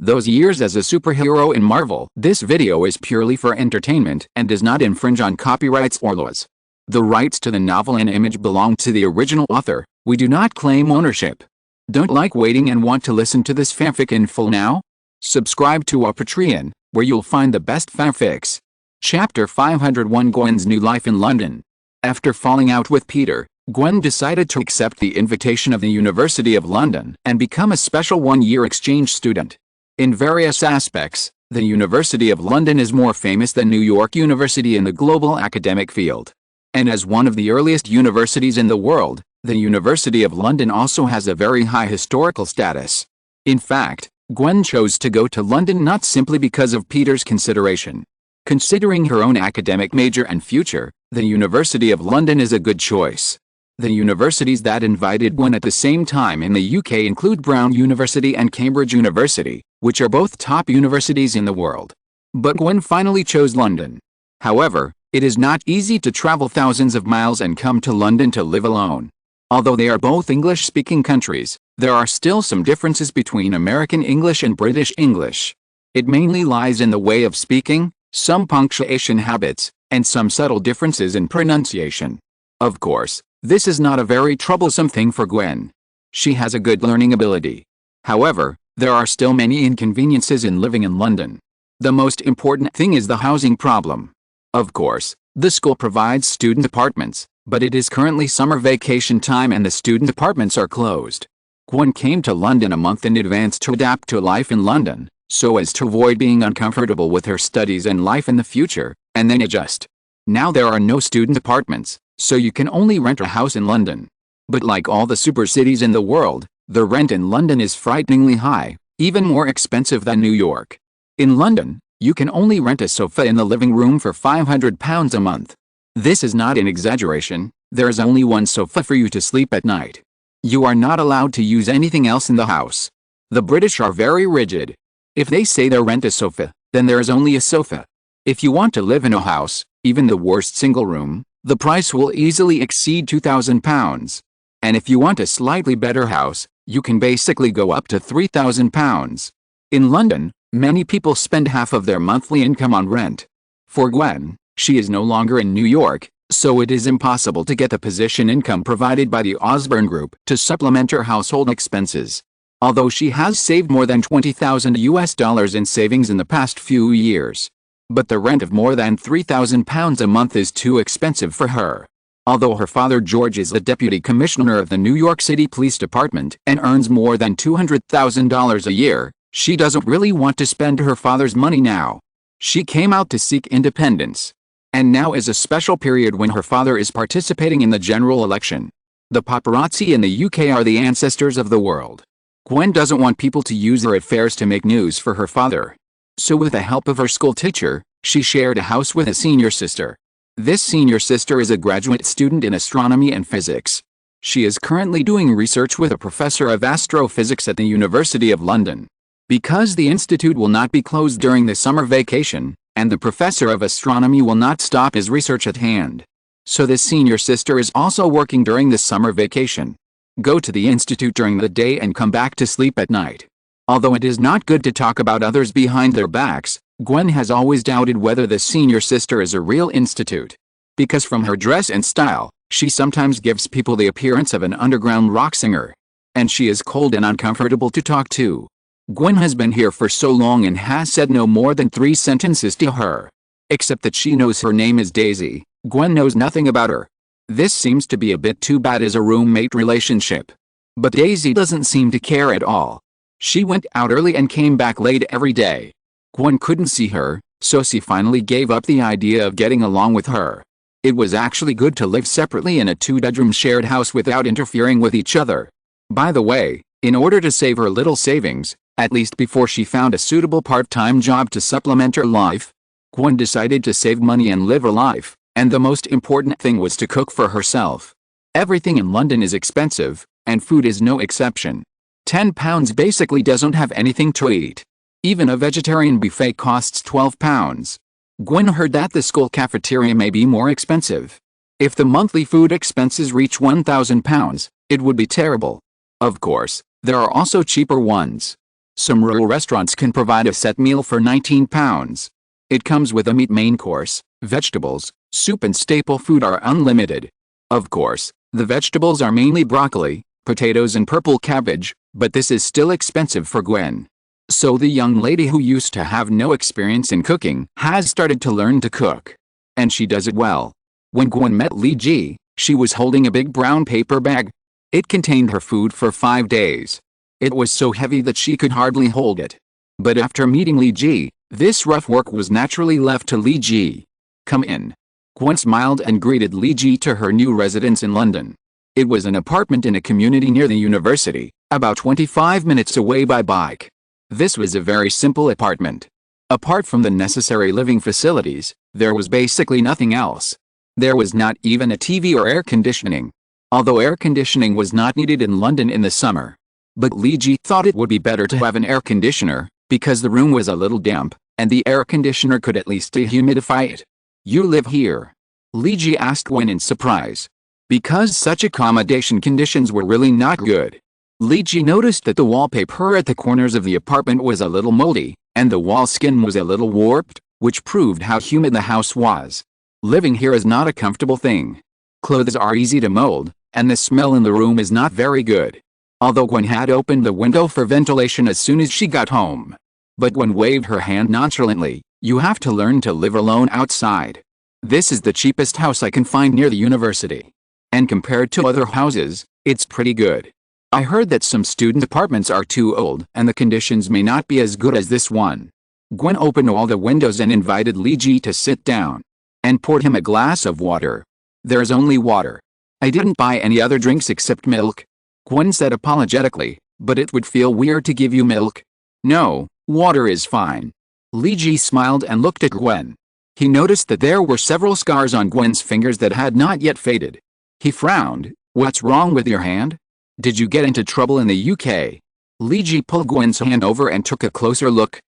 those years as a superhero in Marvel. This video is purely for entertainment and does not infringe on copyrights or laws. The rights to the novel and image belong to the original author. We do not claim ownership. Don't like waiting and want to listen to this fanfic in full now? Subscribe to our Patreon, where you'll find the best fanfics. Chapter 501 Gwen's New Life in London. After falling out with Peter, Gwen decided to accept the invitation of the University of London and become a special one-year exchange student. In various aspects, the University of London is more famous than New York University in the global academic field. And as one of the earliest universities in the world, the University of London also has a very high historical status. In fact, Gwen chose to go to London not simply because of Peter's consideration. Considering her own academic major and future, the University of London is a good choice. The universities that invited Gwen at the same time in the UK include Brown University and Cambridge University, which are both top universities in the world. But Gwen finally chose London. However, it is not easy to travel thousands of miles and come to London to live alone. Although they are both English-speaking countries, there are still some differences between American English and British English. It mainly lies in the way of speaking, some punctuation habits, and some subtle differences in pronunciation. Of course, this is not a very troublesome thing for Gwen. She has a good learning ability. However, there are still many inconveniences in living in London. The most important thing is the housing problem. Of course, the school provides student apartments, but it is currently summer vacation time and the student apartments are closed. Gwen came to London a month in advance to adapt to life in London, so as to avoid being uncomfortable with her studies and life in the future, and then adjust. Now there are no student apartments, so you can only rent a house in London. But like all the super cities in the world, the rent in London is frighteningly high, even more expensive than New York. In London, you can only rent a sofa in the living room for £500 a month. This is not an exaggeration, there is only one sofa for you to sleep at night. You are not allowed to use anything else in the house. The British are very rigid. If they say they rent a sofa, then there is only a sofa. If you want to live in a house, even the worst single room, the price will easily exceed £2,000. And if you want a slightly better house, you can basically go up to £3,000. In London, many people spend half of their monthly income on rent. For Gwen, she is no longer in New York, so it is impossible to get the position income provided by the Osborne Group to supplement her household expenses. Although she has saved more than $20,000 in savings in the past few years. But the rent of more than £3,000 a month is too expensive for her. Although her father George is the deputy commissioner of the New York City Police Department and earns more than $200,000 a year, she doesn't really want to spend her father's money now. She came out to seek independence. And now is a special period when her father is participating in the general election. The paparazzi in the UK are the ancestors of the world. Gwen doesn't want people to use her affairs to make news for her father. So with the help of her school teacher, she shared a house with a senior sister. This senior sister is a graduate student in astronomy and physics. She is currently doing research with a professor of astrophysics at the University of London. Because the institute will not be closed during the summer vacation, and the professor of astronomy will not stop his research at hand. So this senior sister is also working during the summer vacation. Go to the institute during the day and come back to sleep at night. Although it is not good to talk about others behind their backs, Gwen has always doubted whether the senior sister is a real institute. Because from her dress and style, she sometimes gives people the appearance of an underground rock singer. And she is cold and uncomfortable to talk to. Gwen has been here for so long and has said no more than 3 sentences to her. Except that she knows her name is Daisy, Gwen knows nothing about her. This seems to be a bit too bad as a roommate relationship. But Daisy doesn't seem to care at all. She went out early and came back late every day. Gwen couldn't see her, so she finally gave up the idea of getting along with her. It was actually good to live separately in a 2-bedroom shared house without interfering with each other. By the way, in order to save her little savings, at least before she found a suitable part-time job to supplement her life, Gwen decided to save money and live her life, and the most important thing was to cook for herself. Everything in London is expensive, and food is no exception. £10 basically doesn't have anything to eat. Even a vegetarian buffet costs £12. Gwen heard that the school cafeteria may be more expensive. If the monthly food expenses reach £1,000, it would be terrible. Of course, there are also cheaper ones. Some rural restaurants can provide a set meal for £19. It comes with a meat main course, vegetables, soup and staple food are unlimited. Of course, the vegetables are mainly broccoli, potatoes and purple cabbage, but this is still expensive for Gwen. So the young lady who used to have no experience in cooking has started to learn to cook. And she does it well. When Gwen met Lee Ji, she was holding a big brown paper bag. It contained her food for 5 days. It was so heavy that she could hardly hold it. But after meeting Lee Ji, this rough work was naturally left to Lee Ji. Come in. Gwen smiled and greeted Lee Ji to her new residence in London. It was an apartment in a community near the university, about 25 minutes away by bike. This was a very simple apartment. Apart from the necessary living facilities, there was basically nothing else. There was not even a TV or air conditioning. Although air conditioning was not needed in London in the summer. But Lee Ji thought it would be better to have an air conditioner, because the room was a little damp, and the air conditioner could at least dehumidify it. You live here? Lee Ji asked Gwen in surprise. Because such accommodation conditions were really not good. Lee Ji noticed that the wallpaper at the corners of the apartment was a little moldy, and the wall skin was a little warped, which proved how humid the house was. Living here is not a comfortable thing. Clothes are easy to mold, and the smell in the room is not very good. Although Gwen had opened the window for ventilation as soon as she got home. But Gwen waved her hand nonchalantly. You have to learn to live alone outside. This is the cheapest house I can find near the university. And compared to other houses, it's pretty good. I heard that some student apartments are too old and the conditions may not be as good as this one. Gwen opened all the windows and invited Lee Ji to sit down. And poured him a glass of water. There's only water. I didn't buy any other drinks except milk. Gwen said apologetically, but it would feel weird to give you milk. No, water is fine. Lee Ji smiled and looked at Gwen. He noticed that there were several scars on Gwen's fingers that had not yet faded. He frowned. What's wrong with your hand? Did you get into trouble in the UK? Lee Ji pulled Gwen's hand over and took a closer look.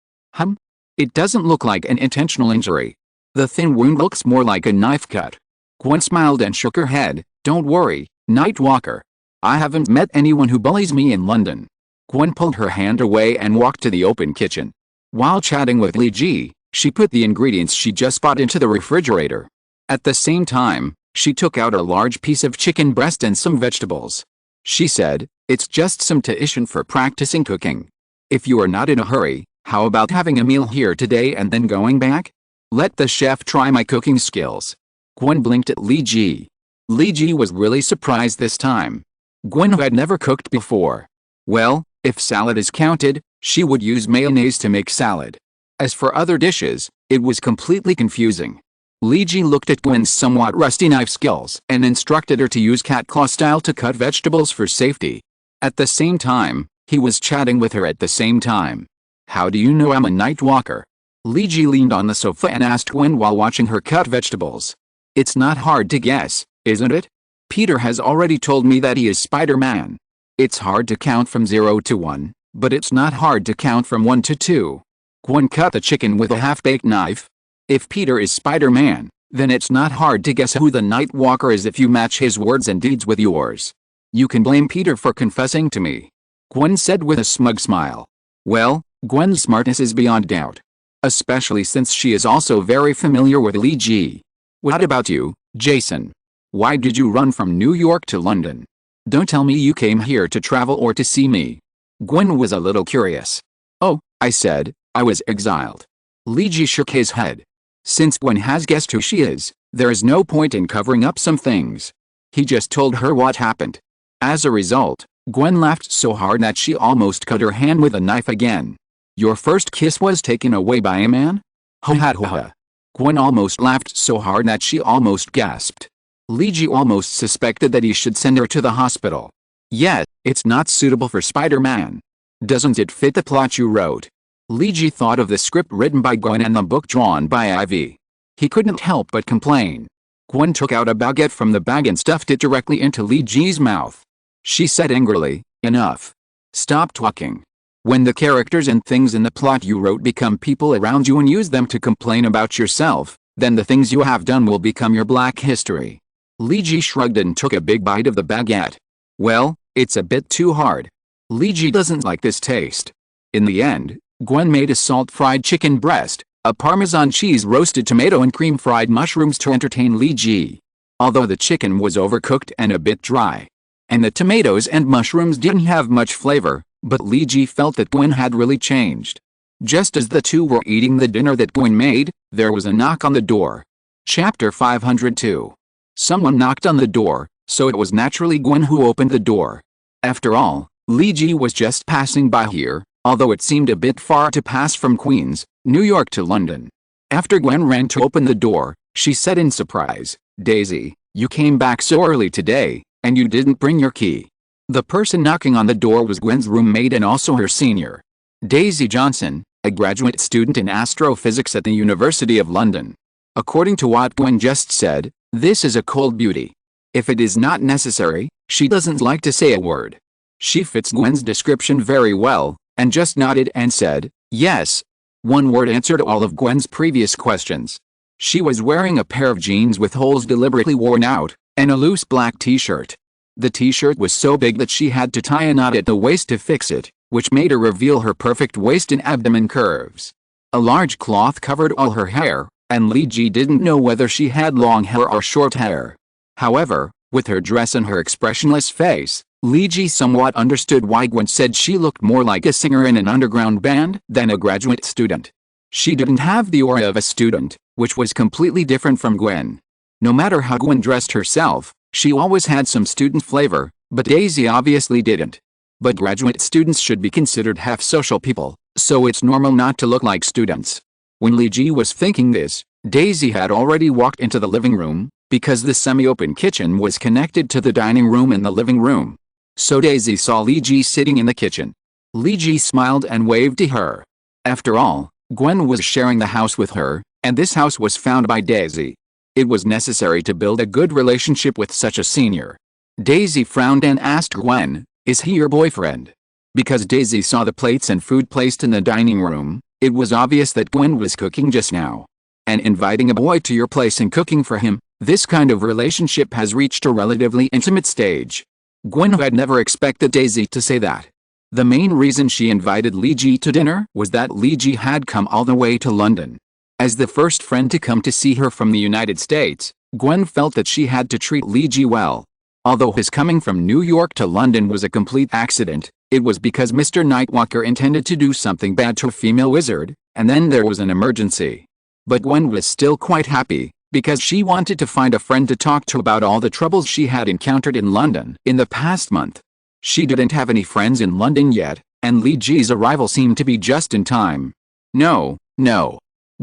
It doesn't look like an intentional injury. The thin wound looks more like a knife cut. Gwen smiled and shook her head. Don't worry, Nightwalker. I haven't met anyone who bullies me in London. Gwen pulled her hand away and walked to the open kitchen. While chatting with Lee Ji, she put the ingredients she just bought into the refrigerator. At the same time, she took out a large piece of chicken breast and some vegetables. She said, it's just some tuition for practicing cooking. If you are not in a hurry, how about having a meal here today and then going back? Let the chef try my cooking skills. Gwen blinked at Lee Ji. Lee Ji was really surprised this time. Gwen had never cooked before. Well, if salad is counted, she would use mayonnaise to make salad. As for other dishes, it was completely confusing. Lee Ji looked at Gwen's somewhat rusty knife skills and instructed her to use cat claw style to cut vegetables for safety. At the same time, he was chatting with her at the same time. How do you know I'm a night walker? Lee Ji leaned on the sofa and asked Gwen while watching her cut vegetables. It's not hard to guess, isn't it? Peter has already told me that he is Spider-Man. It's hard to count from 0 to 1, but it's not hard to count from 1 to 2. Gwen cut the chicken with a half-baked knife. If Peter is Spider-Man, then it's not hard to guess who the Night Walker is if you match his words and deeds with yours. You can blame Peter for confessing to me. Gwen said with a smug smile. Well, Gwen's smartness is beyond doubt. Especially since she is also very familiar with Lee Ji. What about you, Jason? Why did you run from New York to London? Don't tell me you came here to travel or to see me. Gwen was a little curious. Oh, I said, I was exiled. Lee Ji shook his head. Since Gwen has guessed who she is, there is no point in covering up some things. He just told her what happened. As a result, Gwen laughed so hard that she almost cut her hand with a knife again. Your first kiss was taken away by a man? Ho ha ho ha. Gwen almost laughed so hard that she almost gasped. Lee Ji almost suspected that he should send her to the hospital. Yet, it's not suitable for Spider-Man. Doesn't it fit the plot you wrote? Lee Ji thought of the script written by Gwen and the book drawn by Ivy. He couldn't help but complain. Gwen took out a baguette from the bag and stuffed it directly into Lee Ji's mouth. She said angrily, enough. Stop talking. When the characters and things in the plot you wrote become people around you and use them to complain about yourself, then the things you have done will become your black history. Lee Ji shrugged and took a big bite of the baguette. Well, it's a bit too hard. Lee Ji doesn't like this taste. In the end, Gwen made a salt-fried chicken breast, a Parmesan cheese roasted tomato and cream fried mushrooms to entertain Lee Ji. Although the chicken was overcooked and a bit dry, and the tomatoes and mushrooms didn't have much flavor, but Lee Ji felt that Gwen had really changed. Just as the two were eating the dinner that Gwen made, there was a knock on the door. Chapter 502. Someone knocked on the door, so it was naturally Gwen who opened the door. After all, Lee Ji was just passing by here, although it seemed a bit far to pass from Queens, New York to London. After Gwen ran to open the door, she said in surprise, "Daisy, you came back so early today, and you didn't bring your key." The person knocking on the door was Gwen's roommate and also her senior, Daisy Johnson, a graduate student in astrophysics at the University of London. According to what Gwen just said, this is a cold beauty. If it is not necessary, she doesn't like to say a word. She fits Gwen's description very well, and just nodded and said, "Yes." One word answered all of Gwen's previous questions. She was wearing a pair of jeans with holes deliberately worn out, and a loose black t-shirt. The t-shirt was so big that she had to tie a knot at the waist to fix it, which made her reveal her perfect waist and abdomen curves. A large cloth covered all her hair, and Lee Ji didn't know whether she had long hair or short hair. However, with her dress and her expressionless face, Lee Ji somewhat understood why Gwen said she looked more like a singer in an underground band than a graduate student. She didn't have the aura of a student, which was completely different from Gwen. No matter how Gwen dressed herself, she always had some student flavor, but Daisy obviously didn't. But graduate students should be considered half social people, so it's normal not to look like students. When Lee Ji was thinking this, Daisy had already walked into the living room, because the semi-open kitchen was connected to the dining room and the living room. So Daisy saw Lee Ji sitting in the kitchen. Lee Ji smiled and waved to her. After all, Gwen was sharing the house with her, and this house was found by Daisy. It was necessary to build a good relationship with such a senior. Daisy frowned and asked Gwen, "Is he your boyfriend?" Because Daisy saw the plates and food placed in the dining room, it was obvious that Gwen was cooking just now. And inviting a boy to your place and cooking for him, this kind of relationship has reached a relatively intimate stage. Gwen had never expected Daisy to say that. The main reason she invited Lee Ji to dinner was that Lee Ji had come all the way to London. As the first friend to come to see her from the United States, Gwen felt that she had to treat Lee Ji well. Although his coming from New York to London was a complete accident, it was because Mr. Nightwalker intended to do something bad to a female wizard, and then there was an emergency. But Gwen was still quite happy, because she wanted to find a friend to talk to about all the troubles she had encountered in London in the past month. She didn't have any friends in London yet, and Lee Ji's arrival seemed to be just in time. No.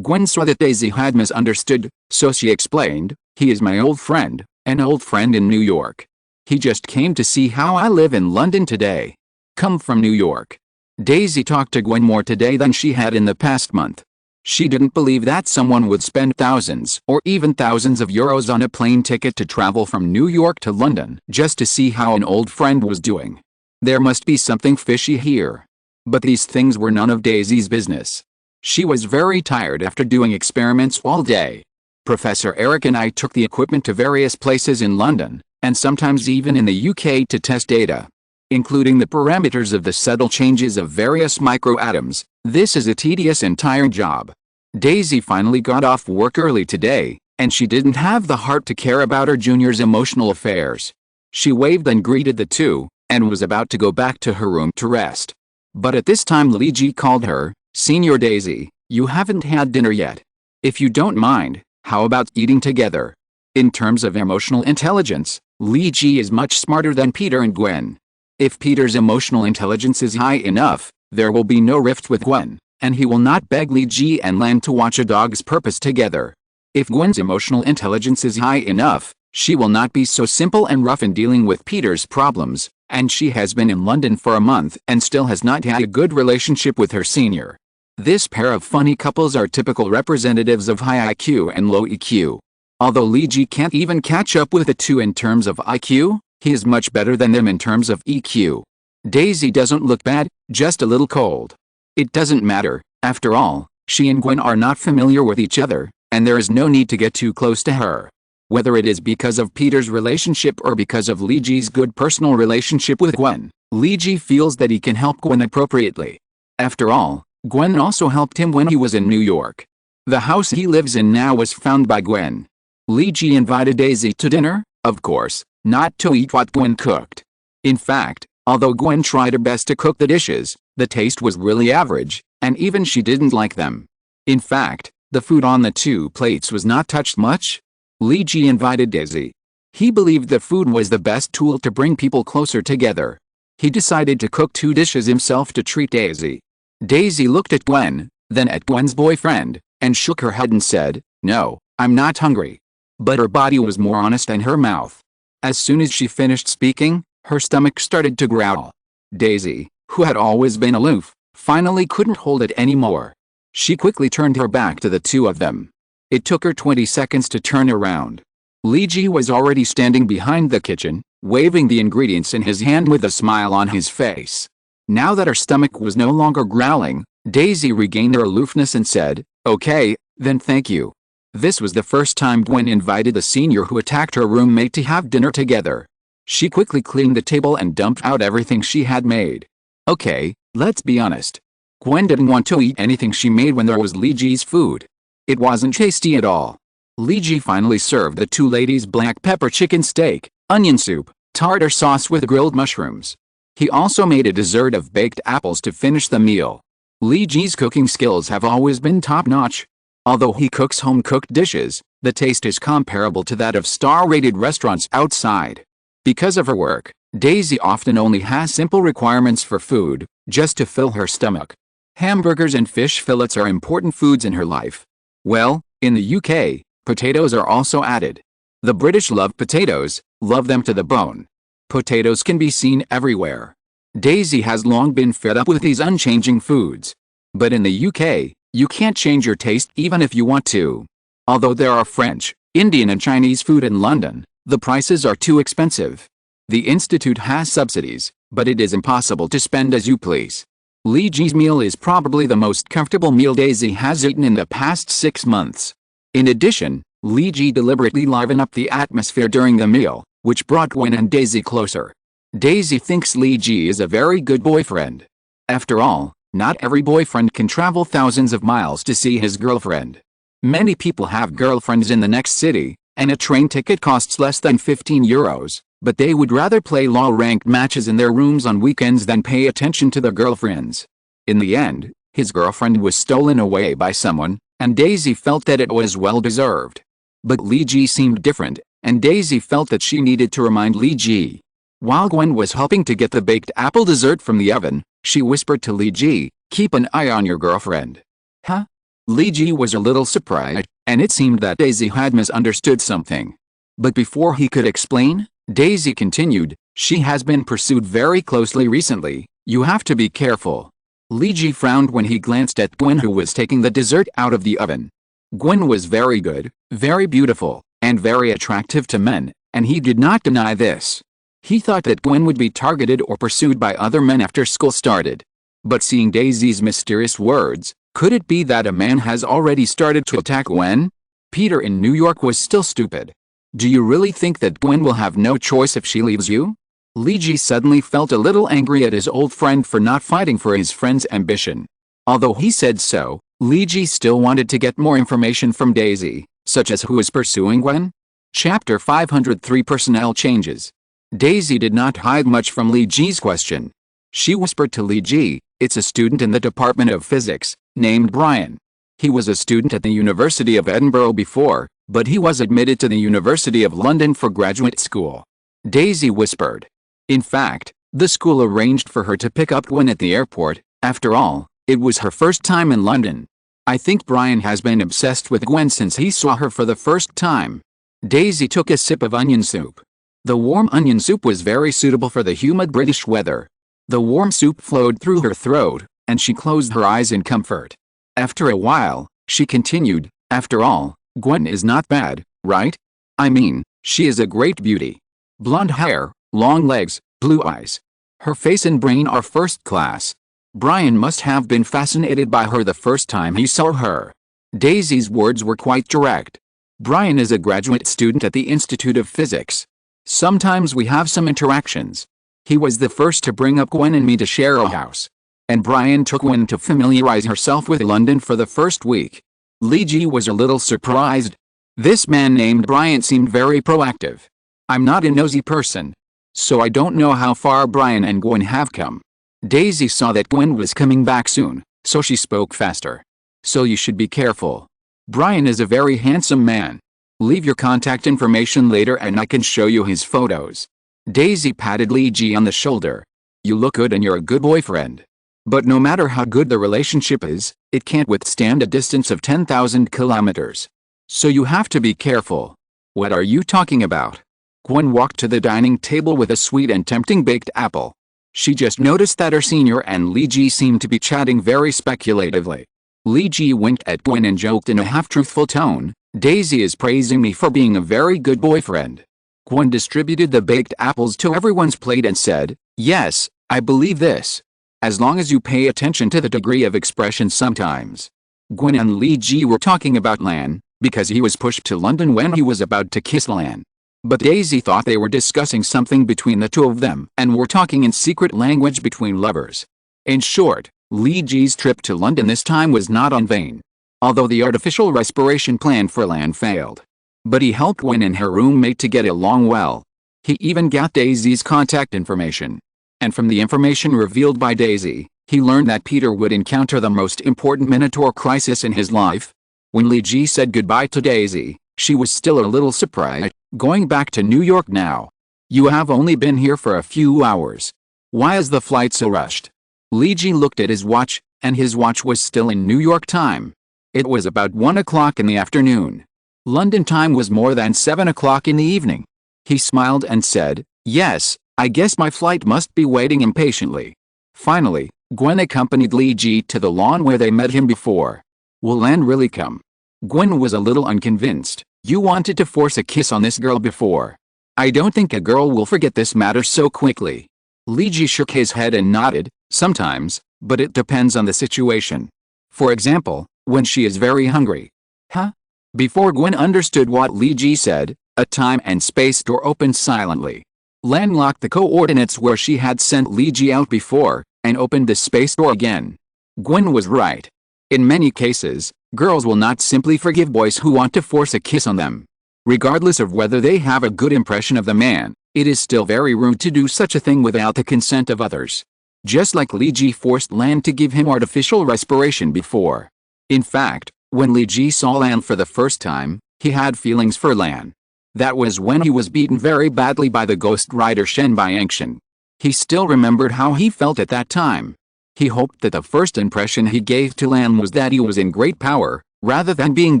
Gwen saw that Daisy had misunderstood, so she explained, "He is my old friend, an old friend in New York. He just came to see how I live in London today. Come from New York." Daisy talked to Gwen more today than she had in the past month. She didn't believe that someone would spend thousands or even thousands of euros on a plane ticket to travel from New York to London just to see how an old friend was doing. There must be something fishy here. But these things were none of Daisy's business. She was very tired after doing experiments all day. Professor Eric and I took the equipment to various places in London, and sometimes even in the UK to test data, including the parameters of the subtle changes of various microatoms. This is a tedious and tiring job. Daisy finally got off work early today, and she didn't have the heart to care about her junior's emotional affairs. She waved and greeted the two, and was about to go back to her room to rest. But at this time Lee Ji called her, "Senior Daisy, you haven't had dinner yet. If you don't mind, how about eating together?" In terms of emotional intelligence, Lee Ji is much smarter than Peter and Gwen. If Peter's emotional intelligence is high enough, there will be no rift with Gwen, and he will not beg Lee Ji and Lan to watch A Dog's Purpose together. If Gwen's emotional intelligence is high enough, she will not be so simple and rough in dealing with Peter's problems, and she has been in London for a month and still has not had a good relationship with her senior. This pair of funny couples are typical representatives of high IQ and low EQ. Although Lee Ji can't even catch up with the two in terms of IQ, he is much better than them in terms of EQ. Daisy doesn't look bad, just a little cold. It doesn't matter, after all, she and Gwen are not familiar with each other, and there is no need to get too close to her. Whether it is because of Peter's relationship or because of Lee Ji's good personal relationship with Gwen, Lee Ji feels that he can help Gwen appropriately. After all, Gwen also helped him when he was in New York. The house he lives in now was found by Gwen. Li Ji invited Daisy to dinner, of course, not to eat what Gwen cooked. In fact, although Gwen tried her best to cook the dishes, the taste was really average, and even she didn't like them. In fact, the food on the 2 plates was not touched much. Li Ji invited Daisy. He believed the food was the best tool to bring people closer together. He decided to cook 2 dishes himself to treat Daisy. Daisy looked at Gwen, then at Gwen's boyfriend, and shook her head and said, "No, I'm not hungry." But her body was more honest than her mouth. As soon as she finished speaking, her stomach started to growl. Daisy, who had always been aloof, finally couldn't hold it anymore. She quickly turned her back to the 2 of them. It took her 20 seconds to turn around. Li Ji was already standing behind the kitchen, waving the ingredients in his hand with a smile on his face. Now that her stomach was no longer growling, Daisy regained her aloofness and said, "Okay, then thank you." This was the first time Gwen invited the senior who attacked her roommate to have dinner together. She quickly cleaned the table and dumped out everything she had made. Okay, let's be honest. Gwen didn't want to eat anything she made when there was Li Ji's food. It wasn't tasty at all. Li Ji finally served the 2 ladies black pepper chicken steak, onion soup, tartar sauce with grilled mushrooms. He also made a dessert of baked apples to finish the meal. Li Ji's cooking skills have always been top-notch. Although he cooks home-cooked dishes, the taste is comparable to that of star-rated restaurants outside. Because of her work, Daisy often only has simple requirements for food, just to fill her stomach. Hamburgers and fish fillets are important foods in her life. Well, in the UK, potatoes are also added. The British love potatoes, love them to the bone. Potatoes can be seen everywhere. Daisy has long been fed up with these unchanging foods. But in the UK, you can't change your taste even if you want to. Although there are French, Indian and Chinese food in London, the prices are too expensive. The institute has subsidies, but it is impossible to spend as you please. Li Ji's meal is probably the most comfortable meal Daisy has eaten in the past 6 months. In addition, Li Ji deliberately livened up the atmosphere during the meal, which brought Gwen and Daisy closer. Daisy thinks Li Ji is a very good boyfriend. After all, not every boyfriend can travel thousands of miles to see his girlfriend. Many people have girlfriends in the next city, and a train ticket costs less than 15 euros, but they would rather play low-ranked matches in their rooms on weekends than pay attention to their girlfriends. In the end, his girlfriend was stolen away by someone, and Daisy felt that it was well-deserved. But Li Ji seemed different, and Daisy felt that she needed to remind Li Ji. While Gwen was helping to get the baked apple dessert from the oven, she whispered to Li Ji, "Keep an eye on your girlfriend." Huh? Li Ji was a little surprised, and it seemed that Daisy had misunderstood something. But before he could explain, Daisy continued, "She has been pursued very closely recently, you have to be careful." Li Ji frowned when he glanced at Gwen, who was taking the dessert out of the oven. Gwen was very good, very beautiful, and very attractive to men, and he did not deny this. He thought that Gwen would be targeted or pursued by other men after school started. But seeing Daisy's mysterious words, could it be that a man has already started to attack Gwen? Peter in New York was still stupid. Do you really think that Gwen will have no choice if she leaves you? Li Ji suddenly felt a little angry at his old friend for not fighting for his friend's ambition. Although he said so, Li Ji still wanted to get more information from Daisy, such as who is pursuing Gwen? Chapter 503 Personnel Changes. Daisy did not hide much from Li Ji's question. She whispered to Li Ji, "It's a student in the Department of Physics, named Brian. He was a student at the University of Edinburgh before, but he was admitted to the University of London for graduate school." Daisy whispered. In fact, the school arranged for her to pick up Gwen at the airport. After all, it was her first time in London. "I think Brian has been obsessed with Gwen since he saw her for the first time." Daisy took a sip of onion soup. The warm onion soup was very suitable for the humid British weather. The warm soup flowed through her throat, and she closed her eyes in comfort. After a while, she continued, "After all, Gwen is not bad, right? I mean, she is a great beauty. Blonde hair, long legs, blue eyes. Her face and brain are first class. Brian must have been fascinated by her the first time he saw her." Daisy's words were quite direct. "Brian is a graduate student at the Institute of Physics. Sometimes we have some interactions. He was the first to bring up Gwen and me to share a house. and Brian took Gwen to familiarize herself with London for the first week. Li Ji was a little surprised. This man named Brian seemed very proactive. I'm not a nosy person, so I don't know how far Brian and Gwen have come. Daisy saw that Gwen was coming back soon, so she spoke faster. So you should be careful. Brian is a very handsome man. Leave your contact information later and I can show you his photos. Daisy patted Li Ji on the shoulder. You look good and you're a good boyfriend. But no matter how good the relationship is, it can't withstand a distance of 10,000 kilometers. So you have to be careful. What are you talking about? Gwen walked to the dining table with a sweet and tempting baked apple. She just noticed that her senior and Li Ji seemed to be chatting very speculatively. Li Ji winked at Gwen and joked in a half-truthful tone, Daisy is praising me for being a very good boyfriend. Gwen distributed the baked apples to everyone's plate and said, yes, I believe this. As long as you pay attention to the degree of expression sometimes. Gwen and Li Ji were talking about Lan, because he was pushed to London when he was about to kiss Lan. But Daisy thought they were discussing something between the two of them and were talking in secret language between lovers. In short, Li Ji's trip to London this time was not in vain. Although the artificial respiration plan for Lan failed. But he helped Gwen and her roommate to get along well. He even got Daisy's contact information. And from the information revealed by Daisy, he learned that Peter would encounter the most important Minotaur crisis in his life. When Li Ji said goodbye to Daisy, she was still a little surprised. Going back to New York now. You have only been here for a few hours. Why is the flight so rushed? Li Ji looked at his watch, and his watch was still in New York time. It was about 1 o'clock in the afternoon. London time was more than 7 o'clock in the evening. He smiled and said, yes, I guess my flight must be waiting impatiently. Finally, Gwen accompanied Li Ji to the lawn where they met him before. Will Lan really come? Gwen was a little unconvinced. You wanted to force a kiss on this girl before. I don't think a girl will forget this matter so quickly. Li Ji shook his head and nodded, sometimes, but it depends on the situation. For example, when she is very hungry. Huh? Before Gwen understood what Li Ji said, a time and space door opened silently. Lan locked the coordinates where she had sent Li Ji out before, and opened the space door again. Gwen was right. In many cases, girls will not simply forgive boys who want to force a kiss on them. Regardless of whether they have a good impression of the man, it is still very rude to do such a thing without the consent of others. Just like Li Ji forced Lan to give him artificial respiration before. In fact, when Li Ji saw Lan for the first time, he had feelings for Lan. That was when he was beaten very badly by the ghost rider Shen Biangshan. He still remembered how he felt at that time. He hoped that the first impression he gave to Lan was that he was in great power, rather than being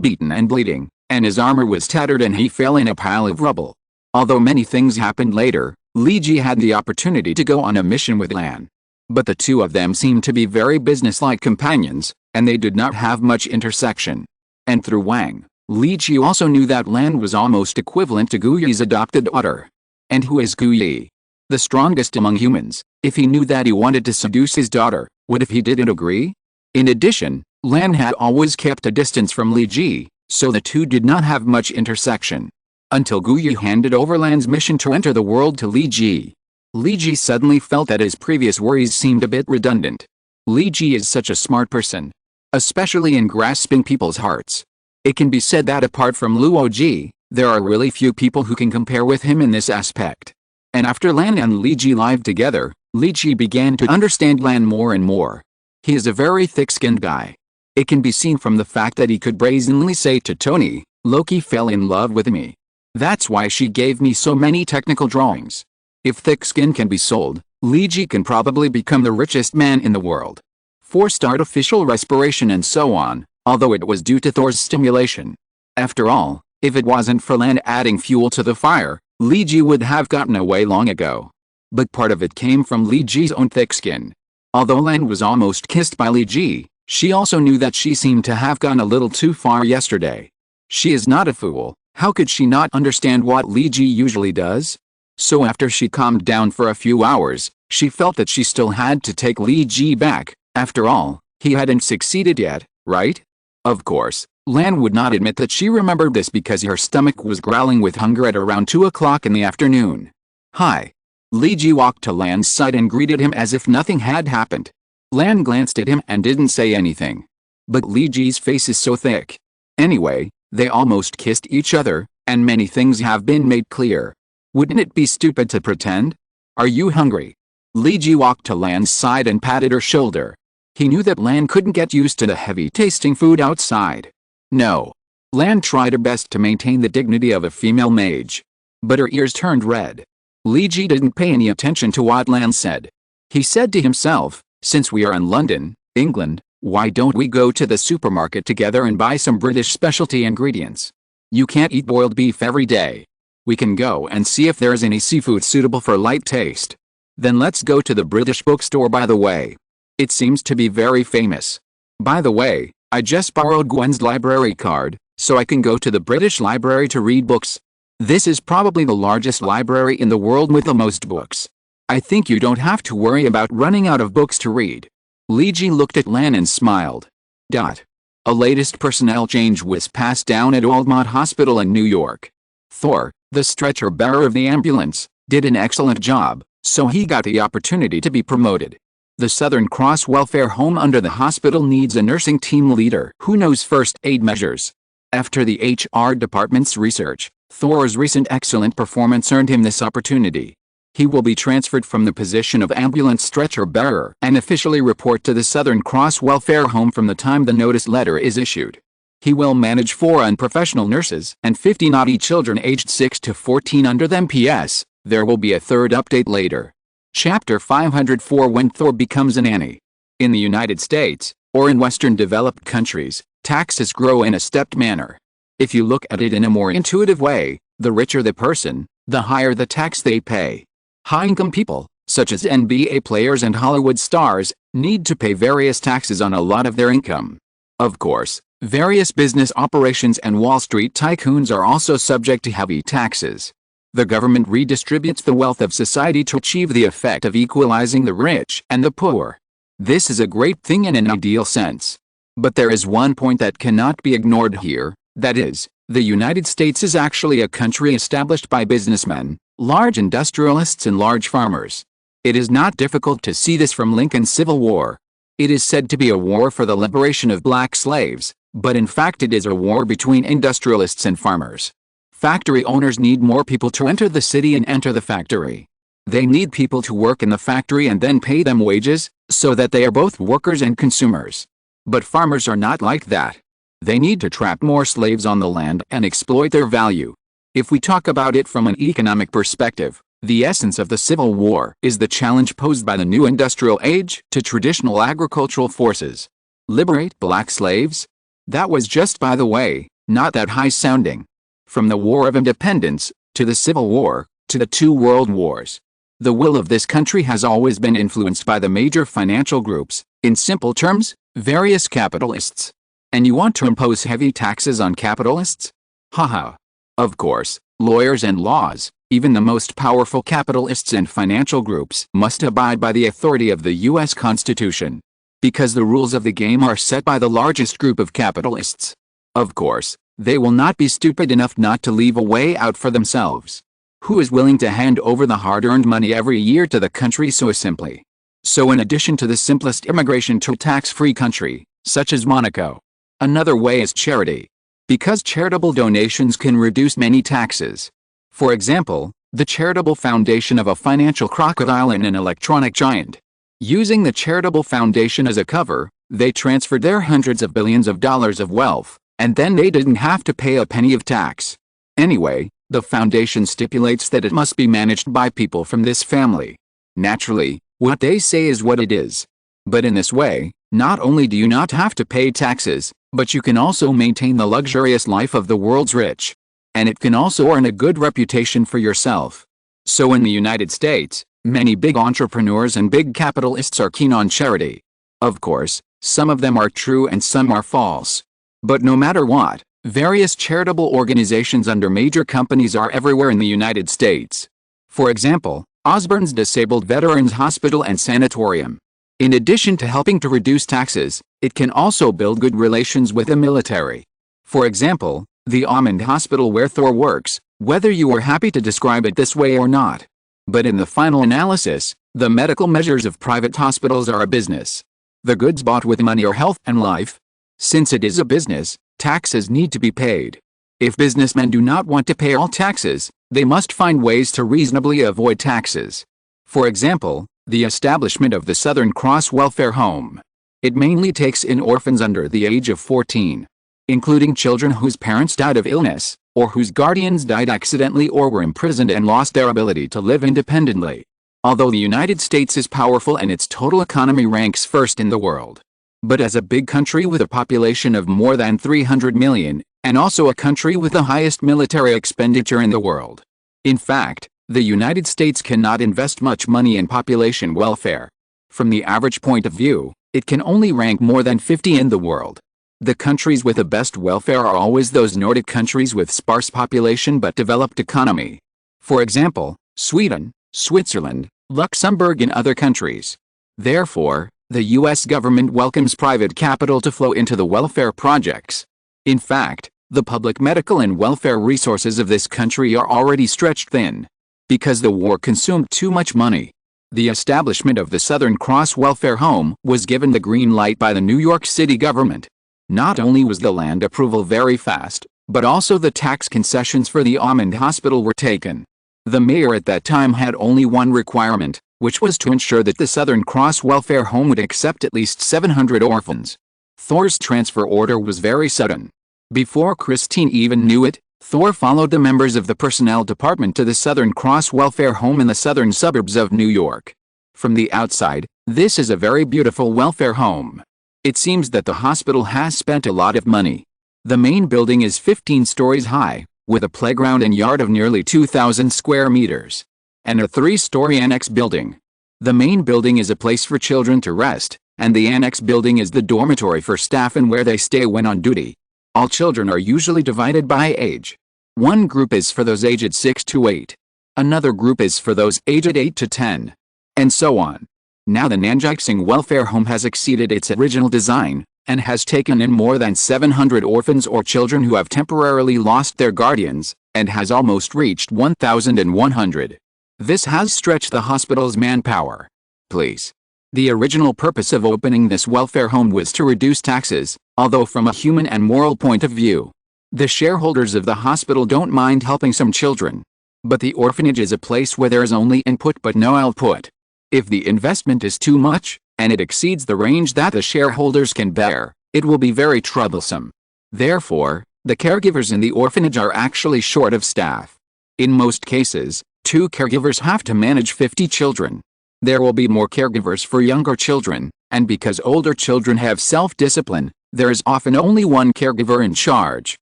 beaten and bleeding, and his armor was tattered and he fell in a pile of rubble. Although many things happened later, Li Ji had the opportunity to go on a mission with Lan. But the two of them seemed to be very businesslike companions, and they did not have much intersection. And through Wang, Li Ji also knew that Lan was almost equivalent to Gu Yi's adopted daughter. And who is Gu Yi? The strongest among humans. If he knew that he wanted to seduce his daughter, what if he didn't agree? In addition, Lan had always kept a distance from Li Ji, so the two did not have much intersection. Until Gu Yi handed over Lan's mission to enter the world to Li Ji. Li Ji suddenly felt that his previous worries seemed a bit redundant. Li Ji is such a smart person. Especially in grasping people's hearts. It can be said that apart from Luo Ji, there are really few people who can compare with him in this aspect. And after Lan and Li Ji lived together, Li Ji began to understand Lan more and more. He is a very thick-skinned guy. It can be seen from the fact that he could brazenly say to Tony, Loki fell in love with me. That's why she gave me so many technical drawings. If thick skin can be sold, Li Ji can probably become the richest man in the world. Forced artificial respiration and so on, although it was due to Thor's stimulation. After all, if it wasn't for Lan adding fuel to the fire, Li Ji would have gotten away long ago. But part of it came from Li Ji's own thick skin. Although Lan was almost kissed by Li Ji, she also knew that she seemed to have gone a little too far yesterday. She is not a fool, how could she not understand what Li Ji usually does? So after she calmed down for a few hours, she felt that she still had to take Li Ji back. After all, he hadn't succeeded yet, right? Of course, Lan would not admit that she remembered this because her stomach was growling with hunger at around 2 o'clock in the afternoon. Hi. Li Ji walked to Lan's side and greeted him as if nothing had happened. Lan glanced at him and didn't say anything. But Li Ji's face is so thick. Anyway, they almost kissed each other, and many things have been made clear. Wouldn't it be stupid to pretend? Are you hungry? Li Ji walked to Lan's side and patted her shoulder. He knew that Lan couldn't get used to the heavy-tasting food outside. No. Lan tried her best to maintain the dignity of a female mage. But her ears turned red. Li Ji didn't pay any attention to what Lan said. He said to himself, since we are in London, England, why don't we go to the supermarket together and buy some British specialty ingredients? You can't eat boiled beef every day. We can go and see if there's any seafood suitable for light taste. Then let's go to the British bookstore by the way. It seems to be very famous. By the way, I just borrowed Gwen's library card, so I can go to the British Library to read books. This is probably the largest library in the world with the most books. I think you don't have to worry about running out of books to read. Li Ji looked at Lan and smiled. A latest personnel change was passed down at Oldmont Hospital in New York. Thor, the stretcher bearer of the ambulance, did an excellent job, so he got the opportunity to be promoted. The Southern Cross Welfare Home under the hospital needs a nursing team leader who knows first aid measures. After the HR department's research, Thor's recent excellent performance earned him this opportunity. He will be transferred from the position of ambulance stretcher bearer and officially report to the Southern Cross Welfare Home from the time the notice letter is issued. He will manage 4 unprofessional nurses and 50 naughty children aged 6 to 14 under them. P.S. There will be a third update later. Chapter 504 When Thor becomes a nanny. In the United States, or in Western developed countries, taxes grow in a stepped manner. If you look at it in a more intuitive way, the richer the person, the higher the tax they pay. High-income people, such as NBA players and Hollywood stars, need to pay various taxes on a lot of their income. Of course, various business operations and Wall Street tycoons are also subject to heavy taxes. The government redistributes the wealth of society to achieve the effect of equalizing the rich and the poor. This is a great thing in an ideal sense. But there is one point that cannot be ignored here, that is, the United States is actually a country established by businessmen, large industrialists and large farmers. It is not difficult to see this from Lincoln's Civil War. It is said to be a war for the liberation of black slaves, but in fact it is a war between industrialists and farmers. Factory owners need more people to enter the city and enter the factory. They need people to work in the factory and then pay them wages, so that they are both workers and consumers. But farmers are not like that. They need to trap more slaves on the land and exploit their value. If we talk about it from an economic perspective, the essence of the Civil War is the challenge posed by the new industrial age to traditional agricultural forces. Liberate black slaves? That was just by the way, not that high-sounding. From the War of Independence, to the Civil War, to the 2 World Wars. The will of this country has always been influenced by the major financial groups, in simple terms, various capitalists. And you want to impose heavy taxes on capitalists? Haha. Of course, lawyers and laws, even the most powerful capitalists and financial groups, must abide by the authority of the U.S. Constitution. Because the rules of the game are set by the largest group of capitalists. Of course, they will not be stupid enough not to leave a way out for themselves. Who is willing to hand over the hard-earned money every year to the country so simply? So in addition to the simplest immigration to a tax-free country, such as Monaco, another way is charity. Because charitable donations can reduce many taxes. For example, the charitable foundation of a financial crocodile and an electronic giant. Using the charitable foundation as a cover, they transferred their hundreds of billions of dollars of wealth, and then they didn't have to pay a penny of tax. Anyway, the foundation stipulates that it must be managed by people from this family. Naturally, what they say is what it is. But in this way, not only do you not have to pay taxes, but you can also maintain the luxurious life of the world's rich. And it can also earn a good reputation for yourself. So in the United States, many big entrepreneurs and big capitalists are keen on charity. Of course, some of them are true and some are false. But no matter what, various charitable organizations under major companies are everywhere in the United States. For example, Osborne's Disabled Veterans Hospital and Sanatorium. In addition to helping to reduce taxes, it can also build good relations with the military. For example, the Almond Hospital where Thor works, whether you are happy to describe it this way or not. But in the final analysis, the medical measures of private hospitals are a business. The goods bought with money are health and life. Since it is a business, taxes need to be paid. If businessmen do not want to pay all taxes, they must find ways to reasonably avoid taxes. For example, the establishment of the Southern Cross Welfare Home. It mainly takes in orphans under the age of 14, including children whose parents died of illness, or whose guardians died accidentally or were imprisoned and lost their ability to live independently. Although the United States is powerful and its total economy ranks first in the world, but as a big country with a population of more than 300 million, and also a country with the highest military expenditure in the world. In fact, the United States cannot invest much money in population welfare. From the average point of view, it can only rank more than 50 in the world. The countries with the best welfare are always those Nordic countries with sparse population but developed economy. For example, Sweden, Switzerland, Luxembourg and other countries. Therefore, the U.S. government welcomes private capital to flow into the welfare projects. In fact, the public medical and welfare resources of this country are already stretched thin. Because the war consumed too much money. The establishment of the Southern Cross Welfare Home was given the green light by the New York City government. Not only was the land approval very fast, but also the tax concessions for the Almond Hospital were taken. The mayor at that time had only one requirement, which was to ensure that the Southern Cross Welfare Home would accept at least 700 orphans. Thor's transfer order was very sudden. Before Christine even knew it, Thor followed the members of the personnel department to the Southern Cross Welfare Home in the southern suburbs of New York. From the outside, this is a very beautiful welfare home. It seems that the hospital has spent a lot of money. The main building is 15 stories high, with a playground and yard of nearly 2,000 square meters, and a 3-story annex building. The main building is a place for children to rest, and the annex building is the dormitory for staff and where they stay when on duty. All children are usually divided by age. One group is for those aged 6 to 8. Another group is for those aged 8 to 10. And so on. Now the Nanjiksing Welfare Home has exceeded its original design, and has taken in more than 700 orphans or children who have temporarily lost their guardians, and has almost reached 1,100. This has stretched the hospital's manpower. Please. The original purpose of opening this welfare home was to reduce taxes, although from a human and moral point of view, the shareholders of the hospital don't mind helping some children. But the orphanage is a place where there is only input but no output. If the investment is too much, and it exceeds the range that the shareholders can bear, it will be very troublesome. Therefore, the caregivers in the orphanage are actually short of staff. In most cases, 2 caregivers have to manage 50 children. There will be more caregivers for younger children, and because older children have self-discipline, there is often only one caregiver in charge.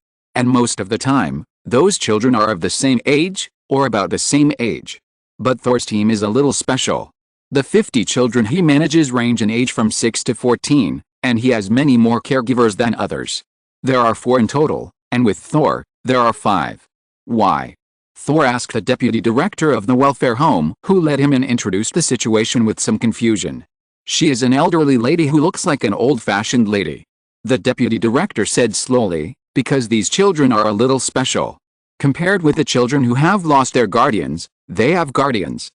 And most of the time, those children are of the same age, or about the same age. But Thor's team is a little special. The 50 children he manages range in age from 6 to 14, and he has many more caregivers than others. There are 4 in total, and with Thor, there are 5. Why? Thor asked the deputy director of the welfare home, who let him in, and introduced the situation with some confusion. She is an elderly lady who looks like an old-fashioned lady. The deputy director said slowly, because these children are a little special. Compared with the children who have lost their guardians, they have guardians.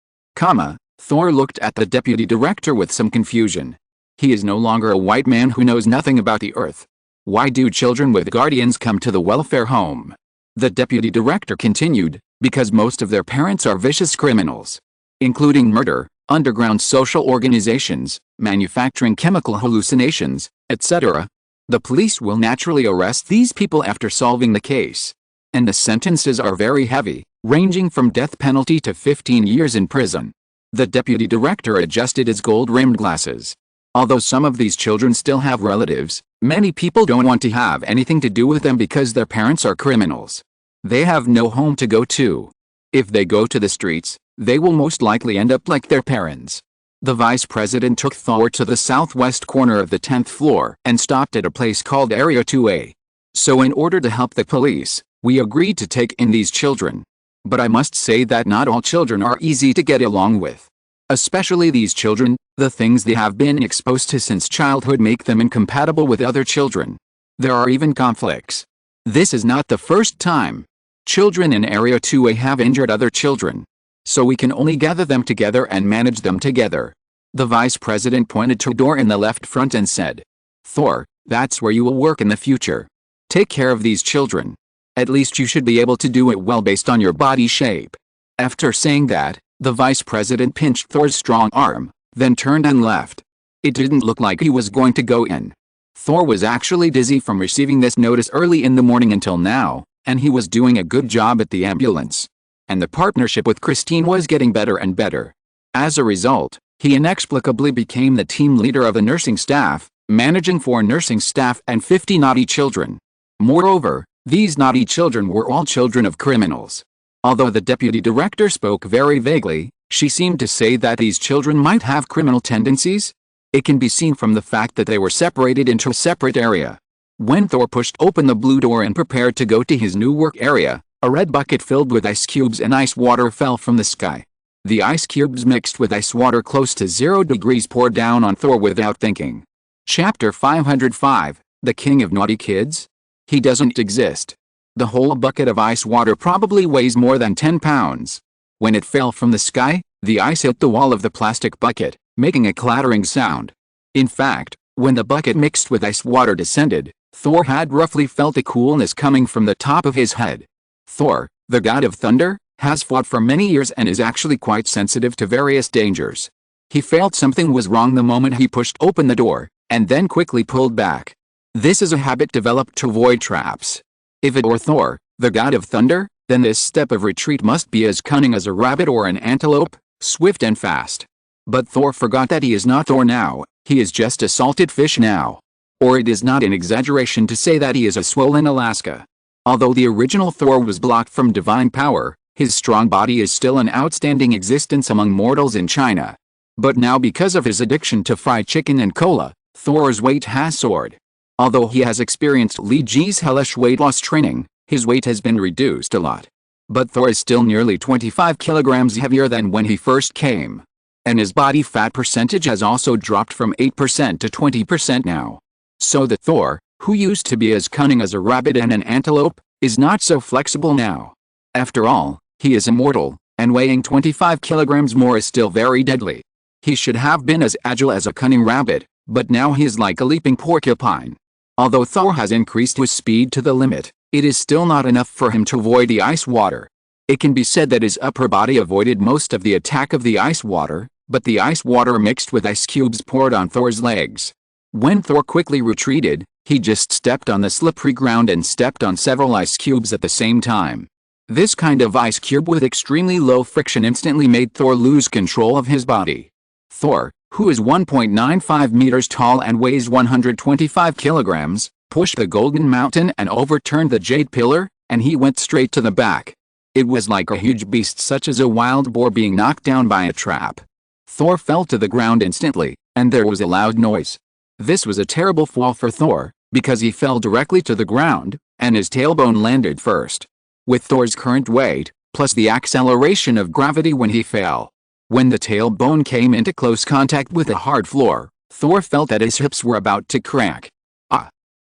Thor looked at the deputy director with some confusion. He is no longer a white man who knows nothing about the earth. Why do children with guardians come to the welfare home? The deputy director continued, because most of their parents are vicious criminals, including murder, underground social organizations, manufacturing chemical hallucinations, etc. The police will naturally arrest these people after solving the case. And the sentences are very heavy, ranging from death penalty to 15 years in prison. The deputy director adjusted his gold-rimmed glasses. Although some of these children still have relatives, many people don't want to have anything to do with them because their parents are criminals. They have no home to go to. If they go to the streets, they will most likely end up like their parents. The vice president took Thor to the southwest corner of the 10th floor and stopped at a place called Area 2A. So in order to help the police, we agreed to take in these children. But I must say that not all children are easy to get along with. Especially these children, the things they have been exposed to since childhood make them incompatible with other children. There are even conflicts. This is not the first time. Children in Area 2A have injured other children. So we can only gather them together and manage them together. The vice president pointed to a door in the left front and said, "Thor, that's where you will work in the future. Take care of these children. At least you should be able to do it well based on your body shape." After saying that, the vice president pinched Thor's strong arm, then turned and left. It didn't look like he was going to go in. Thor was actually dizzy from receiving this notice early in the morning until now, and he was doing a good job at the ambulance. And the partnership with Christine was getting better and better. As a result, he inexplicably became the team leader of the nursing staff, managing 4 nursing staff and 50 naughty children. Moreover, these naughty children were all children of criminals. Although the deputy director spoke very vaguely, she seemed to say that these children might have criminal tendencies. It can be seen from the fact that they were separated into a separate area. When Thor pushed open the blue door and prepared to go to his new work area, a red bucket filled with ice cubes and ice water fell from the sky. The ice cubes mixed with ice water close to 0 degrees poured down on Thor without thinking. Chapter 505, The King of Naughty Kids? He doesn't exist. The whole bucket of ice water probably weighs more than 10 pounds. When it fell from the sky, the ice hit the wall of the plastic bucket, making a clattering sound. In fact, when the bucket mixed with ice water descended, Thor had roughly felt a coolness coming from the top of his head. Thor, the god of thunder, has fought for many years and is actually quite sensitive to various dangers. He felt something was wrong the moment he pushed open the door, and then quickly pulled back. This is a habit developed to avoid traps. If it were Thor, the god of thunder, then this step of retreat must be as cunning as a rabbit or an antelope, swift and fast. But Thor forgot that he is not Thor now, he is just a salted fish now. Or it is not an exaggeration to say that he is a swollen Alaska. Although the original Thor was blocked from divine power, his strong body is still an outstanding existence among mortals in China. But now because of his addiction to fried chicken and cola, Thor's weight has soared. Although he has experienced Li Ji's hellish weight loss training, his weight has been reduced a lot. But Thor is still nearly 25 kilograms heavier than when he first came. And his body fat percentage has also dropped from 8% to 20% now. So the Thor, who used to be as cunning as a rabbit and an antelope, is not so flexible now. After all, he is immortal, and weighing 25 kilograms more is still very deadly. He should have been as agile as a cunning rabbit, but now he is like a leaping porcupine. Although Thor has increased his speed to the limit, it is still not enough for him to avoid the ice water. It can be said that his upper body avoided most of the attack of the ice water, but the ice water mixed with ice cubes poured on Thor's legs. When Thor quickly retreated, he just stepped on the slippery ground and stepped on several ice cubes at the same time. This kind of ice cube with extremely low friction instantly made Thor lose control of his body. Thor, who is 1.95 meters tall and weighs 125 kilograms, pushed the golden mountain and overturned the jade pillar, and he went straight to the back. It was like a huge beast such as a wild boar being knocked down by a trap. Thor fell to the ground instantly, and there was a loud noise. This was a terrible fall for Thor, because he fell directly to the ground, and his tailbone landed first. With Thor's current weight, plus the acceleration of gravity when he fell. When the tailbone came into close contact with the hard floor, Thor felt that his hips were about to crack.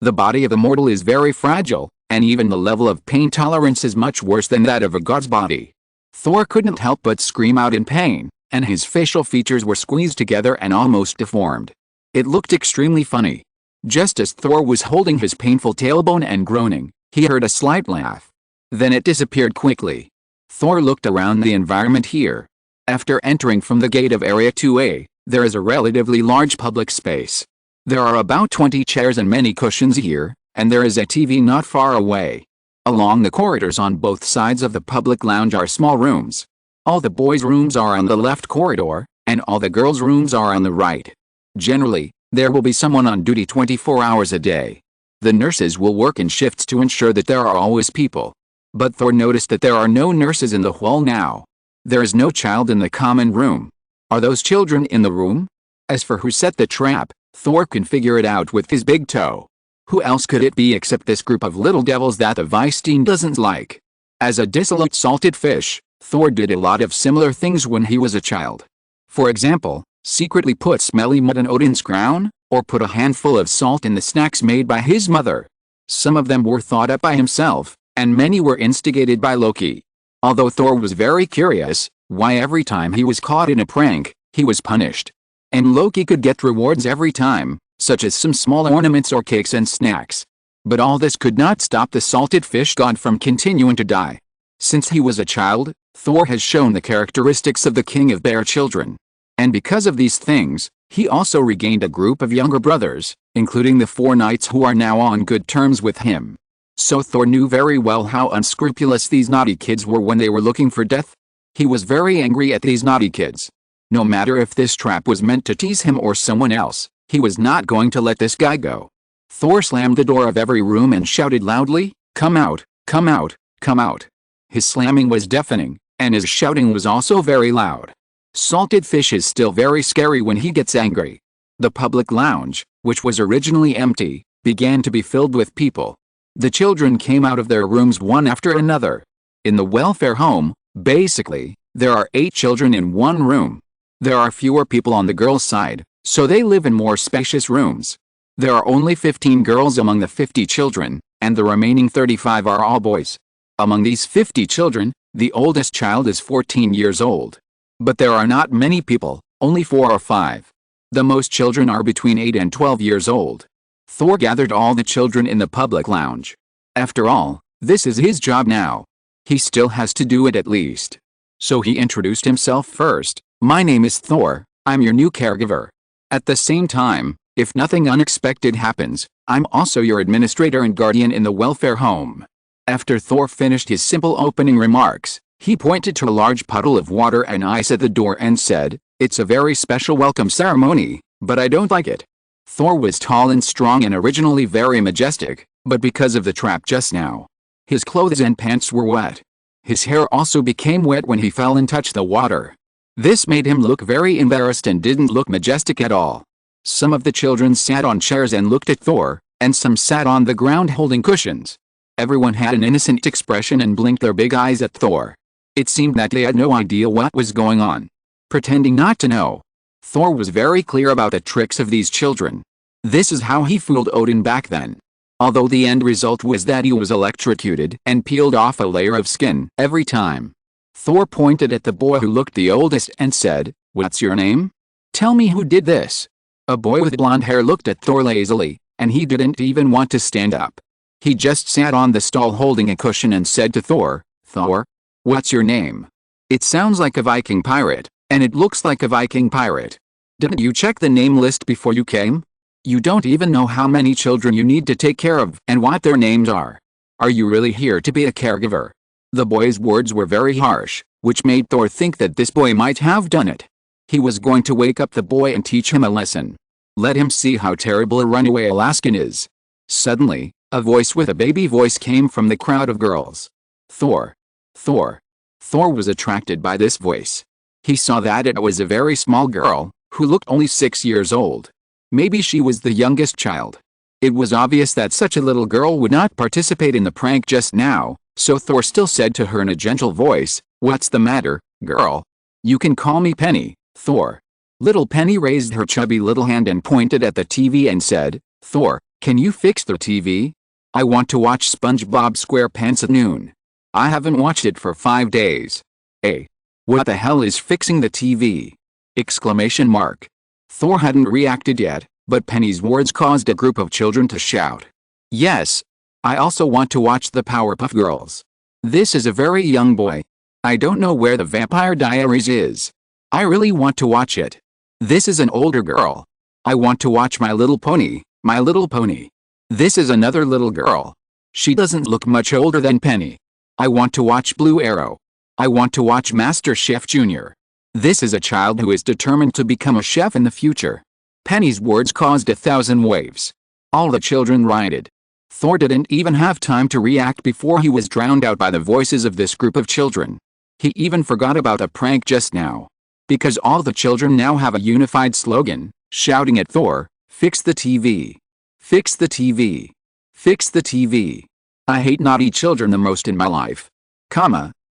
The body of a mortal is very fragile, and even the level of pain tolerance is much worse than that of a god's body. Thor couldn't help but scream out in pain, and his facial features were squeezed together and almost deformed. It looked extremely funny. Just as Thor was holding his painful tailbone and groaning, he heard a slight laugh. Then it disappeared quickly. Thor looked around the environment here. After entering from the gate of Area 2A, there is a relatively large public space. There are about 20 chairs and many cushions here, and there is a TV not far away. Along the corridors on both sides of the public lounge are small rooms. All the boys' rooms are on the left corridor, and all the girls' rooms are on the right. Generally, there will be someone on duty 24 hours a day. The nurses will work in shifts to ensure that there are always people. But Thor noticed that there are no nurses in the hall now. There is no child in the common room. Are those children in the room? As for who set the trap, Thor can figure it out with his big toe. Who else could it be except this group of little devils that the vice team doesn't like? As a dissolute salted fish, Thor did a lot of similar things when he was a child. For example, secretly put smelly mud in Odin's crown, or put a handful of salt in the snacks made by his mother. Some of them were thought up by himself, and many were instigated by Loki. Although Thor was very curious, why every time he was caught in a prank, he was punished. And Loki could get rewards every time, such as some small ornaments or cakes and snacks. But all this could not stop the salted fish god from continuing to die. Since he was a child, Thor has shown the characteristics of the king of bear children. And because of these things, he also regained a group of younger brothers, including the 4 knights who are now on good terms with him. So Thor knew very well how unscrupulous these naughty kids were when they were looking for death. He was very angry at these naughty kids. No matter if this trap was meant to tease him or someone else, he was not going to let this guy go. Thor slammed the door of every room and shouted loudly, "Come out, come out, come out." His slamming was deafening, and his shouting was also very loud. Salted fish is still very scary when he gets angry. The public lounge, which was originally empty, began to be filled with people. The children came out of their rooms one after another. In the welfare home, basically, there are 8 children in one room. There are fewer people on the girls' side, so they live in more spacious rooms. There are only 15 girls among the 50 children, and the remaining 35 are all boys. Among these 50 children, the oldest child is 14 years old. But there are not many people, only 4 or 5. The most children are between 8 and 12 years old. Thor gathered all the children in the public lounge. After all, this is his job now. He still has to do it at least. So he introduced himself first. "My name is Thor, I'm your new caregiver. At the same time, if nothing unexpected happens, I'm also your administrator and guardian in the welfare home." After Thor finished his simple opening remarks, he pointed to a large puddle of water and ice at the door and said, "It's a very special welcome ceremony, but I don't like it." Thor was tall and strong and originally very majestic, but because of the trap just now, his clothes and pants were wet. His hair also became wet when he fell and touched the water. This made him look very embarrassed and didn't look majestic at all. Some of the children sat on chairs and looked at Thor, and some sat on the ground holding cushions. Everyone had an innocent expression and blinked their big eyes at Thor. It seemed that they had no idea what was going on. Pretending not to know, Thor was very clear about the tricks of these children. This is how he fooled Odin back then. Although the end result was that he was electrocuted and peeled off a layer of skin every time. Thor pointed at the boy who looked the oldest and said, "What's your name? Tell me who did this." A boy with blonde hair looked at Thor lazily, and he didn't even want to stand up. He just sat on the stall holding a cushion and said to Thor, "Thor, what's your name? It sounds like a Viking pirate, and it looks like a Viking pirate. Didn't you check the name list before you came? You don't even know how many children you need to take care of and what their names are. Are you really here to be a caregiver?" The boy's words were very harsh, which made Thor think that this boy might have done it. He was going to wake up the boy and teach him a lesson. Let him see how terrible a runaway Alaskan is. Suddenly, a voice with a baby voice came from the crowd of girls. Thor. Thor. Thor was attracted by this voice. He saw that it was a very small girl, who looked only 6 years old. Maybe she was the youngest child. It was obvious that such a little girl would not participate in the prank just now, so Thor still said to her in a gentle voice, "What's the matter, girl? You can call me Penny, Thor." Little Penny raised her chubby little hand and pointed at the TV and said, "Thor, can you fix the TV? I want to watch SpongeBob SquarePants at noon. I haven't watched it for 5 days." "Hey, what the hell is fixing the TV?" Exclamation mark. Thor hadn't reacted yet, but Penny's words caused a group of children to shout. "Yes, I also want to watch the Powerpuff Girls. This is a very young boy. I don't know where the Vampire Diaries is. I really want to watch it. This is an older girl. I want to watch My Little Pony, My Little Pony. This is another little girl. She doesn't look much older than Penny. I want to watch Blue Arrow. I want to watch Master Chef Jr. This is a child who is determined to become a chef in the future." Penny's words caused 1,000 waves. All the children rioted. Thor didn't even have time to react before he was drowned out by the voices of this group of children. He even forgot about the prank just now. Because all the children now have a unified slogan, shouting at Thor, "Fix the TV. Fix the TV. Fix the TV. I hate naughty children the most in my life."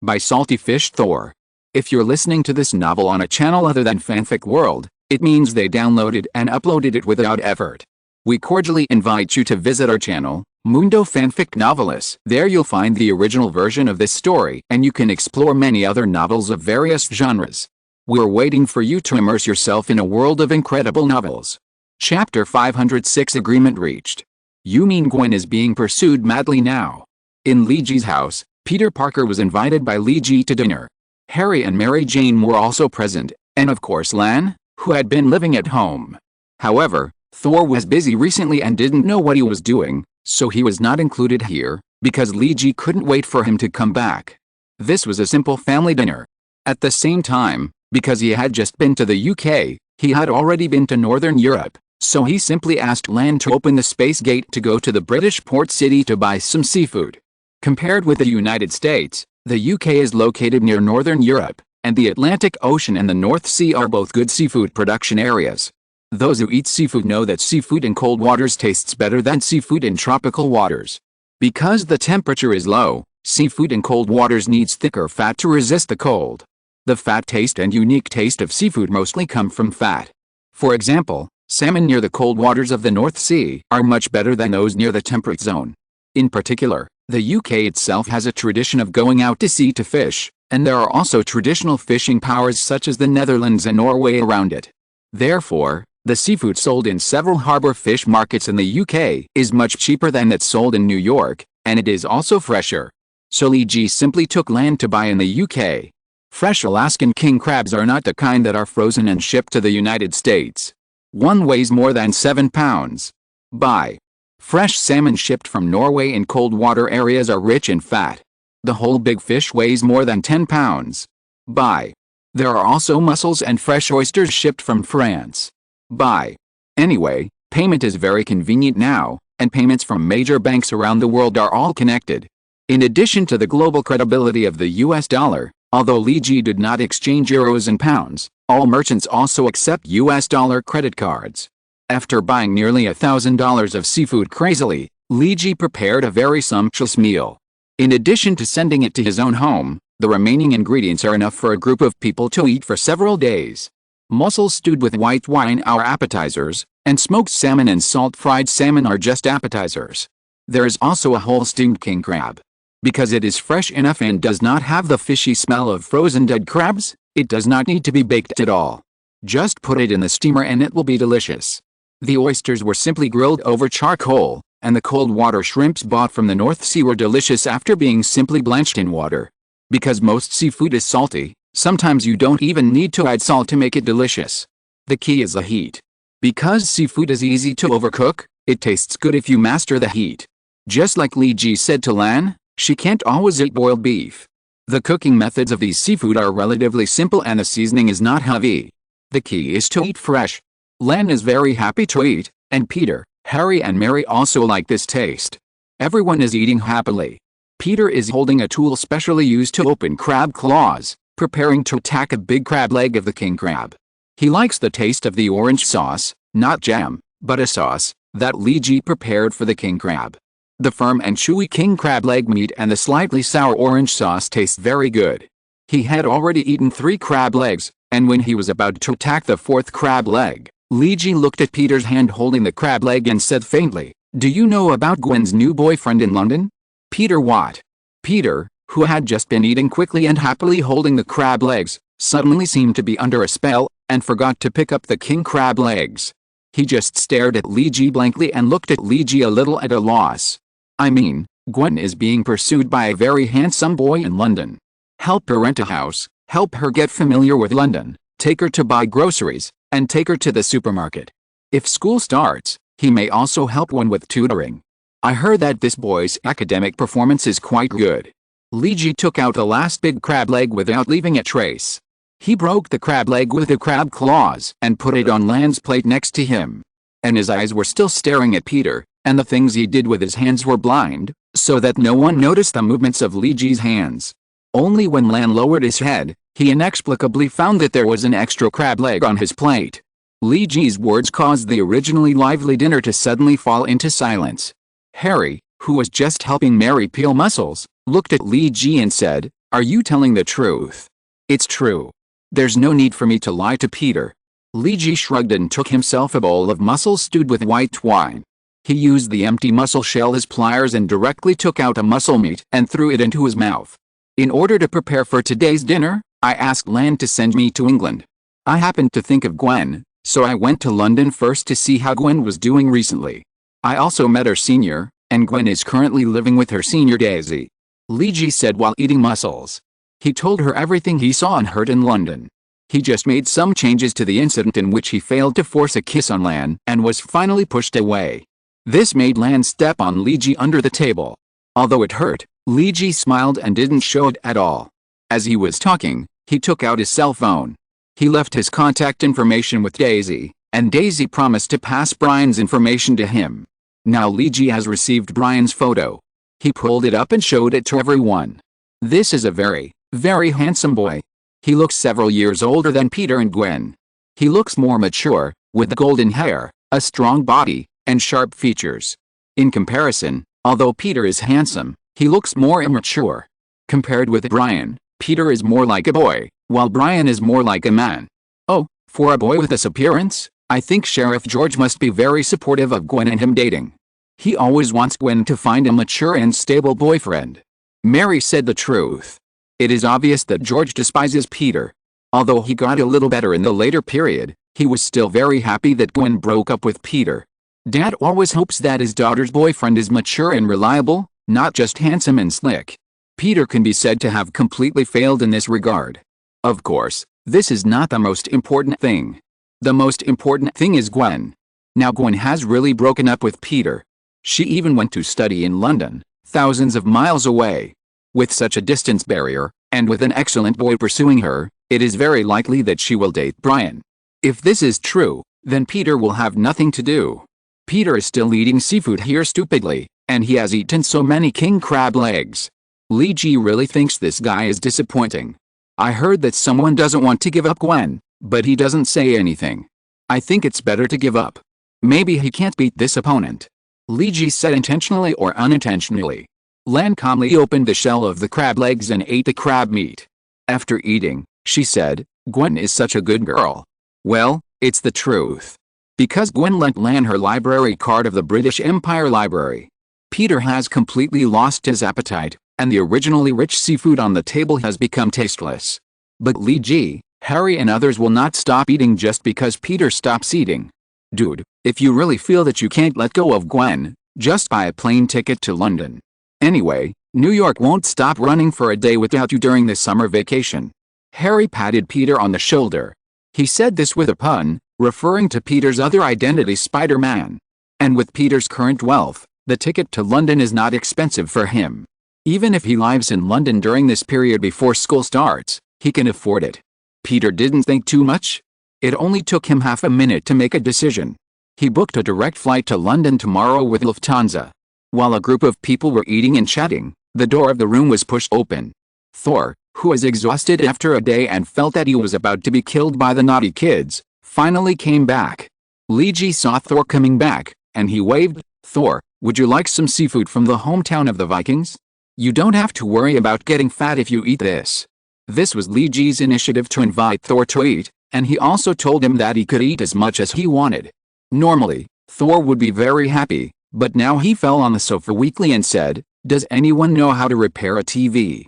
By Salty Fish Thor. If you're listening to this novel on a channel other than Fanfic World, it means they downloaded and uploaded it without effort. We cordially invite you to visit our channel, Mundo Fanfic Novelis. There you'll find the original version of this story and you can explore many other novels of various genres. We're waiting for you to immerse yourself in a world of incredible novels. Chapter 506 Agreement reached. You mean Gwen is being pursued madly now? In Liji's house, Peter Parker was invited by Liji to dinner. Harry and Mary Jane were also present, and of course Lan, who had been living at home. However, Thor was busy recently and didn't know what he was doing, so he was not included here, because Liji couldn't wait for him to come back. This was a simple family dinner. At the same time, because he had just been to the UK, he had already been to Northern Europe, so he simply asked Lan to open the space gate to go to the British port city to buy some seafood. Compared with the United States, the UK is located near Northern Europe, and the Atlantic Ocean and the North Sea are both good seafood production areas. Those who eat seafood know that seafood in cold waters tastes better than seafood in tropical waters. Because the temperature is low, seafood in cold waters needs thicker fat to resist the cold. The fat taste and unique taste of seafood mostly come from fat. For example, salmon near the cold waters of the North Sea are much better than those near the temperate zone. In particular, the UK itself has a tradition of going out to sea to fish, and there are also traditional fishing powers such as the Netherlands and Norway around it. Therefore, the seafood sold in several harbor fish markets in the UK is much cheaper than that sold in New York, and it is also fresher. So Liji simply took Lan to buy in the UK. Fresh Alaskan king crabs are not the kind that are frozen and shipped to the United States. One weighs more than 7 pounds. Buy. Fresh salmon shipped from Norway in cold water areas are rich in fat. The whole big fish weighs more than 10 pounds. Buy. There are also mussels and fresh oysters shipped from France. Buy. Anyway, payment is very convenient now, and payments from major banks around the world are all connected. In addition to the global credibility of the US dollar, although Liji did not exchange euros and pounds, all merchants also accept US dollar credit cards. After buying nearly $1,000 of seafood crazily, Liji prepared a very sumptuous meal. In addition to sending it to his own home, the remaining ingredients are enough for a group of people to eat for several days. Mussels stewed with white wine are appetizers, and smoked salmon and salt-fried salmon are just appetizers. There is also a whole steamed king crab. Because it is fresh enough and does not have the fishy smell of frozen dead crabs, it does not need to be baked at all. Just put it in the steamer and it will be delicious. The oysters were simply grilled over charcoal, and the cold water shrimps bought from the North Sea were delicious after being simply blanched in water. Because most seafood is salty, sometimes you don't even need to add salt to make it delicious. The key is the heat. Because seafood is easy to overcook, it tastes good if you master the heat. Just like Liji said to Lan, she can't always eat boiled beef. The cooking methods of these seafood are relatively simple and the seasoning is not heavy. The key is to eat fresh. Lan is very happy to eat, and Peter, Harry and Mary also like this taste. Everyone is eating happily. Peter is holding a tool specially used to open crab claws, preparing to attack a big crab leg of the king crab. He likes the taste of the orange sauce, not jam, but a sauce, that Liji prepared for the king crab. The firm and chewy king crab leg meat and the slightly sour orange sauce taste very good. He had already eaten 3 crab legs, and when he was about to attack the 4th crab leg, Liji looked at Peter's hand holding the crab leg and said faintly, "Do you know about Gwen's new boyfriend in London?" Peter what? Peter, who had just been eating quickly and happily holding the crab legs, suddenly seemed to be under a spell, and forgot to pick up the king crab legs. He just stared at Liji blankly and looked at Liji a little at a loss. I mean, Gwen is being pursued by a very handsome boy in London. Help her rent a house, help her get familiar with London, take her to buy groceries, and take her to the supermarket. If school starts, he may also help Gwen with tutoring. I heard that this boy's academic performance is quite good. Liji took out the last big crab leg without leaving a trace. He broke the crab leg with the crab claws and put it on Lan's plate next to him. And his eyes were still staring at Peter, and the things he did with his hands were blind, so that no one noticed the movements of Liji's hands. Only when Lan lowered his head, he inexplicably found that there was an extra crab leg on his plate. Liji's words caused the originally lively dinner to suddenly fall into silence. Harry, who was just helping Mary peel mussels, looked at Liji and said, "Are you telling the truth?" "It's true. There's no need for me to lie to Peter." Liji shrugged and took himself a bowl of mussels stewed with white wine. He used the empty mussel shell as pliers and directly took out a mussel meat and threw it into his mouth. "In order to prepare for today's dinner, I asked Lan to send me to England. I happened to think of Gwen, so I went to London first to see how Gwen was doing recently. I also met her senior, and Gwen is currently living with her senior Daisy. Li Ji said while eating mussels. He told her everything he saw and heard in London. He just made some changes to the incident in which he failed to force a kiss on Lan and was finally pushed away. This made Lan step on Li Ji under the table. Although it hurt, Li Ji smiled and didn't show it at all. As he was talking, he took out his cell phone. He left his contact information with Daisy, and Daisy promised to pass Brian's information to him. Now Li Ji has received Brian's photo. He pulled it up and showed it to everyone. This is a very, very handsome boy. He looks several years older than Peter and Gwen. He looks more mature, with golden hair, a strong body, and sharp features. In comparison, although Peter is handsome, he looks more immature. Compared with Brian, Peter is more like a boy, while Brian is more like a man. Oh, for a boy with this appearance, I think Sheriff George must be very supportive of Gwen and him dating. He always wants Gwen to find a mature and stable boyfriend. Mary said the truth. It is obvious that George despises Peter. Although he got a little better in the later period, he was still very happy that Gwen broke up with Peter. Dad always hopes that his daughter's boyfriend is mature and reliable, not just handsome and slick. Peter can be said to have completely failed in this regard. Of course, this is not the most important thing. The most important thing is Gwen. Now Gwen has really broken up with Peter. She even went to study in London, thousands of miles away. With such a distance barrier, and with an excellent boy pursuing her, it is very likely that she will date Brian. If this is true, then Peter will have nothing to do. Peter is still eating seafood here stupidly, and he has eaten so many king crab legs. Li Ji really thinks this guy is disappointing. I heard that someone doesn't want to give up Gwen, but he doesn't say anything. I think it's better to give up. Maybe he can't beat this opponent. Li Ji said intentionally or unintentionally. Lan calmly opened the shell of the crab legs and ate the crab meat. After eating, she said, Gwen is such a good girl. Well, it's the truth. Because Gwen lent Lan her library card of the British Empire Library. Peter has completely lost his appetite, and the originally rich seafood on the table has become tasteless. But Li Ji, Harry and others will not stop eating just because Peter stops eating. Dude, if you really feel that you can't let go of Gwen, just buy a plane ticket to London. Anyway, New York won't stop running for a day without you during the summer vacation. Harry patted Peter on the shoulder. He said this with a pun, referring to Peter's other identity, Spider-Man. And with Peter's current wealth, the ticket to London is not expensive for him. Even if he lives in London during this period before school starts, he can afford it. Peter didn't think too much. It only took him half a minute to make a decision. He booked a direct flight to London tomorrow with Lufthansa. While a group of people were eating and chatting, the door of the room was pushed open. Thor, who was exhausted after a day and felt that he was about to be killed by the naughty kids, finally came back. Li Ji saw Thor coming back, and he waved. Thor, would you like some seafood from the hometown of the Vikings? You don't have to worry about getting fat if you eat this. This was Li Ji's initiative to invite Thor to eat, and he also told him that he could eat as much as he wanted. Normally, Thor would be very happy, but now he fell on the sofa weakly and said, does anyone know how to repair a TV?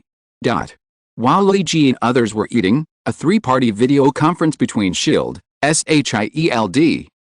While Li Ji and others were eating, a three-party video conference between SHIELD, SHIELD,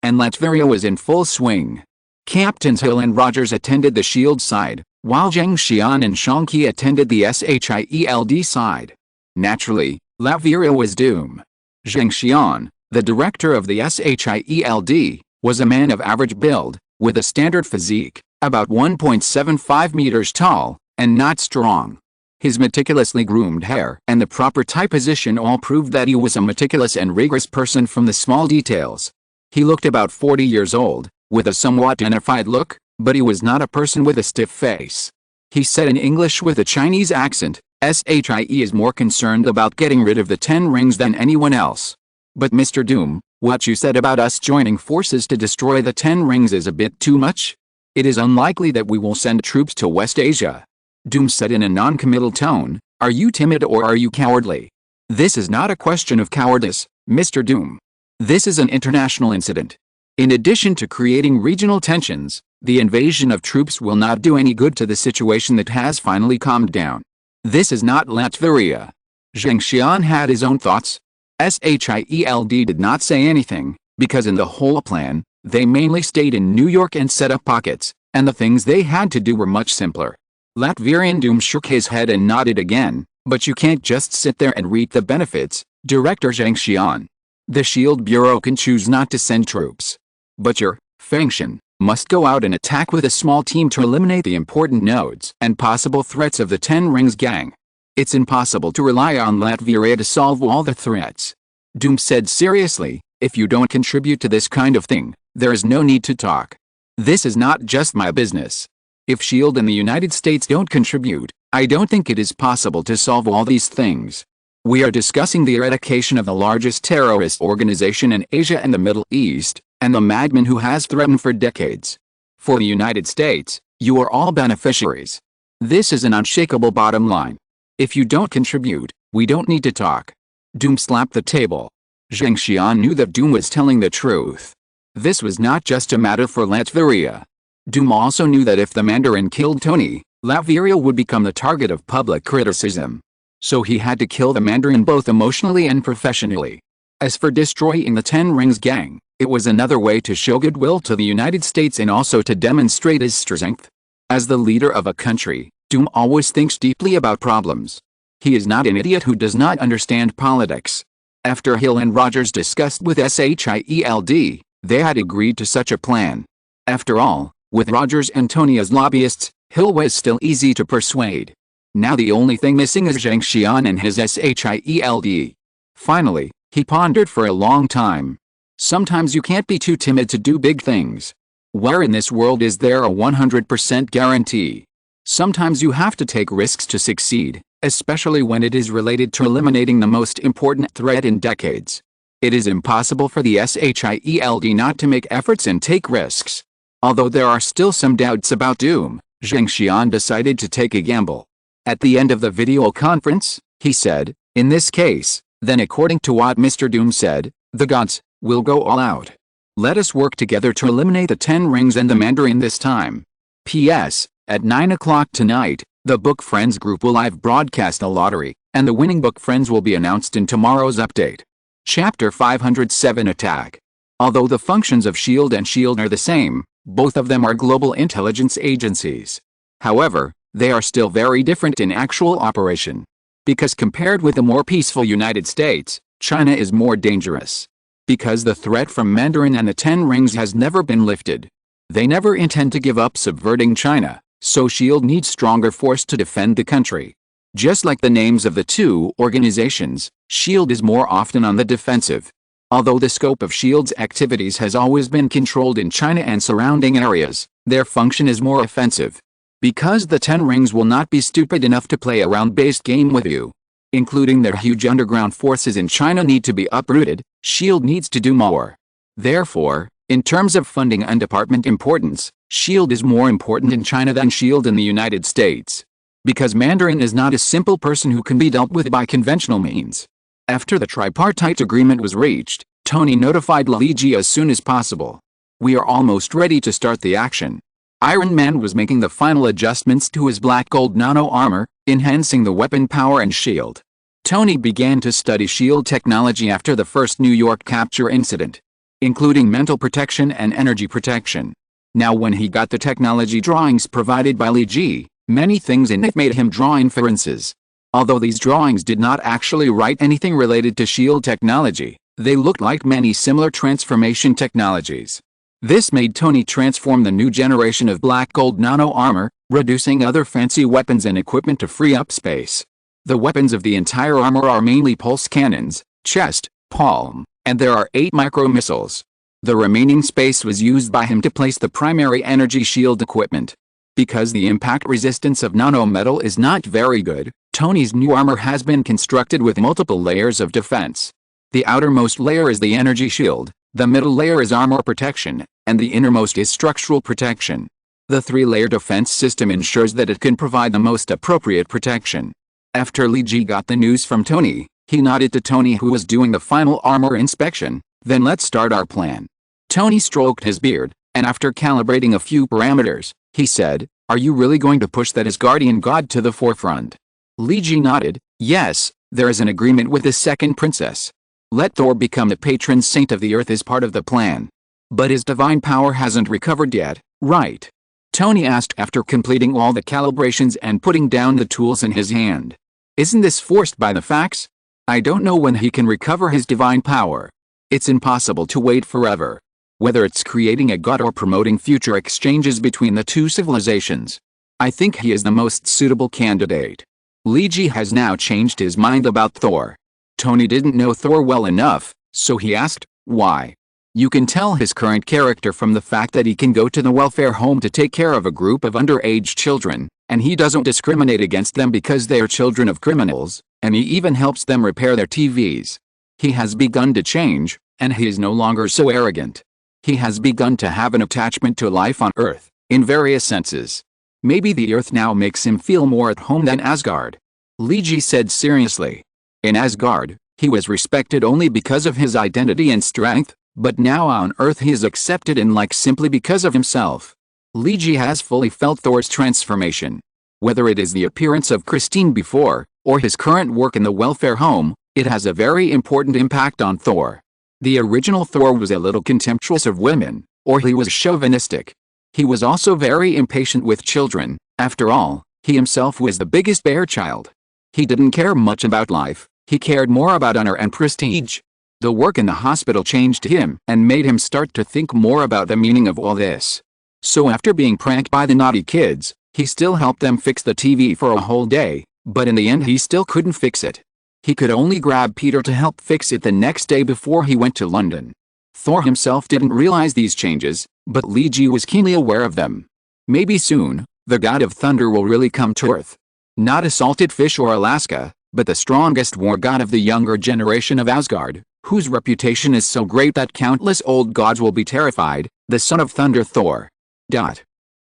and Latveria was in full swing. Captains Hill and Rogers attended the SHIELD side, while Zheng Xian and Shang-Chi attended the SHIELD side. Naturally, Latveria was doomed. Zheng Xian, the director of the SHIELD, was a man of average build, with a standard physique, about 1.75 meters tall, and not strong. His meticulously groomed hair and the proper tie position all proved that he was a meticulous and rigorous person from the small details. He looked about 40 years old, with a somewhat dignified look, but he was not a person with a stiff face. He said in English with a Chinese accent, SHIE is more concerned about getting rid of the 10 rings than anyone else. But Mr. Doom, what you said about us joining forces to destroy the 10 rings is a bit too much. It is unlikely that we will send troops to West Asia. Doom said in a non-committal tone, are you timid or are you cowardly? This is not a question of cowardice, Mr. Doom. This is an international incident. In addition to creating regional tensions, the invasion of troops will not do any good to the situation that has finally calmed down. This is not Latveria. Zheng Xian had his own thoughts. SHIELD did not say anything, because in the whole plan, they mainly stayed in New York and set up pockets, and the things they had to do were much simpler. Latvian Doom shook his head and nodded again, but you can't just sit there and reap the benefits, Director Zheng Xian. The Shield Bureau can choose not to send troops. But your function must go out and attack with a small team to eliminate the important nodes and possible threats of the Ten Rings gang. It's impossible to rely on Latvia to solve all the threats. Doom said seriously, if you don't contribute to this kind of thing, there is no need to talk. This is not just my business. If SHIELD and the United States don't contribute, I don't think it is possible to solve all these things. We are discussing the eradication of the largest terrorist organization in Asia and the Middle East, and the madman who has threatened for decades. For the United States, you are all beneficiaries. This is an unshakable bottom line. If you don't contribute, we don't need to talk. Doom slapped the table. Zheng Xian knew that Doom was telling the truth. This was not just a matter for Latvia. Doom also knew that if the Mandarin killed Tony, Latvia would become the target of public criticism. So he had to kill the Mandarin both emotionally and professionally. As for destroying the Ten Rings gang, it was another way to show goodwill to the United States and also to demonstrate his strength. As the leader of a country, Doom always thinks deeply about problems. He is not an idiot who does not understand politics. After Hill and Rogers discussed with SHIELD, they had agreed to such a plan. After all, with Rogers and Tony as lobbyists, Hill was still easy to persuade. Now the only thing missing is Zheng Xian and his SHIELD. Finally, he pondered for a long time. Sometimes you can't be too timid to do big things. Where in this world is there a 100% guarantee? Sometimes you have to take risks to succeed, especially when it is related to eliminating the most important threat in decades. It is impossible for the SHIELD not to make efforts and take risks. Although there are still some doubts about Doom, Zheng Xian decided to take a gamble. At the end of the video conference, he said, in this case, then according to what Mr. Doom said, the gods will go all out. Let us work together to eliminate the Ten Rings and the Mandarin this time. P.S. At 9 o'clock tonight, the Book Friends group will live broadcast a lottery, and the winning Book Friends will be announced in tomorrow's update. Chapter 507 Attack. Although the functions of SHIELD and SHIELD are the same, both of them are global intelligence agencies. However, they are still very different in actual operation. Because compared with the more peaceful United States, China is more dangerous. Because the threat from Mandarin and the Ten Rings has never been lifted. They never intend to give up subverting China, so SHIELD needs stronger force to defend the country. Just like the names of the two organizations, SHIELD is more often on the defensive. Although the scope of SHIELD's activities has always been controlled in China and surrounding areas, their function is more offensive. Because the Ten Rings will not be stupid enough to play a round-based game with you. Including their huge underground forces in China need to be uprooted, SHIELD needs to do more. Therefore, in terms of funding and department importance, SHIELD is more important in China than SHIELD in the United States. Because Mandarin is not a simple person who can be dealt with by conventional means. After the tripartite agreement was reached, Tony notified Li Ji as soon as possible. We are almost ready to start the action. Iron Man was making the final adjustments to his black gold nano armor, enhancing the weapon power and shield. Tony began to study shield technology after the first New York capture incident, including mental protection and energy protection. Now when he got the technology drawings provided by Li Ji, many things in it made him draw inferences. Although these drawings did not actually write anything related to shield technology, they looked like many similar transformation technologies. This made Tony transform the new generation of black gold nano armor, reducing other fancy weapons and equipment to free up space. The weapons of the entire armor are mainly pulse cannons, chest, palm, and there are 8 micro missiles. The remaining space was used by him to place the primary energy shield equipment. Because the impact resistance of nanometal is not very good, Tony's new armor has been constructed with multiple layers of defense. The outermost layer is the energy shield, the middle layer is armor protection, and the innermost is structural protection. The 3-layer defense system ensures that it can provide the most appropriate protection. After Li Ji got the news from Tony, he nodded to Tony who was doing the final armor inspection, then let's start our plan. Tony stroked his beard, and after calibrating a few parameters, he said, are you really going to push that Asgardian god to the forefront? Li Ji nodded, yes, There is an agreement with the second princess. Let Thor become the patron saint of the Earth as part of the plan. But his divine power hasn't recovered yet, right? Tony asked after completing all the calibrations and putting down the tools in his hand. Isn't this forced by the facts? I don't know when he can recover his divine power. It's impossible to wait forever. Whether it's creating a god or promoting future exchanges between the two civilizations. I think he is the most suitable candidate. Leiji has now changed his mind about Thor. Tony didn't know Thor well enough, so he asked, why? You can tell his current character from the fact that he can go to the welfare home to take care of a group of underage children, and he doesn't discriminate against them because they are children of criminals, and he even helps them repair their TVs. He has begun to change, and he is no longer so arrogant. He has begun to have an attachment to life on Earth, in various senses. Maybe the Earth now makes him feel more at home than Asgard. Leiji said seriously. In Asgard, he was respected only because of his identity and strength, but now on Earth he is accepted and liked simply because of himself. Leiji has fully felt Thor's transformation. Whether it is the appearance of Christine before, or his current work in the welfare home, it has a very important impact on Thor. The original Thor was a little contemptuous of women, or he was chauvinistic. He was also very impatient with children. After all, he himself was the biggest bear child. He didn't care much about life, he cared more about honor and prestige. The work in the hospital changed him and made him start to think more about the meaning of all this. So after being pranked by the naughty kids, he still helped them fix the TV for a whole day, but in the end he still couldn't fix it. He could only grab Peter to help fix it the next day before he went to London. Thor himself didn't realize these changes, but Leiji was keenly aware of them. Maybe soon, the god of thunder will really come to Earth. Not a salted fish or Alaska, but the strongest war god of the younger generation of Asgard, whose reputation is so great that countless old gods will be terrified, the son of thunder Thor.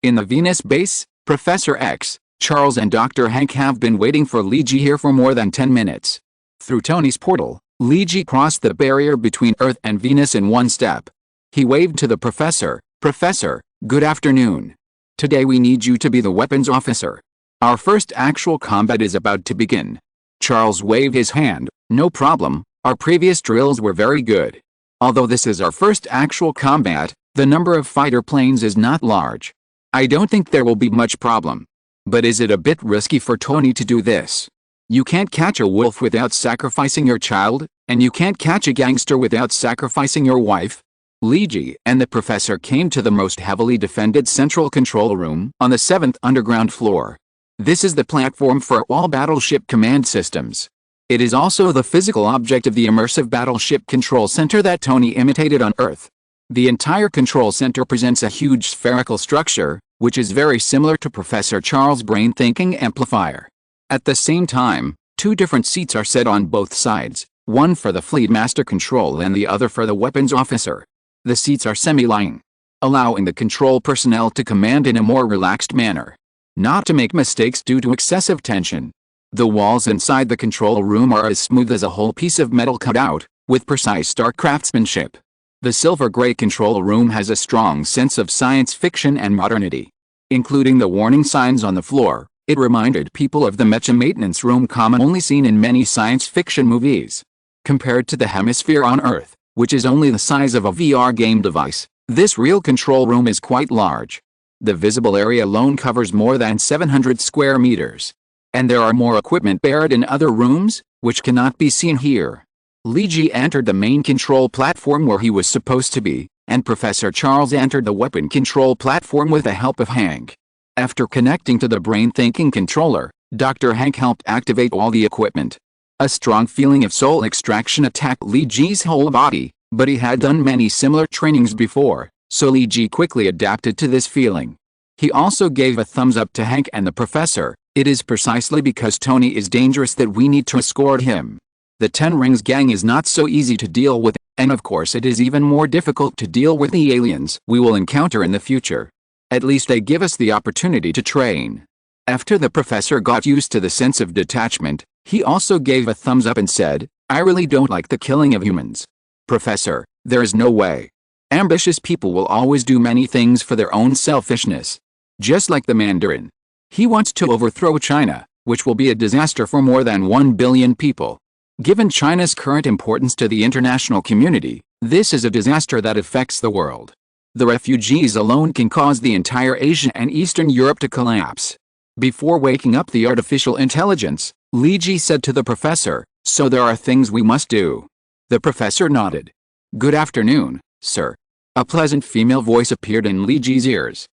In the Venus base, Professor X, Charles and Dr. Hank have been waiting for Leiji here for more than 10 minutes. Through Tony's portal, Leiji crossed the barrier between Earth and Venus in one step. He waved to the professor. Professor, good afternoon. Today we need you to be the weapons officer. Our first actual combat is about to begin. Charles waved his hand. No problem, our previous drills were very good. Although this is our first actual combat, the number of fighter planes is not large. I don't think there will be much problem. But is it a bit risky for Tony to do this? You can't catch a wolf without sacrificing your child, and you can't catch a gangster without sacrificing your wife. Leiji and the professor came to the most heavily defended central control room on the 7th underground floor. This is the platform for all battleship command systems. It is also the physical object of the immersive battleship control center that Tony imitated on Earth. The entire control center presents a huge spherical structure, which is very similar to Professor Charles' brain thinking amplifier. At the same time, two different seats are set on both sides, one for the fleet master control and the other for the weapons officer. The seats are semi-lying, allowing the control personnel to command in a more relaxed manner, not to make mistakes due to excessive tension. The walls inside the control room are as smooth as a whole piece of metal cut out, with precise dark craftsmanship. The silver-gray control room has a strong sense of science fiction and modernity. Including the warning signs on the floor, it reminded people of the mecha maintenance room commonly seen in many science fiction movies. Compared to the hemisphere on Earth, which is only the size of a VR game device, this real control room is quite large. The visible area alone covers more than 700 square meters. And there are more equipment buried in other rooms, which cannot be seen here. Leiji entered the main control platform where he was supposed to be, and Professor Charles entered the weapon control platform with the help of Hank. After connecting to the brain-thinking controller, Dr. Hank helped activate all the equipment. A strong feeling of soul extraction attacked Leiji's whole body, but he had done many similar trainings before, so Leiji quickly adapted to this feeling. He also gave a thumbs up to Hank and the professor. It is precisely because Tony is dangerous that we need to escort him. The Ten Rings gang is not so easy to deal with, and of course it is even more difficult to deal with the aliens we will encounter in the future. At least they give us the opportunity to train. After the professor got used to the sense of detachment, he also gave a thumbs up and said, I really don't like the killing of humans. Professor, there is no way. Ambitious people will always do many things for their own selfishness. Just like the Mandarin. He wants to overthrow China, which will be a disaster for more than 1 billion people. Given China's current importance to the international community, this is a disaster that affects the world. The refugees alone can cause the entire Asia and Eastern Europe to collapse. Before waking up the artificial intelligence, Li Ji said to the professor, "So there are things we must do." The professor nodded. "Good afternoon, sir." A pleasant female voice appeared in Li Ji's ears.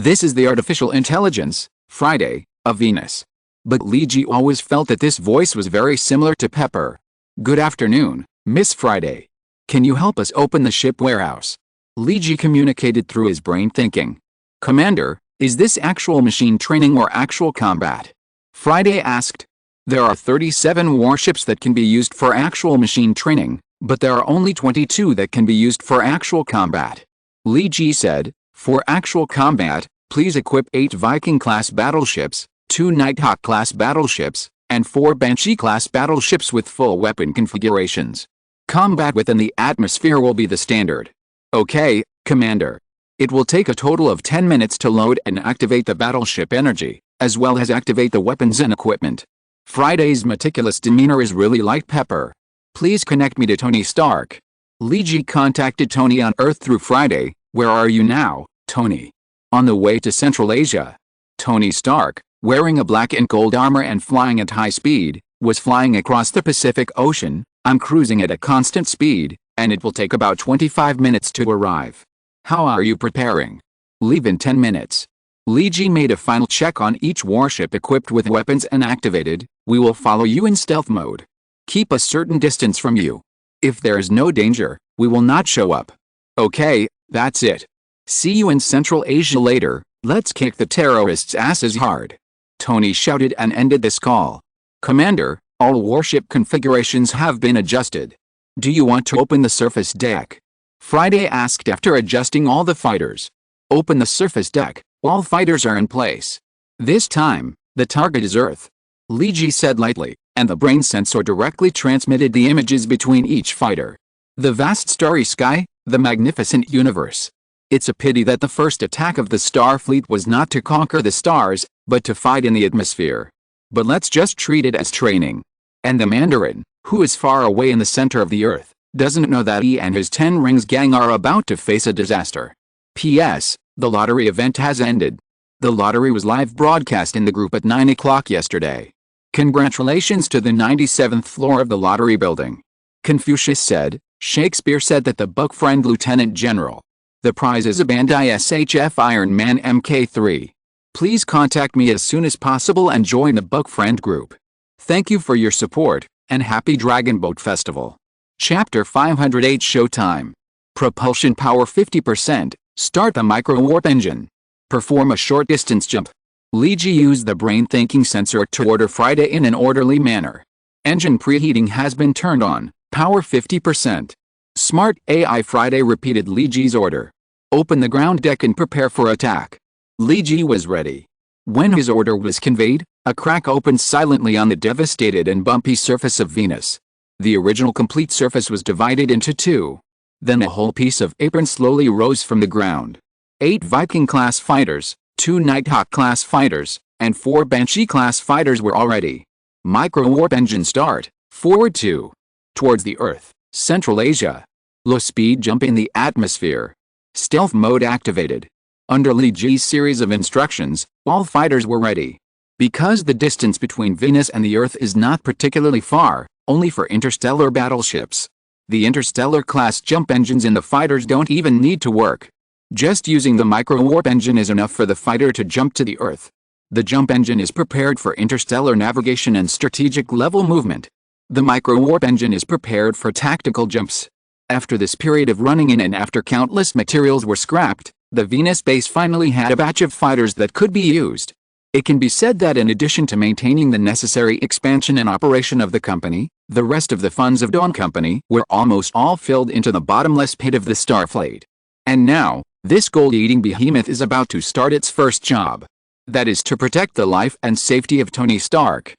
"This is the artificial intelligence, Friday, of Venus." But Li Ji always felt that this voice was very similar to Pepper. "Good afternoon, Miss Friday. Can you help us open the ship warehouse?" Li Ji communicated through his brain thinking. "Commander, is this actual machine training or actual combat?" Friday asked. "There are 37 warships that can be used for actual machine training, but there are only 22 that can be used for actual combat." Li Ji said, "For actual combat, please equip 8 Viking-class battleships, 2 Nighthawk-class battleships, and 4 Banshee-class battleships with full weapon configurations. Combat within the atmosphere will be the standard." "Okay, Commander. It will take a total of 10 minutes to load and activate the battleship energy, as well as activate the weapons and equipment." Friday's meticulous demeanor is really like Pepper. "Please connect me to Tony Stark." Li Ji contacted Tony on Earth through Friday. "Where are you now, Tony?" "On the way to Central Asia." Tony Stark, wearing a black and gold armor and flying at high speed, was flying across the Pacific Ocean. "I'm cruising at a constant speed, and it will take about 25 minutes to arrive." "How are you preparing?" "Leave in 10 minutes." Li Ji made a final check on each warship equipped with weapons and activated. "We will follow you in stealth mode. Keep a certain distance from you. If there is no danger, we will not show up." "Okay, that's it. See you in Central Asia later. Let's kick the terrorists' asses hard." Tony shouted and ended this call. "Commander, all warship configurations have been adjusted. Do you want to open the surface deck?" Friday asked after adjusting all the fighters. "Open the surface deck. All fighters are in place. This time, the target is Earth," Li Ji said lightly, and the brain sensor directly transmitted the images between each fighter. The vast starry sky, the magnificent universe. It's a pity that the first attack of the Starfleet was not to conquer the stars, but to fight in the atmosphere. But let's just treat it as training. And the Mandarin, who is far away in the center of the Earth, doesn't know that he and his 10 Rings gang are about to face a disaster. P.S. The lottery event has ended. The lottery was live broadcast in the group at 9 o'clock yesterday. Congratulations to the 97th floor of the lottery building. Confucius said. Shakespeare said that the book friend Lieutenant General. The prize is a Bandai SHF Iron Man Mk3. Please contact me as soon as possible and join the book friend group. Thank you for your support, and happy Dragon Boat Festival. Chapter 508 Showtime. Propulsion power 50%. Start the micro-warp engine. Perform a short distance jump. Li Ji used the brain-thinking sensor to order Friday in an orderly manner. Engine preheating has been turned on. Power 50%. Smart AI Friday repeated Li Ji's order. Open the ground deck and prepare for attack. Li Ji was ready. When his order was conveyed, a crack opened silently on the devastated and bumpy surface of Venus. The original complete surface was divided into 2. Then a whole piece of apron slowly rose from the ground. 8 Viking-class fighters, 2 Nighthawk-class fighters, and 4 Banshee-class fighters were already. Micro-warp engine start. Forward 2. Towards the Earth, Central Asia. Low speed jump in the atmosphere. Stealth mode activated. Under Li Ji's series of instructions, all fighters were ready. Because the distance between Venus and the Earth is not particularly far, only for interstellar battleships. The interstellar-class jump engines in the fighters don't even need to work. Just using the micro-warp engine is enough for the fighter to jump to the Earth. The jump engine is prepared for interstellar navigation and strategic level movement. The micro-warp engine is prepared for tactical jumps. After this period of running in and after countless materials were scrapped, the Venus base finally had a batch of fighters that could be used. It can be said that in addition to maintaining the necessary expansion and operation of the company, the rest of the funds of Dawn Company were almost all filled into the bottomless pit of the Starfleet. And now, this gold-eating behemoth is about to start its first job. That is to protect the life and safety of Tony Stark.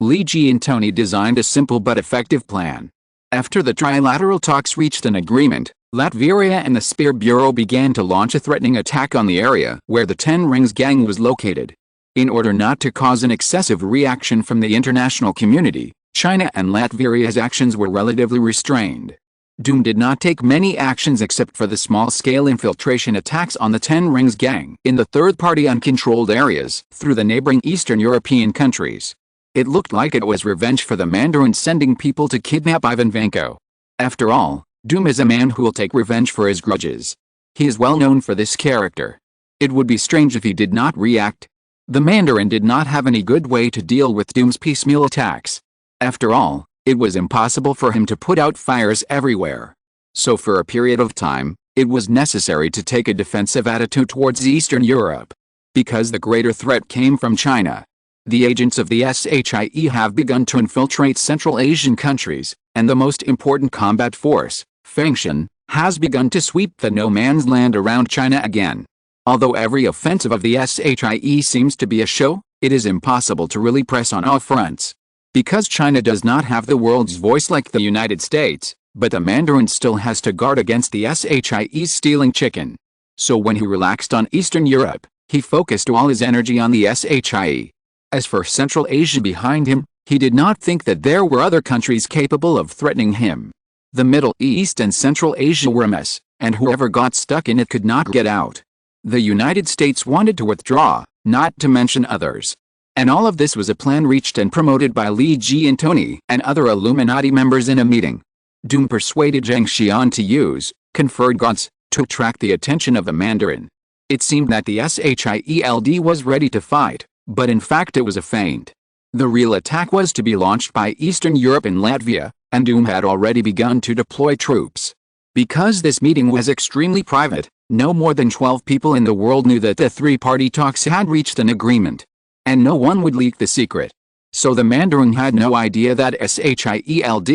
Li Ji and Tony designed a simple but effective plan. After the trilateral talks reached an agreement, Latveria and the Spear Bureau began to launch a threatening attack on the area where the 10 Rings gang was located. In order not to cause an excessive reaction from the international community, China and Latvia's actions were relatively restrained. Doom did not take many actions except for the small-scale infiltration attacks on the Ten Rings gang in the third-party uncontrolled areas through the neighboring Eastern European countries. It looked like it was revenge for the Mandarin sending people to kidnap Ivan Vanko. After all, Doom is a man who will take revenge for his grudges. He is well known for this character. It would be strange if he did not react. The Mandarin did not have any good way to deal with Doom's piecemeal attacks. After all, it was impossible for him to put out fires everywhere. So for a period of time, it was necessary to take a defensive attitude towards Eastern Europe. Because the greater threat came from China. The agents of the SHIE have begun to infiltrate Central Asian countries, and the most important combat force, Fengshan, has begun to sweep the no-man's land around China again. Although every offensive of the SHIE seems to be a show, it is impossible to really press on all fronts. Because China does not have the world's voice like the United States, but the Mandarin still has to guard against the SHIE stealing chicken. So when he relaxed on Eastern Europe, he focused all his energy on the SHIE. As for Central Asia behind him, he did not think that there were other countries capable of threatening him. The Middle East and Central Asia were a mess, and whoever got stuck in it could not get out. The United States wanted to withdraw, not to mention others. And all of this was a plan reached and promoted by Li Ji and Tony and other Illuminati members in a meeting. Doom persuaded Zheng Xian to use conferred gods to attract the attention of the Mandarin. It seemed that the SHIELD was ready to fight, but in fact it was a feint. The real attack was to be launched by Eastern Europe and Latvia, and Doom had already begun to deploy troops. Because this meeting was extremely private, no more than 12 people in the world knew that the three-party talks had reached an agreement. And no one would leak the secret. So the Mandarin had no idea that SHIELD,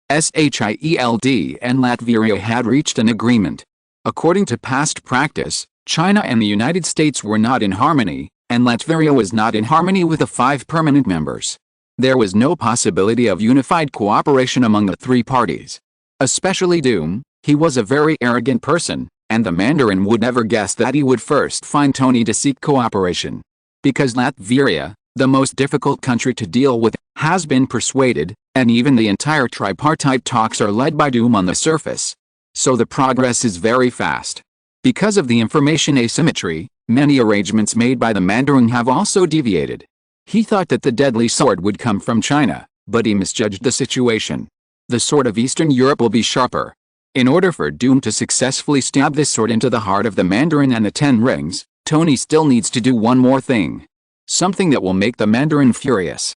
and Latvia had reached an agreement. According to past practice, China and the United States were not in harmony, and Latvia was not in harmony with the 5 permanent members. There was no possibility of unified cooperation among the 3 parties. Especially Doom, he was a very arrogant person, and the Mandarin would never guess that he would first find Tony to seek cooperation. Because Latvia, the most difficult country to deal with, has been persuaded, and even the entire tripartite talks are led by Doom on the surface. So the progress is very fast. Because of the information asymmetry, many arrangements made by the Mandarin have also deviated. He thought that the deadly sword would come from China, but he misjudged the situation. The sword of Eastern Europe will be sharper. In order for Doom to successfully stab this sword into the heart of the Mandarin and the Ten Rings, Tony still needs to do one more thing. Something that will make the Mandarin furious.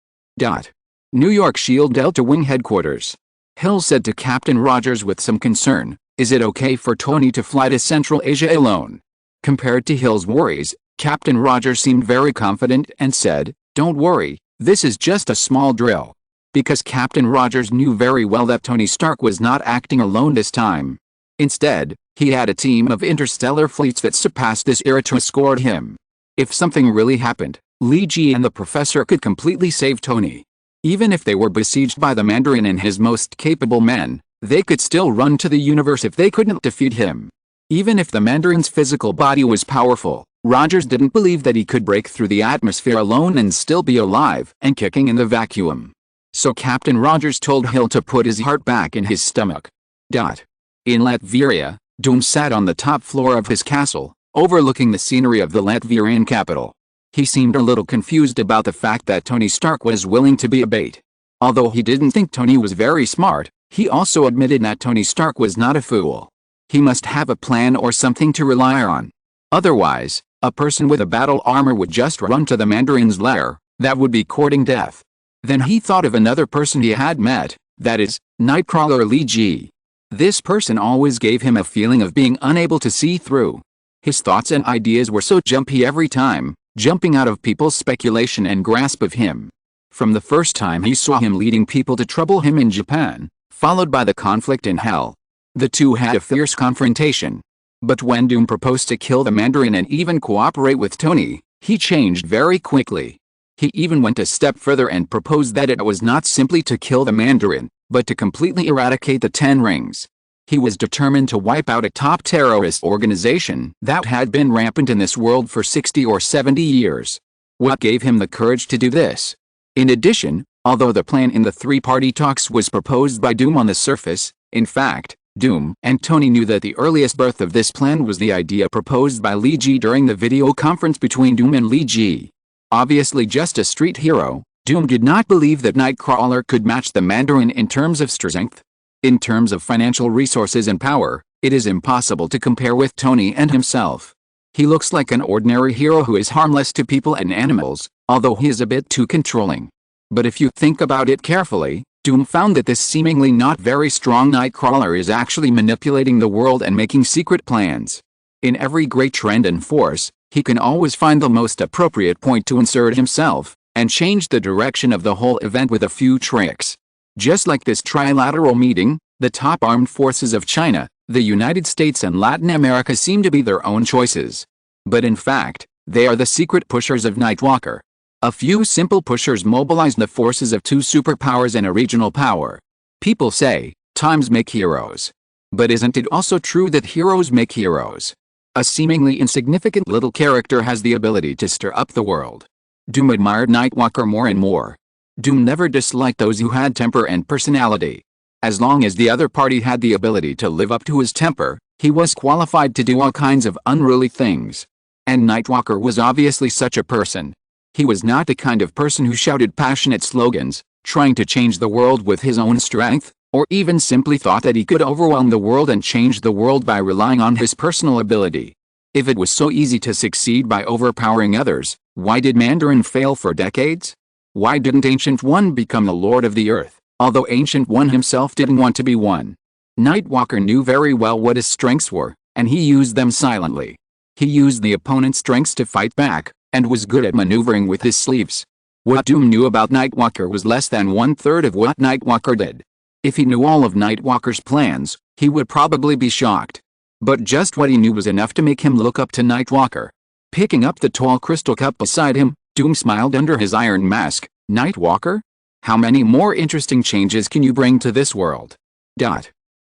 New York SHIELD Delta Wing Headquarters. Hill said to Captain Rogers with some concern, "Is it okay for Tony to fly to Central Asia alone?" Compared to Hill's worries, Captain Rogers seemed very confident and said, "Don't worry, this is just a small drill." Because Captain Rogers knew very well that Tony Stark was not acting alone this time. Instead, he had a team of interstellar fleets that surpassed this era to escort him. If something really happened, Li Ji and the Professor could completely save Tony. Even if they were besieged by the Mandarin and his most capable men, they could still run to the universe if they couldn't defeat him. Even if the Mandarin's physical body was powerful, Rogers didn't believe that he could break through the atmosphere alone and still be alive and kicking in the vacuum. So Captain Rogers told Hill to put his heart back in his stomach. In Latvia, Doom sat on the top floor of his castle, overlooking the scenery of the Latvian capital. He seemed a little confused about the fact that Tony Stark was willing to be a bait. Although he didn't think Tony was very smart, he also admitted that Tony Stark was not a fool. He must have a plan or something to rely on. Otherwise, a person with a battle armor would just run to the Mandarin's lair. That would be courting death. Then he thought of another person he had met, that is, Nightcrawler Li Ji. This person always gave him a feeling of being unable to see through. His thoughts and ideas were so jumpy every time, jumping out of people's speculation and grasp of him. From the first time he saw him leading people to trouble him in Japan, followed by the conflict in Hell. The two had a fierce confrontation. But when Doom proposed to kill the Mandarin and even cooperate with Tony, he changed very quickly. He even went a step further and proposed that it was not simply to kill the Mandarin, but to completely eradicate the Ten Rings. He was determined to wipe out a top terrorist organization that had been rampant in this world for 60 or 70 years. What gave him the courage to do this? In addition, although the plan in the three-party talks was proposed by Doom on the surface, in fact, Doom and Tony knew that the earliest birth of this plan was the idea proposed by Li Ji during the video conference between Doom and Li Ji. Obviously just a street hero, Doom did not believe that Nightcrawler could match the Mandarin in terms of strength. In terms of financial resources and power, it is impossible to compare with Tony and himself. He looks like an ordinary hero who is harmless to people and animals, although he is a bit too controlling. But if you think about it carefully, Doom found that this seemingly not very strong Nightcrawler is actually manipulating the world and making secret plans. In every great trend and force, he can always find the most appropriate point to insert himself, and change the direction of the whole event with a few tricks. Just like this trilateral meeting, the top armed forces of China, the United States and Latin America seem to be their own choices. But in fact, they are the secret pushers of Nightwalker. A few simple pushers mobilize the forces of two superpowers and a regional power. People say, times make heroes. But isn't it also true that heroes make heroes? A seemingly insignificant little character has the ability to stir up the world. Doom admired Nightwalker more and more. Doom never disliked those who had temper and personality. As long as the other party had the ability to live up to his temper, he was qualified to do all kinds of unruly things. And Nightwalker was obviously such a person. He was not the kind of person who shouted passionate slogans, trying to change the world with his own strength, or even simply thought that he could overwhelm the world and change the world by relying on his personal ability. If it was so easy to succeed by overpowering others, why did Mandarin fail for decades? Why didn't Ancient One become the Lord of the Earth, although Ancient One himself didn't want to be one? Nightwalker knew very well what his strengths were, and he used them silently. He used the opponent's strengths to fight back, and was good at maneuvering with his sleeves. What Doom knew about Nightwalker was less than 1/3 of what Nightwalker did. If he knew all of Nightwalker's plans, he would probably be shocked. But just what he knew was enough to make him look up to Nightwalker. Picking up the tall crystal cup beside him, Doom smiled under his iron mask. Nightwalker? How many more interesting changes can you bring to this world?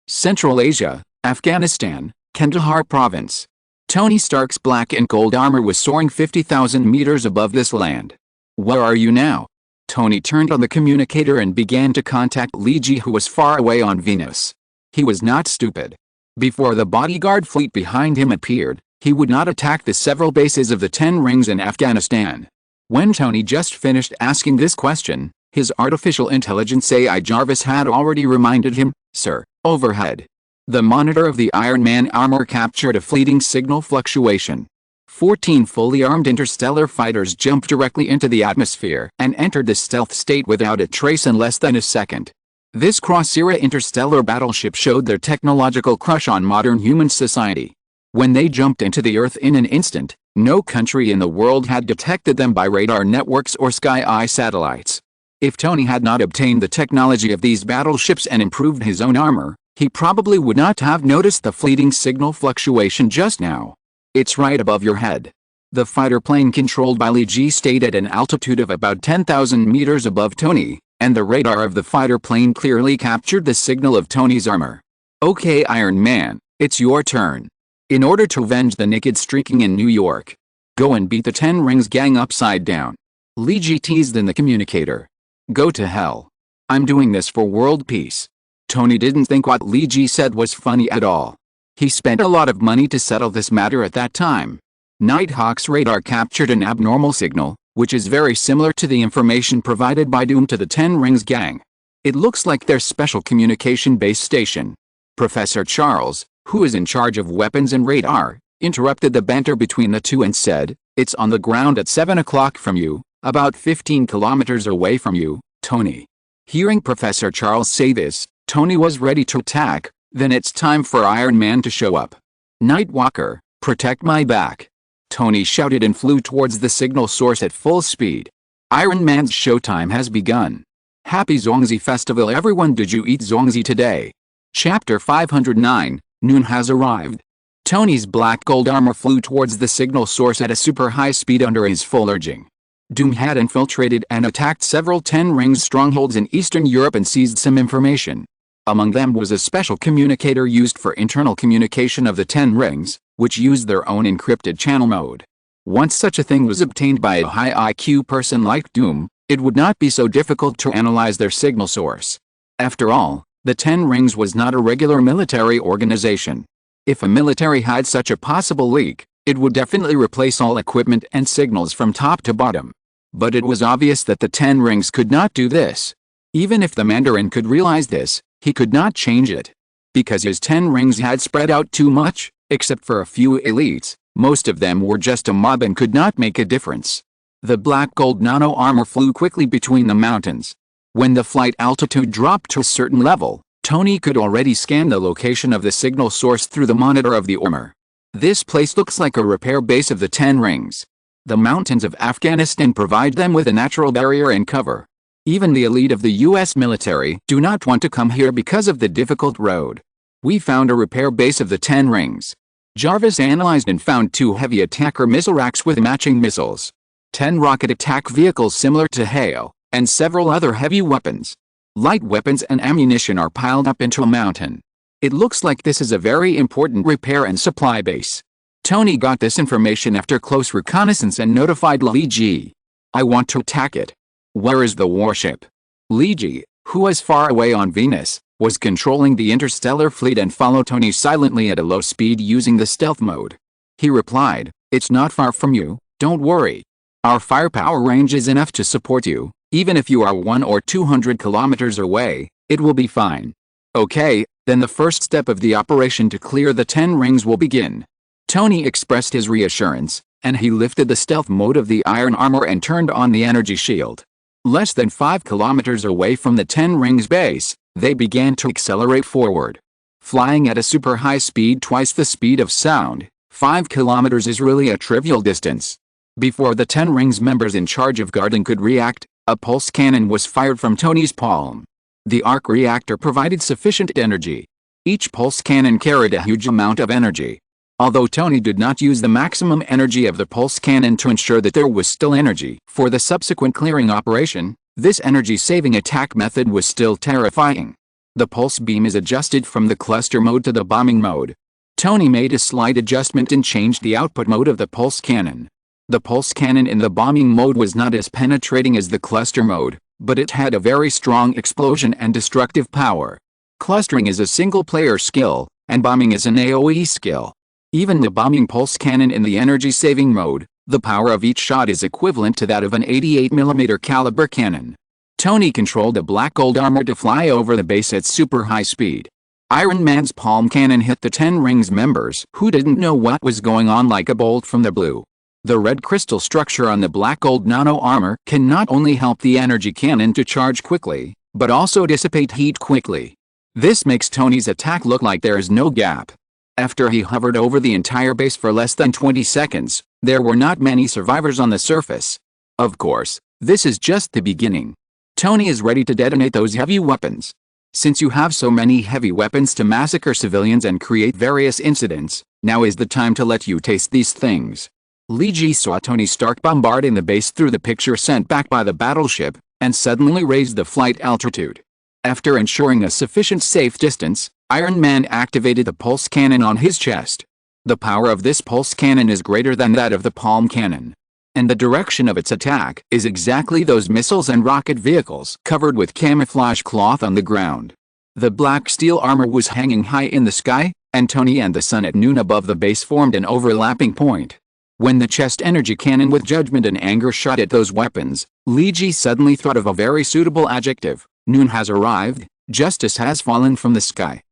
Central Asia, Afghanistan, Kandahar Province. Tony Stark's black and gold armor was soaring 50,000 meters above this land. Where are you now? Tony turned on the communicator and began to contact Li Ji, who was far away on Venus. He was not stupid. Before the bodyguard fleet behind him appeared, he would not attack the several bases of the 10 Rings in Afghanistan. When Tony just finished asking this question, his artificial intelligence AI Jarvis had already reminded him, "Sir, overhead. The monitor of the Iron Man armor captured a fleeting signal fluctuation. 14 fully armed interstellar fighters jumped directly into the atmosphere and entered the stealth state without a trace in less than a second. This cross-era interstellar battleship showed their technological crush on modern human society. When they jumped into the Earth in an instant, no country in the world had detected them by radar networks or sky-eye satellites. If Tony had not obtained the technology of these battleships and improved his own armor, he probably would not have noticed the fleeting signal fluctuation just now. It's right above your head. The fighter plane controlled by Li Ji stayed at an altitude of about 10,000 meters above Tony, and the radar of the fighter plane clearly captured the signal of Tony's armor. Okay, Iron Man, it's your turn. In order to avenge the naked streaking in New York, go and beat the 10 Rings gang upside down. Li Ji teased in the communicator. Go to hell. I'm doing this for world peace. Tony didn't think what Li Ji said was funny at all. He spent a lot of money to settle this matter at that time. Nighthawk's radar captured an abnormal signal, which is very similar to the information provided by Doom to the 10 Rings gang. It looks like their special communication base station. Professor Charles, who is in charge of weapons and radar, interrupted the banter between the two and said, "It's on the ground at 7 o'clock from you, about 15 kilometers away from you, Tony." Hearing Professor Charles say this, Tony was ready to attack. Then it's time for Iron Man to show up. Nightwalker, protect my back. Tony shouted and flew towards the signal source at full speed. Iron Man's showtime has begun. Happy Zongzi Festival everyone, did you eat Zongzi today? Chapter 509, Noon has arrived. Tony's black gold armor flew towards the signal source at a super high speed under his full urging. Doom had infiltrated and attacked several 10 Rings strongholds in Eastern Europe and seized some information. Among them was a special communicator used for internal communication of the 10 Rings, which used their own encrypted channel mode. Once such a thing was obtained by a high IQ person like Doom, it would not be so difficult to analyze their signal source. After all, the Ten Rings was not a regular military organization. If a military had such a possible leak, it would definitely replace all equipment and signals from top to bottom. But it was obvious that the Ten Rings could not do this. Even if the Mandarin could realize this, he could not change it. Because his 10 rings had spread out too much, except for a few elites, most of them were just a mob and could not make a difference. The black gold nano armor flew quickly between the mountains. When the flight altitude dropped to a certain level, Tony could already scan the location of the signal source through the monitor of the armor. This place looks like a repair base of the 10 rings. The mountains of Afghanistan provide them with a natural barrier and cover. Even the elite of the US military do not want to come here because of the difficult road. We found a repair base of the 10 rings. Jarvis analyzed and found 2 heavy attacker missile racks with matching missiles, 10 rocket attack vehicles similar to Hail, and several other heavy weapons. Light weapons and ammunition are piled up into a mountain. It looks like this is a very important repair and supply base. Tony got this information after close reconnaissance and notified Li Ji. I want to attack it. Where is the warship? Li Ji, who was far away on Venus, was controlling the interstellar fleet and followed Tony silently at a low speed using the stealth mode. He replied, "It's not far from you, don't worry. Our firepower range is enough to support you, even if you are 100 or 200 kilometers away, it will be fine." Okay, then the first step of the operation to clear the 10 rings will begin. Tony expressed his reassurance, and he lifted the stealth mode of the iron armor and turned on the energy shield. Less than 5 kilometers away from the 10 rings base, they began to accelerate forward. Flying at a super high speed twice the speed of sound, 5 kilometers is really a trivial distance. Before the 10 rings members in charge of guarding could react, a pulse cannon was fired from Tony's palm. The arc reactor provided sufficient energy. Each pulse cannon carried a huge amount of energy. Although Tony did not use the maximum energy of the pulse cannon to ensure that there was still energy for the subsequent clearing operation, this energy-saving attack method was still terrifying. The pulse beam is adjusted from the cluster mode to the bombing mode. Tony made a slight adjustment and changed the output mode of the pulse cannon. The pulse cannon in the bombing mode was not as penetrating as the cluster mode, but it had a very strong explosion and destructive power. Clustering is a single-player skill, and bombing is an AoE skill. Even the bombing pulse cannon in the energy-saving mode, the power of each shot is equivalent to that of an 88mm caliber cannon. Tony controlled a black gold armor to fly over the base at super high speed. Iron Man's palm cannon hit the 10 rings members who didn't know what was going on like a bolt from the blue. The red crystal structure on the black gold nano armor can not only help the energy cannon to charge quickly, but also dissipate heat quickly. This makes Tony's attack look like there is no gap. After he hovered over the entire base for less than 20 seconds, there were not many survivors on the surface. Of course, this is just the beginning. Tony is ready to detonate those heavy weapons. Since you have so many heavy weapons to massacre civilians and create various incidents, now is the time to let you taste these things. Li Ji saw Tony Stark bombarding the base through the picture sent back by the battleship, and suddenly raised the flight altitude. After ensuring a sufficient safe distance, Iron Man activated the pulse cannon on his chest. The power of this pulse cannon is greater than that of the palm cannon. And the direction of its attack is exactly those missiles and rocket vehicles covered with camouflage cloth on the ground. The black steel armor was hanging high in the sky, and Tony and the sun at noon above the base formed an overlapping point. When the chest energy cannon with judgment and anger shot at those weapons, Li Ji suddenly thought of a very suitable adjective. Noon has arrived, justice has fallen from the sky.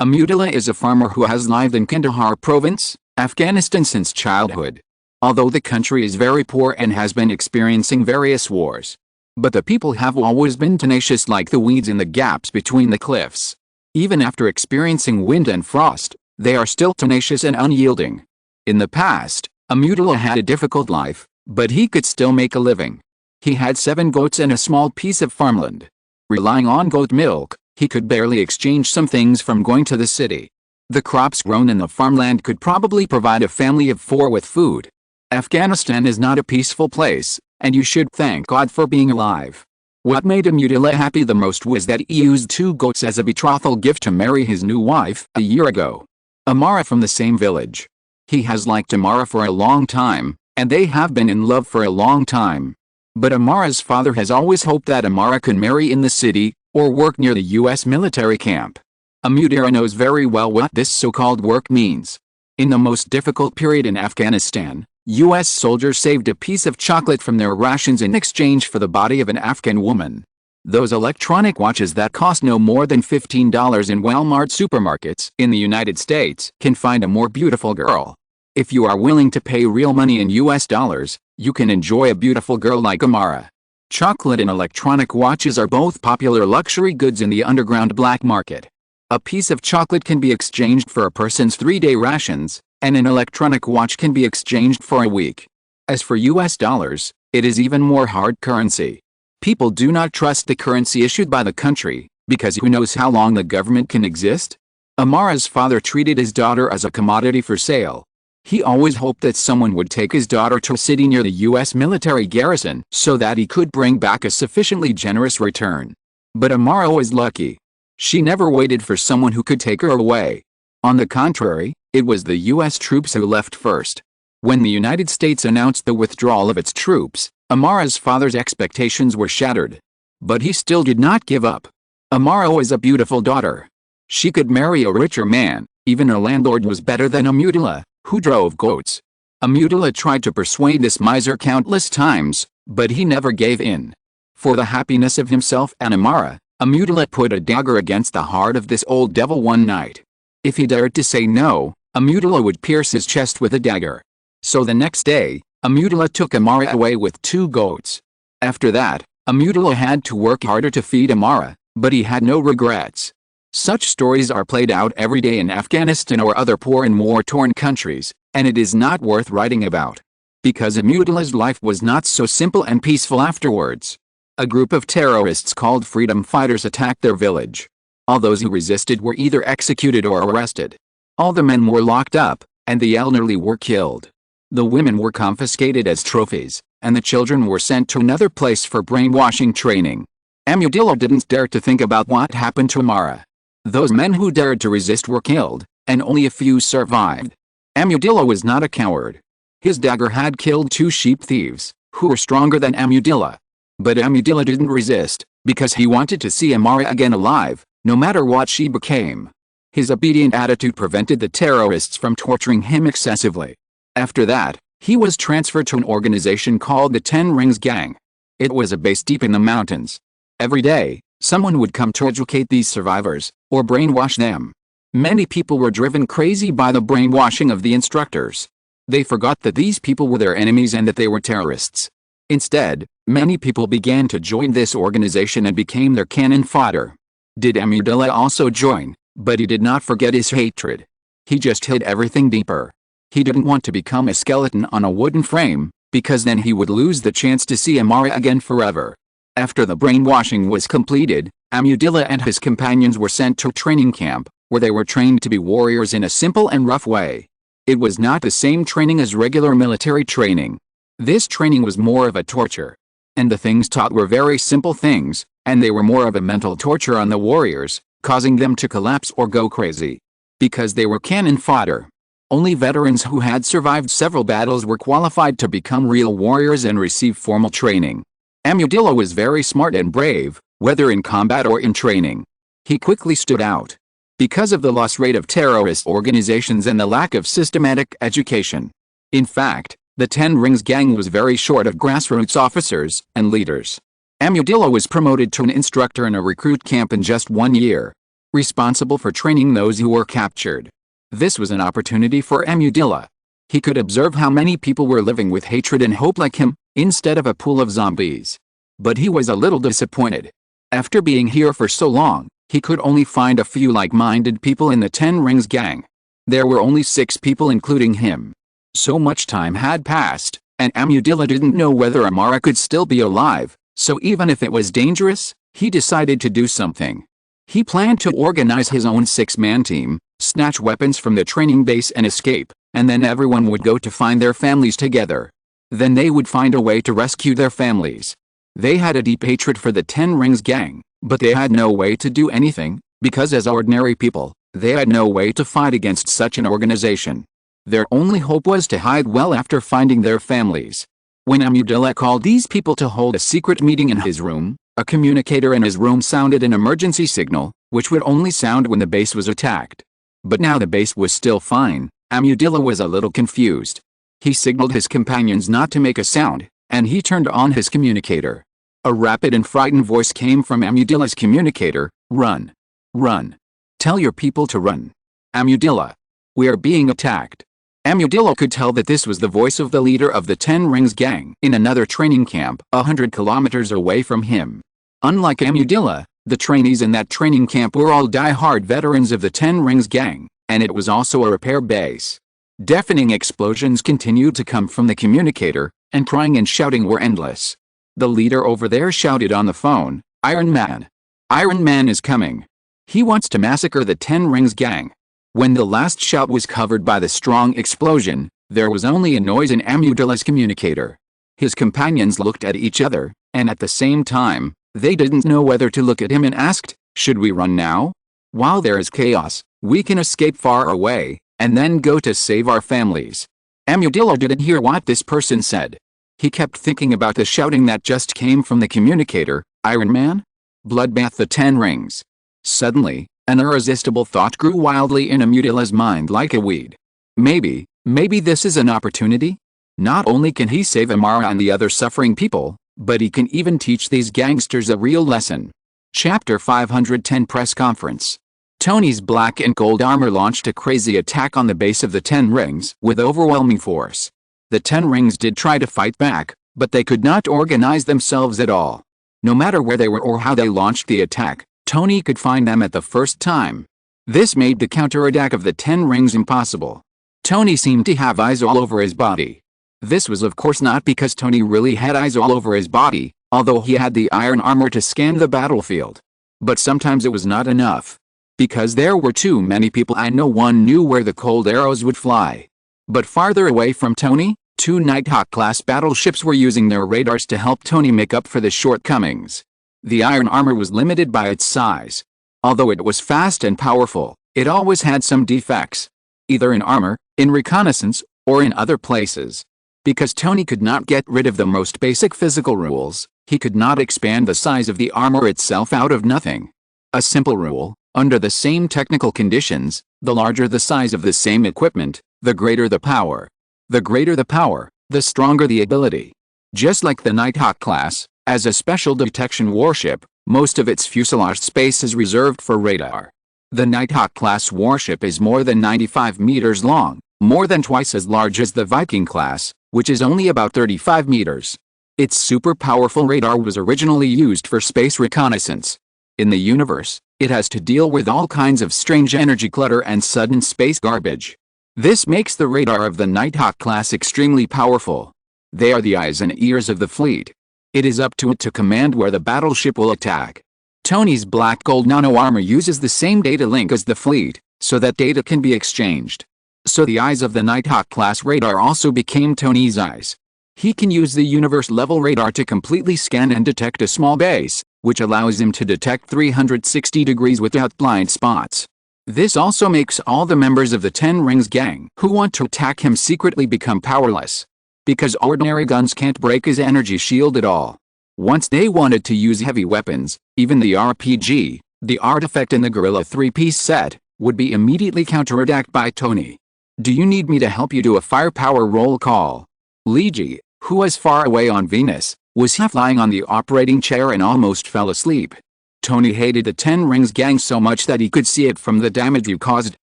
Amutala is a farmer who has lived in Kandahar province, Afghanistan since childhood. Although the country is very poor and has been experiencing various wars. But the people have always been tenacious like the weeds in the gaps between the cliffs. Even after experiencing wind and frost, they are still tenacious and unyielding. In the past, Amutala had a difficult life, but he could still make a living. He had 7 goats and a small piece of farmland. Relying on goat milk, he could barely exchange some things from going to the city. The crops grown in the farmland could probably provide a family of 4 with food. Afghanistan is not a peaceful place, and you should thank God for being alive. What made Amutala happy the most was that he used 2 goats as a betrothal gift to marry his new wife a year ago. Amara from the same village. He has liked Amara for a long time, and they have been in love for a long time. But Amara's father has always hoped that Amara could marry in the city, or work near the US military camp. Amutara knows very well what this so-called work means. In the most difficult period in Afghanistan, US soldiers saved a piece of chocolate from their rations in exchange for the body of an Afghan woman. Those electronic watches that cost no more than $15 in Walmart supermarkets in the United States can find a more beautiful girl. If you are willing to pay real money in US dollars, you can enjoy a beautiful girl like Amara. Chocolate and electronic watches are both popular luxury goods in the underground black market. A piece of chocolate can be exchanged for a person's 3-day rations, and an electronic watch can be exchanged for a week. As for US dollars, it is even more hard currency. People do not trust the currency issued by the country, because who knows how long the government can exist? Amara's father treated his daughter as a commodity for sale. He always hoped that someone would take his daughter to a city near the US military garrison so that he could bring back a sufficiently generous return. But Amara was lucky. She never waited for someone who could take her away. On the contrary, it was the US troops who left first. When the United States announced the withdrawal of its troops, Amara's father's expectations were shattered. But he still did not give up. Amara was a beautiful daughter. She could marry a richer man. Even her landlord was better than Amutala, who drove goats. Amutala tried to persuade this miser countless times, but he never gave in. For the happiness of himself and Amara, Amutala put a dagger against the heart of this old devil one night. If he dared to say no, Amutala would pierce his chest with a dagger. So the next day, Amutala took Amara away with 2 goats. After that, Amutala had to work harder to feed Amara, but he had no regrets. Such stories are played out every day in Afghanistan or other poor and war-torn countries, and it is not worth writing about. Because Amutala's life was not so simple and peaceful afterwards. A group of terrorists called freedom fighters attacked their village. All those who resisted were either executed or arrested. All the men were locked up, and the elderly were killed. The women were confiscated as trophies, and the children were sent to another place for brainwashing training. Amutala didn't dare to think about what happened to Amara. Those men who dared to resist were killed, and only a few survived. Amutala was not a coward. His dagger had killed 2 sheep thieves, who were stronger than Amutala. But Amutala didn't resist, because he wanted to see Amara again alive, no matter what she became. His obedient attitude prevented the terrorists from torturing him excessively. After that, he was transferred to an organization called the 10 Rings Gang. It was a base deep in the mountains. Every day, someone would come to educate these survivors, or brainwash them. Many people were driven crazy by the brainwashing of the instructors. They forgot that these people were their enemies and that they were terrorists. Instead, many people began to join this organization and became their cannon fodder. Did Amutala also join? But he did not forget his hatred. He just hid everything deeper. He didn't want to become a skeleton on a wooden frame, because then he would lose the chance to see Amara again forever. After the brainwashing was completed, Amutala and his companions were sent to a training camp, where they were trained to be warriors in a simple and rough way. It was not the same training as regular military training. This training was more of a torture. And the things taught were very simple things, and they were more of a mental torture on the warriors, causing them to collapse or go crazy. Because they were cannon fodder. Only veterans who had survived several battles were qualified to become real warriors and receive formal training. Amutala was very smart and brave, whether in combat or in training. He quickly stood out. Because of the loss rate of terrorist organizations and the lack of systematic education. In fact, the 10 Rings Gang was very short of grassroots officers and leaders. Amutala was promoted to an instructor in a recruit camp in just 1 year, responsible for training those who were captured. This was an opportunity for Amutala. He could observe how many people were living with hatred and hope like him, instead of a pool of zombies. But he was a little disappointed. After being here for so long, he could only find a few like-minded people in the 10 Rings Gang. There were only 6 people including him. So much time had passed, and Amutala didn't know whether Amara could still be alive, so even if it was dangerous, he decided to do something. He planned to organize his own 6-man team, snatch weapons from the training base and escape, and then everyone would go to find their families together. Then they would find a way to rescue their families. They had a deep hatred for the 10 Rings Gang, but they had no way to do anything, because as ordinary people, they had no way to fight against such an organization. Their only hope was to hide well after finding their families. When Amudilla called these people to hold a secret meeting in his room, a communicator in his room sounded an emergency signal, which would only sound when the base was attacked. But now the base was still fine. Amudilla was a little confused. He signaled his companions not to make a sound, and he turned on his communicator. A rapid and frightened voice came from Amudilla's communicator. Run. Run. Tell your people to run. Amudilla. We are being attacked. Amudilla could tell that this was the voice of the leader of the Ten Rings gang in another training camp 100 kilometers away from him. Unlike Amudilla, the trainees in that training camp were all die-hard veterans of the Ten Rings gang, and it was also a repair base. Deafening explosions continued to come from the communicator, and crying and shouting were endless. The leader over there shouted on the phone, Iron Man. Iron Man is coming. He wants to massacre the Ten Rings gang. When the last shout was covered by the strong explosion, there was only a noise in Amudilla's communicator. His companions looked at each other, and at the same time, they didn't know whether to look at him and asked, should we run now? While there is chaos, we can escape far away, and then go to save our families. Amudilla didn't hear what this person said. He kept thinking about the shouting that just came from the communicator, Iron Man? Bloodbath the Ten Rings. Suddenly, an irresistible thought grew wildly in Amudilla's mind like a weed. Maybe this is an opportunity? Not only can he save Amara and the other suffering people, but he can even teach these gangsters a real lesson. Chapter 510 Press Conference. Tony's black and gold armor launched a crazy attack on the base of the Ten Rings with overwhelming force. The Ten Rings did try to fight back, but they could not organize themselves at all. No matter where they were or how they launched the attack, Tony could find them at the first time. This made the counterattack of the Ten Rings impossible. Tony seemed to have eyes all over his body. This was of course not because Tony really had eyes all over his body, although he had the iron armor to scan the battlefield. But sometimes it was not enough. Because there were too many people and no one knew where the cold arrows would fly. But farther away from Tony, two Nighthawk-class battleships were using their radars to help Tony make up for the shortcomings. The iron armor was limited by its size. Although it was fast and powerful, it always had some defects. Either in armor, in reconnaissance, or in other places. Because Tony could not get rid of the most basic physical rules, he could not expand the size of the armor itself out of nothing. A simple rule, under the same technical conditions, the larger the size of the same equipment, the greater the power. The greater the power, the stronger the ability. Just like the Nighthawk class, as a special detection warship, most of its fuselage space is reserved for radar. The Nighthawk class warship is more than 95 meters long, more than twice as large as the Viking class, which is only about 35 meters. Its super powerful radar was originally used for space reconnaissance. In the universe, it has to deal with all kinds of strange energy clutter and sudden space garbage. This makes the radar of the Nighthawk class extremely powerful. They are the eyes and ears of the fleet. It is up to it to command where the battleship will attack. Tony's black gold nano armor uses the same data link as the fleet, so that data can be exchanged. So the eyes of the Nighthawk class radar also became Tony's eyes. He can use the universe-level radar to completely scan and detect a small base, which allows him to detect 360 degrees without blind spots. This also makes all the members of the Ten Rings gang who want to attack him secretly become powerless. Because ordinary guns can't break his energy shield at all. Once they wanted to use heavy weapons, even the RPG, the artifact in the Gorilla 3-piece set, would be immediately counterattacked by Tony. Do you need me to help you do a firepower roll call? Liji, who was far away on Venus, was half lying on the operating chair and almost fell asleep. Tony hated the Ten Rings gang so much that he could see it from the damage you caused.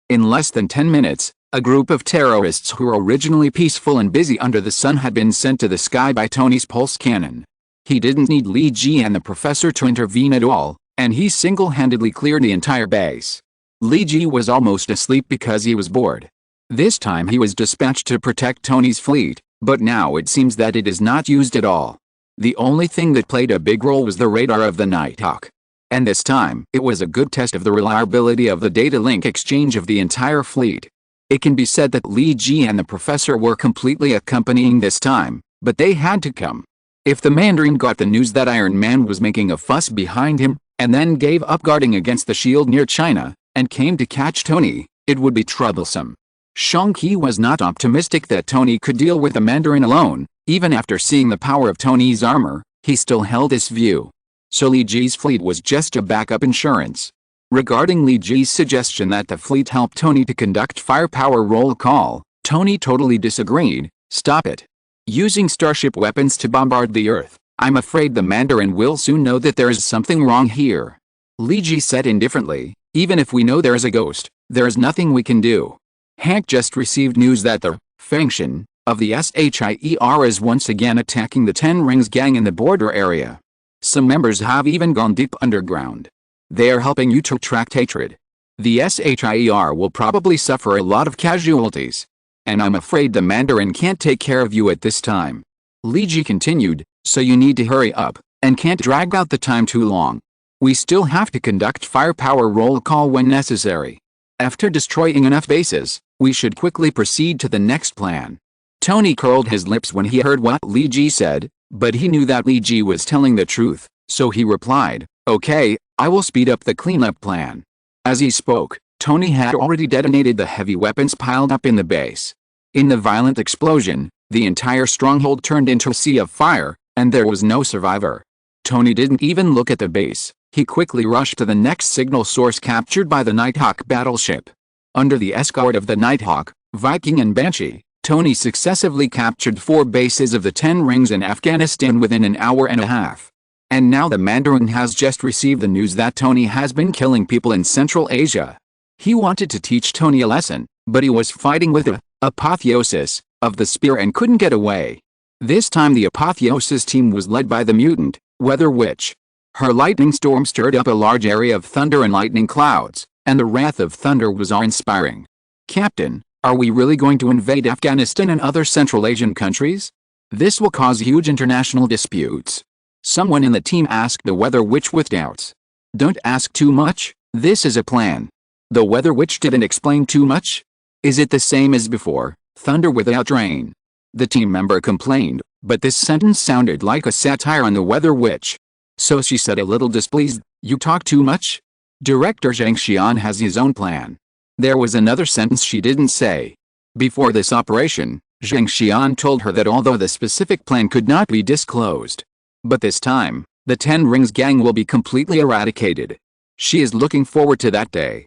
In less than 10 minutes, a group of terrorists who were originally peaceful and busy under the sun had been sent to the sky by Tony's pulse cannon. He didn't need Li Ji and the professor to intervene at all, and he single-handedly cleared the entire base. Li Ji was almost asleep because he was bored. This time he was dispatched to protect Tony's fleet, but now it seems that it is not used at all. The only thing that played a big role was the radar of the Nighthawk. And this time, it was a good test of the reliability of the data link exchange of the entire fleet. It can be said that Li Ji and the professor were completely accompanying this time, but they had to come. If the Mandarin got the news that Iron Man was making a fuss behind him, and then gave up guarding against the shield near China, and came to catch Tony, it would be troublesome. Shang-Chi was not optimistic that Tony could deal with the Mandarin alone. Even after seeing the power of Tony's armor, he still held this view. So Li Ji's fleet was just a backup insurance. Regarding Li Ji's suggestion that the fleet help Tony to conduct firepower roll call, Tony totally disagreed. Stop it. Using starship weapons to bombard the Earth, I'm afraid the Mandarin will soon know that there is something wrong here. Li Ji said indifferently, even if we know there is a ghost, there is nothing we can do. Hank just received news that the faction of the SHIER is once again attacking the Ten Rings gang in the border area. Some members have even gone deep underground. They are helping you to attract hatred. The SHIER will probably suffer a lot of casualties. And I'm afraid the Mandarin can't take care of you at this time. Li Ji continued, so you need to hurry up, and can't drag out the time too long. We still have to conduct firepower roll call when necessary. After destroying enough bases, we should quickly proceed to the next plan. Tony curled his lips when he heard what Li Ji said, but he knew that Li Ji was telling the truth, so he replied, okay, I will speed up the cleanup plan. As he spoke, Tony had already detonated the heavy weapons piled up in the base. In the violent explosion, the entire stronghold turned into a sea of fire, and there was no survivor. Tony didn't even look at the base. He quickly rushed to the next signal source captured by the Nighthawk battleship. Under the escort of the Nighthawk, Viking and Banshee, Tony successively captured 4 bases of the Ten Rings in Afghanistan within an hour and a half. And now the Mandarin has just received the news that Tony has been killing people in Central Asia. He wanted to teach Tony a lesson, but he was fighting with the apotheosis of the spear and couldn't get away. This time the apotheosis team was led by the mutant, Weather Witch. Her lightning storm stirred up a large area of thunder and lightning clouds, and the wrath of thunder was awe-inspiring. Captain, are we really going to invade Afghanistan and other Central Asian countries? This will cause huge international disputes. Someone in the team asked the Weather Witch with doubts. Don't ask too much, this is a plan. The Weather Witch didn't explain too much. Is it the same as before, thunder without rain? The team member complained, but this sentence sounded like a satire on the Weather Witch. So she said a little displeased, you talk too much? Director Zhang Xian has his own plan. There was another sentence she didn't say. Before this operation, Zhang Xian told her that although the specific plan could not be disclosed, but this time, the Ten Rings gang will be completely eradicated. She is looking forward to that day.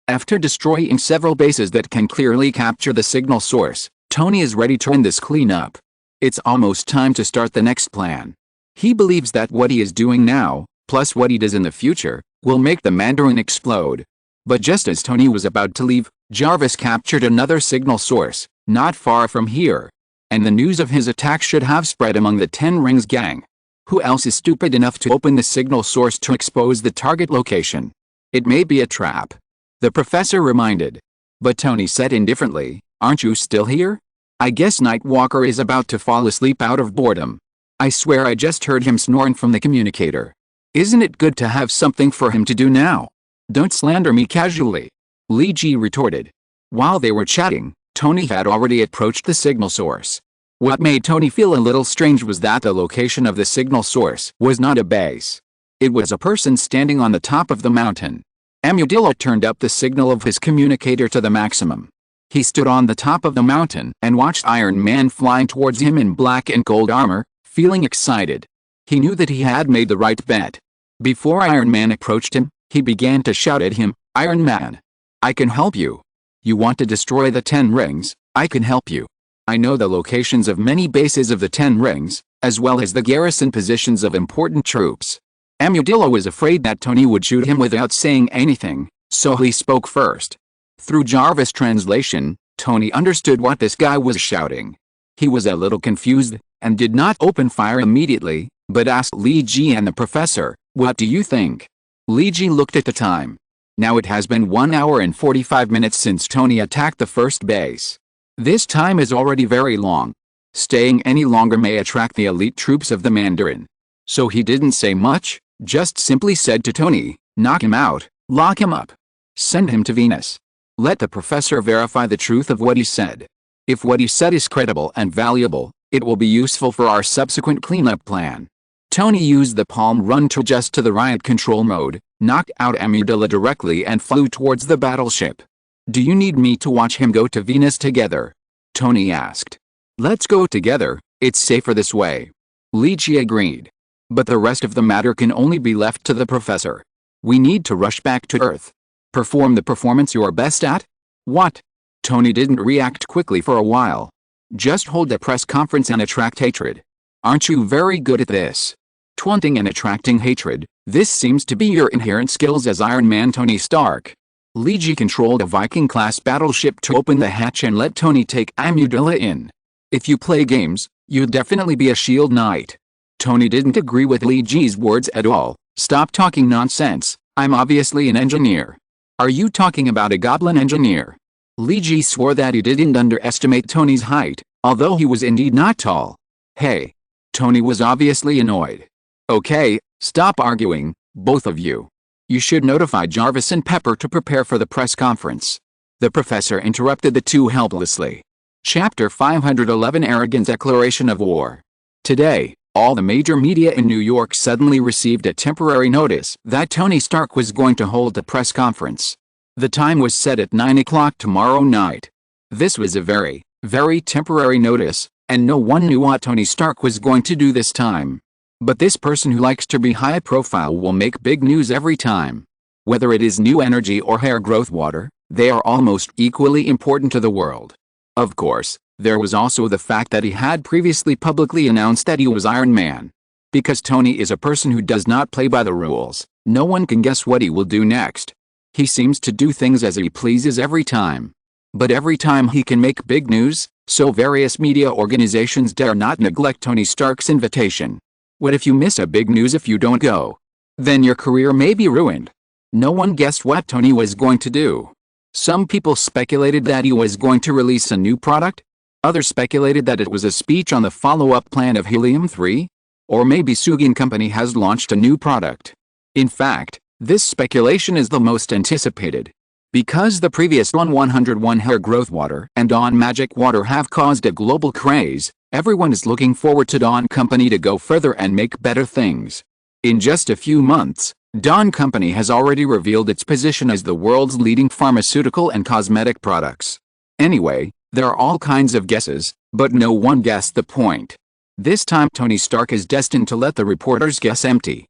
After destroying several bases that can clearly capture the signal source, Tony is ready to end this cleanup. It's almost time to start the next plan. He believes that what he is doing now, plus what he does in the future, will make the Mandarin explode. But just as Tony was about to leave, Jarvis captured another signal source, not far from here. And the news of his attack should have spread among the Ten Rings gang. Who else is stupid enough to open the signal source to expose the target location? It may be a trap. The professor reminded. But Tony said indifferently, aren't you still here? I guess Nightwalker is about to fall asleep out of boredom. I swear I just heard him snoring from the communicator. Isn't it good to have something for him to do now? Don't slander me casually. Li Ji retorted. While they were chatting, Tony had already approached the signal source. What made Tony feel a little strange was that the location of the signal source was not a base. It was a person standing on the top of the mountain. Amudillo turned up the signal of his communicator to the maximum. He stood on the top of the mountain and watched Iron Man flying towards him in black and gold armor, feeling excited. He knew that he had made the right bet. Before Iron Man approached him, he began to shout at him, Iron Man, I can help you. You want to destroy the Ten Rings? I can help you. I know the locations of many bases of the Ten Rings, as well as the garrison positions of important troops. Amudillo was afraid that Tony would shoot him without saying anything, so he spoke first. Through Jarvis translation, Tony understood what this guy was shouting. He was a little confused, and did not open fire immediately, but asked Li Ji and the professor, what do you think? Li Ji looked at the time. Now it has been 1 hour and 45 minutes since Tony attacked the first base. This time is already very long. Staying any longer may attract the elite troops of the Mandarin. So he didn't say much, just simply said to Tony, knock him out, lock him up. Send him to Venus. Let the professor verify the truth of what he said. If what he said is credible and valuable, it will be useful for our subsequent cleanup plan. Tony used the palm run to adjust to the riot control mode, knocked out Amudilla directly and flew towards the battleship. Do you need me to watch him go to Venus together? Tony asked. Let's go together, it's safer this way. Lychee agreed. But the rest of the matter can only be left to the professor. We need to rush back to Earth. Perform the performance you're best at? What? Tony didn't react quickly for a while. Just hold a press conference and attract hatred. Aren't you very good at this? Taunting and attracting hatred, this seems to be your inherent skills as Iron Man Tony Stark. Lychee controlled a Viking-class battleship to open the hatch and let Tony take Amudilla in. If you play games, you'd definitely be a shield knight. Tony didn't agree with Lychee's words at all. Stop talking nonsense, I'm obviously an engineer. Are you talking about a goblin engineer? Lychee swore that he didn't underestimate Tony's height, although he was indeed not tall. Hey. Tony was obviously annoyed. Okay, stop arguing, both of you. You should notify Jarvis and Pepper to prepare for the press conference. The professor interrupted the two helplessly. Chapter 511 Arrogant Declaration of War. Today, all the major media in New York suddenly received a temporary notice that Tony Stark was going to hold a press conference. The time was set at 9 o'clock tomorrow night. This was a very, very temporary notice, and no one knew what Tony Stark was going to do this time. But this person who likes to be high profile will make big news every time. Whether it is new energy or hair growth water, they are almost equally important to the world. Of course, there was also the fact that he had previously publicly announced that he was Iron Man. Because Tony is a person who does not play by the rules, no one can guess what he will do next. He seems to do things as he pleases every time. But every time he can make big news, so various media organizations dare not neglect Tony Stark's invitation. What if you miss a big news if you don't go? Then your career may be ruined. No one guessed what Tony was going to do. Some people speculated that he was going to release a new product. Others speculated that it was a speech on the follow-up plan of Helium-3. Or maybe Sugan Company has launched a new product. In fact, this speculation is the most anticipated. Because the previous 101 hair growth water and Dawn magic water have caused a global craze, everyone is looking forward to Dawn Company to go further and make better things. In just a few months, Dawn Company has already revealed its position as the world's leading pharmaceutical and cosmetic products. Anyway, there are all kinds of guesses, but no one guessed the point. This time Tony Stark is destined to let the reporters guess empty.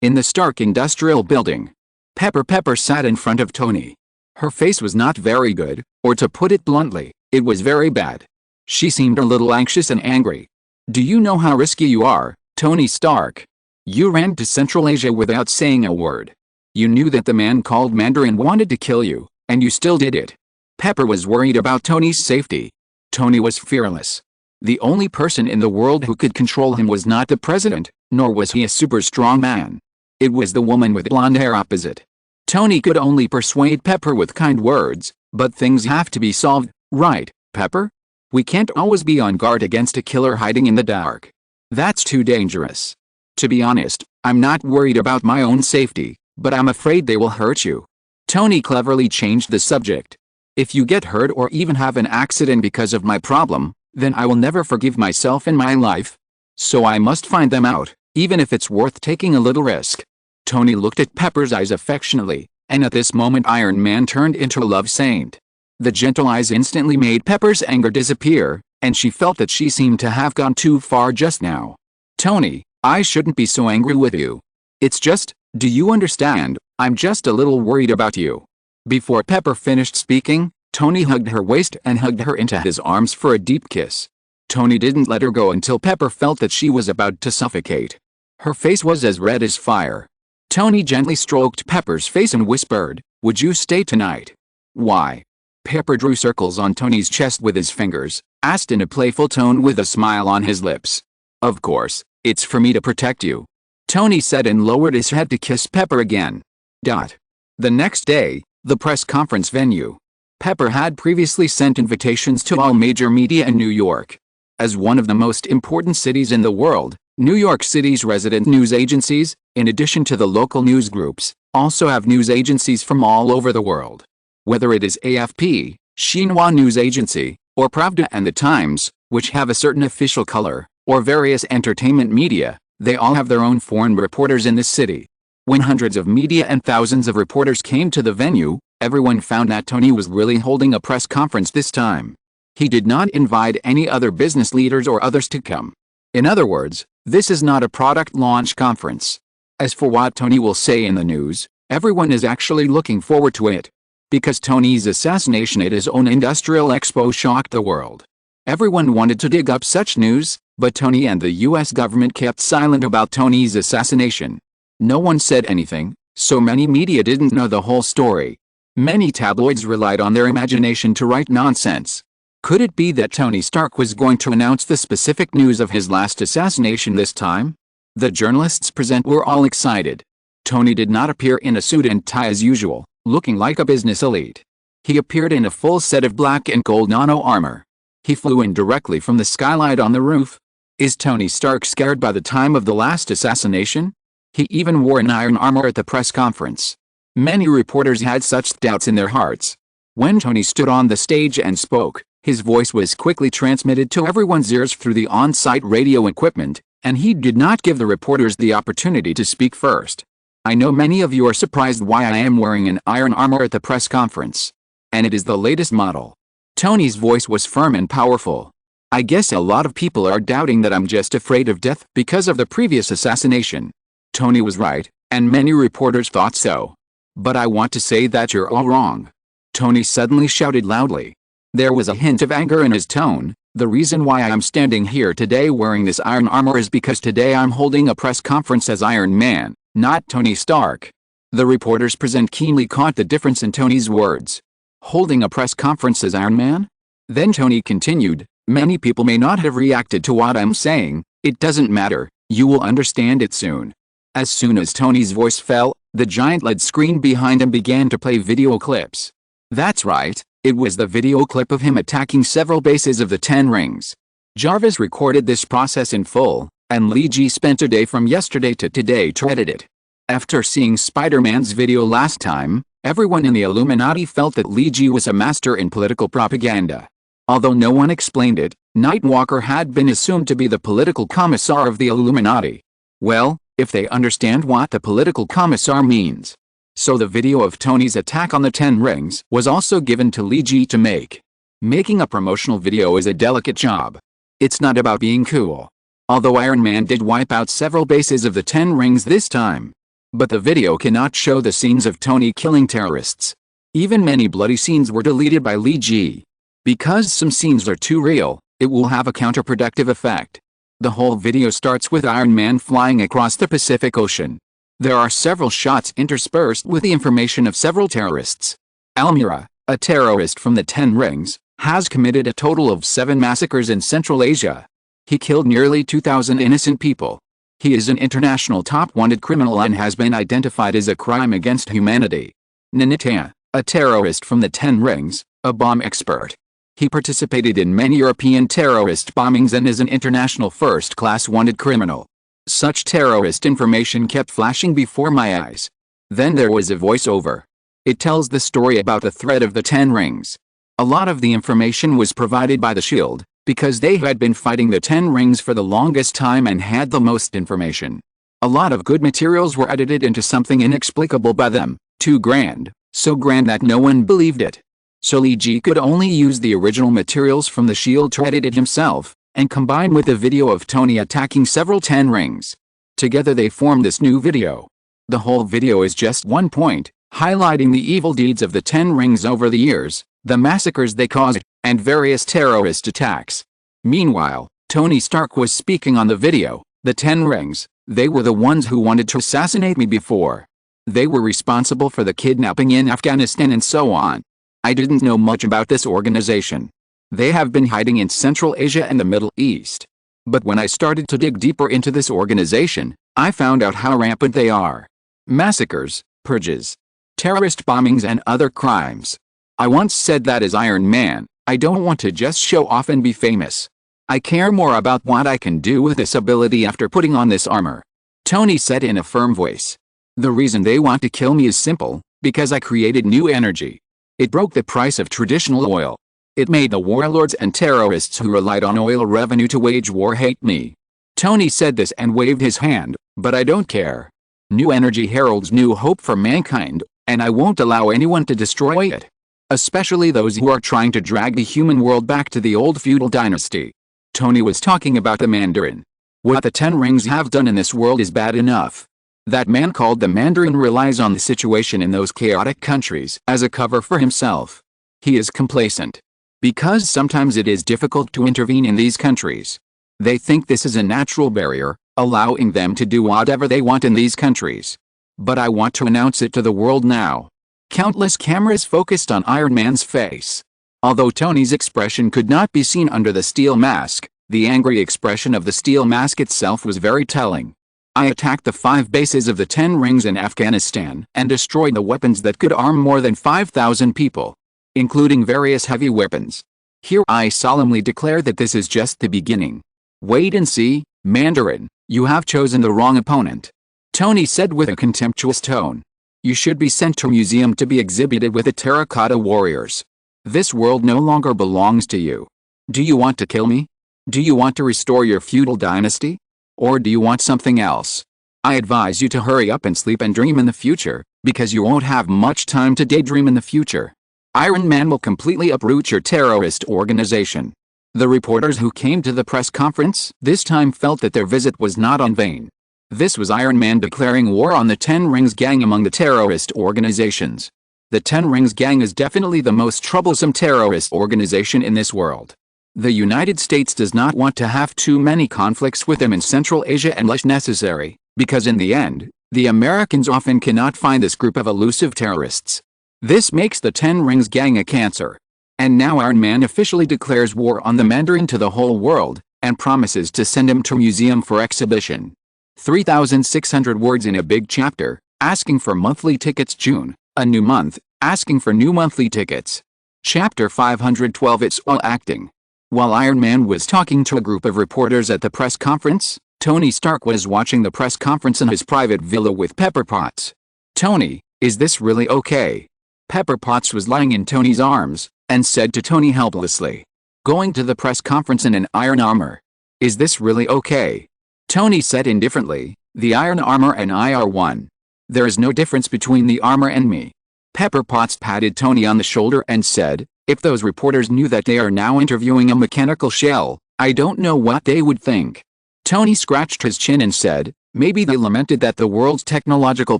In the Stark Industrial Building, Pepper sat in front of Tony. Her face was not very good, or to put it bluntly, it was very bad. She seemed a little anxious and angry. Do you know how risky you are, Tony Stark? You ran to Central Asia without saying a word. You knew that the man called Mandarin wanted to kill you, and you still did it. Pepper was worried about Tony's safety. Tony was fearless. The only person in the world who could control him was not the president, nor was he a super strong man. It was the woman with blonde hair opposite. Tony could only persuade Pepper with kind words, but things have to be solved, right, Pepper? We can't always be on guard against a killer hiding in the dark. That's too dangerous. To be honest, I'm not worried about my own safety, but I'm afraid they will hurt you. Tony cleverly changed the subject. If you get hurt or even have an accident because of my problem, then I will never forgive myself in my life. So I must find them out, even if it's worth taking a little risk. Tony looked at Pepper's eyes affectionately, and at this moment Iron Man turned into a love saint. The gentle eyes instantly made Pepper's anger disappear, and she felt that she seemed to have gone too far just now. Tony, I shouldn't be so angry with you. It's just, do you understand, I'm just a little worried about you. Before Pepper finished speaking, Tony hugged her waist and hugged her into his arms for a deep kiss. Tony didn't let her go until Pepper felt that she was about to suffocate. Her face was as red as fire. Tony gently stroked Pepper's face and whispered, "Would you stay tonight?" "Why?" Pepper drew circles on Tony's chest with his fingers, asked in a playful tone with a smile on his lips. "Of course, it's for me to protect you," Tony said and lowered his head to kiss Pepper again. The next day, the press conference venue. Pepper had previously sent invitations to all major media in New York. As one of the most important cities in the world, New York City's resident news agencies, in addition to the local news groups, also have news agencies from all over the world. Whether it is AFP, Xinhua News Agency, or Pravda and the Times, which have a certain official color, or various entertainment media, they all have their own foreign reporters in this city. When hundreds of media and thousands of reporters came to the venue, Everyone found that Tony was really holding a press conference this time. He did not invite any other business leaders or others to come. In other words, this is not a product launch conference. As for what Tony will say in the news, everyone is actually looking forward to it. Because Tony's assassination at his own industrial expo shocked the world. Everyone wanted to dig up such news, but Tony and the US government kept silent about Tony's assassination. No one said anything, so many media didn't know the whole story. Many tabloids relied on their imagination to write nonsense. Could it be that Tony Stark was going to announce the specific news of his last assassination this time? The journalists present were all excited. Tony did not appear in a suit and tie as usual, looking like a business elite. He appeared in a full set of black and gold nano armor. He flew in directly from the skylight on the roof. Is Tony Stark scared by the time of the last assassination? He even wore an iron armor at the press conference. Many reporters had such doubts in their hearts. When Tony stood on the stage and spoke, his voice was quickly transmitted to everyone's ears through the on-site radio equipment, and he did not give the reporters the opportunity to speak first. I know many of you are surprised why I am wearing an iron armor at the press conference. And it is the latest model. Tony's voice was firm and powerful. I guess a lot of people are doubting that I'm just afraid of death because of the previous assassination. Tony was right, and many reporters thought so. But I want to say that you're all wrong. Tony suddenly shouted loudly. There was a hint of anger in his tone. The reason why I'm standing here today wearing this iron armor is because today I'm holding a press conference as Iron Man, not Tony Stark. The reporters present keenly caught the difference in Tony's words. Holding a press conference as Iron Man? Then Tony continued, many people may not have reacted to what I'm saying. It doesn't matter, you will understand it soon. As soon as Tony's voice fell, the giant LED screen behind him began to play video clips. That's right, it was the video clip of him attacking several bases of the Ten Rings. Jarvis recorded this process in full, and Lee G spent a day from yesterday to today to edit it. After seeing Spider-Man's video last time, everyone in the Illuminati felt that Lee G was a master in political propaganda. Although no one explained it, Nightwalker had been assumed to be the political commissar of the Illuminati. Well, if they understand what the political commissar means. So the video of Tony's attack on the Ten Rings was also given to Lee G to make. Making a promotional video is a delicate job. It's not about being cool. Although Iron Man did wipe out several bases of the Ten Rings this time. But the video cannot show the scenes of Tony killing terrorists. Even many bloody scenes were deleted by Lee G. Because some scenes are too real, it will have a counterproductive effect. The whole video starts with Iron Man flying across the Pacific Ocean. There are several shots interspersed with the information of several terrorists. Almira, a terrorist from the Ten Rings, has committed a total of 7 massacres in Central Asia. He killed nearly 2,000 innocent people. He is an international top-wanted criminal and has been identified as a crime against humanity. Nanitya, a terrorist from the Ten Rings, a bomb expert. He participated in many European terrorist bombings and is an international first-class wanted criminal. Such terrorist information kept flashing before my eyes. Then there was a voiceover. It tells the story about the threat of the Ten Rings. A lot of the information was provided by the Shield, because they had been fighting the Ten Rings for the longest time and had the most information. A lot of good materials were edited into something inexplicable by them, too grand, so grand that no one believed it. So Lee G could only use the original materials from the Shield to edit it himself, and combine with the video of Tony attacking several Ten Rings. Together they formed this new video. The whole video is just one point, highlighting the evil deeds of the Ten Rings over the years, the massacres they caused, and various terrorist attacks. Meanwhile, Tony Stark was speaking on the video. The Ten Rings, they were the ones who wanted to assassinate me before. They were responsible for the kidnapping in Afghanistan and so on. I didn't know much about this organization. They have been hiding in Central Asia and the Middle East. But when I started to dig deeper into this organization, I found out how rampant they are. Massacres, purges, terrorist bombings and other crimes. I once said that as Iron Man, I don't want to just show off and be famous. I care more about what I can do with this ability after putting on this armor. Tony said in a firm voice. The reason they want to kill me is simple, because I created new energy. It broke the price of traditional oil. It made the warlords and terrorists who relied on oil revenue to wage war hate me. Tony said this and waved his hand, but I don't care. New energy heralds new hope for mankind, and I won't allow anyone to destroy it. Especially those who are trying to drag the human world back to the old feudal dynasty. Tony was talking about the Mandarin. What the Ten Rings have done in this world is bad enough. That man called the Mandarin relies on the situation in those chaotic countries as a cover for himself. He is complacent. Because sometimes it is difficult to intervene in these countries. They think this is a natural barrier, allowing them to do whatever they want in these countries. But I want to announce it to the world now. Countless cameras focused on Iron Man's face. Although Tony's expression could not be seen under the steel mask, the angry expression of the steel mask itself was very telling. I attacked the 5 bases of the 10 Rings in Afghanistan and destroyed the weapons that could arm more than 5,000 people, including various heavy weapons. Here I solemnly declare that this is just the beginning. Wait and see, Mandarin, you have chosen the wrong opponent. Tony said with a contemptuous tone. You should be sent to a museum to be exhibited with the terracotta warriors. This world no longer belongs to you. Do you want to kill me? Do you want to restore your feudal dynasty? Or do you want something else? I advise you to hurry up and sleep and dream in the future, because you won't have much time to daydream in the future. Iron Man will completely uproot your terrorist organization. The reporters who came to the press conference this time felt that their visit was not in vain. This was Iron Man declaring war on the 10 Rings gang among the terrorist organizations. The 10 Rings gang is definitely the most troublesome terrorist organization in this world. The United States does not want to have too many conflicts with them in Central Asia unless necessary, because in the end, the Americans often cannot find this group of elusive terrorists. This makes the 10 Rings gang a cancer. And now Iron Man officially declares war on the Mandarin to the whole world, and promises to send him to a museum for exhibition. 3,600 words in a big chapter, asking for monthly tickets. June, a new month, asking for new monthly tickets. Chapter 512. It's all acting. While Iron Man was talking to a group of reporters at the press conference, Tony Stark was watching the press conference in his private villa with Pepper Potts. Tony, is this really okay? Pepper Potts was lying in Tony's arms, and said to Tony helplessly, going to the press conference in an iron armor. Is this really okay? Tony said indifferently, the iron armor and I are one. There is no difference between the armor and me. Pepper Potts patted Tony on the shoulder and said, if those reporters knew that they are now interviewing a mechanical shell, I don't know what they would think. Tony scratched his chin and said, maybe they lamented that the world's technological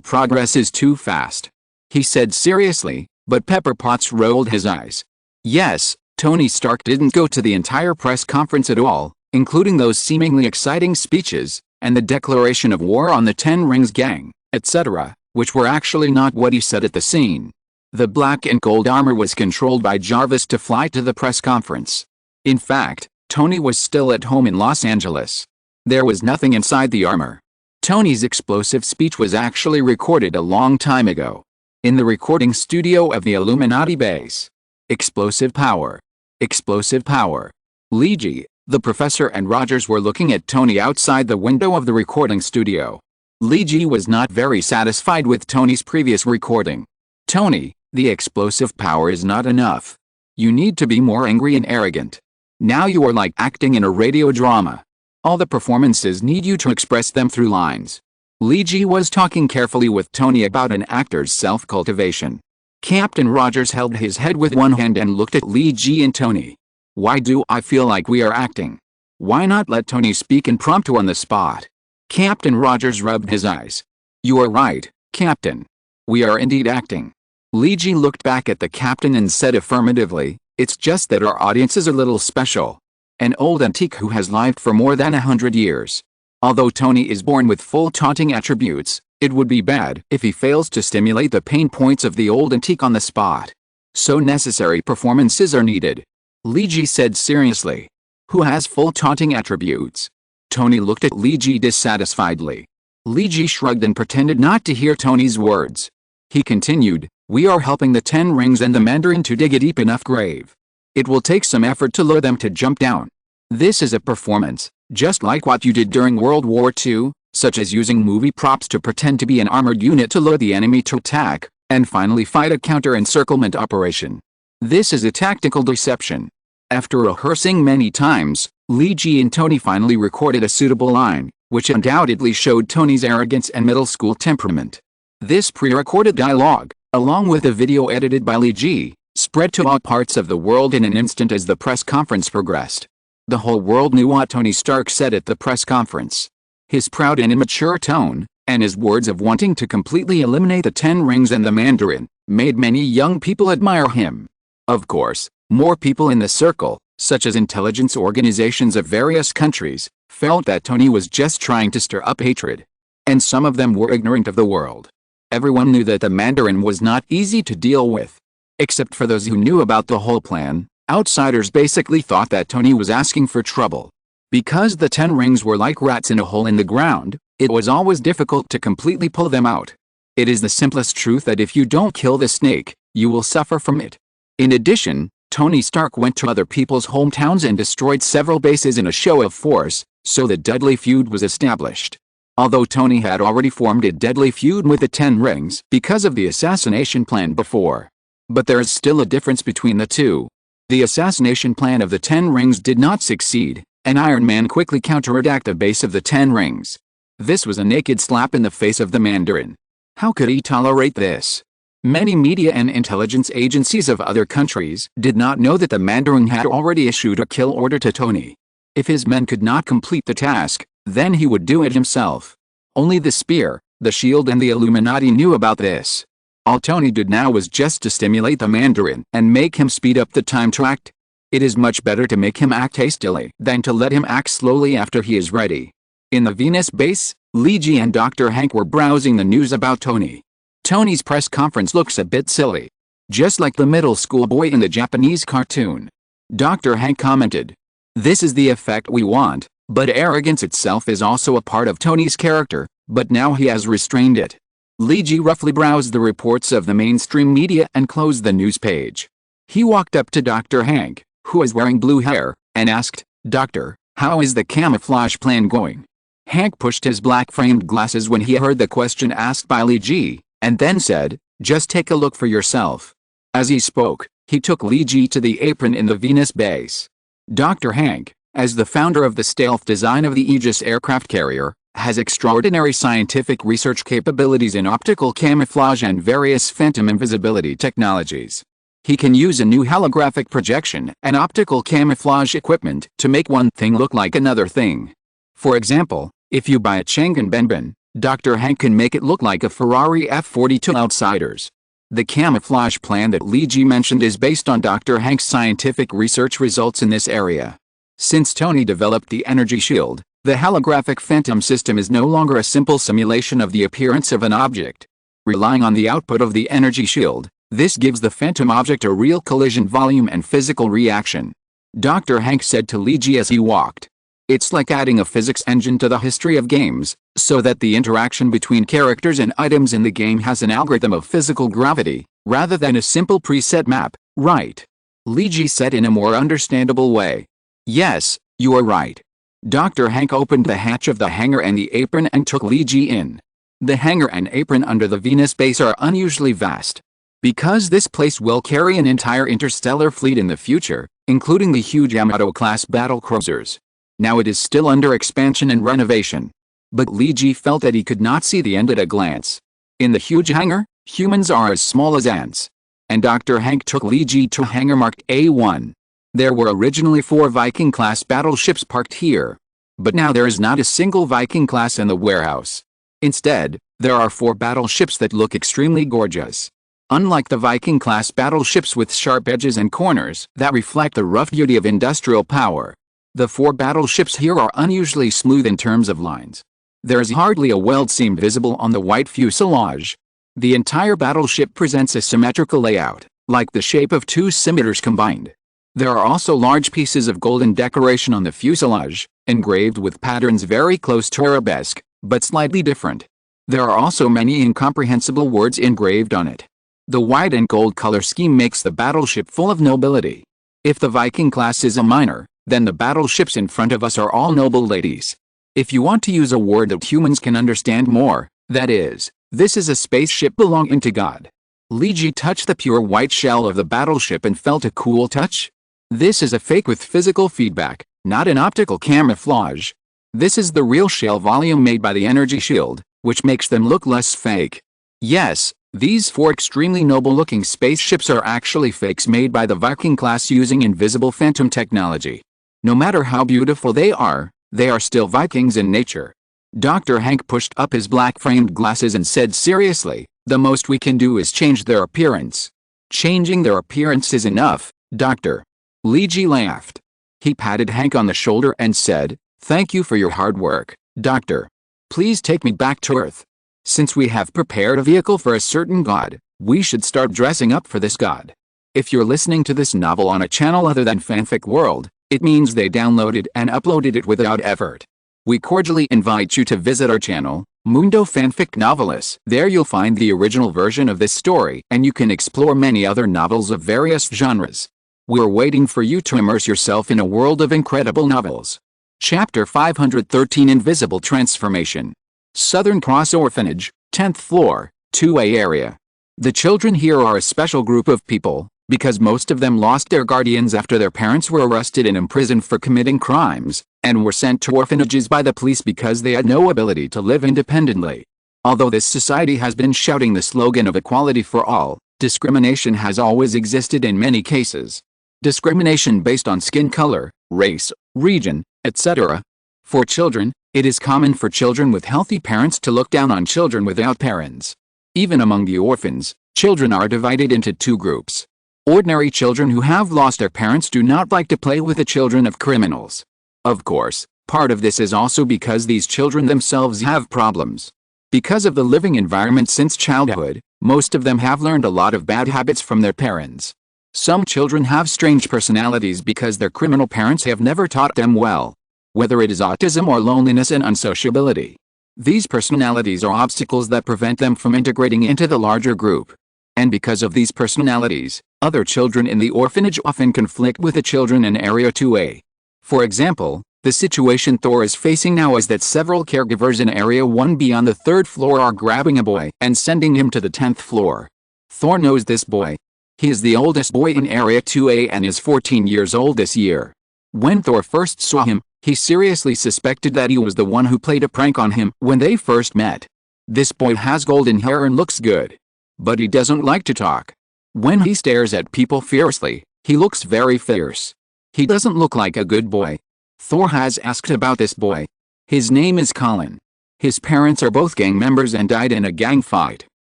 progress is too fast. He said seriously, but Pepper Potts rolled his eyes. Yes, Tony Stark didn't go to the entire press conference at all, including those seemingly exciting speeches, and the declaration of war on the 10 Rings gang, etc., which were actually not what he said at the scene. The black and gold armor was controlled by Jarvis to fly to the press conference. In fact, Tony was still at home in Los Angeles. There was nothing inside the armor. Tony's explosive speech was actually recorded a long time ago. In the recording studio of the Illuminati base. Explosive power. Explosive power. Luigi, the professor and Rogers were looking at Tony outside the window of the recording studio. Luigi was not very satisfied with Tony's previous recording. Tony, the explosive power is not enough. You need to be more angry and arrogant. Now you are like acting in a radio drama. All the performances need you to express them through lines. Luigi was talking carefully with Tony about an actor's self-cultivation. Captain Rogers held his head with one hand and looked at Luigi and Tony. Why do I feel like we are acting? Why not let Tony speak impromptu on the spot? Captain Rogers rubbed his eyes. You are right, Captain. We are indeed acting. Luigi looked back at the captain and said affirmatively, it's just that our audience is a little special. An old antique who has lived for more than 100 years. Although Tony is born with full taunting attributes, it would be bad if he fails to stimulate the pain points of the old antique on the spot. So necessary performances are needed. Luigi said seriously. Who has full taunting attributes? Tony looked at Luigi dissatisfiedly. Luigi shrugged and pretended not to hear Tony's words. He continued, we are helping the 10 Rings and the Mandarin to dig a deep enough grave. It will take some effort to lure them to jump down. This is a performance, just like what you did during World War II, such as using movie props to pretend to be an armored unit to lure the enemy to attack, and finally fight a counter-encirclement operation. This is a tactical deception. After rehearsing many times, Luigi and Tony finally recorded a suitable line, which undoubtedly showed Tony's arrogance and middle school temperament. This pre-recorded dialogue, along with a video edited by Lee Ji, spread to all parts of the world in an instant as the press conference progressed. The whole world knew what Tony Stark said at the press conference. His proud and immature tone, and his words of wanting to completely eliminate the Ten Rings and the Mandarin, made many young people admire him. Of course, more people in the circle, such as intelligence organizations of various countries, felt that Tony was just trying to stir up hatred. And some of them were ignorant of the world. Everyone knew that the Mandarin was not easy to deal with. Except for those who knew about the whole plan, outsiders basically thought that Tony was asking for trouble. Because the Ten Rings were like rats in a hole in the ground, it was always difficult to completely pull them out. It is the simplest truth that if you don't kill the snake, you will suffer from it. In addition, Tony Stark went to other people's hometowns and destroyed several bases in a show of force, so the deadly feud was established. Although Tony had already formed a deadly feud with the Ten Rings because of the assassination plan before. But there is still a difference between the two. The assassination plan of the Ten Rings did not succeed, and Iron Man quickly counterattacked the base of the Ten Rings. This was a naked slap in the face of the Mandarin. How could he tolerate this? Many media and intelligence agencies of other countries did not know that the Mandarin had already issued a kill order to Tony. If his men could not complete the task, then he would do it himself. Only the Spear, the Shield and the Illuminati knew about this. All Tony did now was just to stimulate the Mandarin and make him speed up the time to act. It is much better to make him act hastily than to let him act slowly after he is ready. In the Venus base, Lee Ji and Dr. Hank were browsing the news about Tony. Tony's press conference looks a bit silly. Just like the middle school boy in the Japanese cartoon. Dr. Hank commented, "This is the effect we want, but arrogance itself is also a part of Tony's character, but now he has restrained it." Lee Ji roughly browsed the reports of the mainstream media and closed the news page. He walked up to Dr. Hank, who was wearing blue hair, and asked, "Doctor, how is the camouflage plan going?" Hank pushed his black-framed glasses when he heard the question asked by Lee Ji, and then said, "Just take a look for yourself." As he spoke, he took Lee Ji to the apron in the Venus base. Dr. Hank, as the founder of the stealth design of the Aegis aircraft carrier, has extraordinary scientific research capabilities in optical camouflage and various phantom invisibility technologies. He can use a new holographic projection and optical camouflage equipment to make one thing look like another thing. For example, if you buy a Chang'an Benben, Dr. Hank can make it look like a Ferrari F42 Outsiders. The camouflage plan that Lee Ji mentioned is based on Dr. Hank's scientific research results in this area. Since Tony developed the energy shield, the holographic phantom system is no longer a simple simulation of the appearance of an object. Relying on the output of the energy shield, this gives the phantom object a real collision volume and physical reaction. Dr. Hank said to Lee Ji as he walked, "It's like adding a physics engine to the history of games, so that the interaction between characters and items in the game has an algorithm of physical gravity, rather than a simple preset map, right?" Lee Ji said in a more understandable way. "Yes, you are right." Dr. Hank opened the hatch of the hangar and the apron and took Lee Ji in. The hangar and apron under the Venus base are unusually vast. Because this place will carry an entire interstellar fleet in the future, including the huge Yamato-class battle cruisers. Now it is still under expansion and renovation. But Lee Ji felt that he could not see the end at a glance. In the huge hangar, humans are as small as ants. And Dr. Hank took Lee Ji to a hangar marked A1. There were originally 4 Viking-class battleships parked here. But now there is not a single Viking-class in the warehouse. Instead, there are 4 battleships that look extremely gorgeous. Unlike the Viking-class battleships with sharp edges and corners that reflect the rough beauty of industrial power, the 4 battleships here are unusually smooth in terms of lines. There is hardly a weld seam visible on the white fuselage. The entire battleship presents a symmetrical layout, like the shape of 2 scimitars combined. There are also large pieces of golden decoration on the fuselage, engraved with patterns very close to arabesque, but slightly different. There are also many incomprehensible words engraved on it. The white and gold color scheme makes the battleship full of nobility. If the Viking class is a minor, then the battleships in front of us are all noble ladies. If you want to use a word that humans can understand more, that is, this is a spaceship belonging to God. Lee Ji touched the pure white shell of the battleship and felt a cool touch. This is a fake with physical feedback, not an optical camouflage. This is the real shell volume made by the energy shield, which makes them look less fake. Yes, These 4 extremely noble-looking spaceships are actually fakes made by the Viking class using invisible phantom technology. No matter how beautiful they are still Vikings in nature. Dr. Hank pushed up his black-framed glasses and said seriously, "The most we can do is change their appearance." "Changing their appearance is enough, Dr. Leegi laughed. He patted Hank on the shoulder and said, "Thank you for your hard work, Doctor. Please take me back to Earth. Since we have prepared a vehicle for a certain god, we should start dressing up for this god." If you're listening to this novel on a channel other than Fanfic World, it means they downloaded and uploaded it without effort. We cordially invite you to visit our channel, Mundo Fanfic Novelis. There you'll find the original version of this story, and you can explore many other novels of various genres. We're waiting for you to immerse yourself in a world of incredible novels. Chapter 513 Invisible Transformation. Southern Cross Orphanage, 10th floor, 2A area. The children here are a special group of people, because most of them lost their guardians after their parents were arrested and imprisoned for committing crimes, and were sent to orphanages by the police because they had no ability to live independently. Although this society has been shouting the slogan of equality for all, discrimination has always existed in many cases. Discrimination based on skin color, race, region, etc. For children, it is common for children with healthy parents to look down on children without parents. Even among the orphans, children are divided into 2 groups. Ordinary children who have lost their parents do not like to play with the children of criminals. Of course, part of this is also because these children themselves have problems. Because of the living environment since childhood, most of them have learned a lot of bad habits from their parents. Some children have strange personalities because their criminal parents have never taught them well. Whether it is autism or loneliness and unsociability. These personalities are obstacles that prevent them from integrating into the larger group. And because of these personalities, other children in the orphanage often conflict with the children in Area 2A. For example, the situation Thor is facing now is that several caregivers in Area 1B on the 3rd floor are grabbing a boy and sending him to the 10th floor. Thor knows this boy. He is the oldest boy in Area 2A and is 14 years old this year. When Thor first saw him, he seriously suspected that he was the one who played a prank on him when they first met. This boy has golden hair and looks good. But he doesn't like to talk. When he stares at people fiercely, he looks very fierce. He doesn't look like a good boy. Thor has asked about this boy. His name is Colin. His parents are both gang members and died in a gang fight.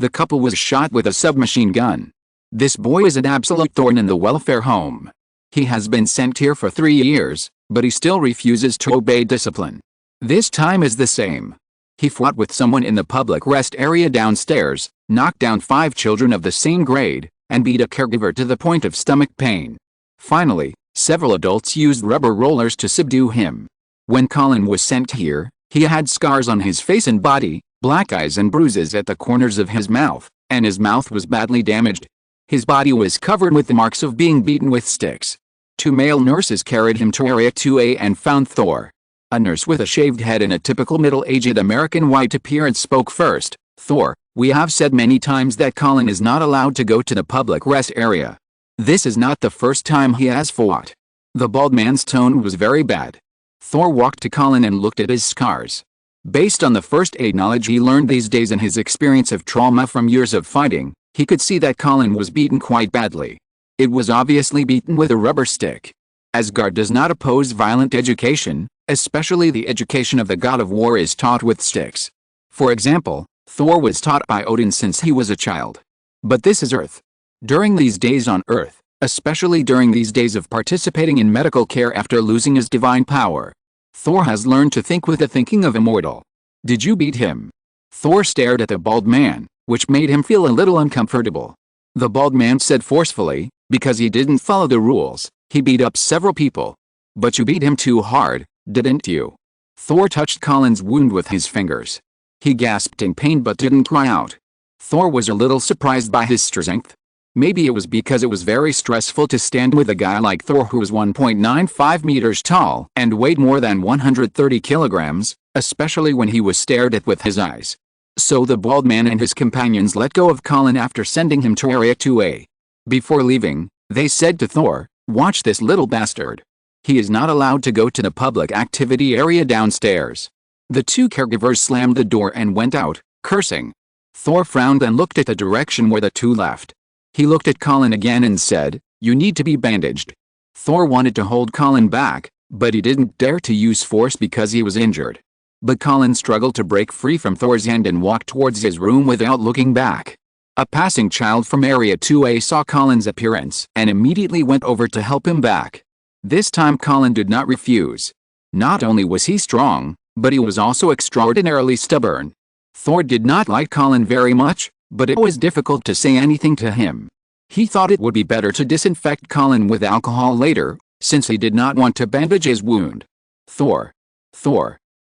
The couple was shot with a submachine gun. This boy is an absolute thorn in the welfare home. He has been sent here for 3 years, but he still refuses to obey discipline. This time is the same. He fought with someone in the public rest area downstairs, knocked down 5 children of the same grade, and beat a caregiver to the point of stomach pain. Finally, several adults used rubber rollers to subdue him. When Colin was sent here, he had scars on his face and body, black eyes and bruises at the corners of his mouth, and his mouth was badly damaged. His body was covered with the marks of being beaten with sticks. 2 male nurses carried him to Area 2A and found Thor. A nurse with a shaved head and a typical middle-aged American white appearance spoke first. "Thor, we have said many times that Colin is not allowed to go to the public rest area. This is not the first time he has fought." The bald man's tone was very bad. Thor walked to Colin and looked at his scars. Based on the first aid knowledge he learned these days and his experience of trauma from years of fighting, he could see that Colin was beaten quite badly. It was obviously beaten with a rubber stick. Asgard does not oppose violent education, especially the education of the god of war is taught with sticks. For example, Thor was taught by Odin since he was a child. But this is Earth. During these days on Earth, especially during these days of participating in medical care after losing his divine power, Thor has learned to think with the thinking of a mortal. "Did you beat him?" Thor stared at the bald man, which made him feel a little uncomfortable. The bald man said forcefully, "Because he didn't follow the rules, he beat up several people." "But you beat him too hard, didn't you?" Thor touched Colin's wound with his fingers. He gasped in pain but didn't cry out. Thor was a little surprised by his strength. Maybe it was because it was very stressful to stand with a guy like Thor who was 1.95 meters tall and weighed more than 130 kilograms, especially when he was stared at with his eyes. So the bald man and his companions let go of Colin after sending him to Area 2A. Before leaving, they said to Thor, "Watch this little bastard. He is not allowed to go to the public activity area downstairs." The 2 caregivers slammed the door and went out, cursing. Thor frowned and looked at the direction where the two left. He looked at Colin again and said, "You need to be bandaged." Thor wanted to hold Colin back, but he didn't dare to use force because he was injured. But Colin struggled to break free from Thor's hand and walked towards his room without looking back. A passing child from Area 2A saw Colin's appearance and immediately went over to help him back. This time Colin did not refuse. Not only was he strong, but he was also extraordinarily stubborn. Thor did not like Colin very much, but it was difficult to say anything to him. He thought it would be better to disinfect Colin with alcohol later, since he did not want to bandage his wound. Thor,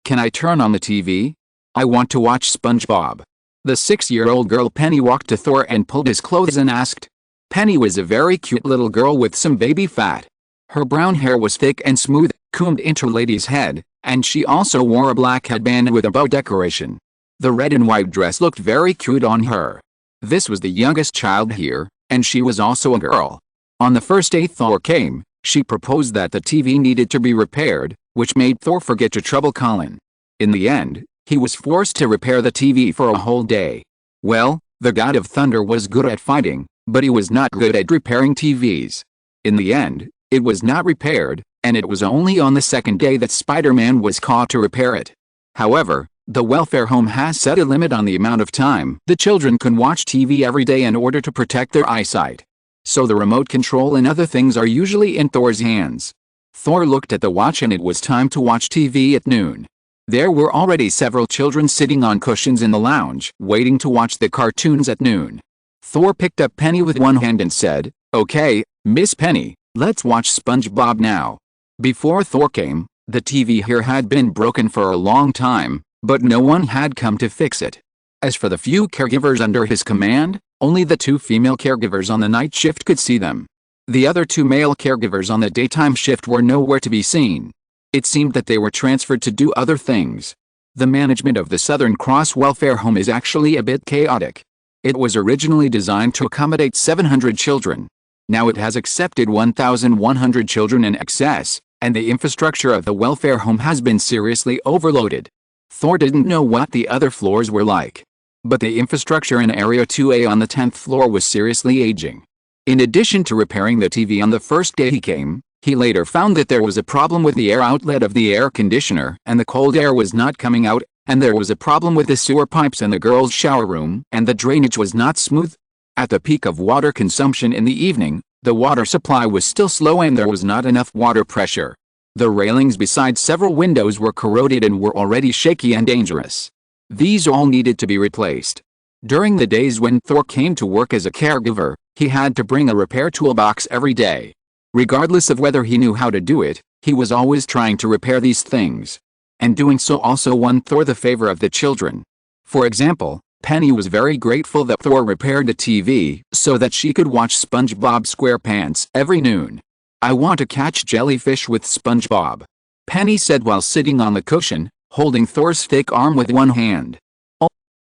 can I turn on the TV? I want to watch SpongeBob." The 6-year-old girl Penny walked to Thor and pulled his clothes and asked. Penny was a very cute little girl with some baby fat. Her brown hair was thick and smooth, combed into a lady's head, and she also wore a black headband with a bow decoration. The red and white dress looked very cute on her. This was the youngest child here, and she was also a girl. On the first day Thor came, she proposed that the TV needed to be repaired, which made Thor forget to trouble Colin. In the end, he was forced to repair the TV for a whole day. Well, the God of Thunder was good at fighting, but he was not good at repairing TVs. In the end, it was not repaired, and it was only on the second day that Spider-Man was caught to repair it. However, the welfare home has set a limit on the amount of time the children can watch TV every day in order to protect their eyesight. So the remote control and other things are usually in Thor's hands. Thor looked at the watch and it was time to watch TV at noon. There were already several children sitting on cushions in the lounge, waiting to watch the cartoons at noon. Thor picked up Penny with one hand and said, "Okay, Miss Penny, let's watch SpongeBob now." Before Thor came, the TV here had been broken for a long time, but no one had come to fix it. As for the few caregivers under his command, only the 2 female caregivers on the night shift could see them. The other 2 male caregivers on the daytime shift were nowhere to be seen. It seemed that they were transferred to do other things. The management of the Southern Cross Welfare Home is actually a bit chaotic. It was originally designed to accommodate 700 children. Now it has accepted 1,100 children in excess, and the infrastructure of the welfare home has been seriously overloaded. Thor didn't know what the other floors were like. But the infrastructure in Area 2A on the 10th floor was seriously aging. In addition to repairing the TV on the first day he came, he later found that there was a problem with the air outlet of the air conditioner and the cold air was not coming out, and there was a problem with the sewer pipes in the girls' shower room and the drainage was not smooth. At the peak of water consumption in the evening, the water supply was still slow and there was not enough water pressure. The railings beside several windows were corroded and were already shaky and dangerous. These all needed to be replaced. During the days when Thor came to work as a caregiver, he had to bring a repair toolbox every day. Regardless of whether he knew how to do it, he was always trying to repair these things. And doing so also won Thor the favor of the children. For example, Penny was very grateful that Thor repaired the TV so that she could watch SpongeBob SquarePants every noon. "I want to catch jellyfish with SpongeBob," Penny said while sitting on the cushion, holding Thor's thick arm with one hand.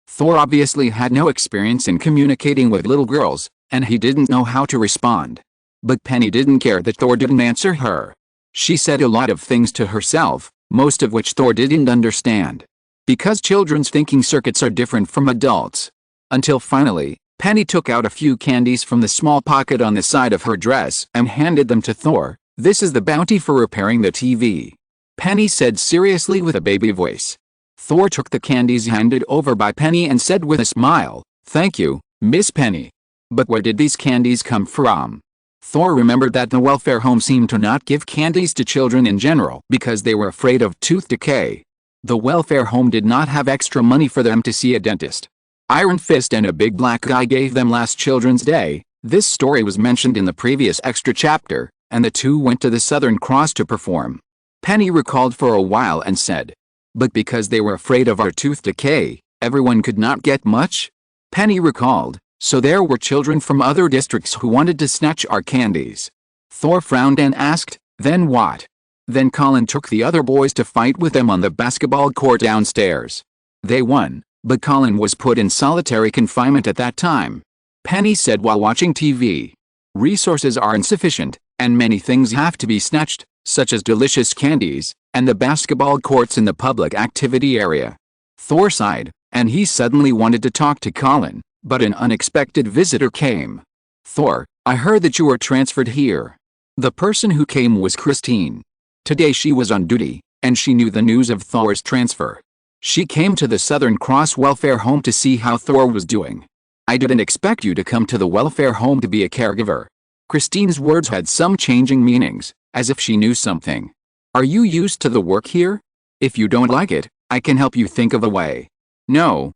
Thor obviously had no experience in communicating with little girls, and he didn't know how to respond. But Penny didn't care that Thor didn't answer her. She said a lot of things to herself, most of which Thor didn't understand. Because children's thinking circuits are different from adults. Until finally, Penny took out a few candies from the small pocket on the side of her dress and handed them to Thor. "This is the bounty for repairing the TV," Penny said seriously with a baby voice. Thor took the candies handed over by Penny and said with a smile, "Thank you, Miss Penny." But where did these candies come from? Thor remembered that the welfare home seemed to not give candies to children in general because they were afraid of tooth decay. The welfare home did not have extra money for them to see a dentist. Iron Fist and a big black guy gave them last Children's Day. This story was mentioned in the previous extra chapter, and the two went to the Southern Cross to perform. Penny recalled for a while and said, "But because they were afraid of our tooth decay, everyone could not get much?" Penny recalled, "So there were children from other districts who wanted to snatch our candies." Thor frowned and asked, "Then what?" Then Colin took the other boys to fight with them on the basketball court downstairs. They won, but Colin was put in solitary confinement at that time. Penny said while watching TV, "Resources are insufficient, and many things have to be snatched, such as delicious candies, and the basketball courts in the public activity area." Thor sighed, and he suddenly wanted to talk to Colin, but an unexpected visitor came. "Thor, I heard that you were transferred here." The person who came was Christine. Today she was on duty, and she knew the news of Thor's transfer. She came to the Southern Cross Welfare Home to see how Thor was doing. "I didn't expect you to come to the welfare home to be a caregiver." Christine's words had some changing meanings, as if she knew something. "Are you used to the work here? If you don't like it, I can help you think of a way." No.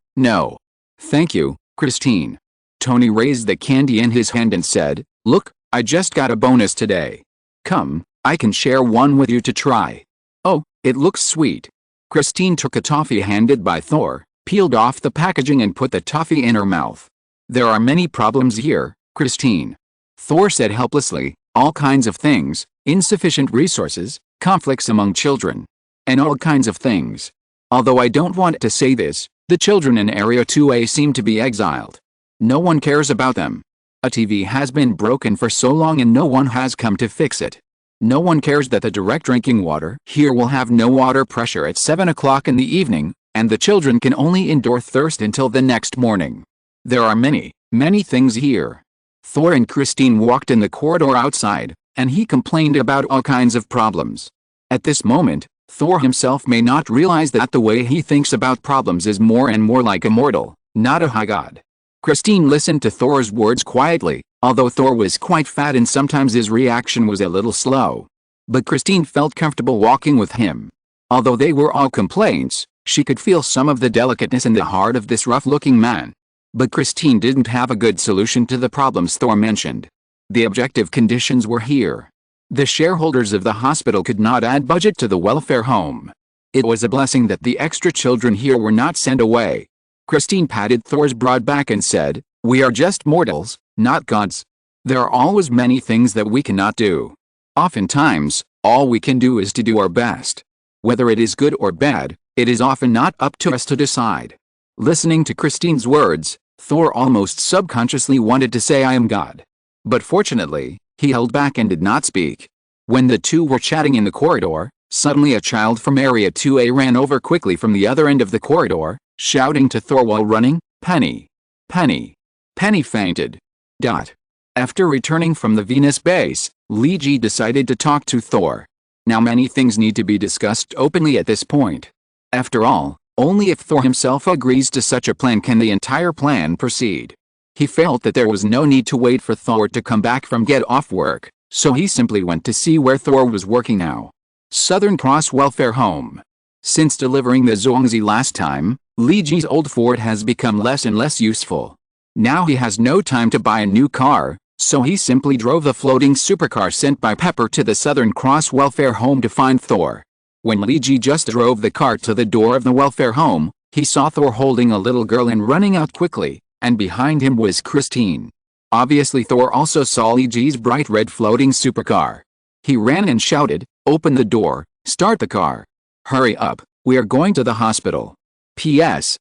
Thank you, Christine." Tony raised the candy in his hand and said, "Look, I just got a bonus today. Come, I can share one with you to try." "Oh, it looks sweet." Christine took a toffee handed by Thor, peeled off the packaging and put the toffee in her mouth. "There are many problems here, Christine," Thor said helplessly. "All kinds of things, insufficient resources, conflicts among children, and all kinds of things. Although I don't want to say this, the children in Area 2A seem to be exiled. No one cares about them. A TV has been broken for so long and no one has come to fix it. No one cares that the direct drinking water here will have no water pressure at 7 o'clock in the evening, and the children can only endure thirst until the next morning. There are many, many things here." Thor and Christine walked in the corridor outside, and he complained about all kinds of problems. At this moment, Thor himself may not realize that the way he thinks about problems is more and more like a mortal, not a high god. Christine listened to Thor's words quietly, although Thor was quite fat and sometimes his reaction was a little slow. But Christine felt comfortable walking with him. Although they were all complaints, she could feel some of the delicateness in the heart of this rough-looking man. But Christine didn't have a good solution to the problems Thor mentioned. The objective conditions were here. The shareholders of the hospital could not add budget to the welfare home. It was a blessing that the extra children here were not sent away. Christine patted Thor's broad back and said, "We are just mortals, not gods. There are always many things that we cannot do. Oftentimes, all we can do is to do our best. Whether it is good or bad, it is often not up to us to decide." Listening to Christine's words, Thor almost subconsciously wanted to say "I am God." But fortunately, he held back and did not speak. When the two were chatting in the corridor, suddenly a child from Area 2A ran over quickly from the other end of the corridor, shouting to Thor while running, "Penny! Penny!" Penny fainted. After returning from the Venus base, Lee Ji decided to talk to Thor. Now many things need to be discussed openly at this point. After all, only if Thor himself agrees to such a plan can the entire plan proceed. He felt that there was no need to wait for Thor to come back from get off work, so he simply went to see where Thor was working now. Southern Cross Welfare Home. Since delivering the Zhuangzi last time, Li Ji's old Ford has become less and less useful. Now he has no time to buy a new car, so he simply drove the floating supercar sent by Pepper to the Southern Cross Welfare Home to find Thor. When Li Ji just drove the car to the door of the welfare home, he saw Thor holding a little girl and running out quickly, and behind him was Christine. Obviously Thor also saw Li Ji's bright red floating supercar. He ran and shouted, "Open the door, start the car. Hurry up, we are going to the hospital. P.S.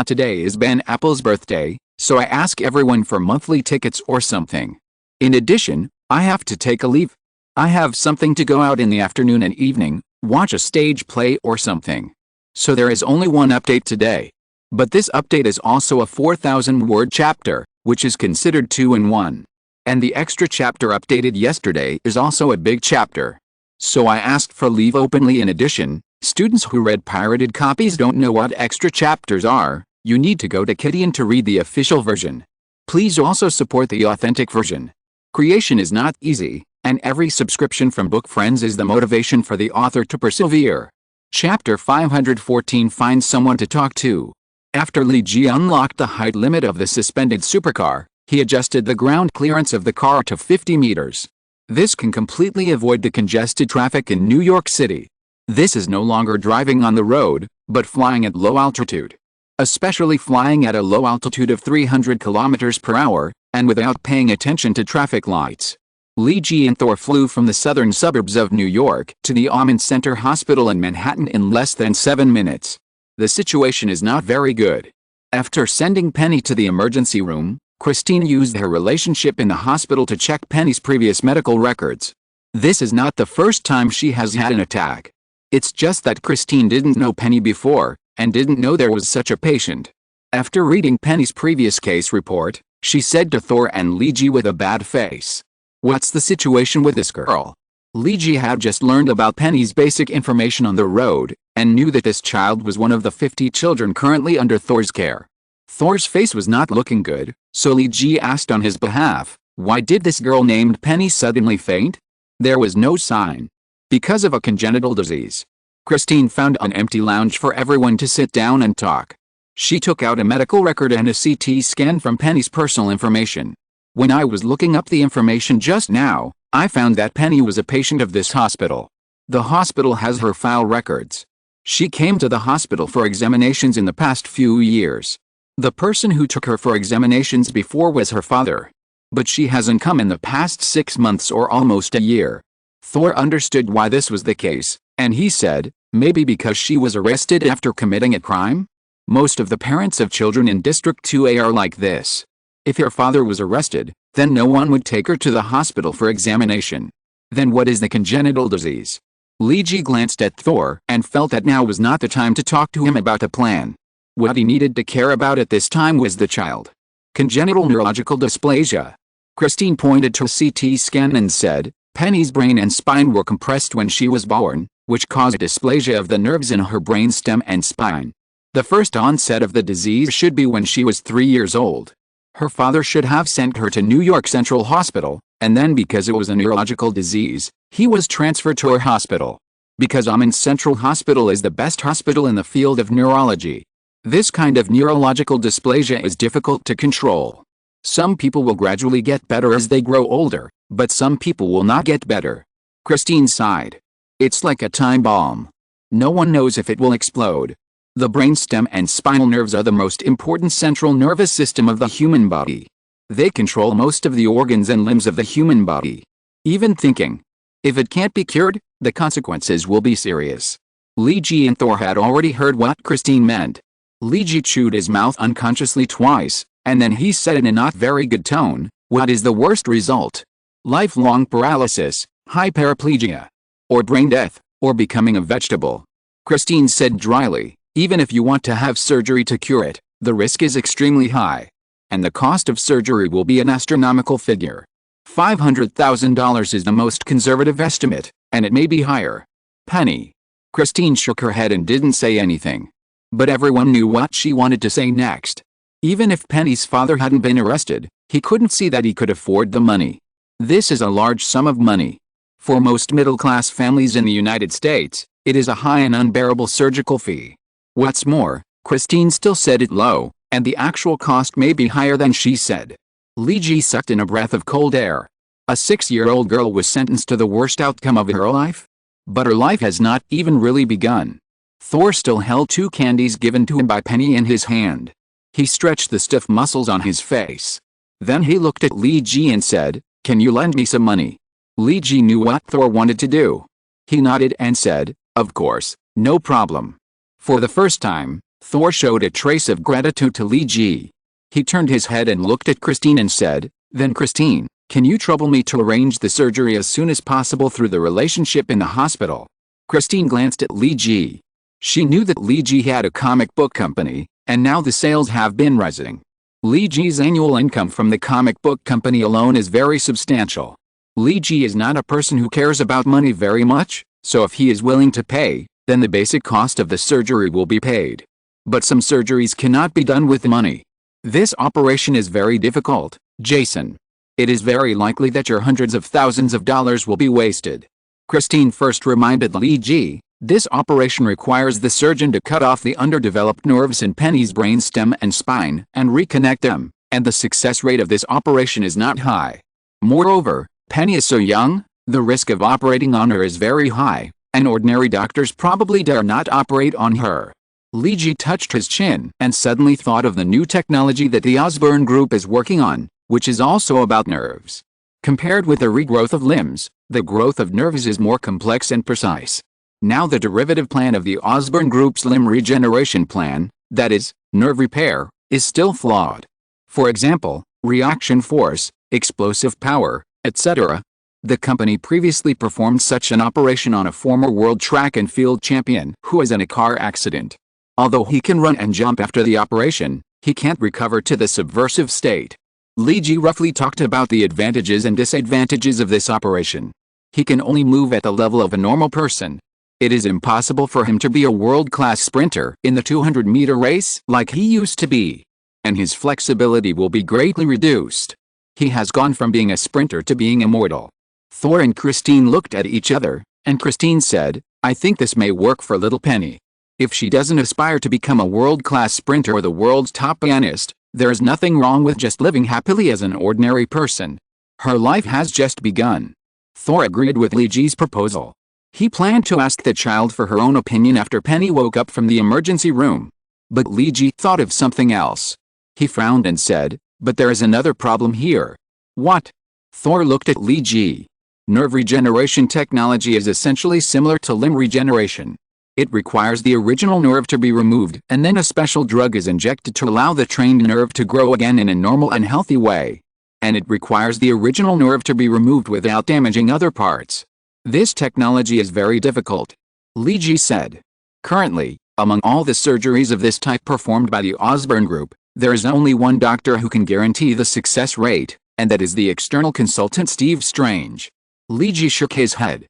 Today is Ben Apple's birthday, so I ask everyone for monthly tickets or something. In addition, I have to take a leave. I have something to go out in the afternoon and evening, watch a stage play or something. So there is only one update today. But this update is also a 4,000-word chapter, which is considered 2 in 1. And the extra chapter updated yesterday is also a big chapter. So I asked for leave openly. In addition, students who read pirated copies don't know what extra chapters are. You need to go to Kidian to read the official version. Please also support the authentic version. Creation is not easy, and every subscription from book friends is the motivation for the author to persevere. Chapter 514 Find someone to talk to. After Li Ji unlocked the height limit of the suspended supercar, he adjusted the ground clearance of the car to 50 meters. This can completely avoid the congested traffic in New York City. This is no longer driving on the road, but flying at low altitude. Especially flying at a low altitude of 300 kilometers per hour, and without paying attention to traffic lights. Li Ji and Thor flew from the southern suburbs of New York to the Amen Center Hospital in Manhattan in less than 7 minutes. The situation is not very good. After sending Penny to the emergency room, Christine used her relationship in the hospital to check Penny's previous medical records. This is not the first time she has had an attack. It's just that Christine didn't know Penny before, and didn't know there was such a patient. After reading Penny's previous case report, she said to Thor and Liji with a bad face, "What's the situation with this girl?" Liji had just learned about Penny's basic information on the road, and knew that this child was one of the 50 children currently under Thor's care. Thor's face was not looking good, so Liji asked on his behalf, "Why did this girl named Penny suddenly faint?" There was no sign. Because of a congenital disease. Christine found an empty lounge for everyone to sit down and talk. She took out a medical record and a CT scan from Penny's personal information. "When I was looking up the information just now, I found that Penny was a patient of this hospital. The hospital has her file records. She came to the hospital for examinations in the past few years. The person who took her for examinations before was her father. But she hasn't come in the past 6 months or almost a year." Thor understood why this was the case, and he said, "Maybe because she was arrested after committing a crime? Most of the parents of children in District 2A are like this. If her father was arrested, then no one would take her to the hospital for examination. Then what is the congenital disease?" Liji glanced at Thor and felt that now was not the time to talk to him about a plan. What he needed to care about at this time was the child. Congenital neurological dysplasia. Christine pointed to a CT scan and said, "Penny's brain and spine were compressed when she was born, which caused dysplasia of the nerves in her brain stem and spine. The first onset of the disease should be when she was 3 years old. Her father should have sent her to New York Central Hospital, and then because it was a neurological disease, he was transferred to her hospital. Because Central Hospital is the best hospital in the field of neurology. This kind of neurological dysplasia is difficult to control. Some people will gradually get better as they grow older, but some people will not get better." Christine sighed. "It's like a time bomb. No one knows if it will explode." The brainstem and spinal nerves are the most important central nervous system of the human body. They control most of the organs and limbs of the human body. Even thinking. If it can't be cured, the consequences will be serious. Liji and Thor had already heard what Christine meant. Liji chewed his mouth unconsciously twice, and then he said in a not very good tone, "What is the worst result? Lifelong paralysis, hyperplegia, or brain death, or becoming a vegetable?" Christine said dryly, "Even if you want to have surgery to cure it, the risk is extremely high. And the cost of surgery will be an astronomical figure. $500,000 is the most conservative estimate, and it may be higher." "Penny." Christine shook her head and didn't say anything. But everyone knew what she wanted to say next. Even if Penny's father hadn't been arrested, he couldn't see that he could afford the money. This is a large sum of money. For most middle-class families in the United States, it is a high and unbearable surgical fee. What's more, Christine still said it low, and the actual cost may be higher than she said. Liji sucked in a breath of cold air. A 6-year-old girl was sentenced to the worst outcome of her life? But her life has not even really begun. Thor still held 2 candies given to him by Penny in his hand. He stretched the stiff muscles on his face. Then he looked at Liji and said, "Can you lend me some money?" Liji knew what Thor wanted to do. He nodded and said, "Of course, no problem." For the first time, Thor showed a trace of gratitude to Liji. He turned his head and looked at Christine and said, "Then Christine, can you trouble me to arrange the surgery as soon as possible through the relationship in the hospital?" Christine glanced at Liji. She knew that Liji had a comic book company, and now the sales have been rising. Liji's annual income from the comic book company alone is very substantial. Liji is not a person who cares about money very much, so if he is willing to pay, then the basic cost of the surgery will be paid. But some surgeries cannot be done with money. This operation is very difficult, Jason. It is very likely that your hundreds of thousands of dollars will be wasted. Christine first reminded Liji, this operation requires the surgeon to cut off the underdeveloped nerves in Penny's brainstem and spine and reconnect them, and the success rate of this operation is not high. Moreover, Penny is so young, the risk of operating on her is very high, and ordinary doctors probably dare not operate on her. Liji touched his chin and suddenly thought of the new technology that the Osborn Group is working on, which is also about nerves. Compared with the regrowth of limbs, the growth of nerves is more complex and precise. Now the derivative plan of the Osborn Group's limb regeneration plan, that is, nerve repair, is still flawed. For example, reaction force, explosive power, etc. The company previously performed such an operation on a former world track and field champion who was in a car accident. Although he can run and jump after the operation, he can't recover to the subversive state. Li Ji roughly talked about the advantages and disadvantages of this operation. He can only move at the level of a normal person. It is impossible for him to be a world-class sprinter in the 200-meter race like he used to be. And his flexibility will be greatly reduced. He has gone from being a sprinter to being immortal. Thor and Christine looked at each other, and Christine said, "I think this may work for little Penny. If she doesn't aspire to become a world-class sprinter or the world's top pianist, there is nothing wrong with just living happily as an ordinary person. Her life has just begun." Thor agreed with Li Ji's proposal. He planned to ask the child for her own opinion after Penny woke up from the emergency room. But Li Ji thought of something else. He frowned and said, "But there is another problem here." "What?" Thor looked at Li Ji. Nerve regeneration technology is essentially similar to limb regeneration. It requires the original nerve to be removed and then a special drug is injected to allow the trained nerve to grow again in a normal and healthy way. And it requires the original nerve to be removed without damaging other parts. This technology is very difficult. Li Ji said. Currently, among all the surgeries of this type performed by the Osborne Group, there is only one doctor who can guarantee the success rate, and that is the external consultant Steve Strange. Li Ji shook his head.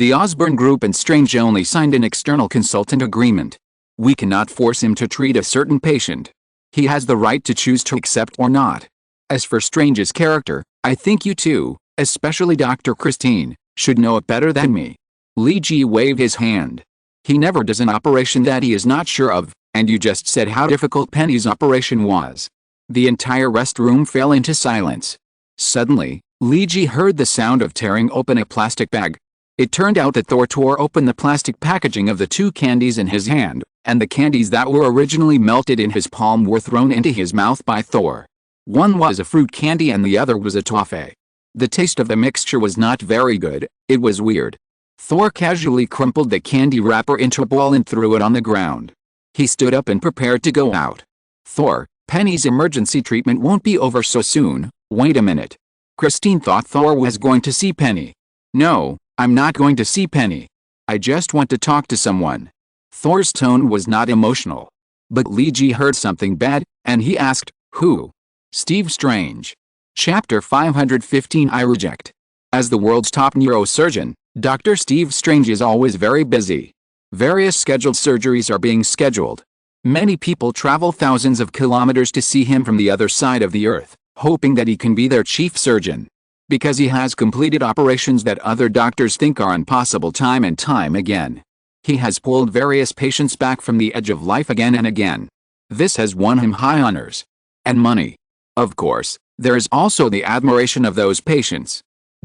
The Osborne Group and Strange only signed an external consultant agreement. We cannot force him to treat a certain patient. He has the right to choose to accept or not. As for Strange's character, I think you two, especially Dr. Christine, should know it better than me. Li Ji waved his hand. He never does an operation that he is not sure of, and you just said how difficult Penny's operation was. The entire rest room fell into silence. Suddenly, Li Ji heard the sound of tearing open a plastic bag. It turned out that Thor tore open the plastic packaging of the two candies in his hand, and the candies that were originally melted in his palm were thrown into his mouth by Thor. One was a fruit candy and the other was a toffee. The taste of the mixture was not very good, it was weird. Thor casually crumpled the candy wrapper into a ball and threw it on the ground. He stood up and prepared to go out. "Thor, Penny's emergency treatment won't be over so soon, wait a minute." Christine thought Thor was going to see Penny. "No, I'm not going to see Penny. I just want to talk to someone." Thor's tone was not emotional. But Li Ji heard something bad, and he asked, "Who?" "Steve Strange." Chapter 515 I Reject. As the world's top neurosurgeon, Dr. Steve Strange is always very busy. Various scheduled surgeries are being scheduled. Many people travel thousands of kilometers to see him from the other side of the earth, hoping that he can be their chief surgeon. Because he has completed operations that other doctors think are impossible time and time again. He has pulled various patients back from the edge of life again and again. This has won him high honors. And money. Of course, there is also the admiration of those patients.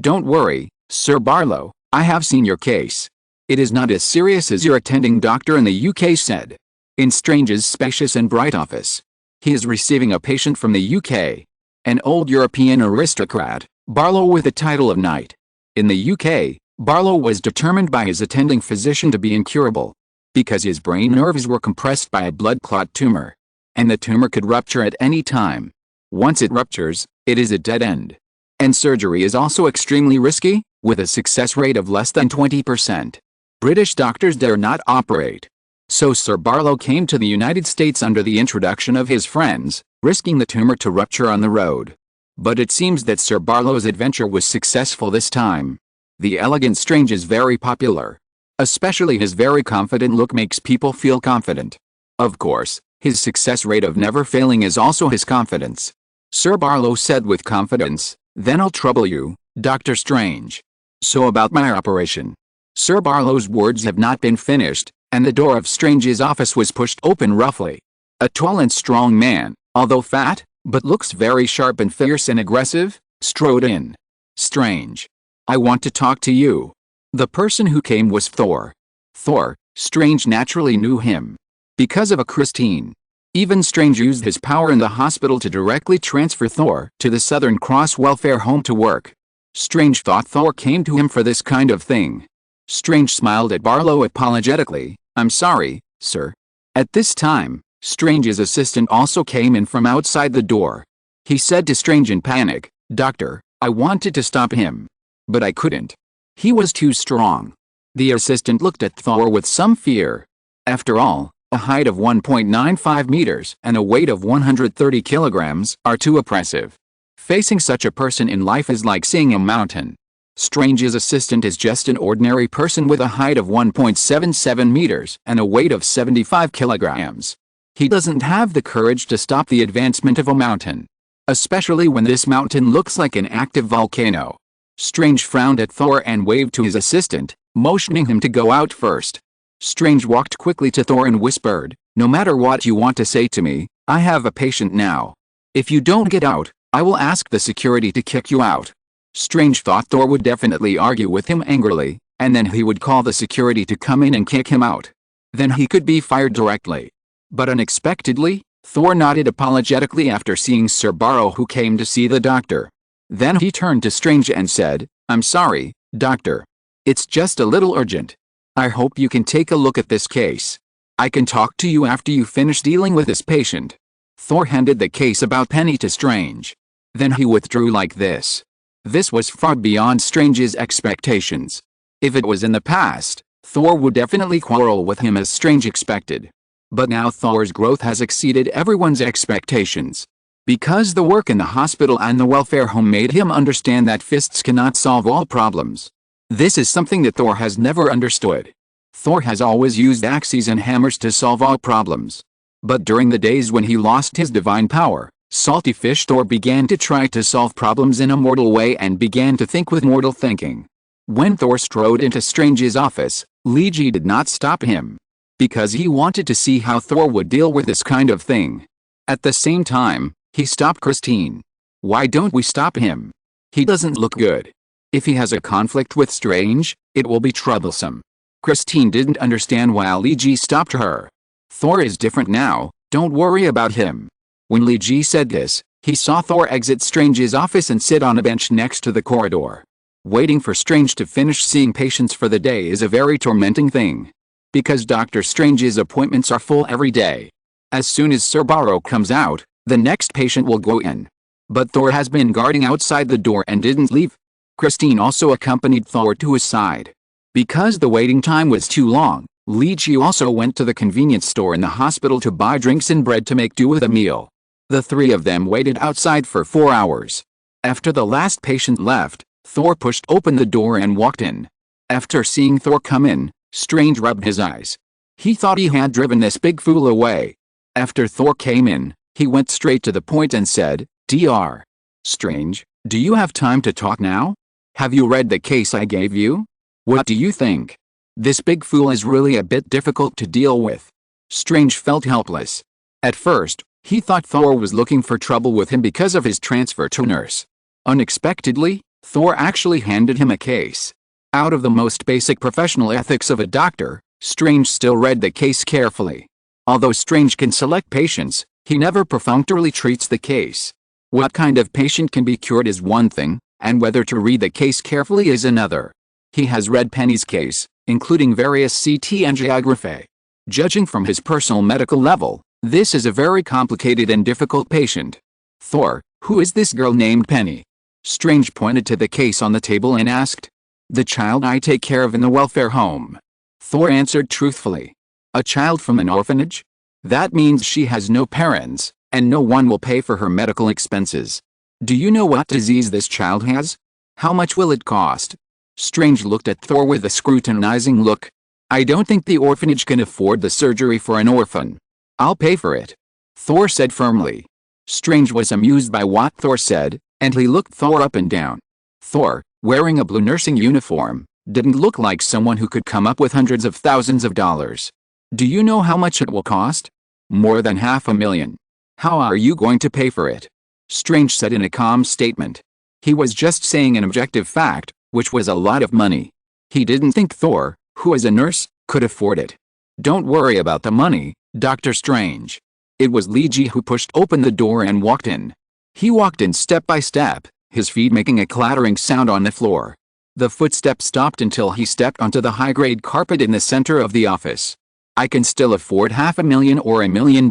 "Don't worry, Sir Barlow, I have seen your case. It is not as serious as your attending doctor in the UK said." In Strange's spacious and bright office. He is receiving a patient from the UK. An old European aristocrat, Barlow with the title of knight. In the UK, Barlow was determined by his attending physician to be incurable. Because his brain nerves were compressed by a blood clot tumor. And the tumor could rupture at any time. Once it ruptures, it is a dead end. And surgery is also extremely risky, with a success rate of less than 20%. British doctors dare not operate. So Sir Barlow came to the United States under the introduction of his friends, risking the tumor to rupture on the road. But it seems that Sir Barlow's adventure was successful this time. The elegant Strange is very popular. Especially his very confident look makes people feel confident. Of course, his success rate of never failing is also his confidence. Sir Barlow said with confidence, "Then I'll trouble you, Dr. Strange. So about my operation." Sir Barlow's words have not been finished, and the door of Strange's office was pushed open roughly. A tall and strong man, although fat, but looks very sharp and fierce and aggressive, strode in. "Strange. I want to talk to you." The person who came was Thor. Thor, Strange naturally knew him. Because of a Christine. Even Strange used his power in the hospital to directly transfer Thor to the Southern Cross Welfare Home to work. Strange thought Thor came to him for this kind of thing. Strange smiled at Barlow apologetically. "I'm sorry, sir." At this time, Strange's assistant also came in from outside the door. He said to Strange in panic, "Doctor, I wanted to stop him. But I couldn't. He was too strong." The assistant looked at Thor with some fear. After all, A height of 1.95 meters and a weight of 130 kilograms are too oppressive. Facing such a person in life is like seeing a mountain. Strange's assistant is just an ordinary person with a height of 1.77 meters and a weight of 75 kilograms. He doesn't have the courage to stop the advancement of a mountain, especially when this mountain looks like an active volcano. Strange frowned at Thor and waved to his assistant, motioning him to go out first. Strange walked quickly to Thor and whispered, "No matter what you want to say to me, I have a patient now. If you don't get out, I will ask the security to kick you out." Strange thought Thor would definitely argue with him angrily, and then he would call the security to come in and kick him out. Then he could be fired directly. But unexpectedly, Thor nodded apologetically after seeing Sir Barrow, who came to see the doctor. Then he turned to Strange and said, "I'm sorry, doctor. It's just a little urgent. I hope you can take a look at this case. I can talk to you after you finish dealing with this patient." Thor handed the case about Penny to Strange. Then he withdrew like this. This was far beyond Strange's expectations. If it was in the past, Thor would definitely quarrel with him as Strange expected. But now Thor's growth has exceeded everyone's expectations. Because the work in the hospital and the welfare home made him understand that fists cannot solve all problems. This is something that Thor has never understood. Thor has always used axes and hammers to solve all problems. But during the days when he lost his divine power, Salty Fish Thor began to try to solve problems in a mortal way and began to think with mortal thinking. When Thor strode into Strange's office, Leegi did not stop him. Because he wanted to see how Thor would deal with this kind of thing. At the same time, he stopped Christine. "Why don't we stop him? He doesn't look good. If he has a conflict with Strange, it will be troublesome." Christine didn't understand why Leegi stopped her. "Thor is different now, don't worry about him." When Leegi said this, he saw Thor exit Strange's office and sit on a bench next to the corridor. Waiting for Strange to finish seeing patients for the day is a very tormenting thing. Because Dr. Strange's appointments are full every day. As soon as Sir Barrow comes out, the next patient will go in. But Thor has been guarding outside the door and didn't leave. Christine also accompanied Thor to his side. Because the waiting time was too long, Leegi also went to the convenience store in the hospital to buy drinks and bread to make do with a meal. The three of them waited outside for 4 hours. After the last patient left, Thor pushed open the door and walked in. After seeing Thor come in, Strange rubbed his eyes. He thought he had driven this big fool away. After Thor came in, he went straight to the point and said, "Dr. Strange, do you have time to talk now? Have you read the case I gave you? What do you think? This big fool is really a bit difficult to deal with." Strange felt helpless. At first, he thought Thor was looking for trouble with him because of his transfer to nurse. Unexpectedly, Thor actually handed him a case. Out of the most basic professional ethics of a doctor, Strange still read the case carefully. Although Strange can select patients, he never perfunctorily treats the case. What kind of patient can be cured is one thing, and whether to read the case carefully is another. He has read Penny's case, including various CT angiography. Judging from his personal medical level, this is a very complicated and difficult patient. "Thor, who is this girl named Penny?" Strange pointed to the case on the table and asked. "The child I take care of in the welfare home." Thor answered truthfully. "A child from an orphanage? That means she has no parents, and no one will pay for her medical expenses. Do you know what disease this child has? How much will it cost?" Strange looked at Thor with a scrutinizing look. "I don't think the orphanage can afford the surgery for an orphan. I'll pay for it," Thor said firmly. Strange was amused by what Thor said, and he looked Thor up and down. Thor, wearing a blue nursing uniform, didn't look like someone who could come up with hundreds of thousands of dollars. "Do you know how much it will cost?" "More than $500,000. How are you going to pay for it?" Strange said in a calm statement. He was just saying an objective fact, which was a lot of money. He didn't think Thor, who is a nurse, could afford it. "Don't worry about the money, Dr. Strange." It was Leegi who pushed open the door and walked in. He walked in step by step, his feet making a clattering sound on the floor. The footsteps stopped until he stepped onto the high-grade carpet in the center of the office. "I can still afford $500,000 or $1 million.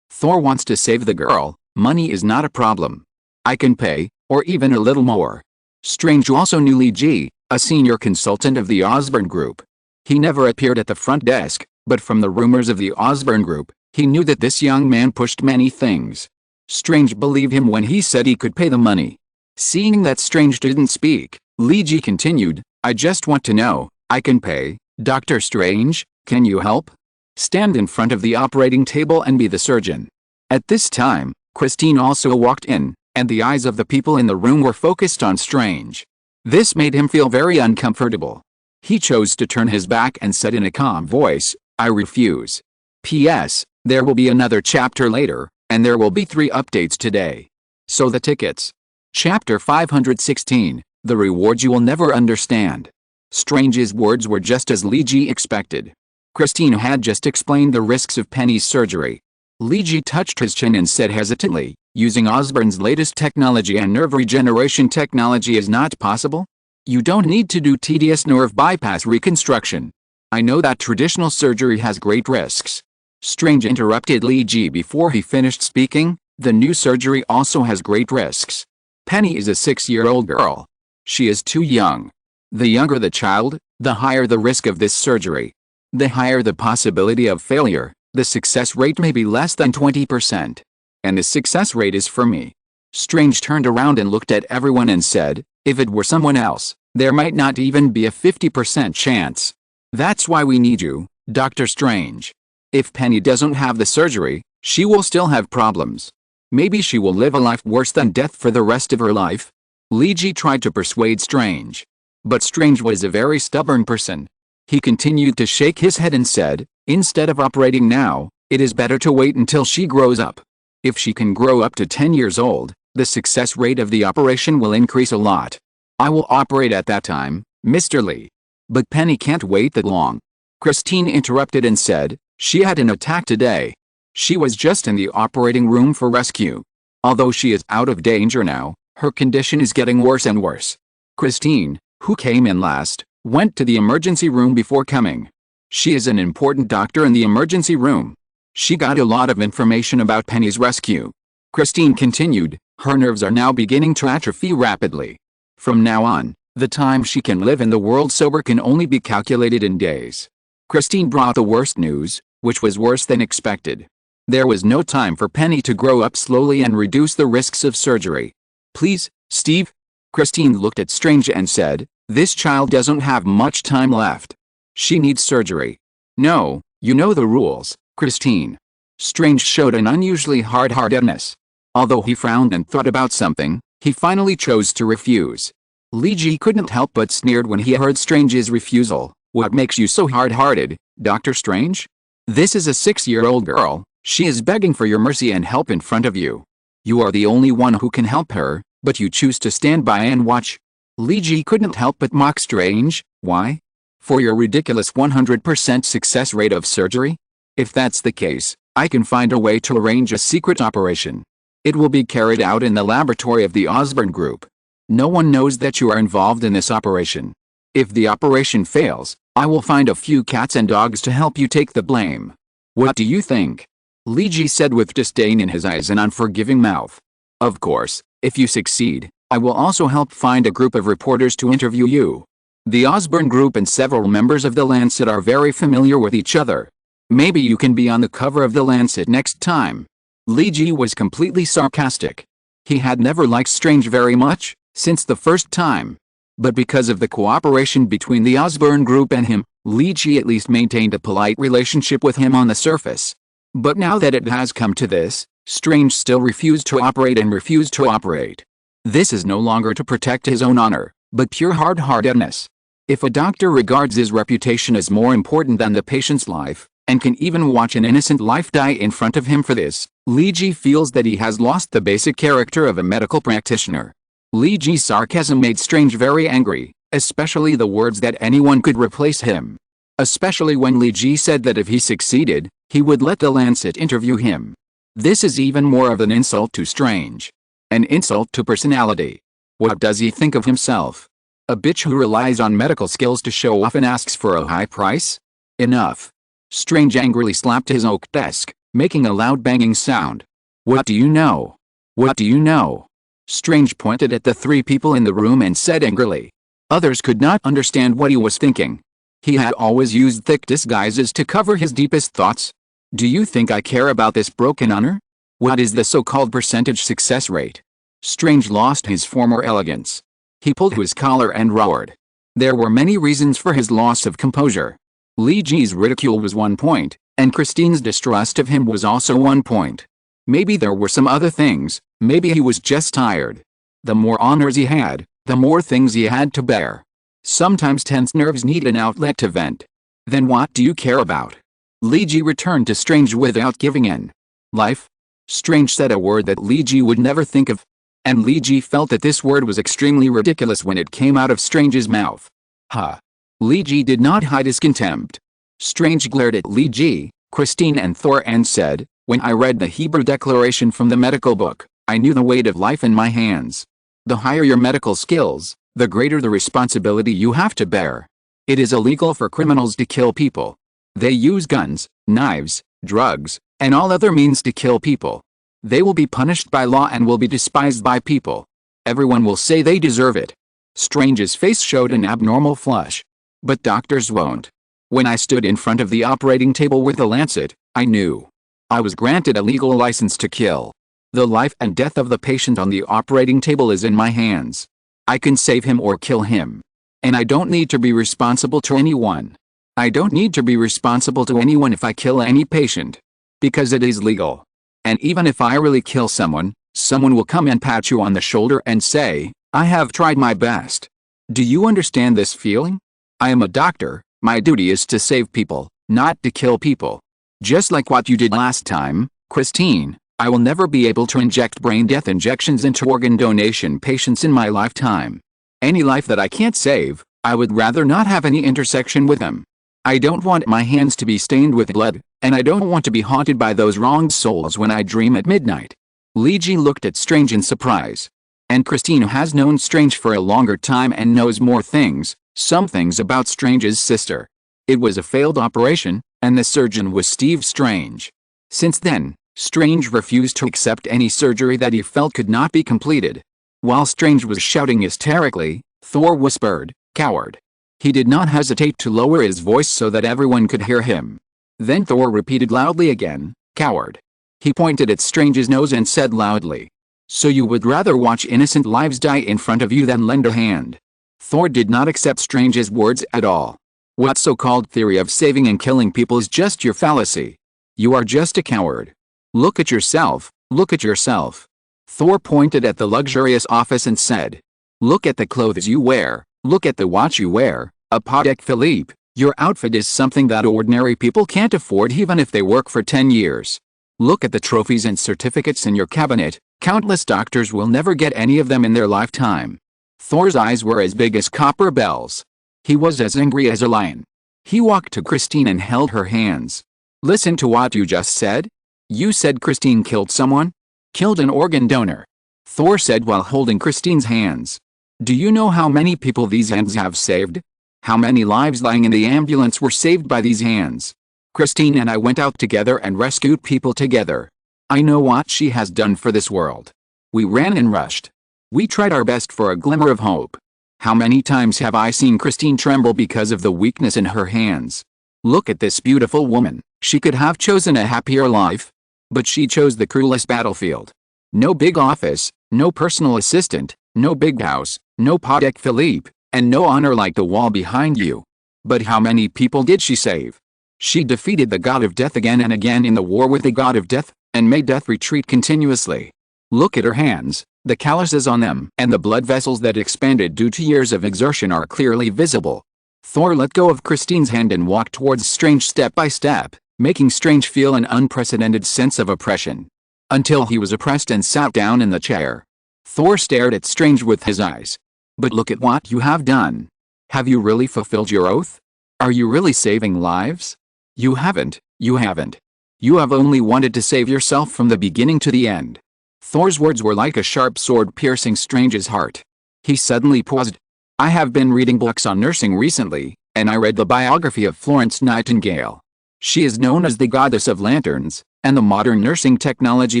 Thor wants to save the girl, money is not a problem. I can pay, or even a little more." Strange also knew Leegi, a senior consultant of the Osborn Group. He never appeared at the front desk, But from the rumors of the Osborn group, he knew that this young man pushed many things. Strange believed him when he said he could pay the money. Seeing that Strange didn't speak, Leegi continued, I just want to know, I can pay. Dr. Strange, can you help? Stand in front of the operating table and be the surgeon. At this time, Christine also walked in, and the eyes of the people in the room were focused on Strange. This made him feel very uncomfortable. He chose to turn his back and said in a calm voice, I refuse. P.S. There will be another chapter later, and there will be 3 updates today. So the tickets. Chapter 516, The Reward You Will Never Understand. Strange's words were just as Leegi expected. Christine had just explained the risks of Penny's surgery. Leegi touched his chin and said hesitantly, using Osborn's latest technology and nerve regeneration technology is not possible? You don't need to do tedious nerve bypass reconstruction. I know that traditional surgery has great risks. Strange interrupted Leegi before he finished speaking, the new surgery also has great risks. Penny is a 6-year-old girl. She is too young. The younger the child, the higher the risk of this surgery. The higher the possibility of failure, the success rate may be less than 20%. And the success rate is for me. Strange turned around and looked at everyone and said, if it were someone else, there might not even be a 50% chance. That's why we need you, Dr. Strange. If Penny doesn't have the surgery, she will still have problems. Maybe she will live a life worse than death for the rest of her life. Leegi tried to persuade Strange. But Strange was a very stubborn person. He continued to shake his head and said, instead of operating now, it is better to wait until she grows up. If she can grow up to 10 years old, the success rate of the operation will increase a lot. I will operate at that time, Mr. Lee. But Penny can't wait that long. Christine interrupted and said, she had an attack today. She was just in the operating room for rescue. Although she is out of danger now, her condition is getting worse and worse. Christine, who came in last, went to the emergency room before coming. She is an important doctor in the emergency room. She got a lot of information about Penny's rescue. Christine continued, her nerves are now beginning to atrophy rapidly. From now on, the time she can live in the world sober can only be calculated in days. Christine brought the worst news, which was worse than expected. There was no time for Penny to grow up slowly and reduce the risks of surgery. Please, Steve? Christine looked at Strange and said, this child doesn't have much time left. She needs surgery. No, you know the rules, Christine. Strange showed an unusually hard-heartedness. Although he frowned and thought about something, he finally chose to refuse. Leegi couldn't help but sneered when he heard Strange's refusal. What makes you so hard-hearted, Dr. Strange? This is a 6-year-old girl. She is begging for your mercy and help in front of you. You are the only one who can help her, but you choose to stand by and watch. Leegi couldn't help but mock Strange. Why? For your ridiculous 100% success rate of surgery? If that's the case, I can find a way to arrange a secret operation. It will be carried out in the laboratory of the Osborn Group. No one knows that you are involved in this operation. If the operation fails, I will find a few cats and dogs to help you take the blame. What do you think? Leegi said with disdain in his eyes and unforgiving mouth. Of course, if you succeed, I will also help find a group of reporters to interview you. The Osborn Group and several members of the Lancet are very familiar with each other. Maybe you can be on the cover of the Lancet next time. Leegi was completely sarcastic. He had never liked Strange very much, since the first time. But because of the cooperation between the Osborn Group and him, Leegi at least maintained a polite relationship with him on the surface. But now that it has come to this, Strange still refused to operate and refused to operate. This is no longer to protect his own honor, but pure hard-heartedness. If a doctor regards his reputation as more important than the patient's life, and can even watch an innocent life die in front of him for this, Leegi feels that he has lost the basic character of a medical practitioner. Leegi's sarcasm made Strange very angry, especially the words that anyone could replace him. Especially when Leegi said that if he succeeded, he would let the Lancet interview him. This is even more of an insult to Strange. An insult to personality. What does he think of himself? A bitch who relies on medical skills to show off and asks for a high price? Enough. Strange angrily slapped his oak desk, making a loud banging sound. What do you know? What do you know? Strange pointed at the 3 people in the room and said angrily. Others could not understand what he was thinking. He had always used thick disguises to cover his deepest thoughts. Do you think I care about this broken honor? What is the so-called percentage success rate? Strange lost his former elegance. He pulled his collar and roared. There were many reasons for his loss of composure. Li Ji's ridicule was one point, and Christine's distrust of him was also one point. Maybe there were some other things, maybe he was just tired. The more honors he had, the more things he had to bear. Sometimes tense nerves need an outlet to vent. Then what do you care about? Li Ji returned to Strange without giving in. Life? Strange said a word that Li Ji would never think of. And Li Ji felt that this word was extremely ridiculous when it came out of Strange's mouth. Ha! Li Ji did not hide his contempt. Strange glared at Li Ji, Christine and Thor and said, when I read the Hebrew declaration from the medical book, I knew the weight of life in my hands. The higher your medical skills, the greater the responsibility you have to bear. It is illegal for criminals to kill people. They use guns, knives, drugs, and all other means to kill people. They will be punished by law and will be despised by people. Everyone will say they deserve it. Strange's face showed an abnormal flush. But doctors won't. When I stood in front of the operating table with a lancet, I knew. I was granted a legal license to kill. The life and death of the patient on the operating table is in my hands. I can save him or kill him. And I don't need to be responsible to anyone. I don't need to be responsible to anyone if I kill any patient. Because it is legal. And even if I really kill someone, someone will come and pat you on the shoulder and say, I have tried my best. Do you understand this feeling? I am a doctor, my duty is to save people, not to kill people. Just like what you did last time, Christine, I will never be able to inject brain death injections into organ donation patients in my lifetime. Any life that I can't save, I would rather not have any intersection with them. I don't want my hands to be stained with blood, and I don't want to be haunted by those wronged souls when I dream at midnight. Li Ji looked at Strange in surprise. And Christine has known Strange for a longer time and knows more things, some things about Strange's sister. It was a failed operation, and the surgeon was Steve Strange. Since then, Strange refused to accept any surgery that he felt could not be completed. While Strange was shouting hysterically, Thor whispered, "Coward." He did not hesitate to lower his voice so that everyone could hear him. Then Thor repeated loudly again, "Coward." He pointed at Strange's nose and said loudly, "So you would rather watch innocent lives die in front of you than lend a hand?" Thor did not accept Strange's words at all. What so-called theory of saving and killing people is just your fallacy. You are just a coward. Look at yourself, look at yourself. Thor pointed at the luxurious office and said, "Look at the clothes you wear, look at the watch you wear, Patek Philippe, your outfit is something that ordinary people can't afford even if they work for 10 years. Look at the trophies and certificates in your cabinet, countless doctors will never get any of them in their lifetime." Thor's eyes were as big as copper bells. He was as angry as a lion. He walked to Christine and held her hands. "Listen to what you just said? You said Christine killed someone? Killed an organ donor," Thor said while holding Christine's hands. "Do you know how many people these hands have saved? How many lives lying in the ambulance were saved by these hands? Christine and I went out together and rescued people together. I know what she has done for this world. We ran and rushed. We tried our best for a glimmer of hope. How many times have I seen Christine tremble because of the weakness in her hands? Look at this beautiful woman. She could have chosen a happier life. But she chose the cruelest battlefield. No big office, no personal assistant, no big house, no Patek Philippe, and no honor like the wall behind you. But how many people did she save? She defeated the god of death again and again in the war with the god of death, and made death retreat continuously. Look at her hands, the calluses on them, and the blood vessels that expanded due to years of exertion are clearly visible." Thor let go of Christine's hand and walked towards Strange step by step, making Strange feel an unprecedented sense of oppression. Until he was oppressed and sat down in the chair. Thor stared at Strange with his eyes. "But look at what you have done. Have you really fulfilled your oath? Are you really saving lives? You haven't, you haven't. You have only wanted to save yourself from the beginning to the end." Thor's words were like a sharp sword piercing Strange's heart. He suddenly paused. "I have been reading books on nursing recently, and I read the biography of Florence Nightingale. She is known as the goddess of lanterns, and the modern nursing technology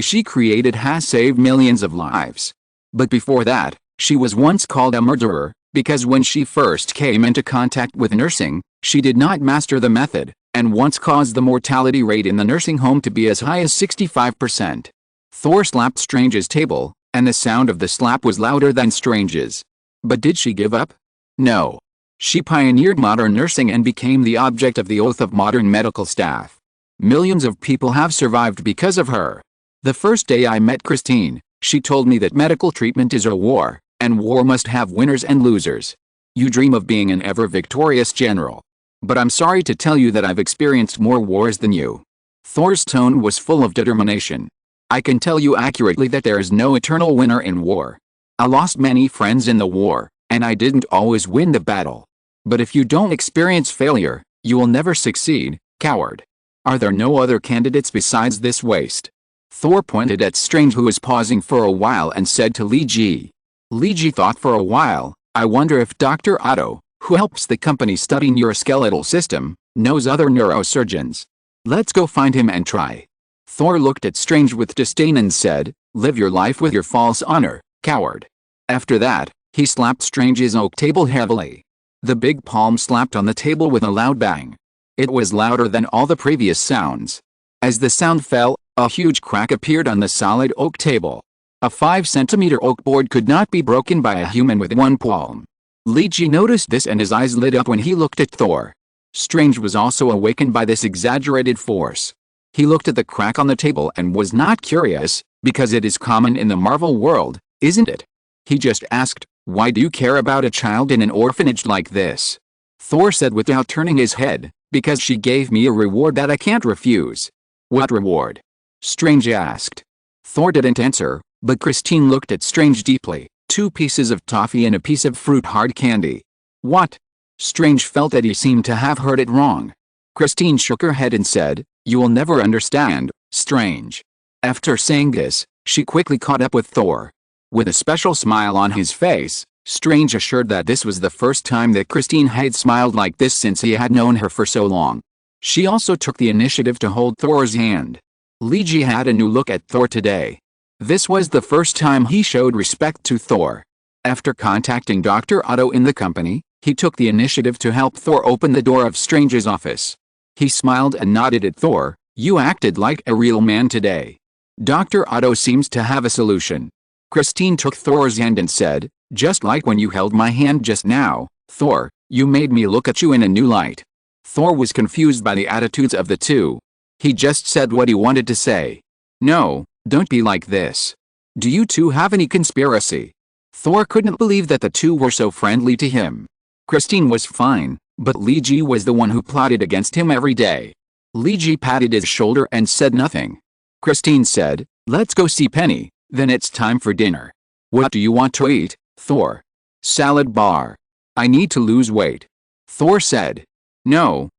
she created has saved millions of lives. But before that, she was once called a murderer, because when she first came into contact with nursing, She did not master the method, and once caused the mortality rate in the nursing home to be as high as 65%. Thor slapped Strange's table, and the sound of the slap was louder than Strange's. But did she give up? No. She pioneered modern nursing and became the object of the oath of modern medical staff. Millions of people have survived because of her. The first day I met Christine, she told me that medical treatment is a war, and war must have winners and losers. You dream of being an ever-victorious general. But I'm sorry to tell you that I've experienced more wars than you. Thor's tone was full of determination. I can tell you accurately that there is no eternal winner in war. I lost many friends in the war, and I didn't always win the battle. But if you don't experience failure, you will never succeed, coward. Are there no other candidates besides this waste? Thor pointed at Strange, who was pausing for a while, and said to Li Ji. Li Ji thought for a while. I wonder if Dr. Otto, who helps the company study neuroskeletal system, knows other neurosurgeons. Let's go find him and try. Thor looked at Strange with disdain and said, live your life with your false honor, coward. After that, he slapped Strange's oak table heavily. The big palm slapped on the table with a loud bang. It was louder than all the previous sounds. As the sound fell, a huge crack appeared on the solid oak table. A 5-centimeter oak board could not be broken by a human with one palm. Li Ji noticed this and his eyes lit up when he looked at Thor. Strange was also awakened by this exaggerated force. He looked at the crack on the table and was not curious, because it is common in the Marvel world, isn't it? He just asked, why do you care about a child in an orphanage like this? Thor said without turning his head, because she gave me a reward that I can't refuse. What reward? Strange asked. Thor didn't answer, but Christine looked at Strange deeply. 2 pieces of toffee and a piece of fruit hard candy. What? Strange felt that he seemed to have heard it wrong. Christine shook her head and said, you will never understand, Strange. After saying this, she quickly caught up with Thor. With a special smile on his face, Strange assured that this was the first time that Christine had smiled like this since he had known her for so long. She also took the initiative to hold Thor's hand. Li Ji had a new look at Thor today. This was the first time he showed respect to Thor. After contacting Dr. Otto in the company, he took the initiative to help Thor open the door of Strange's office. He smiled and nodded at Thor. You acted like a real man today. Dr. Otto seems to have a solution. Christine took Thor's hand and said, just like when you held my hand just now, Thor, you made me look at you in a new light. Thor was confused by the attitudes of the two. He just said what he wanted to say. No, don't be like this. Do you two have any conspiracy? Thor couldn't believe that the two were so friendly to him. Christine was fine, but Li Ji was the one who plotted against him every day. Li Ji patted his shoulder and said nothing. Christine said, let's go see Penny, then it's time for dinner. What do you want to eat, Thor? Salad bar. I need to lose weight. Thor said. No.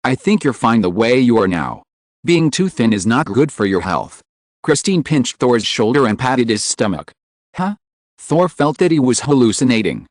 I think you're fine the way you are now. Being too thin is not good for your health. Christine pinched Thor's shoulder and patted his stomach. Huh? Thor felt that he was hallucinating.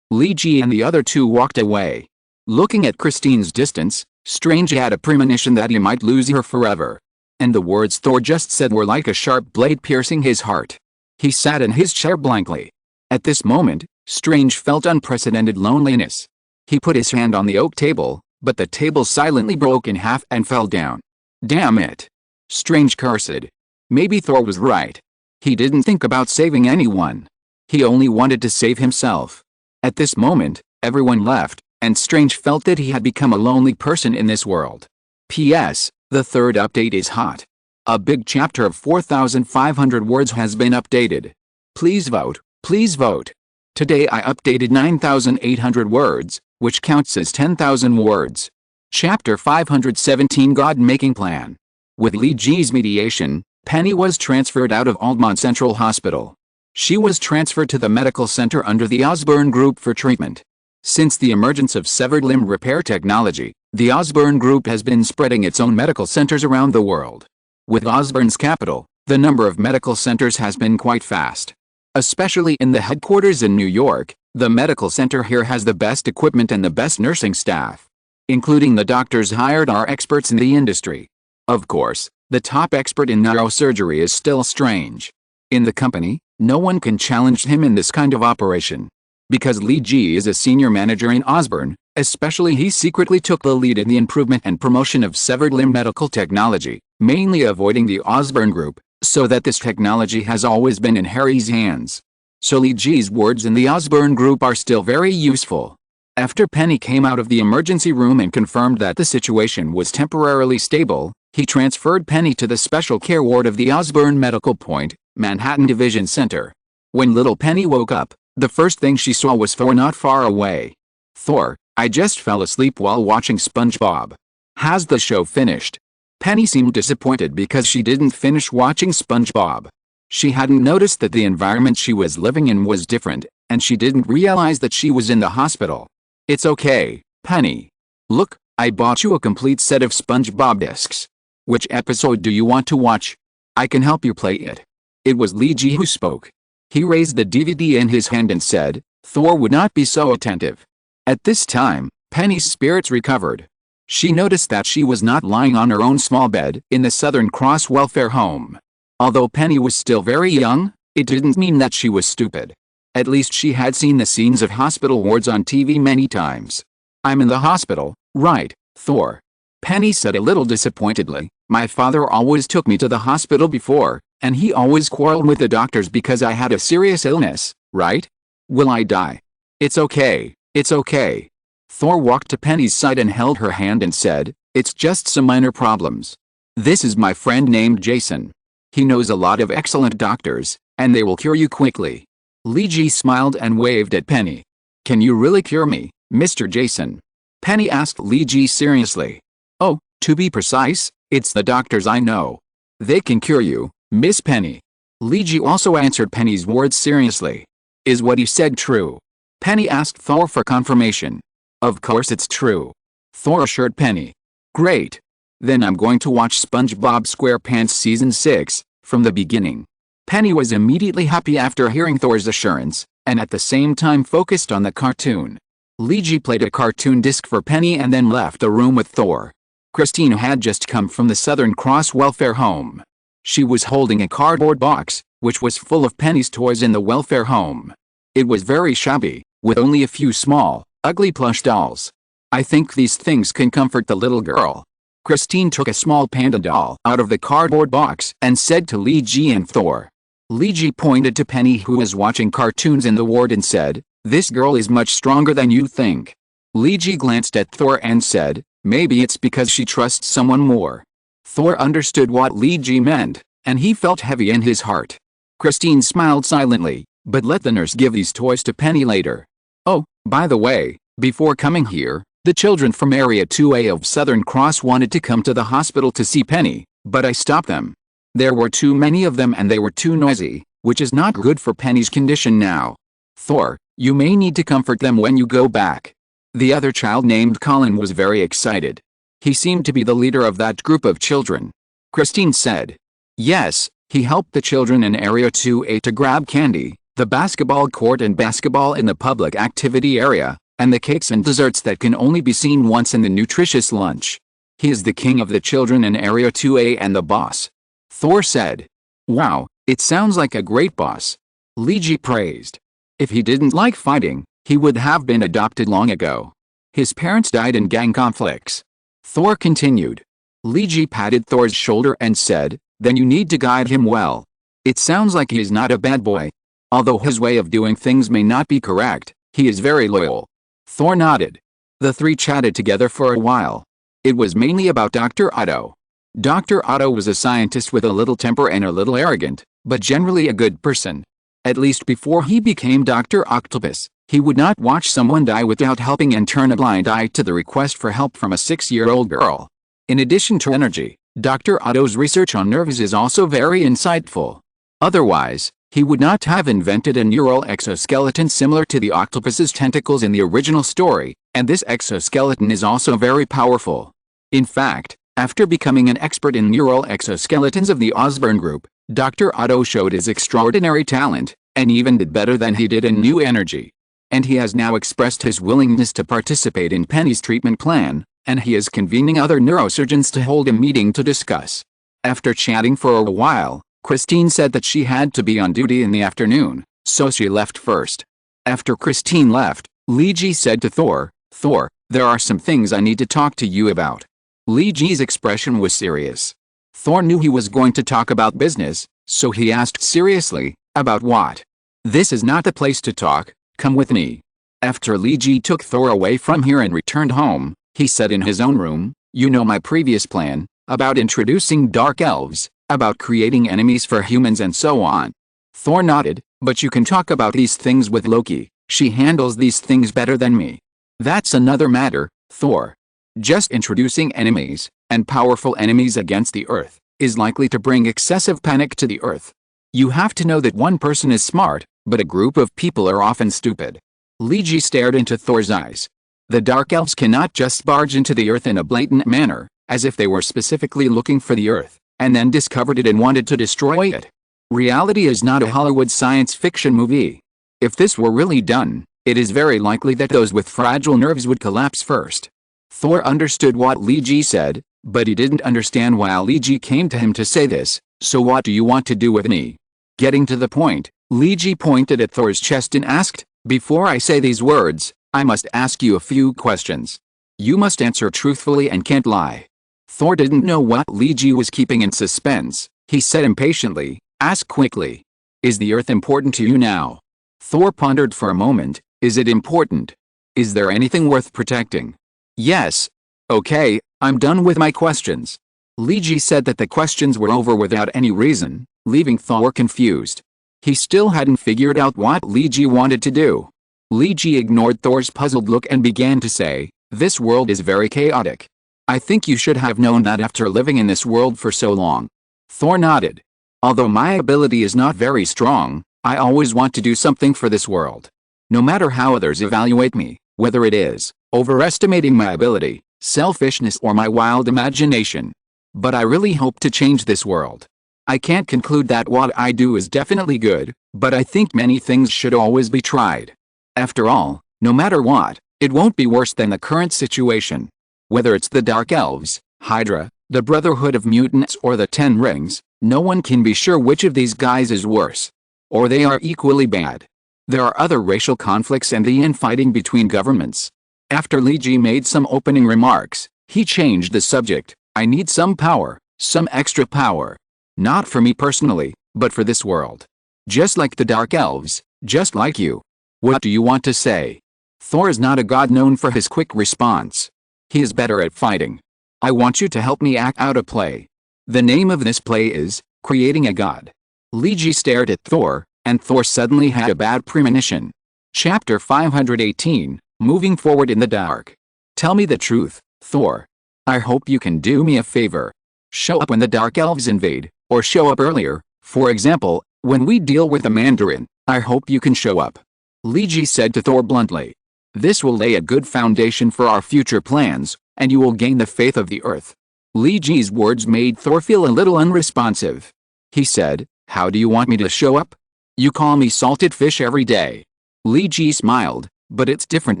Li Ji and the other two walked away. Looking at Christine's distance, Strange had a premonition that he might lose her forever. And the words Thor just said were like a sharp blade piercing his heart. He sat in his chair blankly. At this moment, Strange felt unprecedented loneliness. He put his hand on the oak table, but the table silently broke in half and fell down. Damn it! Strange cursed. Maybe Thor was right. He didn't think about saving anyone. He only wanted to save himself. At this moment, everyone left, and Strange felt that he had become a lonely person in this world. P.S. The third update is hot. A big chapter of 4,500 words has been updated. Please vote, please vote. Today I updated 9,800 words, which counts as 10,000 words. Chapter 517 God-Making Plan. With Li Ji's mediation, Penny was transferred out of Altamont Central Hospital. She was transferred to the medical center under the Osborne Group for treatment. Since the emergence of severed limb repair technology, the Osborne Group has been spreading its own medical centers around the world. With Osborne's capital, the number of medical centers has been quite fast. Especially in the headquarters in New York, the medical center here has the best equipment and the best nursing staff. Including the doctors hired are experts in the industry. Of course, the top expert in neurosurgery is still Strange. In the company, no one can challenge him in this kind of operation. Because Lee Ji is a senior manager in Osborne, especially he secretly took the lead in the improvement and promotion of severed limb medical technology, mainly avoiding the Osborne Group, so that this technology has always been in Harry's hands. So Lee Ji's words in the Osborne Group are still very useful. After Penny came out of the emergency room and confirmed that the situation was temporarily stable, he transferred Penny to the special care ward of the Osborne Medical Point, Manhattan Division Center. When little Penny woke up, the first thing she saw was Thor not far away. "Thor, I just fell asleep while watching SpongeBob. Has the show finished?" Penny seemed disappointed because she didn't finish watching SpongeBob. She hadn't noticed that the environment she was living in was different, and she didn't realize that she was in the hospital. "It's okay, Penny. Look, I bought you a complete set of SpongeBob discs. Which episode do you want to watch? I can help you play it." It was Lee Ji who spoke. He raised the DVD in his hand and said, "Thor would not be so attentive." At this time, Penny's spirits recovered. She noticed that she was not lying on her own small bed in the Southern Cross welfare home. Although Penny was still very young, it didn't mean that she was stupid. At least she had seen the scenes of hospital wards on TV many times. "I'm in the hospital, right, Thor?" Penny said a little disappointedly. "My father always took me to the hospital before, and he always quarreled with the doctors because I had a serious illness, right? Will I die?" "It's okay, it's okay." Thor walked to Penny's side and held her hand and said, "It's just some minor problems. This is my friend named Jason. He knows a lot of excellent doctors, and they will cure you quickly." Lee Ji smiled and waved at Penny. "Can you really cure me, Mr. Jason?" Penny asked Lee Ji seriously. "Oh, to be precise, it's the doctors I know. They can cure you, Miss Penny." Lee Ji also answered Penny's words seriously. "Is what he said true?" Penny asked Thor for confirmation. "Of course it's true," Thor assured Penny. "Great. Then I'm going to watch SpongeBob SquarePants Season 6, from the beginning." Penny was immediately happy after hearing Thor's assurance, and at the same time focused on the cartoon. Lee Ji played a cartoon disc for Penny and then left the room with Thor. Christine had just come from the Southern Cross welfare home. She was holding a cardboard box, which was full of Penny's toys in the welfare home. It was very shabby, with only a few small, ugly plush dolls. "I think these things can comfort the little girl." Christine took a small panda doll out of the cardboard box and said to Lee Ji and Thor. Lee Ji pointed to Penny, who was watching cartoons in the ward, and said, "This girl is much stronger than you think." Lee Ji glanced at Thor and said, "Maybe it's because she trusts someone more." Thor understood what Lee Ji meant, and he felt heavy in his heart. Christine smiled silently, but let the nurse give these toys to Penny later. "Oh, by the way, before coming here, the children from Area 2A of Southern Cross wanted to come to the hospital to see Penny, but I stopped them. There were too many of them and they were too noisy, which is not good for Penny's condition now. Thor, you may need to comfort them when you go back." The other child, named Colin, was very excited. He seemed to be the leader of that group of children. Christine said. "Yes, he helped the children in Area 2A to grab candy, the basketball court and basketball in the public activity area, and the cakes and desserts that can only be seen once in the nutritious lunch. He is the king of the children in Area 2A and the boss." Thor said. "Wow, it sounds like a great boss." Lee Ji praised. "If he didn't like fighting, he would have been adopted long ago. His parents died in gang conflicts." Thor continued. Lee Ji patted Thor's shoulder and said, "Then you need to guide him well. It sounds like he is not a bad boy. Although his way of doing things may not be correct, he is very loyal." Thor nodded. The three chatted together for a while. It was mainly about Dr. Otto. Dr. Otto was a scientist with a little temper and a little arrogant, but generally a good person. At least before he became Dr. Octopus, he would not watch someone die without helping and turn a blind eye to the request for help from a 6-year-old girl. In addition to energy, Dr. Otto's research on nerves is also very insightful. Otherwise, he would not have invented a neural exoskeleton similar to the octopus's tentacles in the original story, and this exoskeleton is also very powerful. In fact, after becoming an expert in neural exoskeletons of the Osborne Group, Dr. Otto showed his extraordinary talent, and even did better than he did in new energy. And he has now expressed his willingness to participate in Penny's treatment plan, and he is convening other neurosurgeons to hold a meeting to discuss. After chatting for a while, Christine said that she had to be on duty in the afternoon, so she left first. After Christine left, Liji said to Thor, "Thor, there are some things I need to talk to you about." Liji's expression was serious. Thor knew he was going to talk about business, so he asked seriously, "About what?" "This is not the place to talk, come with me." After Liji took Thor away from here and returned home, he said in his own room, "You know my previous plan, about introducing dark elves, about creating enemies for humans and so on." Thor nodded, "But you can talk about these things with Loki, she handles these things better than me." "That's another matter, Thor. Just introducing enemies, and powerful enemies against the Earth, is likely to bring excessive panic to the Earth. You have to know that one person is smart, but a group of people are often stupid." Liji stared into Thor's eyes. The Dark Elves cannot just barge into the Earth in a blatant manner, as if they were specifically looking for the Earth, and then discovered it and wanted to destroy it. Reality is not a Hollywood science fiction movie. If this were really done, it is very likely that those with fragile nerves would collapse first. Thor understood what Liji said, but he didn't understand why Liji came to him to say this. "So what do you want to do with me?" Getting to the point, Liji pointed at Thor's chest and asked, "Before I say these words, I must ask you a few questions. You must answer truthfully and can't lie." Thor didn't know what Liji was keeping in suspense. He said impatiently, "Ask quickly. Is the Earth important to you now?" Thor pondered for a moment. "Is it important? Is there anything worth protecting?" "Yes." "Okay, I'm done with my questions." Liji said that the questions were over without any reason, leaving Thor confused. He still hadn't figured out what Liji wanted to do. Liji ignored Thor's puzzled look and began to say, "This world is very chaotic. I think you should have known that after living in this world for so long." Thor nodded. "Although my ability is not very strong, I always want to do something for this world. No matter how others evaluate me, whether it is overestimating my ability, selfishness or my wild imagination. But I really hope to change this world. I can't conclude that what I do is definitely good, but I think many things should always be tried. After all, no matter what, it won't be worse than the current situation. Whether it's the Dark Elves, Hydra, the Brotherhood of Mutants or the Ten Rings, no one can be sure which of these guys is worse. Or they are equally bad. There are other racial conflicts and the infighting between governments." After Liji made some opening remarks, he changed the subject. "I need some power, some extra power. Not for me personally, but for this world. Just like the Dark Elves, just like you. What do you want to say?" Thor is not a god known for his quick response. He is better at fighting. "I want you to help me act out a play. The name of this play is, Creating a God." Liji stared at Thor, and Thor suddenly had a bad premonition. Chapter 518, Moving Forward in the Dark. "Tell me the truth, Thor. I hope you can do me a favor. Show up when the Dark Elves invade, or show up earlier, for example, when we deal with the Mandarin. I hope you can show up." Liji said to Thor bluntly. "This will lay a good foundation for our future plans, and you will gain the faith of the Earth." Liji's words made Thor feel a little unresponsive. He said, "How do you want me to show up? You call me salted fish every day." Liji smiled, "But it's different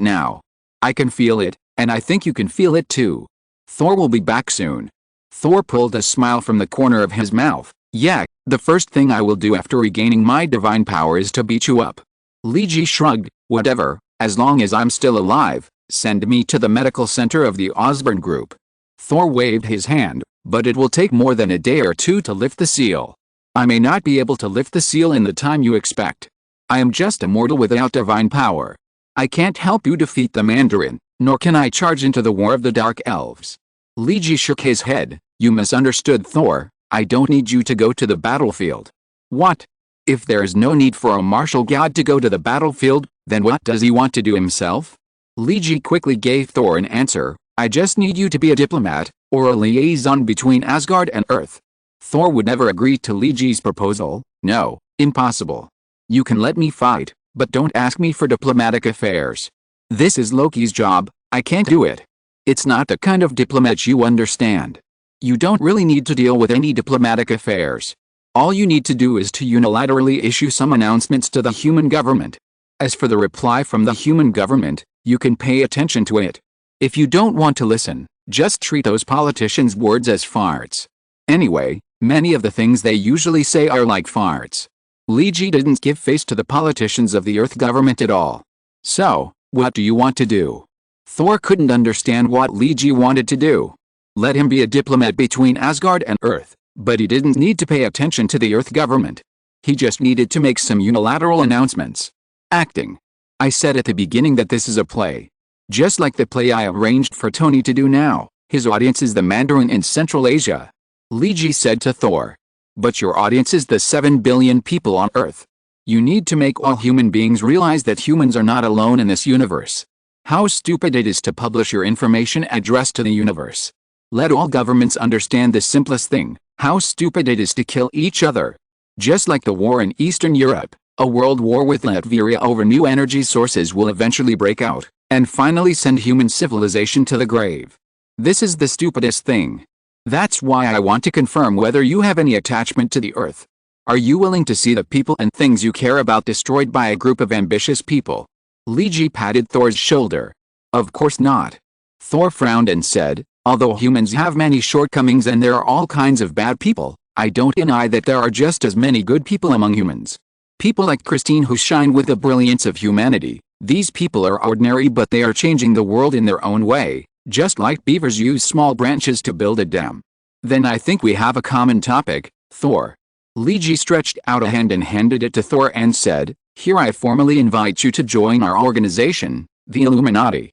now. I can feel it, and I think you can feel it too. Thor will be back soon." Thor pulled a smile from the corner of his mouth. "Yeah, the first thing I will do after regaining my divine power is to beat you up." Liji shrugged. "Whatever, as long as I'm still alive, send me to the medical center of the Osborn Group." Thor waved his hand, "But it will take more than a day or two to lift the seal. I may not be able to lift the seal in the time you expect. I am just a mortal without divine power. I can't help you defeat the Mandarin, nor can I charge into the war of the Dark Elves." Liji shook his head. "You misunderstood, Thor. I don't need you to go to the battlefield." "What? If there is no need for a martial god to go to the battlefield, then what does he want to do himself?" Liji quickly gave Thor an answer. "I just need you to be a diplomat, or a liaison between Asgard and Earth." Thor would never agree to Liji's proposal. "No, impossible. You can let me fight, but don't ask me for diplomatic affairs. This is Loki's job, I can't do it. It's not the kind of diplomat you understand. You don't really need to deal with any diplomatic affairs. All you need to do is to unilaterally issue some announcements to the human government. As for the reply from the human government, you can pay attention to it. If you don't want to listen, just treat those politicians' words as farts. Anyway, many of the things they usually say are like farts." Li Ji didn't give face to the politicians of the Earth government at all. So, what do you want to do? Thor couldn't understand what Li Ji wanted to do. Let him be a diplomat between Asgard and Earth, but he didn't need to pay attention to the Earth government. He just needed to make some unilateral announcements. Acting. I said at the beginning that this is a play. Just like the play I arranged for Tony to do now. His audience is the Mandarin in Central Asia. Li Ji said to Thor. But your audience is the 7 billion people on Earth. You need to make all human beings realize that humans are not alone in this universe. How stupid it is to publish your information addressed to the universe. Let all governments understand the simplest thing, how stupid it is to kill each other. Just like the war in Eastern Europe, a world war with Latvia over new energy sources will eventually break out, and finally send human civilization to the grave. This is the stupidest thing. That's why I want to confirm whether you have any attachment to the Earth. Are you willing to see the people and things you care about destroyed by a group of ambitious people? Li Ji patted Thor's shoulder. Of course not. Thor frowned and said, although humans have many shortcomings and there are all kinds of bad people, I don't deny that there are just as many good people among humans. People like Christine who shine with the brilliance of humanity. These people are ordinary but they are changing the world in their own way. Just like beavers use small branches to build a dam. Then I think we have a common topic, Thor. Li Ji stretched out a hand and handed it to Thor and said, here I formally invite you to join our organization, the Illuminati.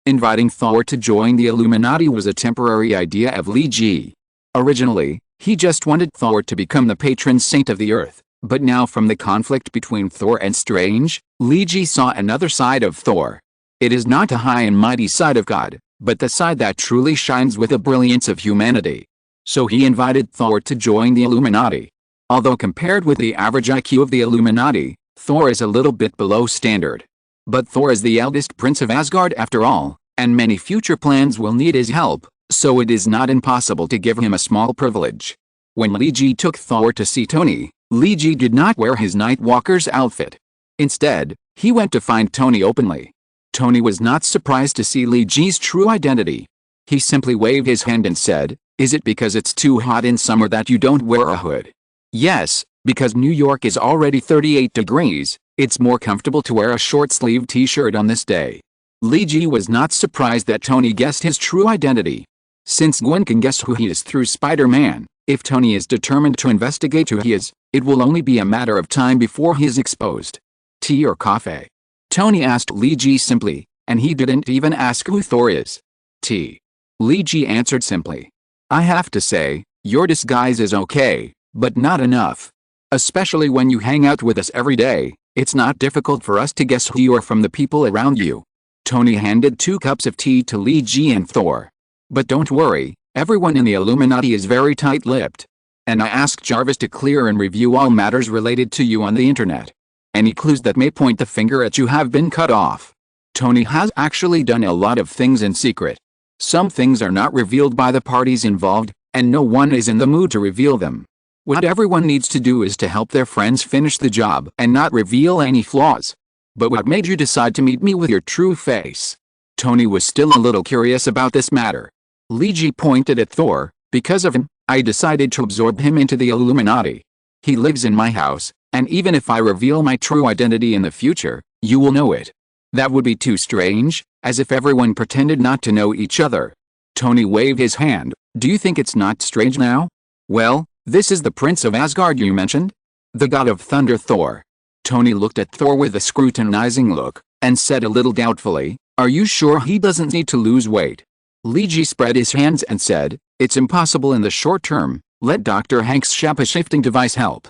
Inviting Thor to join the Illuminati was a temporary idea of Li Ji. Originally, he just wanted Thor to become the patron saint of the Earth, but now from the conflict between Thor and Strange, Li Ji saw another side of Thor. It is not the high and mighty side of God, but the side that truly shines with the brilliance of humanity. So he invited Thor to join the Illuminati. Although compared with the average IQ of the Illuminati, Thor is a little bit below standard. But Thor is the eldest prince of Asgard after all, and many future plans will need his help, so it is not impossible to give him a small privilege. When Li Ji took Thor to see Tony, Li Ji did not wear his Nightwalker's outfit. Instead, he went to find Tony openly. Tony was not surprised to see Li Ji's true identity. He simply waved his hand and said, is it because it's too hot in summer that you don't wear a hood? Yes, because New York is already 38 degrees, it's more comfortable to wear a short-sleeved t-shirt on this day. Li Ji was not surprised that Tony guessed his true identity. Since Gwen can guess who he is through Spider-Man, if Tony is determined to investigate who he is, it will only be a matter of time before he is exposed. Tea or coffee? Tony asked Li Ji simply, and he didn't even ask who Thor is. Tea. Li Ji answered simply. I have to say, your disguise is okay, but not enough. Especially when you hang out with us every day, it's not difficult for us to guess who you are from the people around you. Tony handed 2 cups of tea to Li Ji and Thor. But don't worry, everyone in the Illuminati is very tight-lipped. And I asked Jarvis to clear and review all matters related to you on the internet. Any clues that may point the finger at you have been cut off. Tony has actually done a lot of things in secret. Some things are not revealed by the parties involved, and no one is in the mood to reveal them. What everyone needs to do is to help their friends finish the job and not reveal any flaws. But what made you decide to meet me with your true face? Tony was still a little curious about this matter. Li Ji pointed at Thor. Because of him, I decided to absorb him into the Illuminati. He lives in my house, and even if I reveal my true identity in the future, you will know it. That would be too strange, as if everyone pretended not to know each other. Tony waved his hand. Do you think it's not strange now? Well, this is the Prince of Asgard you mentioned? The god of thunder Thor. Tony looked at Thor with a scrutinizing look, and said a little doubtfully, are you sure he doesn't need to lose weight? Li Ji spread his hands and said, it's impossible in the short term, let Dr. Hank's shape-shifting device help.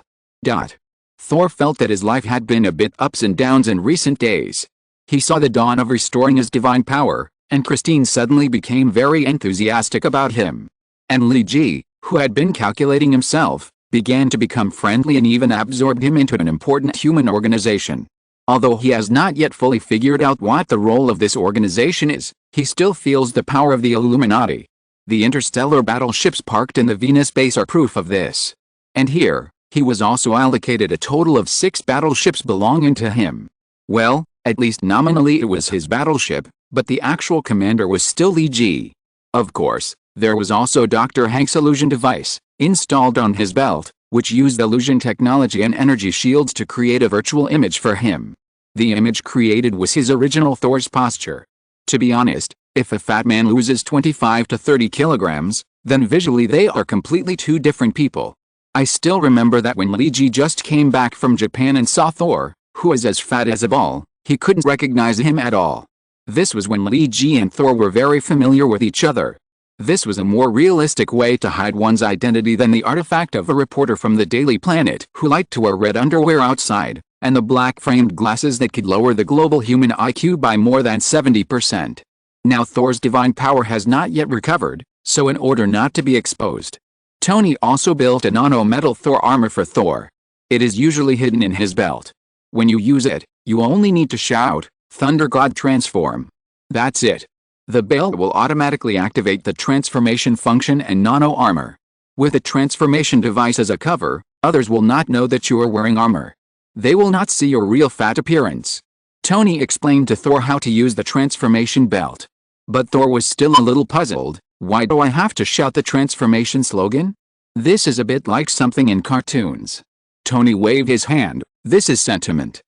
Thor felt that his life had been a bit ups and downs in recent days. He saw the dawn of restoring his divine power, and Christine suddenly became very enthusiastic about him. And Li Ji, who had been calculating himself, began to become friendly and even absorbed him into an important human organization. Although he has not yet fully figured out what the role of this organization is, he still feels the power of the Illuminati. The interstellar battleships parked in the Venus base are proof of this. And here, he was also allocated a total of 6 battleships belonging to him. Well, at least nominally it was his battleship, but the actual commander was still Li Ji. Of course, there was also Dr. Hank's illusion device, installed on his belt, which used illusion technology and energy shields to create a virtual image for him. The image created was his original Thor's posture. To be honest, if a fat man loses 25 to 30 kilograms, then visually they are completely two different people. I still remember that when Lee Ji just came back from Japan and saw Thor, who was as fat as a ball, he couldn't recognize him at all. This was when Lee Ji and Thor were very familiar with each other. This was a more realistic way to hide one's identity than the artifact of a reporter from the Daily Planet who liked to wear red underwear outside, and the black-framed glasses that could lower the global human IQ by more than 70%. Now Thor's divine power has not yet recovered, so in order not to be exposed, Tony also built a nano-metal Thor armor for Thor. It is usually hidden in his belt. When you use it, you only need to shout, "Thunder God transform." That's it. The belt will automatically activate the transformation function and nano armor. With a transformation device as a cover, others will not know that you are wearing armor. They will not see your real fat appearance. Tony explained to Thor how to use the transformation belt. But Thor was still a little puzzled. Why do I have to shout the transformation slogan? This is a bit like something in cartoons. Tony waved his hand. This is sentiment.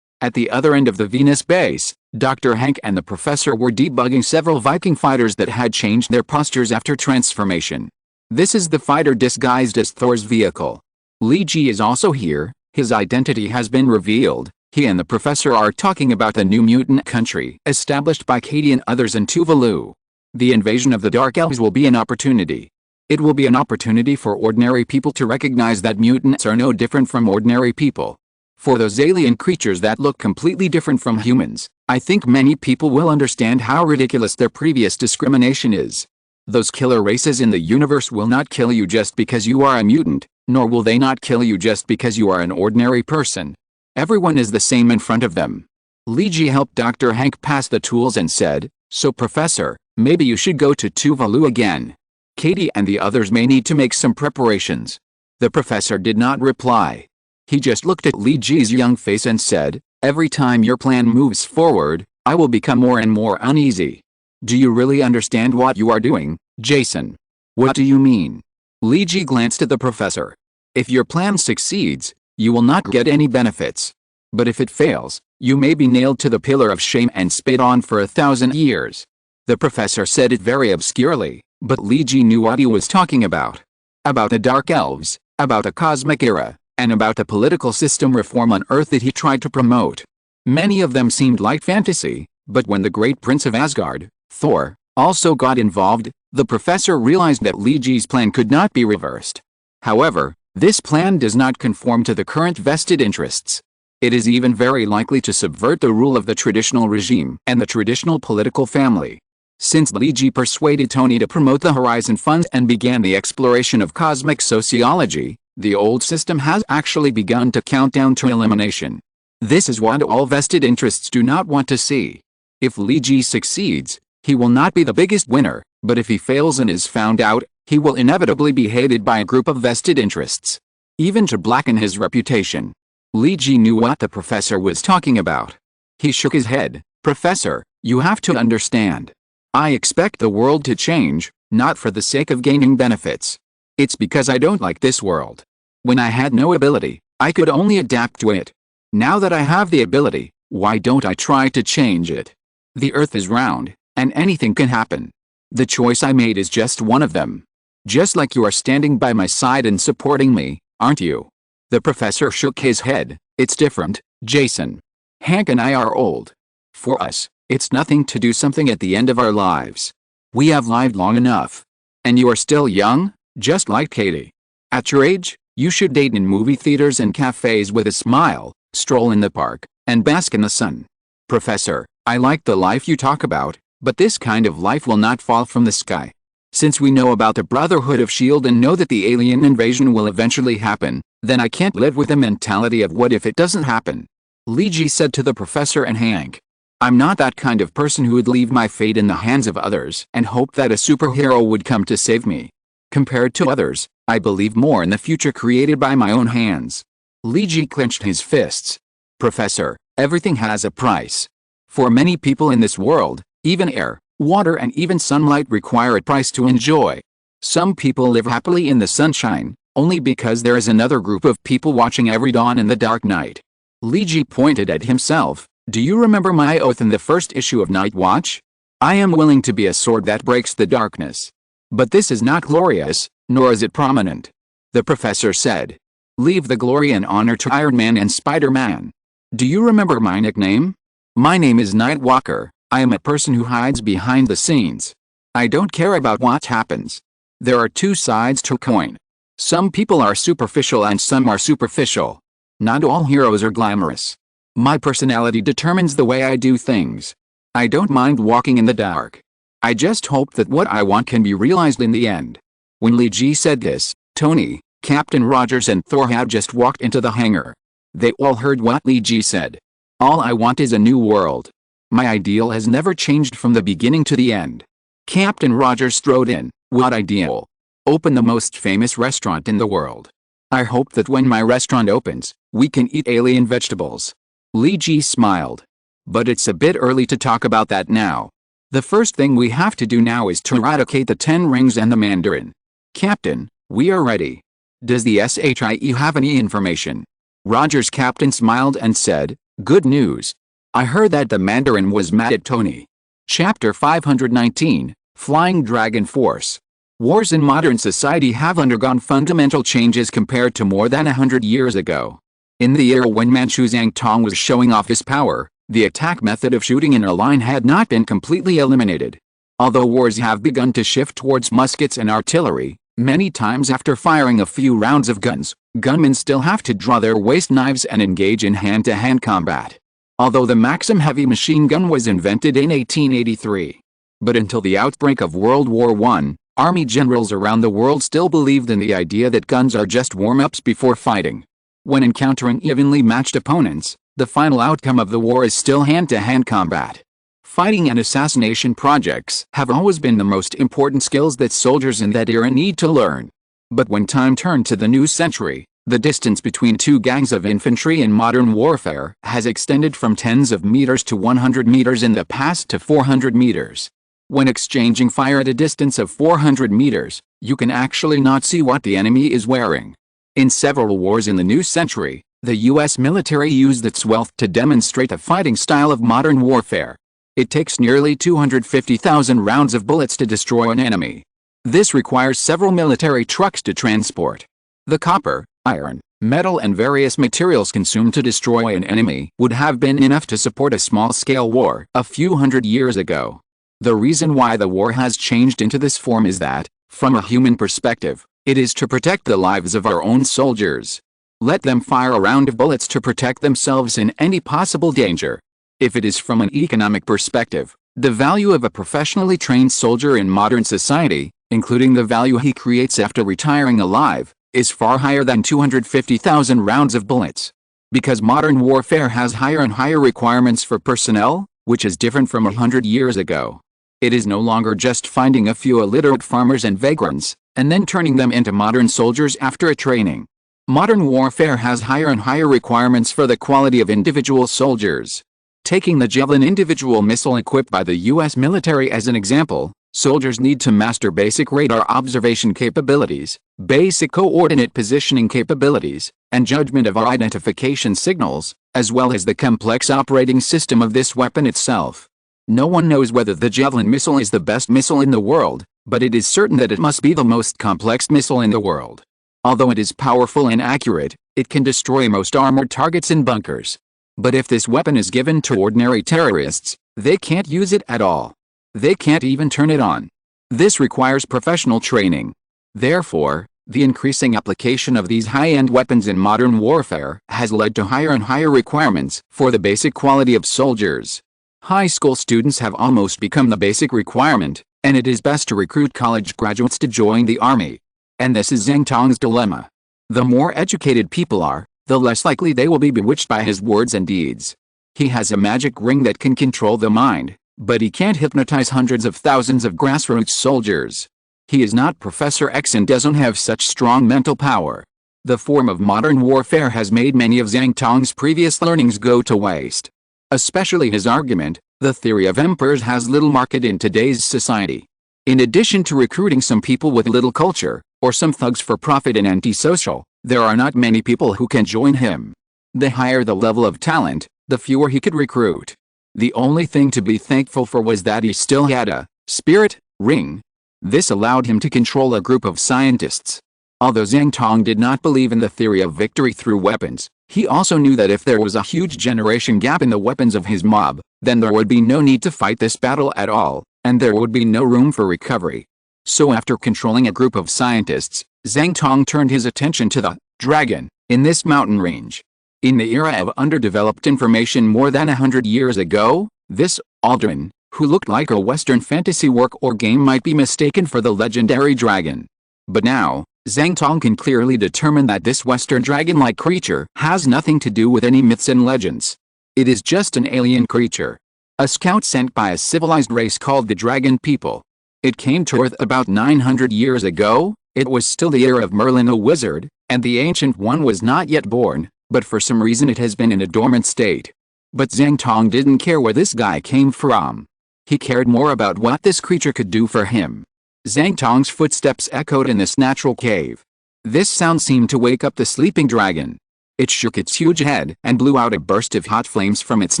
At the other end of the Venus base, Dr. Hank and the professor were debugging several Viking fighters that had changed their postures after transformation. This is the fighter disguised as Thor's vehicle. Lee Ji is also here. His identity has been revealed. He and the professor are talking about the new mutant country established by Katie and others in Tuvalu. The invasion of the Dark Elves will be an opportunity. It will be an opportunity for ordinary people to recognize that mutants are no different from ordinary people. For those alien creatures that look completely different from humans, I think many people will understand how ridiculous their previous discrimination is. Those killer races in the universe will not kill you just because you are a mutant, nor will they not kill you just because you are an ordinary person. Everyone is the same in front of them. Lee Ji helped Dr. Hank pass the tools and said, "So Professor, maybe you should go to Tuvalu again. Katie and the others may need to make some preparations." The professor did not reply. He just looked at Lee Ji's young face and said, "Every time your plan moves forward, I will become more and more uneasy. Do you really understand what you are doing, Jason?" "What do you mean?" Lee Ji glanced at the professor. "If your plan succeeds, you will not get any benefits. But if it fails, you may be nailed to the pillar of shame and spit on for 1,000 years. The professor said it very obscurely, but Lee Ji knew what he was talking about. About the Dark Elves, about a cosmic era, and about a political system reform on Earth that he tried to promote. Many of them seemed like fantasy, but when the great prince of Asgard, Thor, also got involved, the professor realized that Lee Ji's plan could not be reversed. However, this plan does not conform to the current vested interests. It is even very likely to subvert the rule of the traditional regime and the traditional political family. Since Lee Ji persuaded Tony to promote the Horizon Fund and began the exploration of cosmic sociology, the old system has actually begun to count down to elimination. This is what all vested interests do not want to see. If Lee Ji succeeds, he will not be the biggest winner, but if he fails and is found out, he will inevitably be hated by a group of vested interests. Even to blacken his reputation. Lee Ji knew what the professor was talking about. He shook his head. "Professor, you have to understand. I expect the world to change, not for the sake of gaining benefits. It's because I don't like this world. When I had no ability, I could only adapt to it. Now that I have the ability, why don't I try to change it? The earth is round, and anything can happen. The choice I made is just one of them. Just like you are standing by my side and supporting me, aren't you?" The professor shook his head. "It's different, Jason. Hank and I are old. For us, it's nothing to do something at the end of our lives. We have lived long enough. And you are still young, just like Katie. At your age, you should date in movie theaters and cafes with a smile, stroll in the park, and bask in the sun. Professor, I like the life you talk about, but this kind of life will not fall from the sky. Since we know about the Brotherhood of S.H.I.E.L.D. and know that the alien invasion will eventually happen, then I can't live with the mentality of what if it doesn't happen." Lee Ji said to the professor and Hank. "I'm not that kind of person who would leave my fate in the hands of others and hope that a superhero would come to save me. Compared to others, I believe more in the future created by my own hands." Lee Ji clenched his fists. "Professor, everything has a price. For many people in this world, even air, water and even sunlight require a price to enjoy. Some people live happily in the sunshine, Only because there is another group of people watching every dawn in the dark night. Li Ji pointed at himself. Do you remember my oath in the first issue of Night Watch? I am willing to be a sword that breaks the darkness. But this is not glorious, nor is it prominent. The professor said. Leave the glory and honor to Iron Man and Spider-Man. Do you remember my nickname? My name is Nightwalker. I am a person who hides behind the scenes. I don't care about what happens. There are two sides to a coin. Some people are superficial and some are superficial. Not all heroes are glamorous. My personality determines the way I do things. I don't mind walking in the dark. I just hope that what I want can be realized in the end. When Li Ji said this, Tony, Captain Rogers and Thor had just walked into the hangar. They all heard what Li Ji said. All I want is a new world. My ideal has never changed from the beginning to the end. Captain Rogers strode in. What ideal? Open the most famous restaurant in the world. I hope that when my restaurant opens, we can eat alien vegetables. Li Ji smiled. But it's a bit early to talk about that now. The first thing we have to do now is to eradicate the 10 rings and the Mandarin. Captain, we are ready. Does the SHIE have any information? Rogers' captain smiled and said, good news. I heard that the Mandarin was mad at Tony. Chapter 519, Flying Dragon Force. Wars in modern society have undergone fundamental changes compared to more than 100 years ago. In the era when Manchu Zhang Tong was showing off his power, the attack method of shooting in a line had not been completely eliminated. Although wars have begun to shift towards muskets and artillery, many times after firing a few rounds of guns, gunmen still have to draw their waist knives and engage in hand-to-hand combat. Although the Maxim heavy machine gun was invented in 1883. But until the outbreak of World War I, army generals around the world still believed in the idea that guns are just warm-ups before fighting. When encountering evenly matched opponents, the final outcome of the war is still hand-to-hand combat. Fighting and assassination projects have always been the most important skills that soldiers in that era need to learn. But when time turned to the new century, the distance between two gangs of infantry in modern warfare has extended from tens of meters to 100 meters in the past to 400 meters. When exchanging fire at a distance of 400 meters, you can actually not see what the enemy is wearing. In several wars in the new century, the US military used its wealth to demonstrate the fighting style of modern warfare. It takes nearly 250,000 rounds of bullets to destroy an enemy. This requires several military trucks to transport. The copper, iron, metal and various materials consumed to destroy an enemy would have been enough to support a small-scale war a few hundred years ago. The reason why the war has changed into this form is that, from a human perspective, it is to protect the lives of our own soldiers. Let them fire a round of bullets to protect themselves in any possible danger. If it is from an economic perspective, the value of a professionally trained soldier in modern society, including the value he creates after retiring alive, is far higher than 250,000 rounds of bullets. Because modern warfare has higher and higher requirements for personnel, which is different from 100 years ago. It is no longer just finding a few illiterate farmers and vagrants, and then turning them into modern soldiers after a training. Modern warfare has higher and higher requirements for the quality of individual soldiers. Taking the Javelin individual missile equipped by the US military as an example, soldiers need to master basic radar observation capabilities, basic coordinate positioning capabilities, and judgment of our identification signals, as well as the complex operating system of this weapon itself. No one knows whether the Javelin missile is the best missile in the world, but it is certain that it must be the most complex missile in the world. Although it is powerful and accurate, it can destroy most armored targets in bunkers. But if this weapon is given to ordinary terrorists, they can't use it at all. They can't even turn it on. This requires professional training. Therefore, the increasing application of these high-end weapons in modern warfare has led to higher and higher requirements for the basic quality of soldiers. High school students have almost become the basic requirement, and it is best to recruit college graduates to join the army. And this is Zhang Tong's dilemma. The more educated people are, the less likely they will be bewitched by his words and deeds. He has a magic ring that can control the mind, but he can't hypnotize hundreds of thousands of grassroots soldiers. He is not Professor X and doesn't have such strong mental power. The form of modern warfare has made many of Zhang Tong's previous learnings go to waste. Especially his argument, the theory of emperors has little market in today's society. In addition to recruiting some people with little culture, or some thugs for profit and antisocial, there are not many people who can join him. The higher the level of talent, the fewer he could recruit. The only thing to be thankful for was that he still had a spirit ring. This allowed him to control a group of scientists. Although Zhang Tong did not believe in the theory of victory through weapons, he also knew that if there was a huge generation gap in the weapons of his mob, then there would be no need to fight this battle at all, and there would be no room for recovery. So after controlling a group of scientists, Zhang Tong turned his attention to the dragon in this mountain range. In the era of underdeveloped information more than 100 years ago, this Aldrin, who looked like a Western fantasy work or game, might be mistaken for the legendary dragon. But now, Zhang Tong can clearly determine that this Western dragon-like creature has nothing to do with any myths and legends. It is just an alien creature. A scout sent by a civilized race called the Dragon People. It came to Earth about 900 years ago. It was still the era of Merlin the Wizard, and the Ancient One was not yet born, but for some reason it has been in a dormant state. But Zhang Tong didn't care where this guy came from. He cared more about what this creature could do for him. Zhang Tong's footsteps echoed in this natural cave. This sound seemed to wake up the sleeping dragon. It shook its huge head and blew out a burst of hot flames from its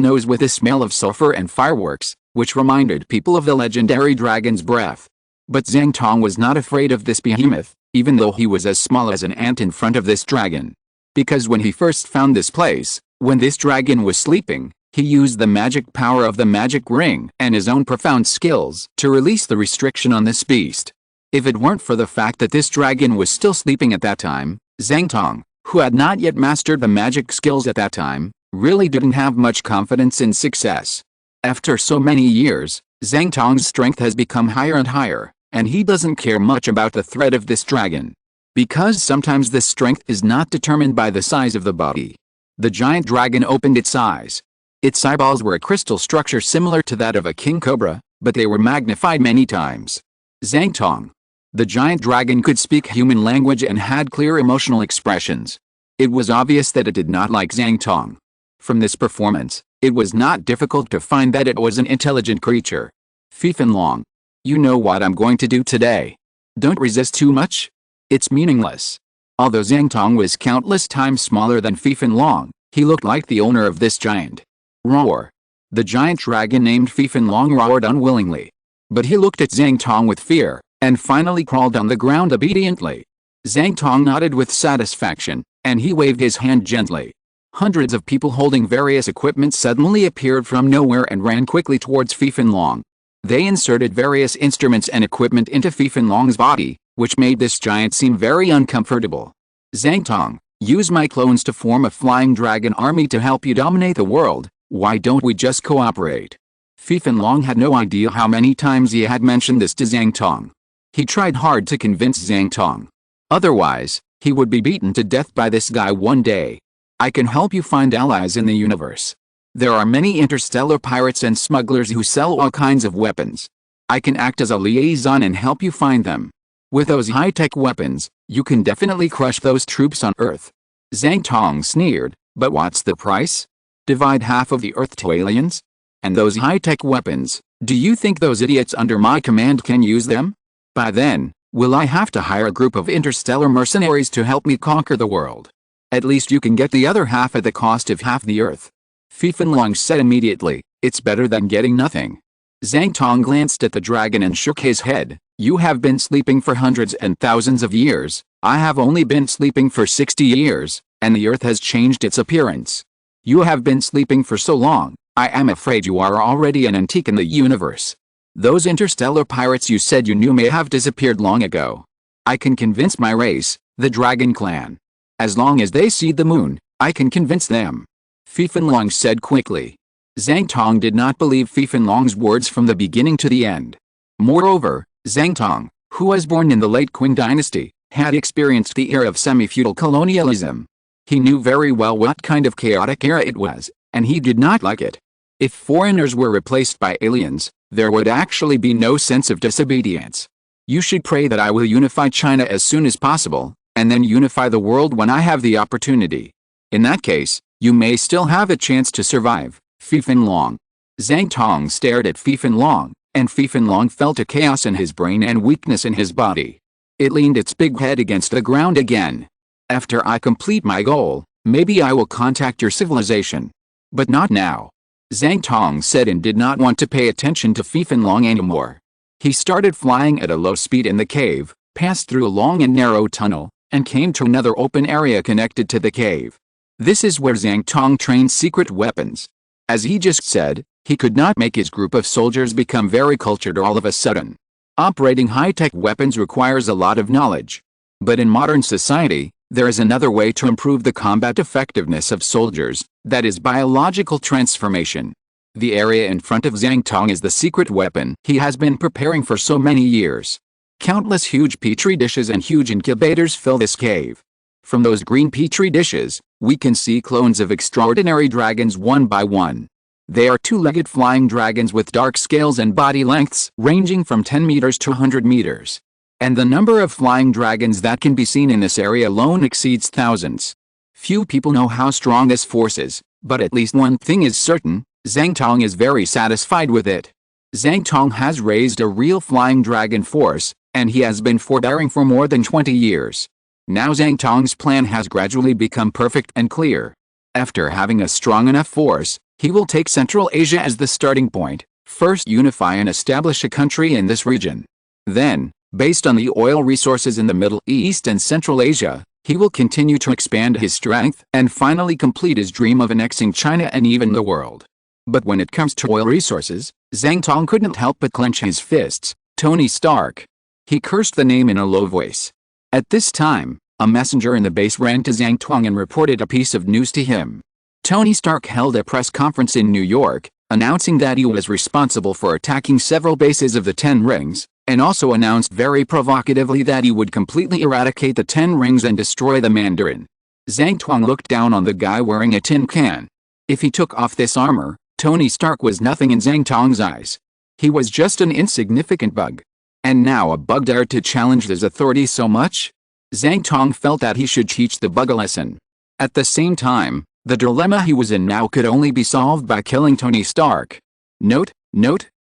nose with a smell of sulfur and fireworks, which reminded people of the legendary dragon's breath. But Zhang Tong was not afraid of this behemoth, even though he was as small as an ant in front of this dragon. Because when he first found this place, when this dragon was sleeping, he used the magic power of the magic ring and his own profound skills to release the restriction on this beast. If it weren't for the fact that this dragon was still sleeping at that time, Zhang Tong, who had not yet mastered the magic skills at that time, really didn't have much confidence in success. After so many years, Zhang Tong's strength has become higher and higher, and he doesn't care much about the threat of this dragon. Because sometimes this strength is not determined by the size of the body. The giant dragon opened its eyes. Its eyeballs were a crystal structure similar to that of a king cobra, but they were magnified many times. Zhang Tong. The giant dragon could speak human language and had clear emotional expressions. It was obvious that it did not like Zhang Tong. From this performance, it was not difficult to find that it was an intelligent creature. Fifan Long. You know what I'm going to do today. Don't resist too much. It's meaningless. Although Zhang Tong was countless times smaller than Fifan Long, he looked like the owner of this giant. Roar. The giant dragon named Fifan Long roared unwillingly. But he looked at Zhang Tong with fear, and finally crawled on the ground obediently. Zhang Tong nodded with satisfaction, and he waved his hand gently. Hundreds of people holding various equipment suddenly appeared from nowhere and ran quickly towards Fifan Long. They inserted various instruments and equipment into Fifan Long's body, which made this giant seem very uncomfortable. Zhang Tong, use my clones to form a flying dragon army to help you dominate the world. Why don't we just cooperate? Fifan Long had no idea how many times he had mentioned this to Zhang Tong. He tried hard to convince Zhang Tong. Otherwise, he would be beaten to death by this guy one day. I can help you find allies in the universe. There are many interstellar pirates and smugglers who sell all kinds of weapons. I can act as a liaison and help you find them. With those high-tech weapons, you can definitely crush those troops on Earth. Zhang Tong sneered, but what's the price? Divide half of the Earth to aliens? And those high-tech weapons, do you think those idiots under my command can use them? By then, will I have to hire a group of interstellar mercenaries to help me conquer the world? At least you can get the other half at the cost of half the Earth. Fifan Long said immediately, it's better than getting nothing. Zhang Tong glanced at the dragon and shook his head. You have been sleeping for hundreds and thousands of years. I have only been sleeping for 60 years, and the Earth has changed its appearance. You have been sleeping for so long, I am afraid you are already an antique in the universe. Those interstellar pirates you said you knew may have disappeared long ago. I can convince my race, the Dragon Clan. As long as they see the moon, I can convince them. Fifan Long said quickly. Zhang Tong did not believe Fifan Long's words from the beginning to the end. Moreover, Zhang Tong, who was born in the late Qing dynasty, had experienced the era of semi-feudal colonialism. He knew very well what kind of chaotic era it was, and he did not like it. If foreigners were replaced by aliens, there would actually be no sense of disobedience. You should pray that I will unify China as soon as possible, and then unify the world when I have the opportunity. In that case, you may still have a chance to survive, Fifan Long. Zhang Tong stared at Fifan Long, and Fifan Long felt a chaos in his brain and weakness in his body. It leaned its big head against the ground again. After I complete my goal, maybe I will contact your civilization. But not now. Zhang Tong said and did not want to pay attention to Fifan Long anymore. He started flying at a low speed in the cave, passed through a long and narrow tunnel, and came to another open area connected to the cave. This is where Zhang Tong trained secret weapons. As he just said, he could not make his group of soldiers become very cultured all of a sudden. Operating high-tech weapons requires a lot of knowledge. But in modern society, there is another way to improve the combat effectiveness of soldiers, that is biological transformation. The area in front of Zhang Tong is the secret weapon he has been preparing for so many years. Countless huge petri dishes and huge incubators fill this cave. From those green petri dishes, we can see clones of extraordinary dragons one by one. They are two-legged flying dragons with dark scales and body lengths ranging from 10 meters to 100 meters. And the number of flying dragons that can be seen in this area alone exceeds thousands. Few people know how strong this force is, but at least one thing is certain, Zhang Tong is very satisfied with it. Zhang Tong has raised a real flying dragon force, and he has been forbearing for more than 20 years. Now Zhang Tong's plan has gradually become perfect and clear. After having a strong enough force, he will take Central Asia as the starting point, first unify and establish a country in this region. Then, based on the oil resources in the Middle East and Central Asia, he will continue to expand his strength and finally complete his dream of annexing China and even the world. But when it comes to oil resources, Zhang Tong couldn't help but clench his fists. Tony Stark. He cursed the name in a low voice. At this time, a messenger in the base ran to Zhang Tong and reported a piece of news to him. Tony Stark held a press conference in New York, announcing that he was responsible for attacking several bases of the Ten Rings, and also announced very provocatively that he would completely eradicate the Ten Rings and destroy the Mandarin. Zhang Tong looked down on the guy wearing a tin can. If he took off this armor, Tony Stark was nothing in Zhang Tong's eyes. He was just an insignificant bug. And now a bug dared to challenge his authority so much? Zhang Tong felt that he should teach the bug a lesson. At the same time, the dilemma he was in now could only be solved by killing Tony Stark. Note,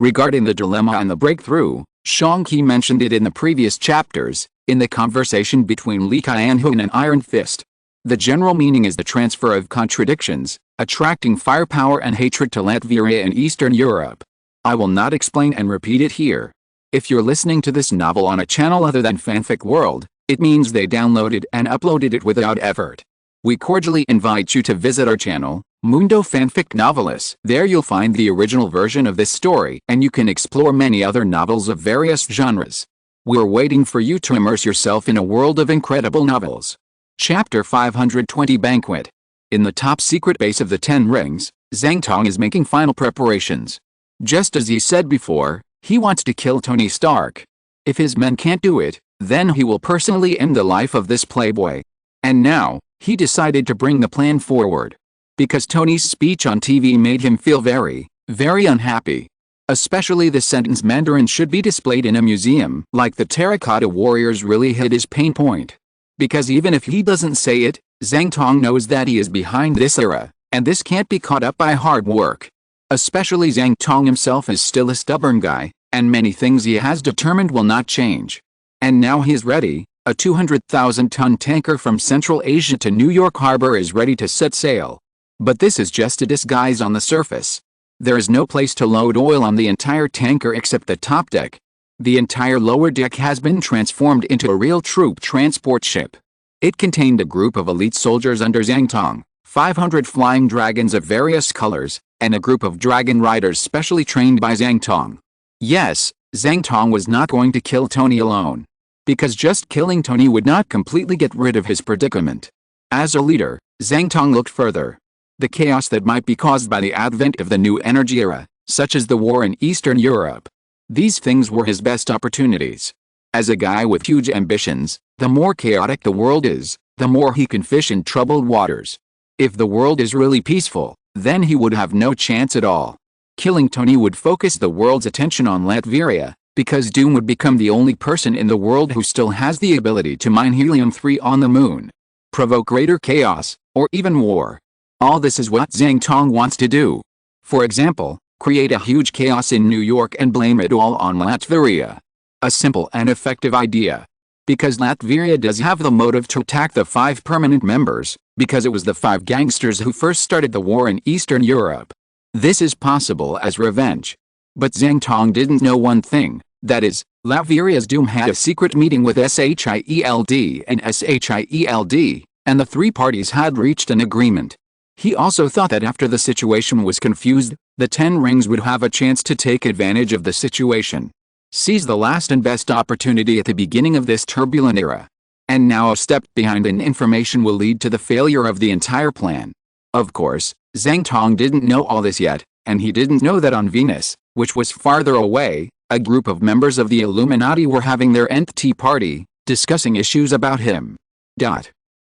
regarding the dilemma and the breakthrough, Shang-Chi mentioned it in the previous chapters, in the conversation between Li Qianhun and Iron Fist. The general meaning is the transfer of contradictions, attracting firepower and hatred to Latveria and Eastern Europe. I will not explain and repeat it here. If you're listening to this novel on a channel other than Fanfic World, it means they downloaded and uploaded it without effort. We cordially invite you to visit our channel, Mundo Fanfic Novelists. There you'll find the original version of this story and you can explore many other novels of various genres. We're waiting for you to immerse yourself in a world of incredible novels. Chapter 520 Banquet. In the top secret base of the Ten Rings, Zhang Tong is making final preparations. Just as he said before, he wants to kill Tony Stark. If his men can't do it, then he will personally end the life of this playboy. And now, he decided to bring the plan forward. Because Tony's speech on TV made him feel very unhappy. Especially the sentence Mandarin should be displayed in a museum, like the terracotta warriors really hit his pain point. Because even if he doesn't say it, Zhang Tong knows that he is behind this era, and this can't be caught up by hard work. Especially Zhang Tong himself is still a stubborn guy, and many things he has determined will not change. And now he is ready. A 200,000-ton tanker from Central Asia to New York Harbor is ready to set sail. But this is just a disguise on the surface. There is no place to load oil on the entire tanker except the top deck. The entire lower deck has been transformed into a real troop transport ship. It contained a group of elite soldiers under Zhang Tong, 500 flying dragons of various colors, and a group of dragon riders specially trained by Zhang Tong. Yes, Zhang Tong was not going to kill Tony alone. Because just killing Tony would not completely get rid of his predicament. As a leader, Zhang Tong looked further. The chaos that might be caused by the advent of the new energy era, such as the war in Eastern Europe. These things were his best opportunities. As a guy with huge ambitions, the more chaotic the world is, the more he can fish in troubled waters. If the world is really peaceful, then he would have no chance at all. Killing Tony would focus the world's attention on Latveria, because Doom would become the only person in the world who still has the ability to mine helium-3 on the moon. Provoke greater chaos, or even war. All this is what Zhang Tong wants to do. For example, create a huge chaos in New York and blame it all on Latveria. A simple and effective idea. Because Latveria does have the motive to attack the 5 permanent members, because it was the 5 gangsters who first started the war in Eastern Europe. This is possible as revenge. But Zhang Tong didn't know one thing, that is, Latveria's Doom had a secret meeting with SHIELD and SHIELD, and the 3 parties had reached an agreement. He also thought that after the situation was confused, the 10 rings would have a chance to take advantage of the situation. Seize the last and best opportunity at the beginning of this turbulent era. And now a step behind and information will lead to the failure of the entire plan. Of course, Zhang Tong didn't know all this yet, and he didn't know that on Venus, which was farther away, a group of members of the Illuminati were having their nth tea party, discussing issues about him.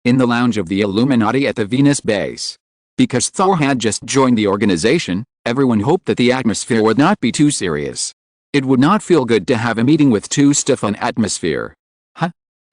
In the lounge of the Illuminati at the Venus base. Because Thor had just joined the organization, everyone hoped that the atmosphere would not be too serious. It would not feel good to have a meeting with too stiff an atmosphere.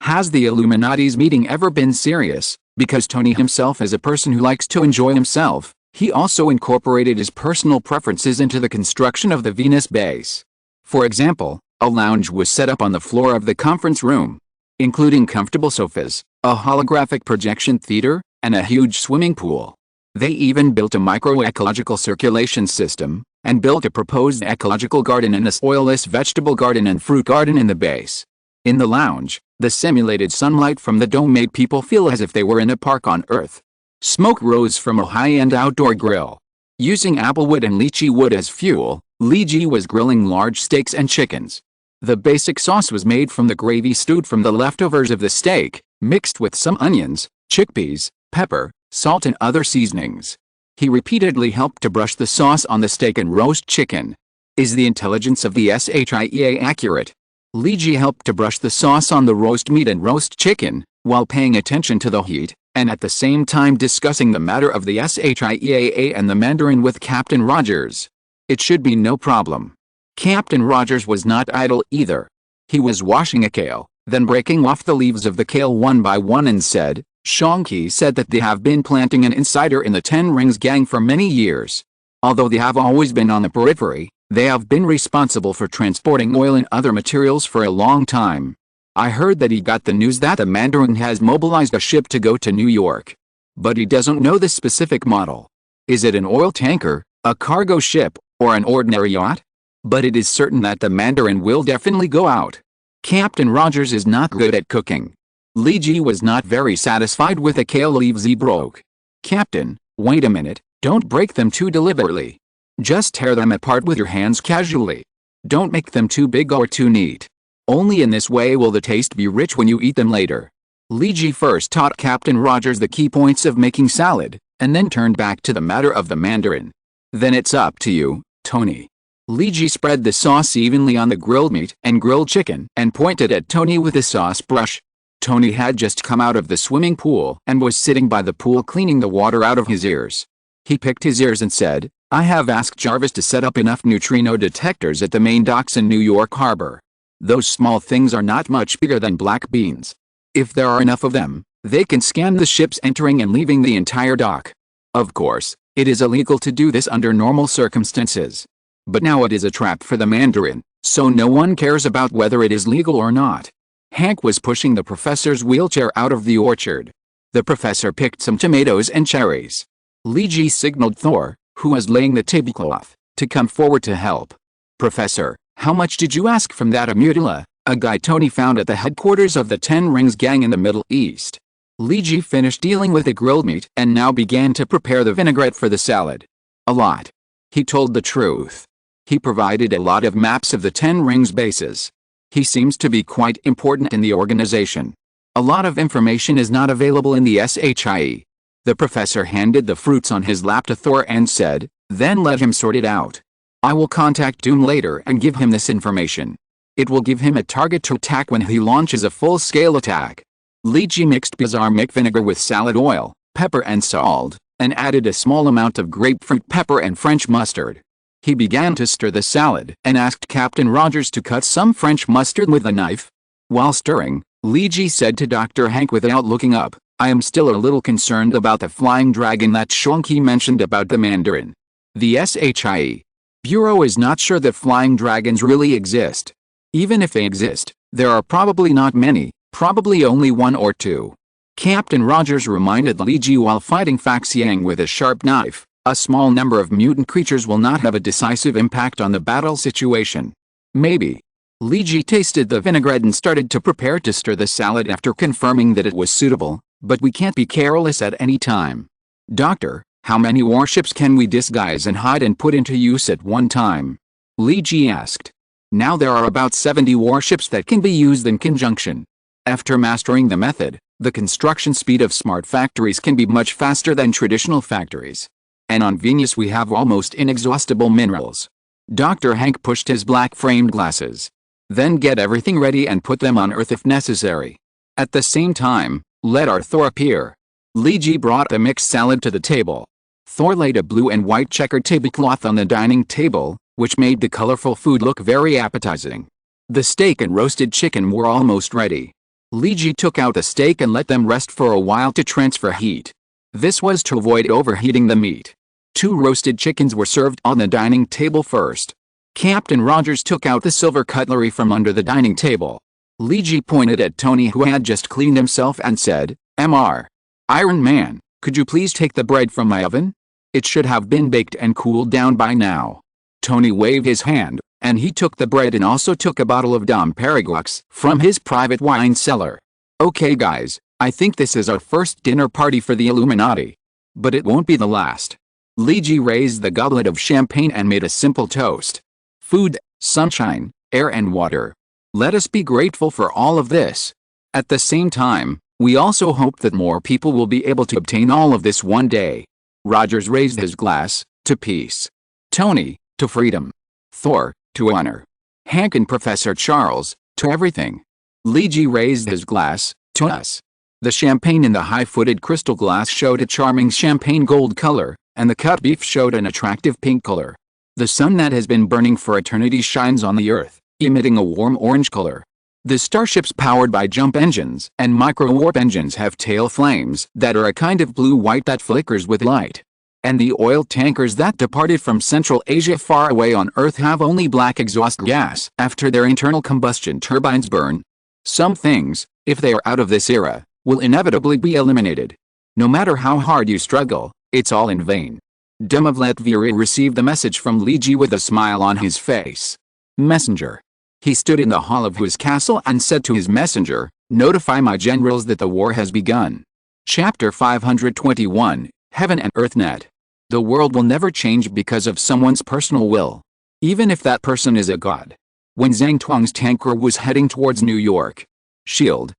Has the Illuminati's meeting ever been serious? Because Tony himself is a person who likes to enjoy himself, he also incorporated his personal preferences into the construction of the Venus base. For example, a lounge was set up on the floor of the conference room, including comfortable sofas, a holographic projection theater, and a huge swimming pool. They even built a microecological circulation system, and built a proposed ecological garden and a soilless vegetable garden and fruit garden in the base. In the lounge, the simulated sunlight from the dome made people feel as if they were in a park on Earth. Smoke rose from a high-end outdoor grill. Using applewood and lychee wood as fuel, Li Ji was grilling large steaks and chickens. The basic sauce was made from the gravy stewed from the leftovers of the steak, mixed with some onions, chickpeas, pepper, salt and other seasonings. He repeatedly helped to brush the sauce on the steak and roast chicken. Is the intelligence of the SHIEA accurate? Li Ji helped to brush the sauce on the roast meat and roast chicken, while paying attention to the heat, and at the same time discussing the matter of the SHIEA and the Mandarin with Captain Rogers. It should be no problem. Captain Rogers was not idle either. He was washing a kale, then breaking off the leaves of the kale one by one and said, Shangki said that they have been planting an insider in the 10 Rings gang for many years. Although they have always been on the periphery, they have been responsible for transporting oil and other materials for a long time. I heard that he got the news that the Mandarin has mobilized a ship to go to New York. But he doesn't know the specific model. Is it an oil tanker, a cargo ship, or an ordinary yacht? But it is certain that the Mandarin will definitely go out. Captain Rogers is not good at cooking. Li Ji was not very satisfied with the kale leaves he broke. Captain, wait a minute, don't break them too deliberately. Just tear them apart with your hands casually. Don't make them too big or too neat. Only in this way will the taste be rich when you eat them later. Li Ji first taught Captain Rogers the key points of making salad, and then turned back to the matter of the Mandarin. Then it's up to you, Tony. Li Ji spread the sauce evenly on the grilled meat and grilled chicken and pointed at Tony with the sauce brush. Tony had just come out of the swimming pool and was sitting by the pool cleaning the water out of his ears. He picked his ears and said, I have asked Jarvis to set up enough neutrino detectors at the main docks in New York Harbor. Those small things are not much bigger than black beans. If there are enough of them, they can scan the ships entering and leaving the entire dock. Of course, it is illegal to do this under normal circumstances. But now it is a trap for the Mandarin, so no one cares about whether it is legal or not. Hank was pushing the professor's wheelchair out of the orchard. The professor picked some tomatoes and cherries. Li Ji signaled Thor, who was laying the tablecloth, to come forward to help. Professor, how much did you ask from that Amutila, a guy Tony found at the headquarters of the 10 Rings gang in the Middle East? Li Ji finished dealing with the grilled meat and now began to prepare the vinaigrette for the salad. A lot. He told the truth. He provided a lot of maps of the 10 Rings bases. He seems to be quite important in the organization. A lot of information is not available in the SHIE. The professor handed the fruits on his lap to Thor and said, then let him sort it out. I will contact Doom later and give him this information. It will give him a target to attack when he launches a full-scale attack. Li Ji mixed balsamic vinegar with salad oil, pepper and salt, and added a small amount of grapefruit pepper and French mustard. He began to stir the salad and asked Captain Rogers to cut some French mustard with a knife. While stirring, Li Ji said to Dr. Hank without looking up, I am still a little concerned about the flying dragon that Shonki mentioned about the Mandarin. The SHIE Bureau is not sure that flying dragons really exist. Even if they exist, there are probably not many, Probably only one or two. Captain Rogers reminded Li Ji while fighting Faxiang with a sharp knife, a small number of mutant creatures will not have a decisive impact on the battle situation. Maybe. Li Ji tasted the vinaigrette and started to prepare to stir the salad after confirming that it was suitable, but we can't be careless at any time. Doctor, how many warships can we disguise and hide and put into use at one time? Li Ji asked. Now there are about 70 warships that can be used in conjunction. After mastering the method, the construction speed of smart factories can be much faster than traditional factories. And on Venus we have almost inexhaustible minerals. Dr. Hank pushed his black-framed glasses. Then get everything ready and put them on Earth if necessary. At the same time, let our Thor appear. Li Ji brought a mixed salad to the table. Thor laid a blue and white checkered tablecloth on the dining table, which made the colorful food look very appetizing. The steak and roasted chicken were almost ready. Li Ji took out the steak and let them rest for a while to transfer heat. This was to avoid overheating the meat. 2 roasted chickens were served on the dining table first. Captain Rogers took out the silver cutlery from under the dining table. Li Ji pointed at Tony, who had just cleaned himself, and said, "Mr. Iron Man, could you please take the bread from my oven? It should have been baked and cooled down by now." Tony waved his hand, and he took the bread and also took a bottle of Dom Perigux from his private wine cellar. "Okay guys, I think this is our first dinner party for the Illuminati. But it won't be the last." Li Ji raised the goblet of champagne and made a simple toast. Food, sunshine, air and water. Let us be grateful for all of this. At the same time, we also hope that more people will be able to obtain all of this one day. Rogers raised his glass, to peace. Tony, to freedom. Thor, to honor. Hank and Professor Charles, to everything. Li Ji raised his glass, to us. The champagne in the high-footed crystal glass showed a charming champagne gold color, and the cut beef showed an attractive pink color. The sun that has been burning for eternity shines on the Earth, emitting a warm orange color. The starships powered by jump engines and micro-warp engines have tail flames that are a kind of blue-white that flickers with light. And the oil tankers that departed from Central Asia far away on Earth have only black exhaust gas after their internal combustion turbines burn. Some things, if they are out of this era, will inevitably be eliminated. No matter how hard you struggle, it's all in vain. Demavletviri received the message from Li Ji with a smile on his face. Messenger. He stood in the hall of his castle and said to his messenger, "Notify my generals that the war has begun." Chapter 521, Heaven and EarthNet. The world will never change because of someone's personal will. Even if that person is a god. When Zhang Tuang's tanker was heading towards New York, SHIELD,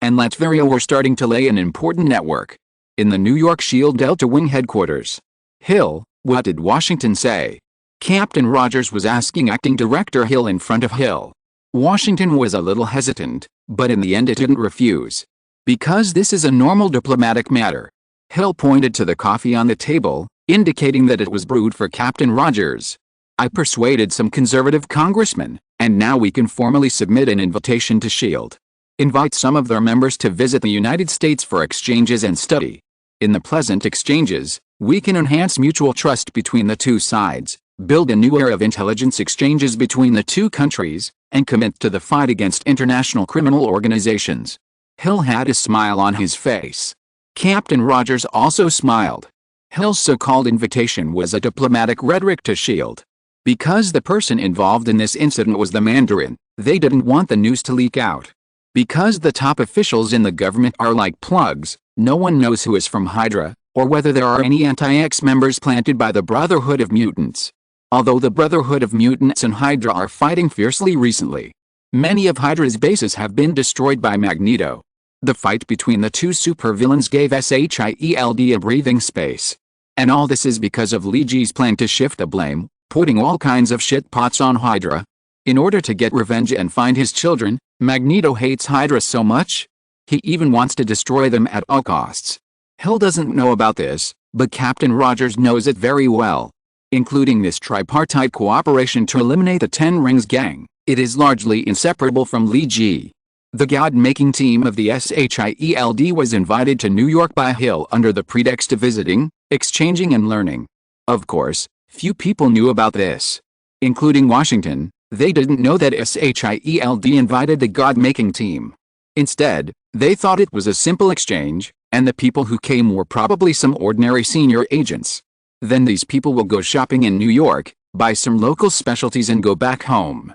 and Latveria were starting to lay an important network. In the New York SHIELD Delta Wing headquarters. Hill, what did Washington say? Captain Rogers was asking Acting Director Hill in front of Hill. Washington was a little hesitant, but in the end it didn't refuse. Because this is a normal diplomatic matter. Hill pointed to the coffee on the table, indicating that it was brewed for Captain Rogers. I persuaded some conservative congressmen, and now we can formally submit an invitation to SHIELD. Invite some of their members to visit the United States for exchanges and study. In the pleasant exchanges, we can enhance mutual trust between the two sides, build a new era of intelligence exchanges between the two countries, and commit to the fight against international criminal organizations. Hill had a smile on his face. Captain Rogers also smiled. Hill's so-called invitation was a diplomatic rhetoric to SHIELD. Because the person involved in this incident was the Mandarin, they didn't want the news to leak out. Because the top officials in the government are like plugs, no one knows who is from Hydra, or whether there are any anti-X members planted by the Brotherhood of Mutants. Although the Brotherhood of Mutants and Hydra are fighting fiercely recently. Many of Hydra's bases have been destroyed by Magneto. The fight between the two supervillains gave SHIELD a breathing space. And all this is because of Li Ji's plan to shift the blame, putting all kinds of shit pots on Hydra. In order to get revenge and find his children, Magneto hates Hydra so much. He even wants to destroy them at all costs. Hill doesn't know about this, but Captain Rogers knows it very well. Including this tripartite cooperation to eliminate the Ten Rings gang, it is largely inseparable from Li Ji. The god-making team of the SHIELD was invited to New York by Hill under the pretext of visiting, exchanging and learning. Of course, few people knew about this. Including Washington, they didn't know that SHIELD invited the god-making team. Instead, they thought it was a simple exchange, and the people who came were probably some ordinary senior agents. Then these people will go shopping in New York, buy some local specialties and go back home.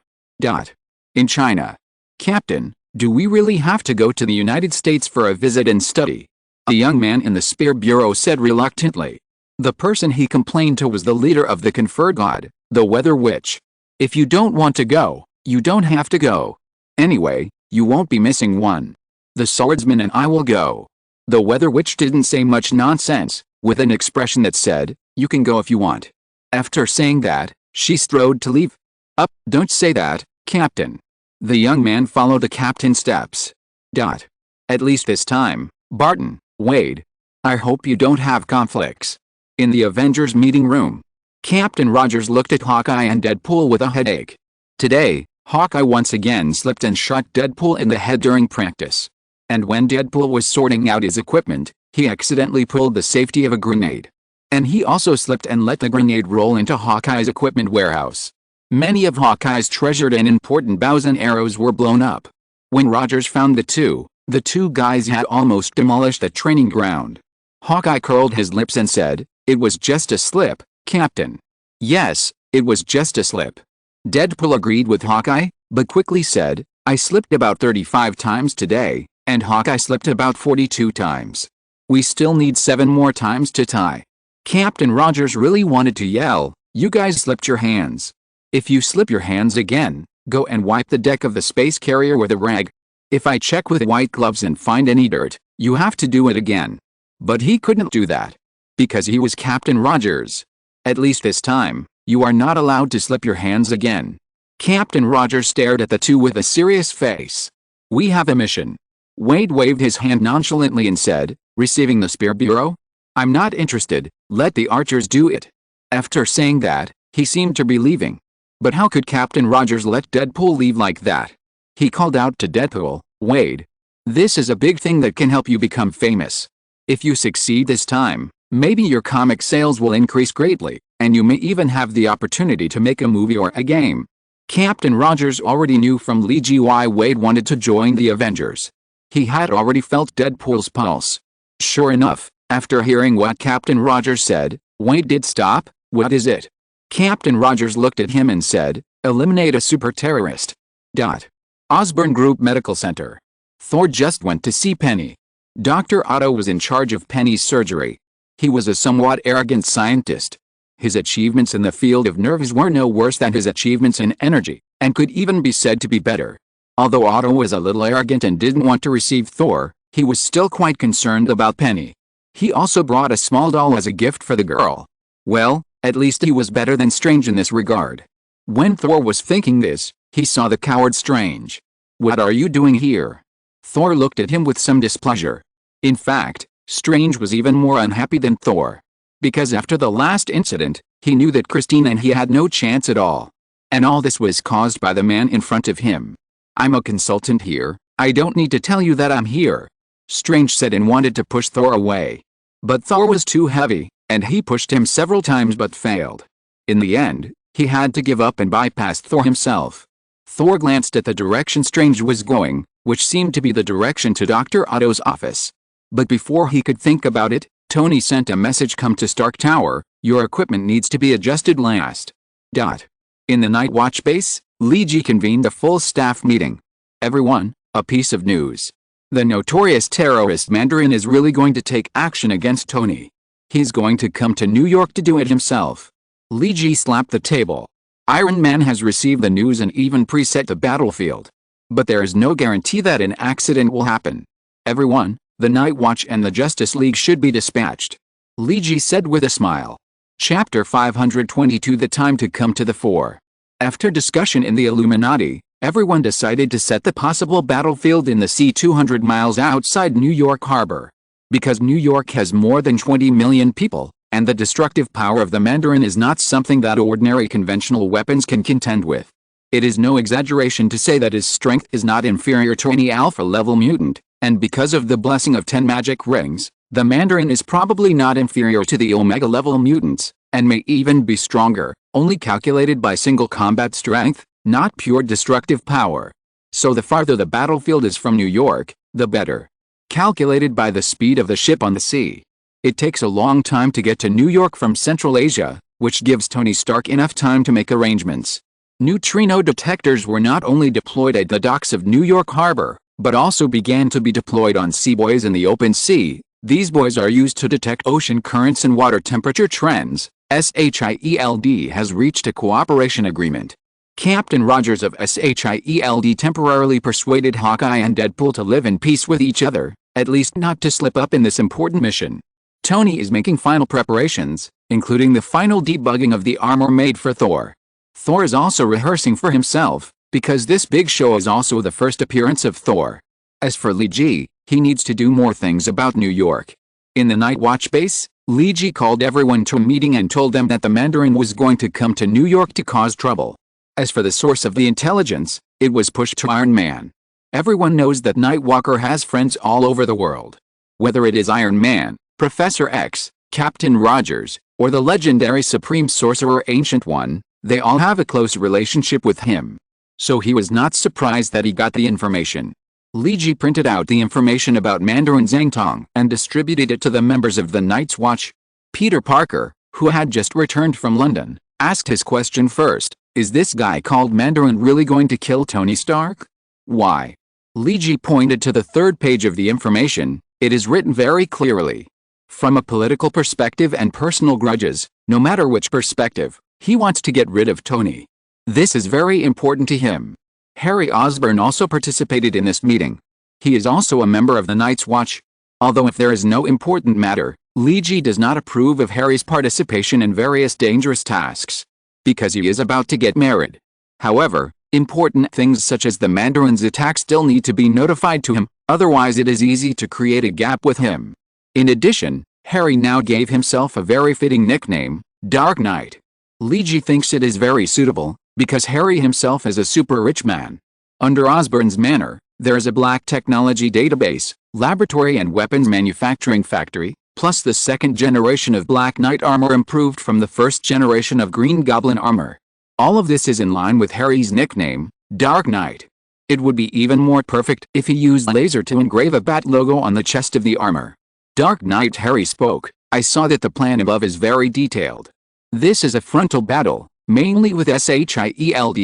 In China. Captain, do we really have to go to the United States for a visit and study? A young man in the Spear Bureau said reluctantly. The person he complained to was the leader of the conferred god, the Weather Witch. If you don't want to go, you don't have to go. Anyway, you won't be missing one. The swordsman and I will go. The Weather Witch didn't say much nonsense, with an expression that said, you can go if you want. After saying that, she strode to leave. Up, don't say that, Captain. The young man followed the captain's steps. At least this time, Barton, Wade. I hope you don't have conflicts. In the Avengers meeting room. Captain Rogers looked at Hawkeye and Deadpool with a headache. Today, Hawkeye once again slipped and shot Deadpool in the head during practice. And when Deadpool was sorting out his equipment, he accidentally pulled the safety of a grenade. And he also slipped and let the grenade roll into Hawkeye's equipment warehouse. Many of Hawkeye's treasured and important bows and arrows were blown up. When Rogers found the two guys had almost demolished the training ground. Hawkeye curled his lips and said, "It was just a slip, Captain." "Yes, it was just a slip." Deadpool agreed with Hawkeye, but quickly said, "I slipped about 35 times today, and Hawkeye slipped about 42 times. We still need 7 more times to tie." Captain Rogers really wanted to yell, "You guys slipped your hands. If you slip your hands again, go and wipe the deck of the space carrier with a rag. If I check with white gloves and find any dirt, you have to do it again." But he couldn't do that. Because he was Captain Rogers. "At least this time, you are not allowed to slip your hands again." Captain Rogers stared at the two with a serious face. "We have a mission." Wade waved his hand nonchalantly and said, "Receiving the Spear Bureau? I'm not interested, let the archers do it." After saying that, he seemed to be leaving. But how could Captain Rogers let Deadpool leave like that? He called out to Deadpool, "Wade. This is a big thing that can help you become famous. If you succeed this time, maybe your comic sales will increase greatly, and you may even have the opportunity to make a movie or a game." Captain Rogers already knew from Lee G why Wade wanted to join the Avengers. He had already felt Deadpool's pulse. Sure enough, after hearing what Captain Rogers said, Wade did stop. "What is it?" Captain Rogers looked at him and said, "Eliminate a super terrorist." Osborn Group Medical Center. Thor just went to see Penny. Dr. Otto was in charge of Penny's surgery. He was a somewhat arrogant scientist. His achievements in the field of nerves were no worse than his achievements in energy, and could even be said to be better. Although Otto was a little arrogant and didn't want to receive Thor, he was still quite concerned about Penny. He also brought a small doll as a gift for the girl. Well, at least he was better than Strange in this regard. When Thor was thinking this, he saw the coward Strange. "What are you doing here?" Thor looked at him with some displeasure. In fact, Strange was even more unhappy than Thor. Because after the last incident, he knew that Christine and he had no chance at all. And all this was caused by the man in front of him. "I'm a consultant here, I don't need to tell you that I'm here," Strange said and wanted to push Thor away. But Thor was too heavy, and he pushed him several times but failed. In the end, he had to give up and bypass Thor himself. Thor glanced at the direction Strange was going, which seemed to be the direction to Dr. Otto's office. But before he could think about it, Tony sent a message, "Come to Stark Tower, your equipment needs to be adjusted last." In the Night Watch base, Lee G convened a full staff meeting. "Everyone, a piece of news. The notorious terrorist Mandarin is really going to take action against Tony. He's going to come to New York to do it himself." Lee G slapped the table. "Iron Man has received the news and even preset the battlefield. But there is no guarantee that an accident will happen. Everyone, the Night Watch and the Justice League should be dispatched." Lee G said with a smile. Chapter 522 The Time to Come to the Fore. After discussion in the Illuminati, everyone decided to set the possible battlefield in the sea 200 miles outside New York Harbor. Because New York has more than 20 million people, and the destructive power of the Mandarin is not something that ordinary conventional weapons can contend with. It is no exaggeration to say that his strength is not inferior to any alpha-level mutant, and because of the blessing of 10 magic rings, the Mandarin is probably not inferior to the Omega-level mutants, and may even be stronger, only calculated by single combat strength, not pure destructive power. So the farther the battlefield is from New York, the better. Calculated by the speed of the ship on the sea. It takes a long time to get to New York from Central Asia, which gives Tony Stark enough time to make arrangements. Neutrino detectors were not only deployed at the docks of New York Harbor, but also began to be deployed on seabuoys in the open sea. These buoys are used to detect ocean currents and water temperature trends. SHIELD has reached a cooperation agreement. Captain Rogers of SHIELD temporarily persuaded Hawkeye and Deadpool to live in peace with each other, at least not to slip up in this important mission. Tony is making final preparations, including the final debugging of the armor made for Thor. Thor is also rehearsing for himself, because this big show is also the first appearance of Thor. As for Lee Ji, he needs to do more things about New York. In the Night Watch base, Lee Ji called everyone to a meeting and told them that the Mandarin was going to come to New York to cause trouble. As for the source of the intelligence, it was pushed to Iron Man. Everyone knows that Nightwalker has friends all over the world. Whether it is Iron Man, Professor X, Captain Rogers, or the legendary Supreme Sorcerer Ancient One, they all have a close relationship with him. So he was not surprised that he got the information. Lee Ji printed out the information about Mandarin Zhangtong and distributed it to the members of the Night's Watch. Peter Parker, who had just returned from London, asked his question first. Is this guy called Mandarin really going to kill Tony Stark? Why? Lee Ji pointed to the third page of the information. It is written very clearly. From a political perspective and personal grudges, no matter which perspective, he wants to get rid of Tony. This is very important to him. Harry Osborn also participated in this meeting. He is also a member of the Night's Watch. Although if there is no important matter, Lee Ji does not approve of Harry's participation in various dangerous tasks. Because he is about to get married. However, important things such as the Mandarin's attack still need to be notified to him, otherwise it is easy to create a gap with him. In addition, Harry now gave himself a very fitting nickname, Dark Knight. Lee Ji thinks it is very suitable, because Harry himself is a super rich man. Under Osborn's manor, there is a black technology database, laboratory and weapons manufacturing factory, plus the second generation of Black Knight armor improved from the first generation of Green Goblin armor. All of this is in line with Harry's nickname, Dark Knight. It would be even more perfect if he used laser to engrave a bat logo on the chest of the armor. Dark Knight. Harry spoke. I saw that the plan above is very detailed. This is a frontal battle, mainly with SHIELD.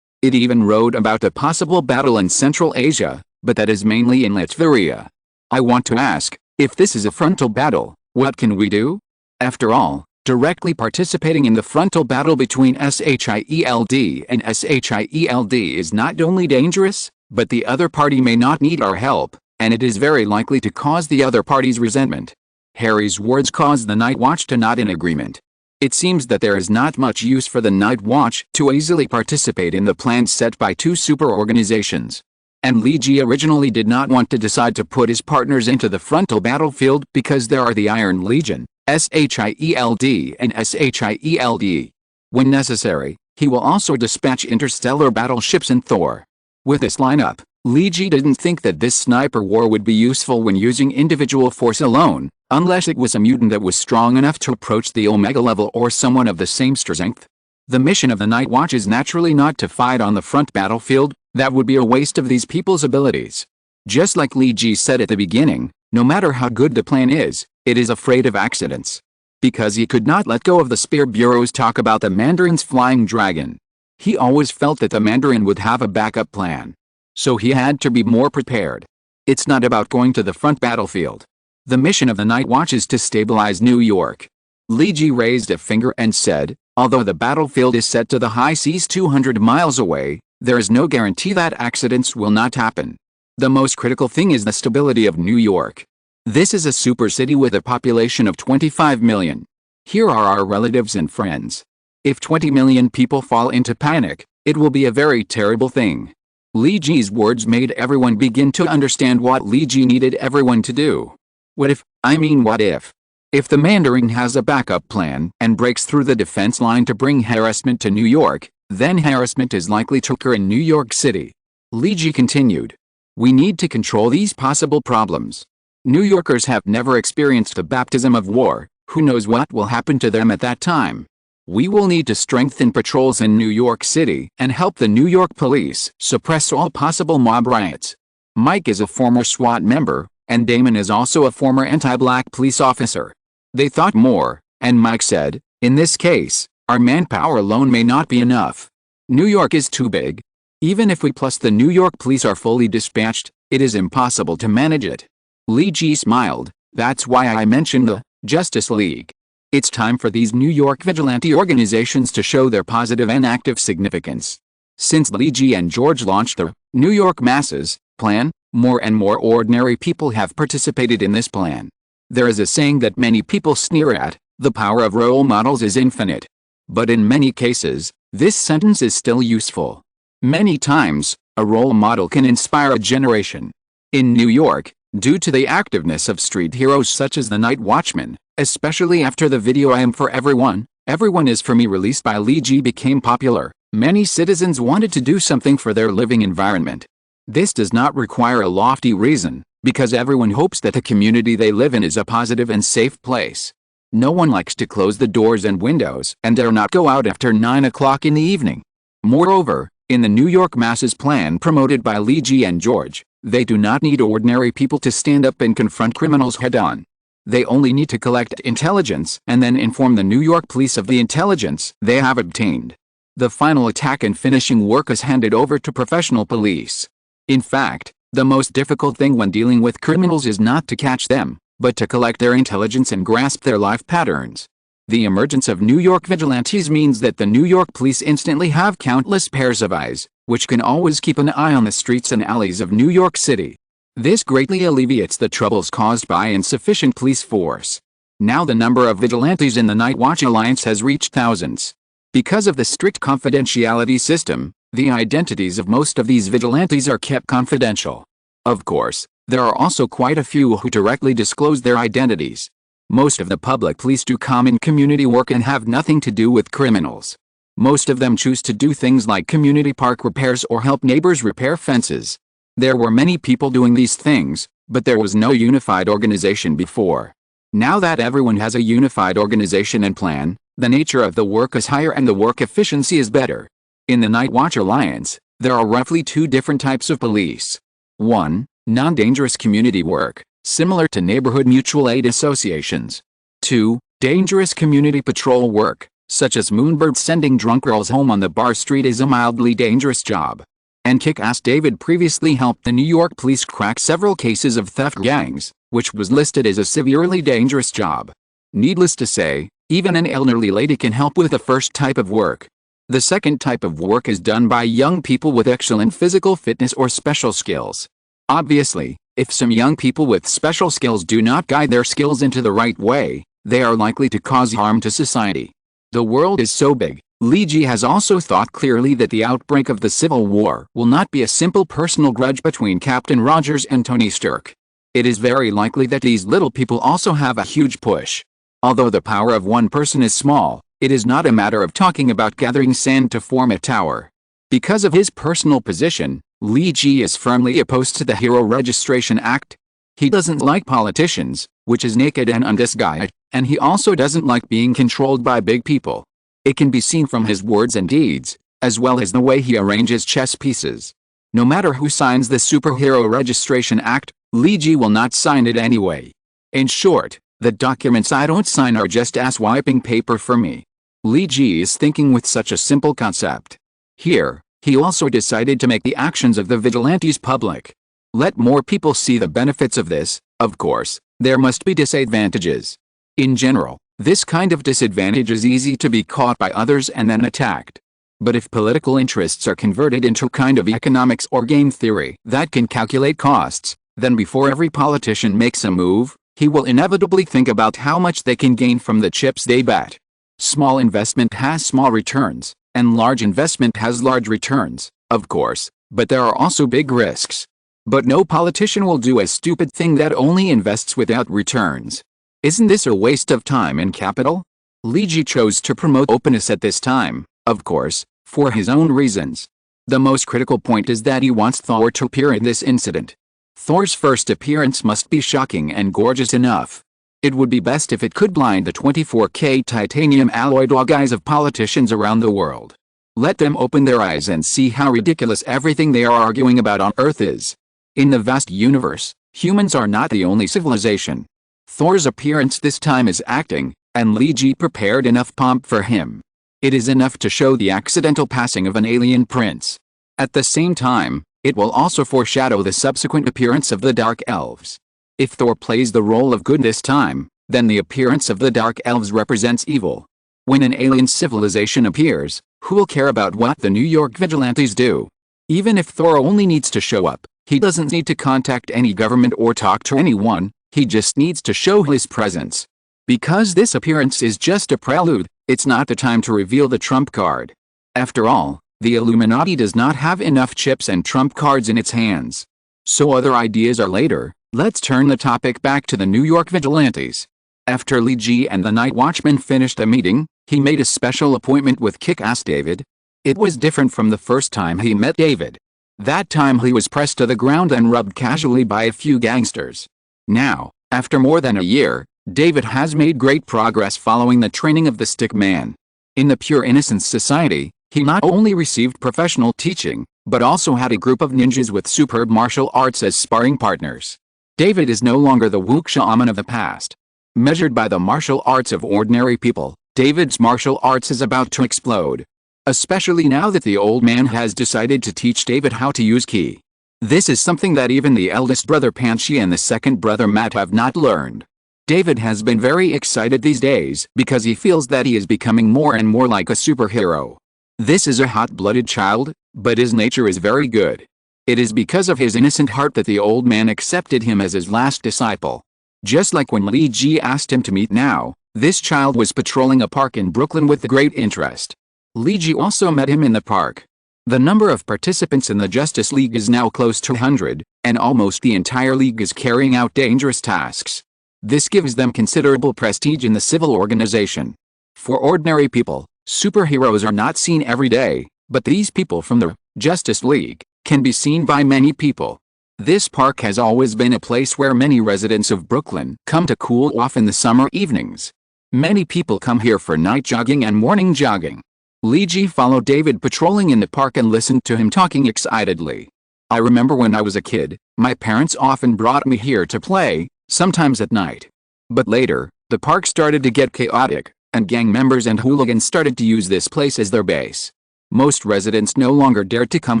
It even wrote about a possible battle in Central Asia, but that is mainly in Latveria. I want to ask, if this is a frontal battle, what can we do? After all, directly participating in the frontal battle between SHIELD and SHIELD is not only dangerous, but the other party may not need our help, and it is very likely to cause the other party's resentment. Harry's words caused the Night Watch to nod in agreement. It seems that there is not much use for the Night Watch to easily participate in the plans set by two super organizations. And Lee Ji originally did not want to decide to put his partners into the frontal battlefield because there are the Iron Legion, SHIELD and SHIELD. When necessary, he will also dispatch interstellar battleships in Thor. With this lineup, Lee Ji didn't think that this sniper war would be useful when using individual force alone, unless it was a mutant that was strong enough to approach the Omega level or someone of the same strength. The mission of the Night Watch is naturally not to fight on the front battlefield. That would be a waste of these people's abilities. Just like Lee Ji said at the beginning, no matter how good the plan is, it is afraid of accidents. Because he could not let go of the Spear Bureau's talk about the Mandarin's flying dragon. He always felt that the Mandarin would have a backup plan. So he had to be more prepared. It's not about going to the front battlefield. The mission of the Night Watch is to stabilize New York. Lee Ji raised a finger and said, although the battlefield is set to the high seas 200 miles away, there is no guarantee that accidents will not happen. The most critical thing is the stability of New York. This is a super city with a population of 25 million. Here are our relatives and friends. If 20 million people fall into panic, it will be a very terrible thing. Lee Ji's words made everyone begin to understand what Lee Ji needed everyone to do. What if, what if? If the Mandarin has a backup plan and breaks through the defense line to bring harassment to New York, then harassment is likely to occur in New York City. Lee Ji continued. We need to control these possible problems. New Yorkers have never experienced the baptism of war, who knows what will happen to them at that time. We will need to strengthen patrols in New York City and help the New York police suppress all possible mob riots. Mike is a former SWAT member, and Damon is also a former anti-black police officer. They thought more, and Mike said, in this case, our manpower alone may not be enough. New York is too big. Even if we plus the New York police are fully dispatched, it is impossible to manage it. Lee G smiled. That's why I mentioned the Justice League. It's time for these New York vigilante organizations to show their positive and active significance. Since Lee G and George launched the New York Masses plan, more and more ordinary people have participated in this plan. There is a saying that many people sneer at, the power of role models is infinite. But in many cases, this sentence is still useful. Many times, a role model can inspire a generation. In New York, due to the activeness of street heroes such as the Night Watchman, especially after the video I Am for Everyone, Everyone Is for Me released by Lee G became popular, many citizens wanted to do something for their living environment. This does not require a lofty reason, because everyone hopes that the community they live in is a positive and safe place. No one likes to close the doors and windows and dare not go out after 9 o'clock in the evening. Moreover, in the New York Masses plan promoted by Lee G and George, they do not need ordinary people to stand up and confront criminals head-on. They only need to collect intelligence and then inform the New York police of the intelligence they have obtained. The final attack and finishing work is handed over to professional police. In fact, the most difficult thing when dealing with criminals is not to catch them, but to collect their intelligence and grasp their life patterns. The emergence of New York vigilantes means that the New York police instantly have countless pairs of eyes, which can always keep an eye on the streets and alleys of New York City. This greatly alleviates the troubles caused by insufficient police force. Now the number of vigilantes in the Night Watch Alliance has reached thousands. Because of the strict confidentiality system, the identities of most of these vigilantes are kept confidential. Of course, there are also quite a few who directly disclose their identities. Most of the public police do common community work and have nothing to do with criminals. Most of them choose to do things like community park repairs or help neighbors repair fences. There were many people doing these things, but there was no unified organization before. Now that everyone has a unified organization and plan, the nature of the work is higher and the work efficiency is better. In the Night Watch Alliance, there are roughly two different types of police. 1. Non-dangerous community work, similar to neighborhood mutual aid associations. 2. Dangerous community patrol work, such as Moonbird. Sending drunk girls home on the bar street is a mildly dangerous job. And Kick-Ass David previously helped the New York police crack several cases of theft gangs, which was listed as a severely dangerous job. Needless to say, even an elderly lady can help with the first type of work. The second type of work is done by young people with excellent physical fitness or special skills. Obviously, if some young people with special skills do not guide their skills into the right way, they are likely to cause harm to society. The world is so big. Lee G has also thought clearly that the outbreak of the Civil War will not be a simple personal grudge between Captain Rogers and Tony Stark. It is very likely that these little people also have a huge push. Although the power of one person is small, it is not a matter of talking about gathering sand to form a tower. Because of his personal position, Lee G is firmly opposed to the Hero Registration Act. He doesn't like politicians, which is naked and undisguised, and he also doesn't like being controlled by big people. It can be seen from his words and deeds, as well as the way he arranges chess pieces. No matter who signs the Superhero Registration Act, Lee G will not sign it anyway. In short, the documents I don't sign are just ass-wiping paper for me. Lee G is thinking with such a simple concept. Here, he also decided to make the actions of the vigilantes public. Let more people see the benefits of this. Of course, there must be disadvantages. In general, this kind of disadvantage is easy to be caught by others and then attacked. But if political interests are converted into a kind of economics or game theory that can calculate costs, then before every politician makes a move, he will inevitably think about how much they can gain from the chips they bet. Small investment has small returns, and large investment has large returns, of course, but there are also big risks. But no politician will do a stupid thing that only invests without returns. Isn't this a waste of time and capital? Lee G chose to promote openness at this time, of course, for his own reasons. The most critical point is that he wants Thor to appear in this incident. Thor's first appearance must be shocking and gorgeous enough. It would be best if it could blind the 24K titanium alloy dog eyes of politicians around the world. Let them open their eyes and see how ridiculous everything they are arguing about on Earth is. In the vast universe, humans are not the only civilization. Thor's appearance this time is acting, and Li Ji prepared enough pomp for him. It is enough to show the accidental passing of an alien prince. At the same time, it will also foreshadow the subsequent appearance of the Dark Elves. If Thor plays the role of good this time, then the appearance of the Dark Elves represents evil. When an alien civilization appears, who will care about what the New York vigilantes do? Even if Thor only needs to show up, he doesn't need to contact any government or talk to anyone, he just needs to show his presence. Because this appearance is just a prelude, it's not the time to reveal the trump card. After all, the Illuminati does not have enough chips and trump cards in its hands. So other ideas are later. Let's turn the topic back to the New York vigilantes. After Li Ji and the Night Watchman finished the meeting, he made a special appointment with Kick-Ass David. It was different from the first time he met David. That time he was pressed to the ground and rubbed casually by a few gangsters. Now, after more than a year, David has made great progress following the training of the Stick Man. In the Pure Innocence Society, he not only received professional teaching, but also had a group of ninjas with superb martial arts as sparring partners. David is no longer the wook shaman of the past. Measured by the martial arts of ordinary people, David's martial arts is about to explode. Especially now that the old man has decided to teach David how to use ki. This is something that even the eldest brother Panchi and the second brother Matt have not learned. David has been very excited these days because he feels that he is becoming more and more like a superhero. This is a hot-blooded child, but his nature is very good. It is because of his innocent heart that the old man accepted him as his last disciple. Just like when Li Ji asked him to meet now, this child was patrolling a park in Brooklyn with great interest. Li Ji also met him in the park. The number of participants in the Justice League is now close to 100, and almost the entire league is carrying out dangerous tasks. This gives them considerable prestige in the civil organization. For ordinary people, superheroes are not seen every day, but these people from the Justice League can be seen by many people. This park has always been a place where many residents of Brooklyn come to cool off in the summer evenings. Many people come here for night jogging and morning jogging. Li Ji followed David patrolling in the park and listened to him talking excitedly. I remember when I was a kid, my parents often brought me here to play, sometimes at night. But later, the park started to get chaotic, and gang members and hooligans started to use this place as their base. Most residents no longer dared to come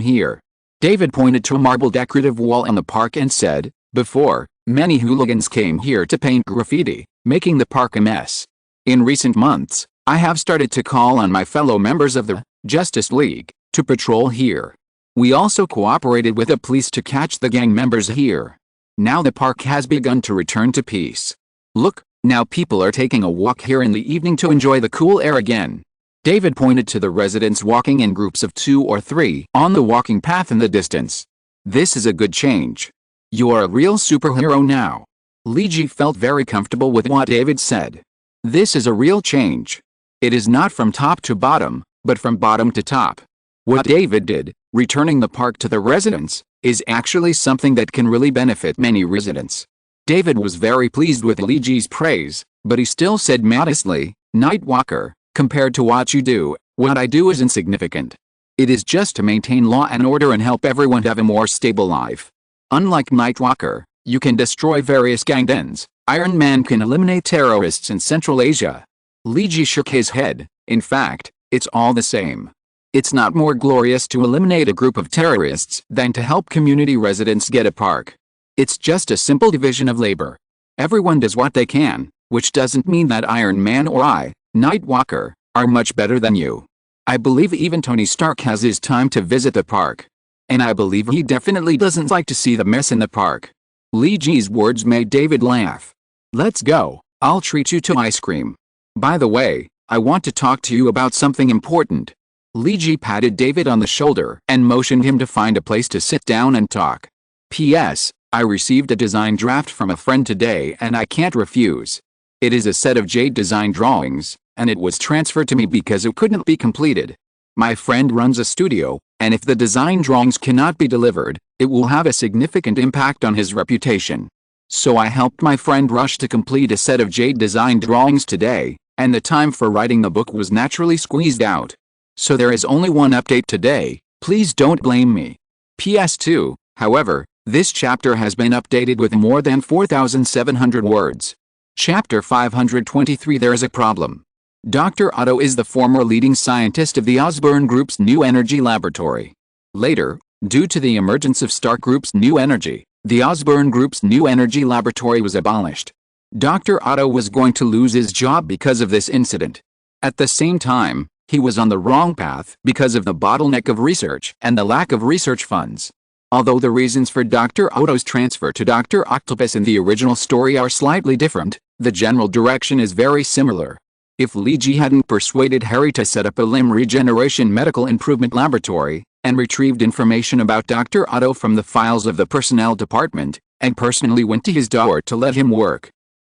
here. David pointed to a marble decorative wall in the park and said, "Before, many hooligans came here to paint graffiti, making the park a mess. In recent months, I have started to call on my fellow members of the Justice League to patrol here. We also cooperated with the police to catch the gang members here. Now the park has begun to return to peace. Look, now people are taking a walk here in the evening to enjoy the cool air again." David pointed to the residents walking in groups of 2 or 3 on the walking path in the distance. "This is a good change. You are a real superhero now." Li Ji felt very comfortable with what David said. This is a real change. It is not from top to bottom, but from bottom to top. What David did, returning the park to the residents, is actually something that can really benefit many residents. David was very pleased with Li Ji's praise, but he still said modestly, "Nightwalker, compared to what you do, what I do is insignificant. It is just to maintain law and order and help everyone have a more stable life. Unlike Nightwalker, you can destroy various gang dens. Iron Man can eliminate terrorists in Central Asia." Li Ji shook his head. "In fact, it's all the same. It's not more glorious to eliminate a group of terrorists than to help community residents get a park. It's just a simple division of labor. Everyone does what they can, which doesn't mean that Iron Man or I, Nightwalker, are much better than you. I believe even Tony Stark has his time to visit the park. And I believe he definitely doesn't like to see the mess in the park." Li Ji's words made David laugh. "Let's go, I'll treat you to ice cream. By the way, I want to talk to you about something important." Li Ji patted David on the shoulder and motioned him to find a place to sit down and talk. "P.S. I received a design draft from a friend today and I can't refuse. It is a set of Jade design drawings, and it was transferred to me because it couldn't be completed. My friend runs a studio, and if the design drawings cannot be delivered, it will have a significant impact on his reputation. So I helped my friend Rush to complete a set of Jade design drawings today, and the time for writing the book was naturally squeezed out. So there is only one update today, please don't blame me. PS2, however, this chapter has been updated with more than 4,700 words. Chapter 523 There is a problem. Dr. Otto is the former leading scientist of the Osborn Group's New Energy Laboratory. Later, due to the emergence of Stark Group's New Energy, the Osborn Group's New Energy Laboratory was abolished. Dr. Otto was going to lose his job because of this incident. At the same time, he was on the wrong path because of the bottleneck of research and the lack of research funds. Although the reasons for Dr. Otto's transfer to Dr. Octopus in the original story are slightly different, the general direction is very similar. If Li Ji hadn't persuaded Harry to set up a limb regeneration medical improvement laboratory, and retrieved information about Dr. Otto from the files of the personnel department, and personally went to his door to let him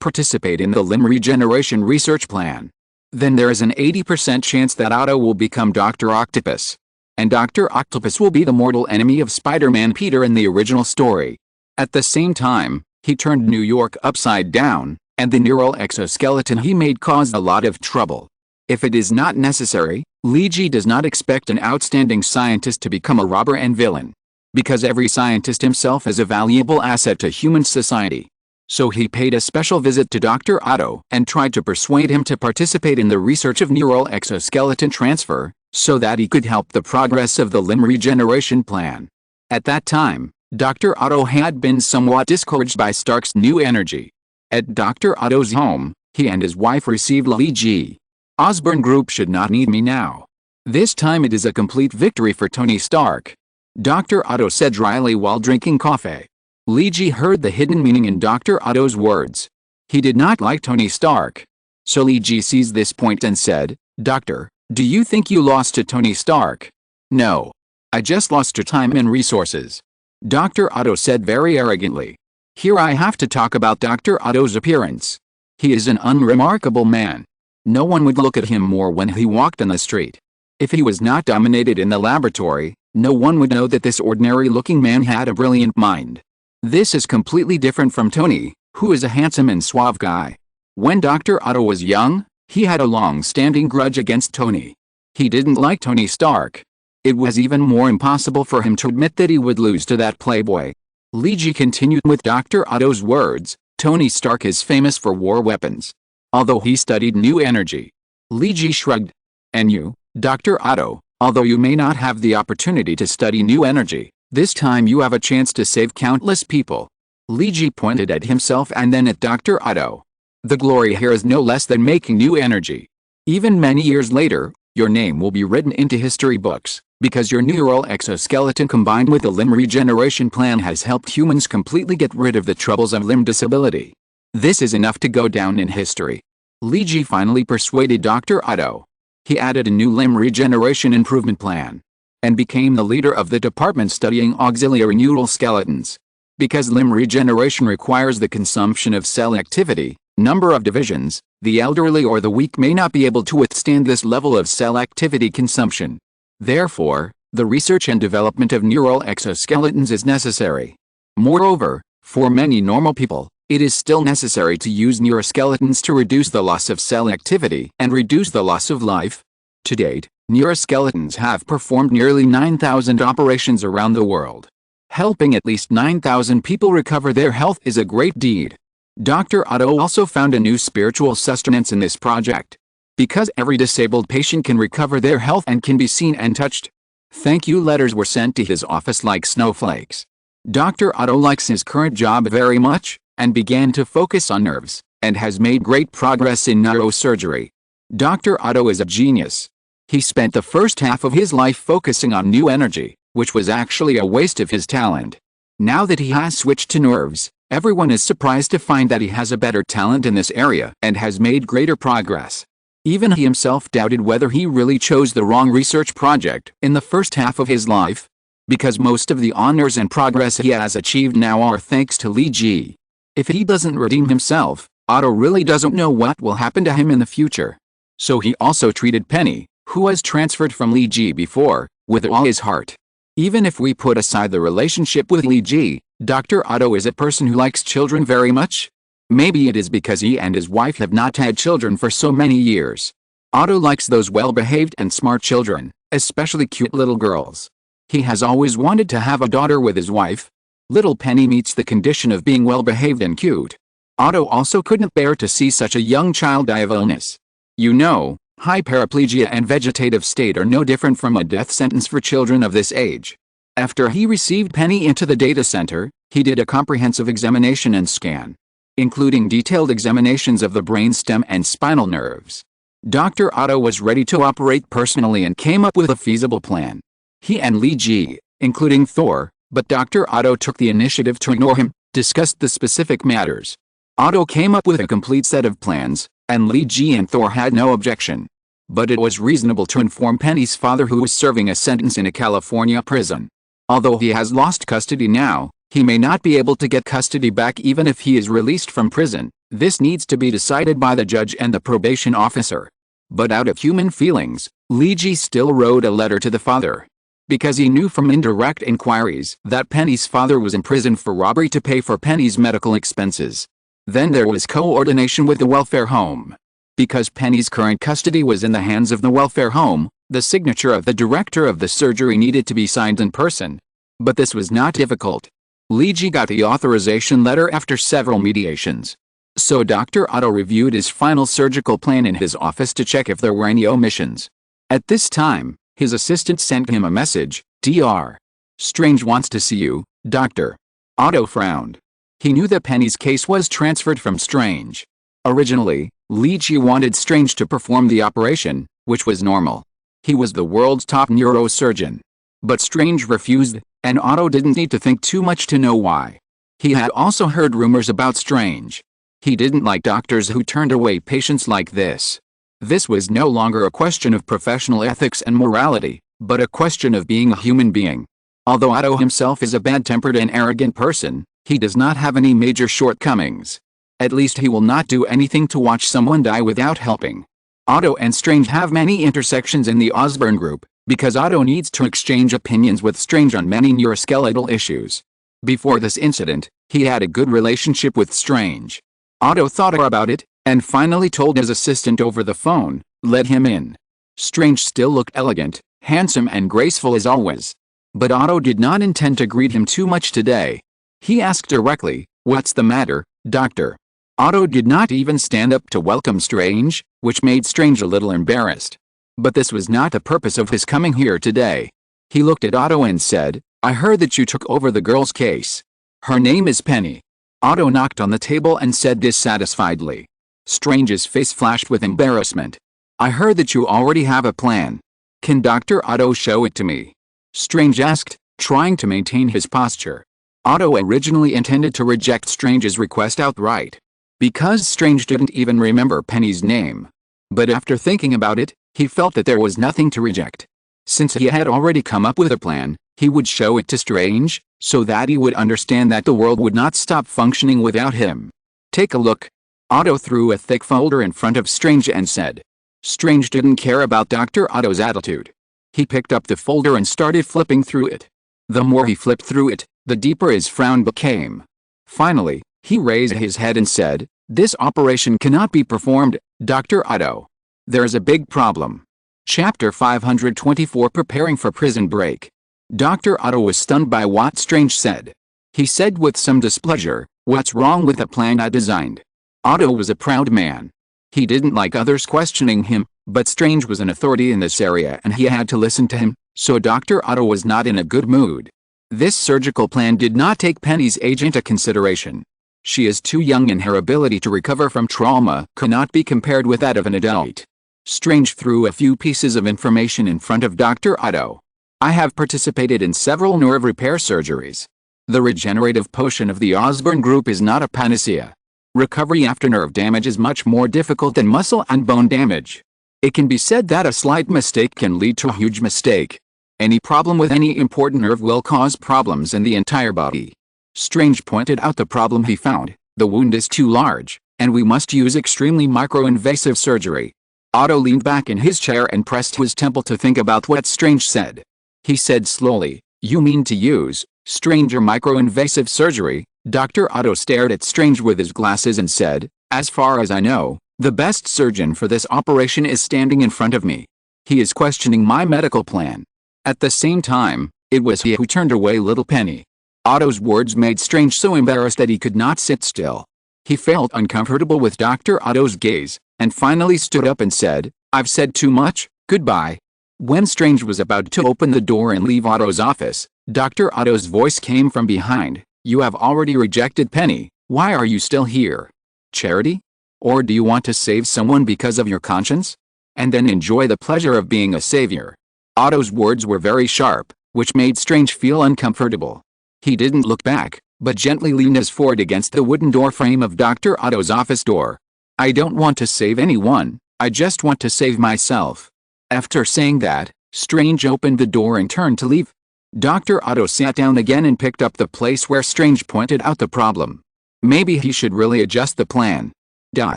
participate in the limb regeneration research plan, then there is an 80% chance that Otto will become Dr. Octopus. And Dr. Octopus will be the mortal enemy of Spider-Man Peter in the original story. At the same time, he turned New York upside down, and the neural exoskeleton he made caused a lot of trouble. If it is not necessary, Li Ji does not expect an outstanding scientist to become a robber and villain. Because every scientist himself is a valuable asset to human society. So he paid a special visit to Dr. Otto and tried to persuade him to participate in the research of neural exoskeleton transfer, so that he could help the progress of the limb regeneration plan. At that time, Dr. Otto had been somewhat discouraged by Stark's new energy. At Dr. Otto's home, he and his wife received Li Ji. Osborn Group should not need me now. This time it is a complete victory for Tony Stark. Dr. Otto said dryly while drinking coffee. Li Ji heard the hidden meaning in Dr. Otto's words. He did not like Tony Stark. So Li Ji seized this point and said, "Doctor, do you think you lost to Tony Stark?" "No. I just lost to time and resources," Dr. Otto said very arrogantly. Here I have to talk about Dr. Otto's appearance. He is an unremarkable man. No one would look at him more when he walked on the street. If he was not dominated in the laboratory, no one would know that this ordinary-looking man had a brilliant mind. This is completely different from Tony, who is a handsome and suave guy. When Dr. Otto was young, he had a long-standing grudge against Tony. He didn't like Tony Stark. It was even more impossible for him to admit that he would lose to that playboy. Li Ji continued with Dr. Otto's words, "Tony Stark is famous for war weapons. Although he studied new energy." Li Ji shrugged. "And you, Dr. Otto, although you may not have the opportunity to study new energy, this time you have a chance to save countless people." Li Ji pointed at himself and then at Dr. Otto. "The glory here is no less than making new energy. Even many years later, your name will be written into history books, because your neural exoskeleton combined with the limb regeneration plan has helped humans completely get rid of the troubles of limb disability. This is enough to go down in history." Li Ji finally persuaded Dr. Otto. He added a new limb regeneration improvement plan, and became the leader of the department studying auxiliary neural skeletons. Because limb regeneration requires the consumption of cell activity, number of divisions, the elderly or the weak may not be able to withstand this level of cell activity consumption. Therefore, the research and development of neural exoskeletons is necessary. Moreover, for many normal people, it is still necessary to use neuroskeletons to reduce the loss of cell activity and reduce the loss of life. To date, neuroskeletons have performed nearly 9,000 operations around the world. Helping at least 9,000 people recover their health is a great deed. Dr. Otto also found a new spiritual sustenance in this project. Because every disabled patient can recover their health and can be seen and touched. Thank you letters were sent to his office like snowflakes. Dr. Otto likes his current job very much, and began to focus on nerves, and has made great progress in neurosurgery. Dr. Otto is a genius. He spent the first half of his life focusing on new energy, which was actually a waste of his talent. Now that he has switched to nerves, everyone is surprised to find that he has a better talent in this area and has made greater progress. Even he himself doubted whether he really chose the wrong research project in the first half of his life. Because most of the honors and progress he has achieved now are thanks to Li Ji. If he doesn't redeem himself, Otto really doesn't know what will happen to him in the future. So he also treated Penny, who was transferred from Li Ji before, with all his heart. Even if we put aside the relationship with Li Ji, Dr. Otto is a person who likes children very much. Maybe it is because he and his wife have not had children for so many years. Otto likes those well-behaved and smart children, especially cute little girls. He has always wanted to have a daughter with his wife. Little Penny meets the condition of being well-behaved and cute. Otto also couldn't bear to see such a young child die of illness. You know, hyperplegia and vegetative state are no different from a death sentence for children of this age. After he received Penny into the data center, he did a comprehensive examination and scan, including detailed examinations of the brainstem and spinal nerves. Dr. Otto was ready to operate personally and came up with a feasible plan. He and Li Ji, including Thor, but Dr. Otto took the initiative to ignore him, discussed the specific matters. Otto came up with a complete set of plans, and Li Ji and Thor had no objection. But it was reasonable to inform Penny's father, who was serving a sentence in a California prison. Although he has lost custody now, he may not be able to get custody back even if he is released from prison. This needs to be decided by the judge and the probation officer. But out of human feelings, Li Ji still wrote a letter to the father. Because he knew from indirect inquiries that Penny's father was in prison for robbery to pay for Penny's medical expenses. Then there was coordination with the welfare home. Because Penny's current custody was in the hands of the welfare home, the signature of the director of the surgery needed to be signed in person. But this was not difficult. Li Ji got the authorization letter after several mediations. So Dr. Otto reviewed his final surgical plan in his office to check if there were any omissions. At this time, his assistant sent him a message, Dr. Strange wants to see you, Doctor. Otto frowned. He knew that Penny's case was transferred from Strange. Originally, Li Ji wanted Strange to perform the operation, which was normal. He was the world's top neurosurgeon. But Strange refused, and Otto didn't need to think too much to know why. He had also heard rumors about Strange. He didn't like doctors who turned away patients like this. This was no longer a question of professional ethics and morality, but a question of being a human being. Although Otto himself is a bad-tempered and arrogant person, he does not have any major shortcomings. At least he will not do anything to watch someone die without helping. Otto and Strange have many intersections in the Osborn group, because Otto needs to exchange opinions with Strange on many neuroskeletal issues. Before this incident, he had a good relationship with Strange. Otto thought about it, and finally told his assistant over the phone, let him in. Strange still looked elegant, handsome and graceful as always. But Otto did not intend to greet him too much today. He asked directly, what's the matter, Doctor? Otto did not even stand up to welcome Strange, which made Strange a little embarrassed. But this was not the purpose of his coming here today. He looked at Otto and said, I heard that you took over the girl's case. Her name is Penny. Otto knocked on the table and said dissatisfiedly. Strange's face flashed with embarrassment. I heard that you already have a plan. Can Dr. Otto show it to me? Strange asked, trying to maintain his posture. Otto originally intended to reject Strange's request outright, because Strange didn't even remember Penny's name. But after thinking about it, he felt that there was nothing to reject. Since he had already come up with a plan, he would show it to Strange, so that he would understand that the world would not stop functioning without him. Take a look. Otto threw a thick folder in front of Strange and said. Strange didn't care about Dr. Otto's attitude. He picked up the folder and started flipping through it. The more he flipped through it, the deeper his frown became. Finally, he raised his head and said, this operation cannot be performed, Dr. Otto. There is a big problem. Chapter 524 Preparing for Prison Break. Dr. Otto was stunned by what Strange said. He said with some displeasure, what's wrong with the plan I designed? Otto was a proud man. He didn't like others questioning him, but Strange was an authority in this area and he had to listen to him, so Dr. Otto was not in a good mood. This surgical plan did not take Penny's age into consideration. She is too young and her ability to recover from trauma cannot be compared with that of an adult. Strange threw a few pieces of information in front of Dr. Otto. I have participated in several nerve repair surgeries. The regenerative potion of the Osborn group is not a panacea. Recovery after nerve damage is much more difficult than muscle and bone damage. It can be said that a slight mistake can lead to a huge mistake. Any problem with any important nerve will cause problems in the entire body. Strange pointed out the problem he found. The wound is too large, and we must use extremely micro-invasive surgery. Otto leaned back in his chair and pressed his temple to think about what Strange said. He said slowly, You mean to use Stranger micro-invasive surgery? Dr. Otto stared at Strange with his glasses and said, as far as I know, the best surgeon for this operation is standing in front of me. He is questioning my medical plan. At the same time, it was he who turned away little Penny. Otto's words made Strange so embarrassed that he could not sit still. He felt uncomfortable with Dr. Otto's gaze, and finally stood up and said, I've said too much, goodbye. When Strange was about to open the door and leave Otto's office, Dr. Otto's voice came from behind. You have already rejected Penny. Why are you still here? Charity? Or do you want to save someone because of your conscience? And then enjoy the pleasure of being a savior. Otto's words were very sharp, which made Strange feel uncomfortable. He didn't look back, but gently leaned his forehead against the wooden door frame of Dr. Otto's office door. I don't want to save anyone, I just want to save myself. After saying that, Strange opened the door and turned to leave. Dr. Otto sat down again and picked up the place where Strange pointed out the problem. Maybe he should really adjust the plan.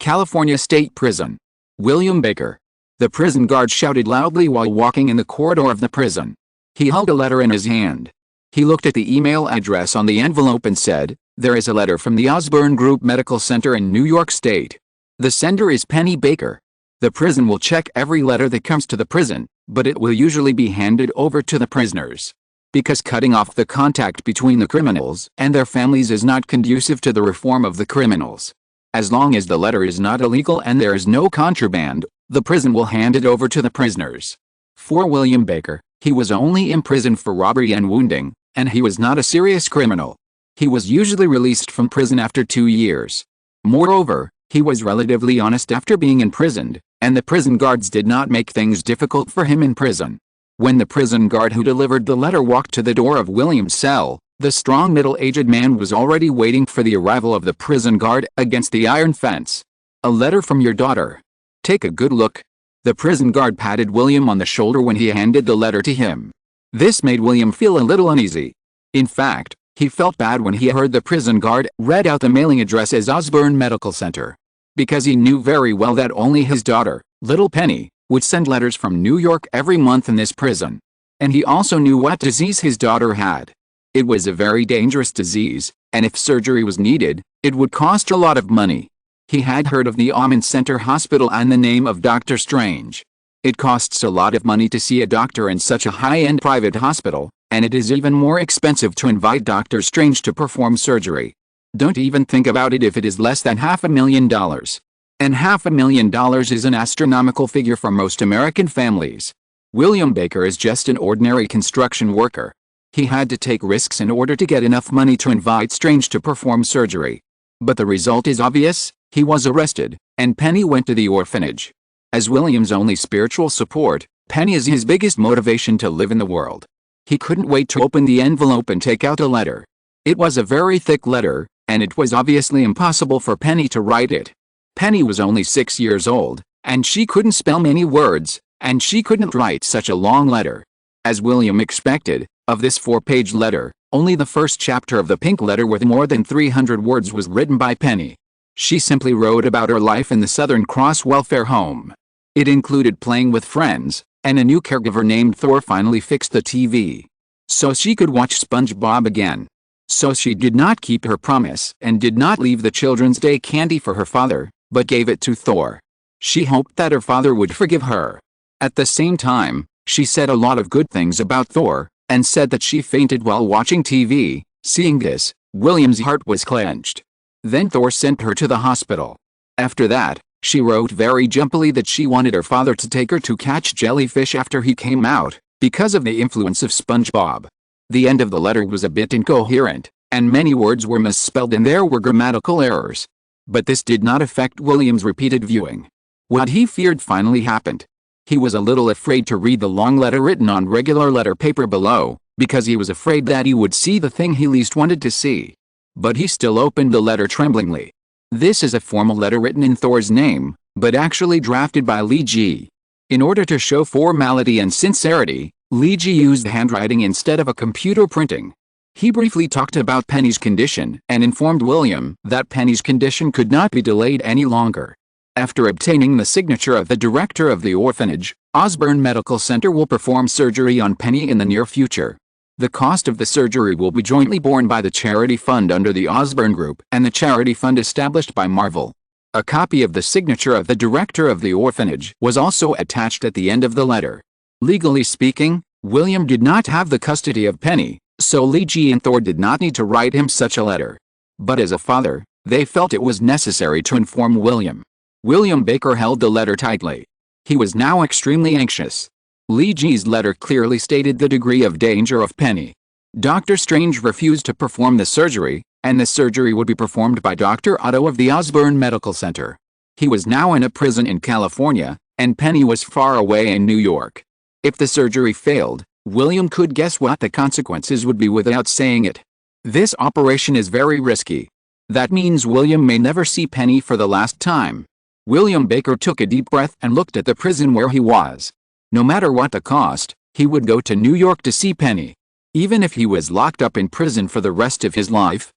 California State Prison. William Baker. The prison guard shouted loudly while walking in the corridor of the prison. He held a letter in his hand. He looked at the email address on the envelope and said, there is a letter from the Osborne Group Medical Center in New York State. The sender is Penny Baker. The prison will check every letter that comes to the prison, but it will usually be handed over to the prisoners. Because cutting off the contact between the criminals and their families is not conducive to the reform of the criminals. As long as the letter is not illegal and there is no contraband, the prison will hand it over to the prisoners. For William Baker, he was only imprisoned for robbery and wounding, and he was not a serious criminal. He was usually released from prison after 2 years. Moreover, he was relatively honest after being imprisoned, and the prison guards did not make things difficult for him in prison. When the prison guard who delivered the letter walked to the door of William's cell, the strong middle-aged man was already waiting for the arrival of the prison guard against the iron fence. A letter from your daughter. Take a good look. The prison guard patted William on the shoulder when he handed the letter to him. This made William feel a little uneasy. In fact, he felt bad when he heard the prison guard read out the mailing address as Osborne Medical Center. Because he knew very well that only his daughter, little Penny, would send letters from New York every month in this prison. And he also knew what disease his daughter had. It was a very dangerous disease, and if surgery was needed, it would cost a lot of money. He had heard of the Almond Center Hospital and the name of Dr. Strange. It costs a lot of money to see a doctor in such a high-end private hospital, and it is even more expensive to invite Dr. Strange to perform surgery. Don't even think about it if it is less than $500,000. And $500,000 is an astronomical figure for most American families. William Baker is just an ordinary construction worker. He had to take risks in order to get enough money to invite Strange to perform surgery. But the result is obvious. He was arrested, and Penny went to the orphanage. As William's only spiritual support, Penny is his biggest motivation to live in the world. He couldn't wait to open the envelope and take out a letter. It was a very thick letter, and it was obviously impossible for Penny to write it. Penny was only 6 years old, and she couldn't spell many words, and she couldn't write such a long letter. As William expected, of this 4-page letter, only the first chapter of the pink letter with more than 300 words was written by Penny. She simply wrote about her life in the Southern Cross welfare home. It included playing with friends, and a new caregiver named Thor finally fixed the TV. So she could watch SpongeBob again. So she did not keep her promise and did not leave the Children's Day candy for her father, but gave it to Thor. She hoped that her father would forgive her. At the same time, she said a lot of good things about Thor, and said that she fainted while watching TV. Seeing this, William's heart was clenched. Then Thor sent her to the hospital. After that, she wrote very jumpily that she wanted her father to take her to catch jellyfish after he came out, because of the influence of SpongeBob. The end of the letter was a bit incoherent, and many words were misspelled and there were grammatical errors. But this did not affect William's repeated viewing. What he feared finally happened. He was a little afraid to read the long letter written on regular letter paper below, because he was afraid that he would see the thing he least wanted to see. But he still opened the letter tremblingly. This is a formal letter written in Thor's name, but actually drafted by Lee G. In order to show formality and sincerity, Lee G used handwriting instead of a computer printing. He briefly talked about Penny's condition and informed William that Penny's condition could not be delayed any longer. After obtaining the signature of the director of the orphanage, Osborne Medical Center will perform surgery on Penny in the near future. The cost of the surgery will be jointly borne by the charity fund under the Osborn Group and the charity fund established by Marvel. A copy of the signature of the director of the orphanage was also attached at the end of the letter. Legally speaking, William did not have the custody of Penny, so Lee G and Thor did not need to write him such a letter. But as a father, they felt it was necessary to inform William. William Baker held the letter tightly. He was now extremely anxious. Lee G's letter clearly stated the degree of danger of Penny. Dr. Strange refused to perform the surgery, and the surgery would be performed by Dr. Otto of the Osborn Medical Center. He was now in a prison in California, and Penny was far away in New York. If the surgery failed, William could guess what the consequences would be without saying it. This operation is very risky. That means William may never see Penny for the last time. William Baker took a deep breath and looked at the prison where he was. No matter what the cost, he would go to New York to see Penny. Even if he was locked up in prison for the rest of his life.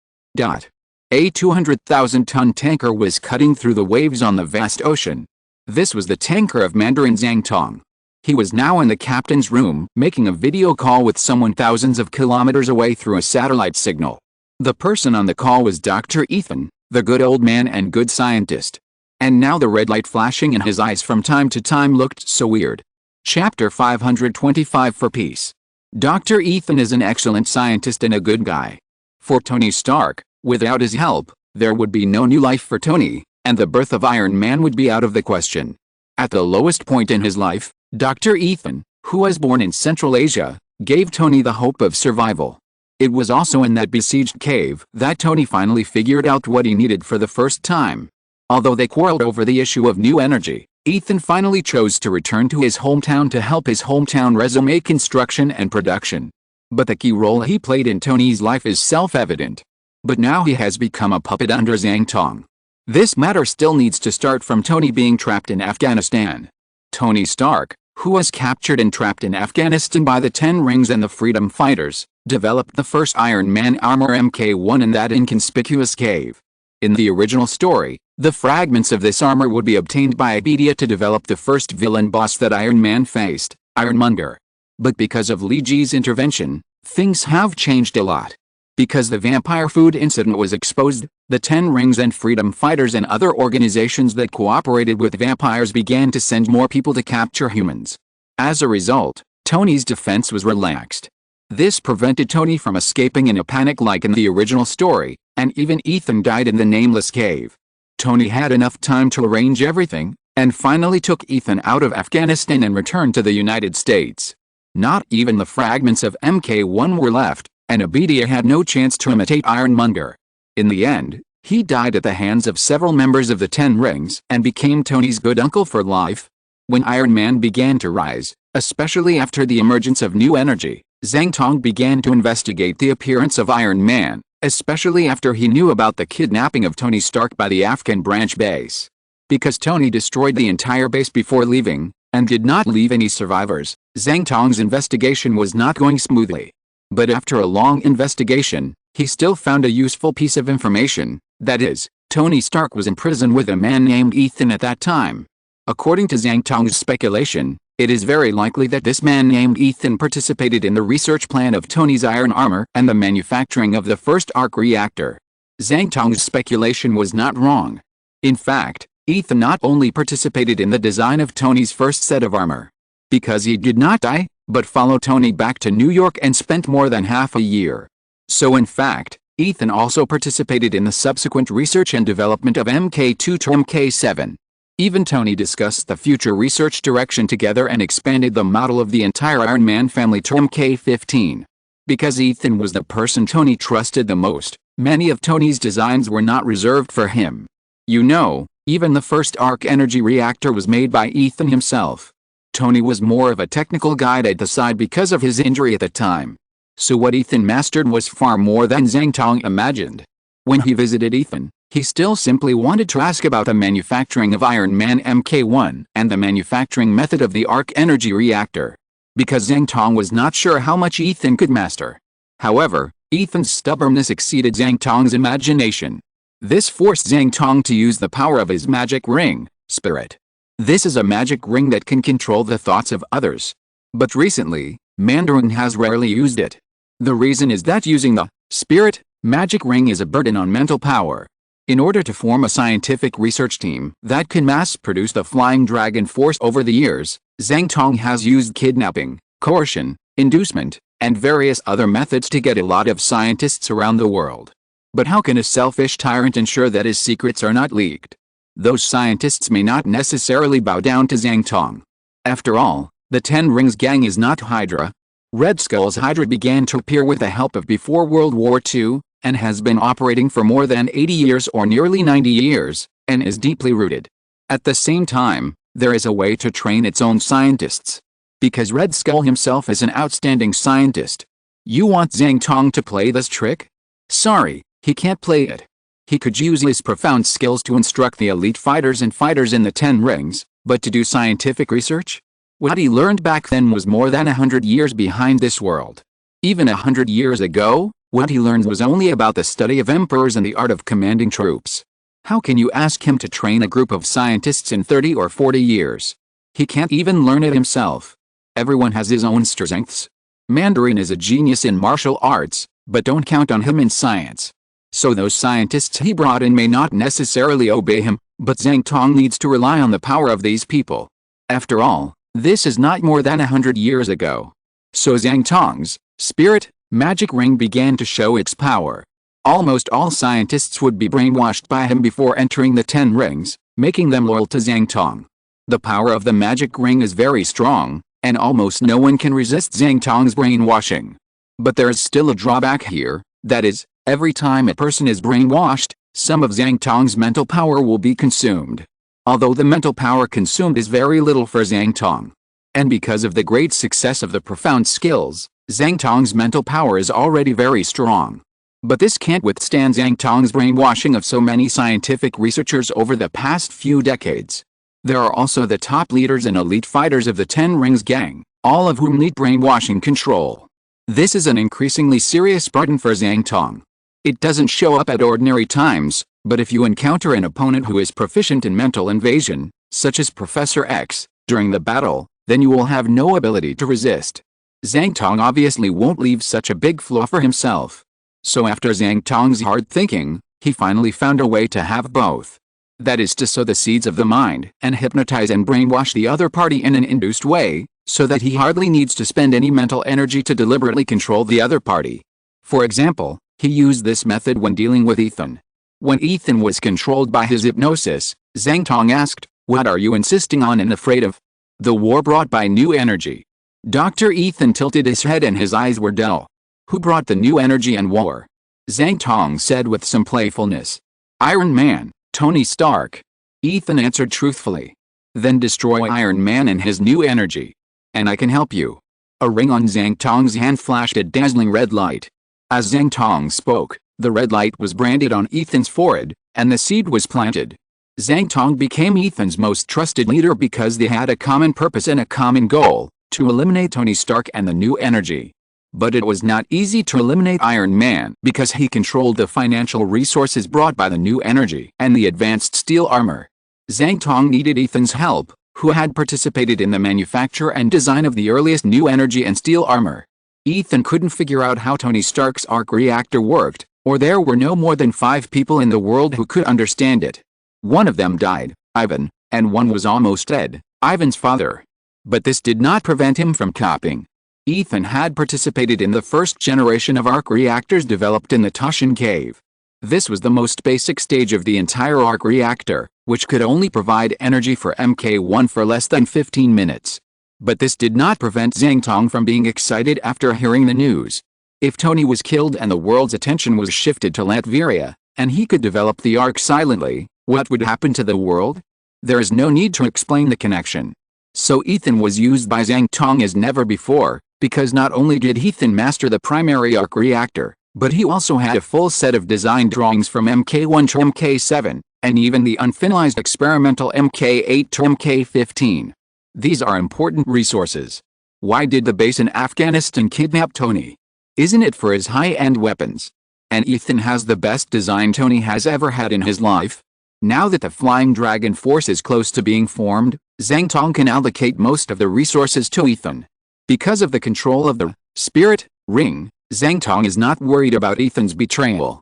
A 200,000-ton tanker was cutting through the waves on the vast ocean. This was the tanker of Mandarin Zhang Tong. He was now in the captain's room, making a video call with someone thousands of kilometers away through a satellite signal. The person on the call was Dr. Ethan, the good old man and good scientist. And now the red light flashing in his eyes from time to time looked so weird. Chapter 525 for Peace. Dr. Ethan is an excellent scientist and a good guy. For Tony Stark, without his help, there would be no new life for Tony, and the birth of Iron Man would be out of the question. At the lowest point in his life, Dr. Ethan, who was born in Central Asia, gave Tony the hope of survival. It was also in that besieged cave that Tony finally figured out what he needed for the first time. Although they quarreled over the issue of new energy, Ethan finally chose to return to his hometown to help his hometown resume construction and production. But the key role he played in Tony's life is self-evident. But now he has become a puppet under Zhang Tong. This matter still needs to start from Tony being trapped in Afghanistan. Tony Stark, who was captured and trapped in Afghanistan by the Ten Rings and the Freedom Fighters, developed the first Iron Man armor Mk1 in that inconspicuous cave. In the original story, the fragments of this armor would be obtained by Iberia to develop the first villain boss that Iron Man faced, Ironmonger. But because of Lee G's intervention, things have changed a lot. Because the vampire food incident was exposed, the Ten Rings and Freedom Fighters and other organizations that cooperated with vampires began to send more people to capture humans. As a result, Tony's defense was relaxed. This prevented Tony from escaping in a panic like in the original story, and even Ethan died in the nameless cave. Tony had enough time to arrange everything, and finally took Ethan out of Afghanistan and returned to the United States. Not even the fragments of Mk1 were left, and Iberia had no chance to imitate Ironmonger. In the end, he died at the hands of several members of the Ten Rings and became Tony's good uncle for life. When Iron Man began to rise, especially after the emergence of new energy, Zhang Tong began to investigate the appearance of Iron Man, especially after he knew about the kidnapping of Tony Stark by the Afghan branch base. Because Tony destroyed the entire base before leaving, and did not leave any survivors, Zhang Tong's investigation was not going smoothly. But after a long investigation, he still found a useful piece of information, that is, Tony Stark was in prison with a man named Ethan at that time. According to Zhang Tong's speculation, it is very likely that this man named Ethan participated in the research plan of Tony's iron armor and the manufacturing of the first arc reactor. Zhang Tong's speculation was not wrong. In fact, Ethan not only participated in the design of Tony's first set of armor, because he did not die, but followed Tony back to New York and spent more than half a year. So in fact, Ethan also participated in the subsequent research and development of Mk2 to Mk7. Even Tony discussed the future research direction together and expanded the model of the entire Iron Man family to Mk15. Because Ethan was the person Tony trusted the most, many of Tony's designs were not reserved for him. You know, even the first arc energy reactor was made by Ethan himself. Tony was more of a technical guide at the side because of his injury at the time. So what Ethan mastered was far more than Zhang Tong imagined. When he visited Ethan, he still simply wanted to ask about the manufacturing of Iron Man Mk1 and the manufacturing method of the arc energy reactor. Because Zhang Tong was not sure how much Ethan could master. However, Ethan's stubbornness exceeded Zhang Tong's imagination. This forced Zhang Tong to use the power of his magic ring, Spirit. This is a magic ring that can control the thoughts of others. But recently, Mandarin has rarely used it. The reason is that using the spirit magic ring is a burden on mental power. In order to form a scientific research team that can mass-produce the flying dragon force over the years, Zhang Tong has used kidnapping, coercion, inducement, and various other methods to get a lot of scientists around the world. But how can a selfish tyrant ensure that his secrets are not leaked? Those scientists may not necessarily bow down to Zhang Tong. After all, the Ten Rings gang is not Hydra. Red Skull's Hydra began to appear with the help of before World War II, and has been operating for more than 80 years or nearly 90 years, and is deeply rooted. At the same time, there is a way to train its own scientists. Because Red Skull himself is an outstanding scientist. You want Zhang Tong to play this trick? Sorry, he can't play it. He could use his profound skills to instruct the elite fighters and fighters in the Ten Rings, but to do scientific research? What he learned back then was more than 100 years behind this world. Even 100 years ago, what he learned was only about the study of emperors and the art of commanding troops. How can you ask him to train a group of scientists in 30 or 40 years? He can't even learn it himself. Everyone has his own strengths. Mandarin is a genius in martial arts, but don't count on him in science. So those scientists he brought in may not necessarily obey him, but Zhang Tong needs to rely on the power of these people. After all, this is not more than 100 years ago. So Zhang Tong's spirit magic ring began to show its power. Almost all scientists would be brainwashed by him before entering the Ten Rings, making them loyal to Zhang Tong. The power of the magic ring is very strong, and almost no one can resist Zhang Tong's brainwashing. But there is still a drawback here, that is, every time a person is brainwashed, some of Zhang Tong's mental power will be consumed. Although the mental power consumed is very little for Zhang Tong. And because of the great success of the profound skills, Zhang Tong's mental power is already very strong. But this can't withstand Zhang Tong's brainwashing of so many scientific researchers over the past few decades. There are also the top leaders and elite fighters of the Ten Rings gang, all of whom need brainwashing control. This is an increasingly serious burden for Zhang Tong. It doesn't show up at ordinary times, but if you encounter an opponent who is proficient in mental invasion, such as Professor X, during the battle, then you will have no ability to resist. Zhang Tong obviously won't leave such a big flaw for himself. So after Zhang Tong's hard thinking, he finally found a way to have both. That is to sow the seeds of the mind and hypnotize and brainwash the other party in an induced way, so that he hardly needs to spend any mental energy to deliberately control the other party. For example, he used this method when dealing with Ethan. When Ethan was controlled by his hypnosis, Zhang Tong asked, "What are you insisting on and afraid of?" The war brought by new energy. Dr. Ethan tilted his head and his eyes were dull. Who brought the new energy and war? Zhang Tong said with some playfulness. Iron Man, Tony Stark. Ethan answered truthfully. Then destroy Iron Man and his new energy. And I can help you. A ring on Zhang Tong's hand flashed a dazzling red light. As Zhang Tong spoke, the red light was branded on Ethan's forehead, and the seed was planted. Zhang Tong became Ethan's most trusted leader because they had a common purpose and a common goal, to eliminate Tony Stark and the new energy. But it was not easy to eliminate Iron Man because he controlled the financial resources brought by the new energy and the advanced steel armor. Zhang Tong needed Ethan's help, who had participated in the manufacture and design of the earliest new energy and steel armor. Ethan couldn't figure out how Tony Stark's arc reactor worked, or there were no more than 5 people in the world who could understand it. One of them died, Ivan, and one was almost dead, Ivan's father. But this did not prevent him from copying. Ethan had participated in the first generation of arc reactors developed in the Toshin cave. This was the most basic stage of the entire arc reactor, which could only provide energy for Mk1 for less than 15 minutes. But this did not prevent Zhang Tong from being excited after hearing the news. If Tony was killed and the world's attention was shifted to Latveria, and he could develop the arc silently, what would happen to the world? There is no need to explain the connection. So Ethan was used by Zhang Tong as never before, because not only did Ethan master the primary arc reactor, but he also had a full set of design drawings from Mk1 to Mk7, and even the unfinalized experimental Mk8 to Mk15. These are important resources. Why did the base in Afghanistan kidnap Tony? Isn't it for his high-end weapons? And Ethan has the best design Tony has ever had in his life. Now that the Flying Dragon Force is close to being formed, Zhang Tong can allocate most of the resources to Ethan. Because of the control of the Spirit Ring, Zhang Tong is not worried about Ethan's betrayal.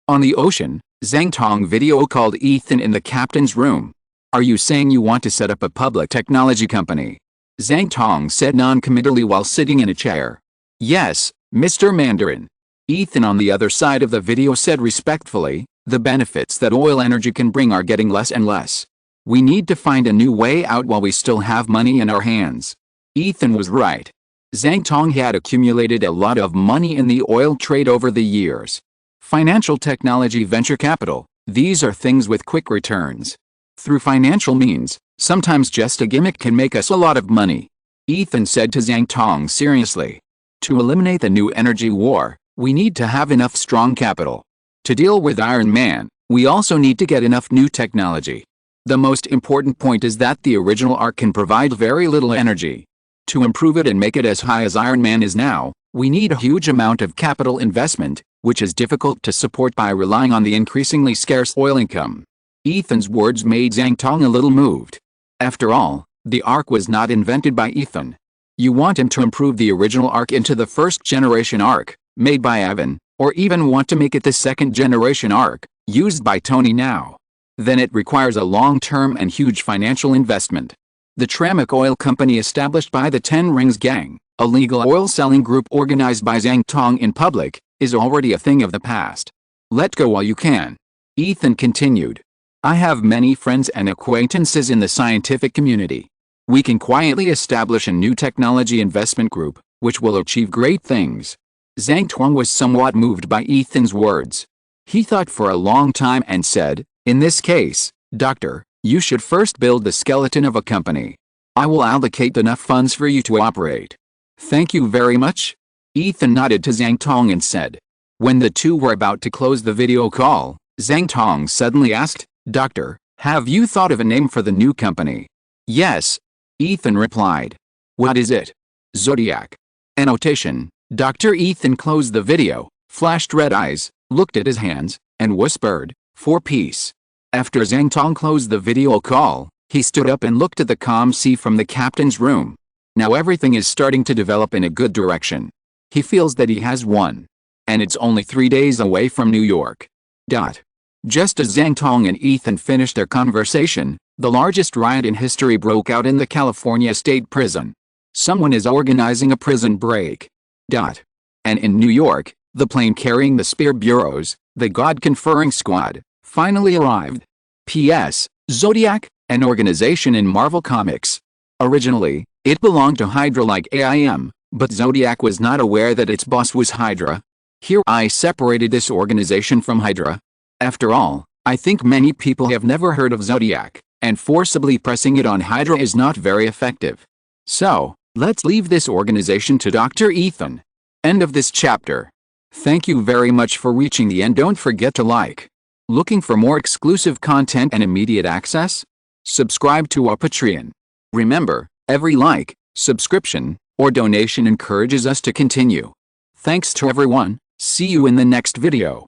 On the ocean, Zhang Tong video called Ethan in the captain's room. Are you saying you want to set up a public technology company? Zhang Tong said non-committally while sitting in a chair. Yes, Mr. Mandarin. Ethan on the other side of the video said respectfully, the benefits that oil energy can bring are getting less and less. We need to find a new way out while we still have money in our hands. Ethan was right. Zhang Tong had accumulated a lot of money in the oil trade over the years. Financial technology, venture capital, these are things with quick returns. Through financial means, sometimes just a gimmick can make us a lot of money. Ethan said to Zhang Tong seriously. To eliminate the new energy war, we need to have enough strong capital. To deal with Iron Man, we also need to get enough new technology. The most important point is that the original Ark can provide very little energy. To improve it and make it as high as Iron Man is now, we need a huge amount of capital investment, which is difficult to support by relying on the increasingly scarce oil income. Ethan's words made Zhang Tong a little moved. After all, the Ark was not invented by Ethan. You want him to improve the original Ark into the first-generation Ark, made by Evan, or even want to make it the second-generation Ark, used by Tony now. Then it requires a long-term and huge financial investment. The Tramak Oil Company established by the Ten Rings Gang, a legal oil-selling group organized by Zhang Tong in public, is already a thing of the past. Let go while you can. Ethan continued. I have many friends and acquaintances in the scientific community. We can quietly establish a new technology investment group, which will achieve great things. Zhang Tong was somewhat moved by Ethan's words. He thought for a long time and said, in this case, Doctor, you should first build the skeleton of a company. I will allocate enough funds for you to operate. Thank you very much. Ethan nodded to Zhang Tong and said. When the two were about to close the video call, Zhang Tong suddenly asked, Doctor, have you thought of a name for the new company? Yes. Ethan replied. What is it? Zodiac. Annotation. Dr. Ethan closed the video, flashed red eyes, looked at his hands, and whispered, for peace. After Zhang Tong closed the video call, he stood up and looked at the calm sea from the captain's room. Now everything is starting to develop in a good direction. He feels that he has won. And it's only 3 days away from New York. Just as Zhang Tong and Ethan finished their conversation, the largest riot in history broke out in the California State Prison. Someone is organizing a prison break. And in New York, the plane carrying the Spear Bureaus, the God-conferring squad, finally arrived. P.S. Zodiac, an organization in Marvel Comics. Originally, it belonged to Hydra like AIM, but Zodiac was not aware that its boss was Hydra. Here I separated this organization from Hydra. After all, I think many people have never heard of Zodiac, and forcibly pressing it on Hydra is not very effective. So, let's leave this organization to Dr. Ethan. End of this chapter. Thank you very much for reaching the end. Don't forget to like. Looking for more exclusive content and immediate access? Subscribe to our Patreon. Remember, every like, subscription, or donation encourages us to continue. Thanks to everyone. See you in the next video.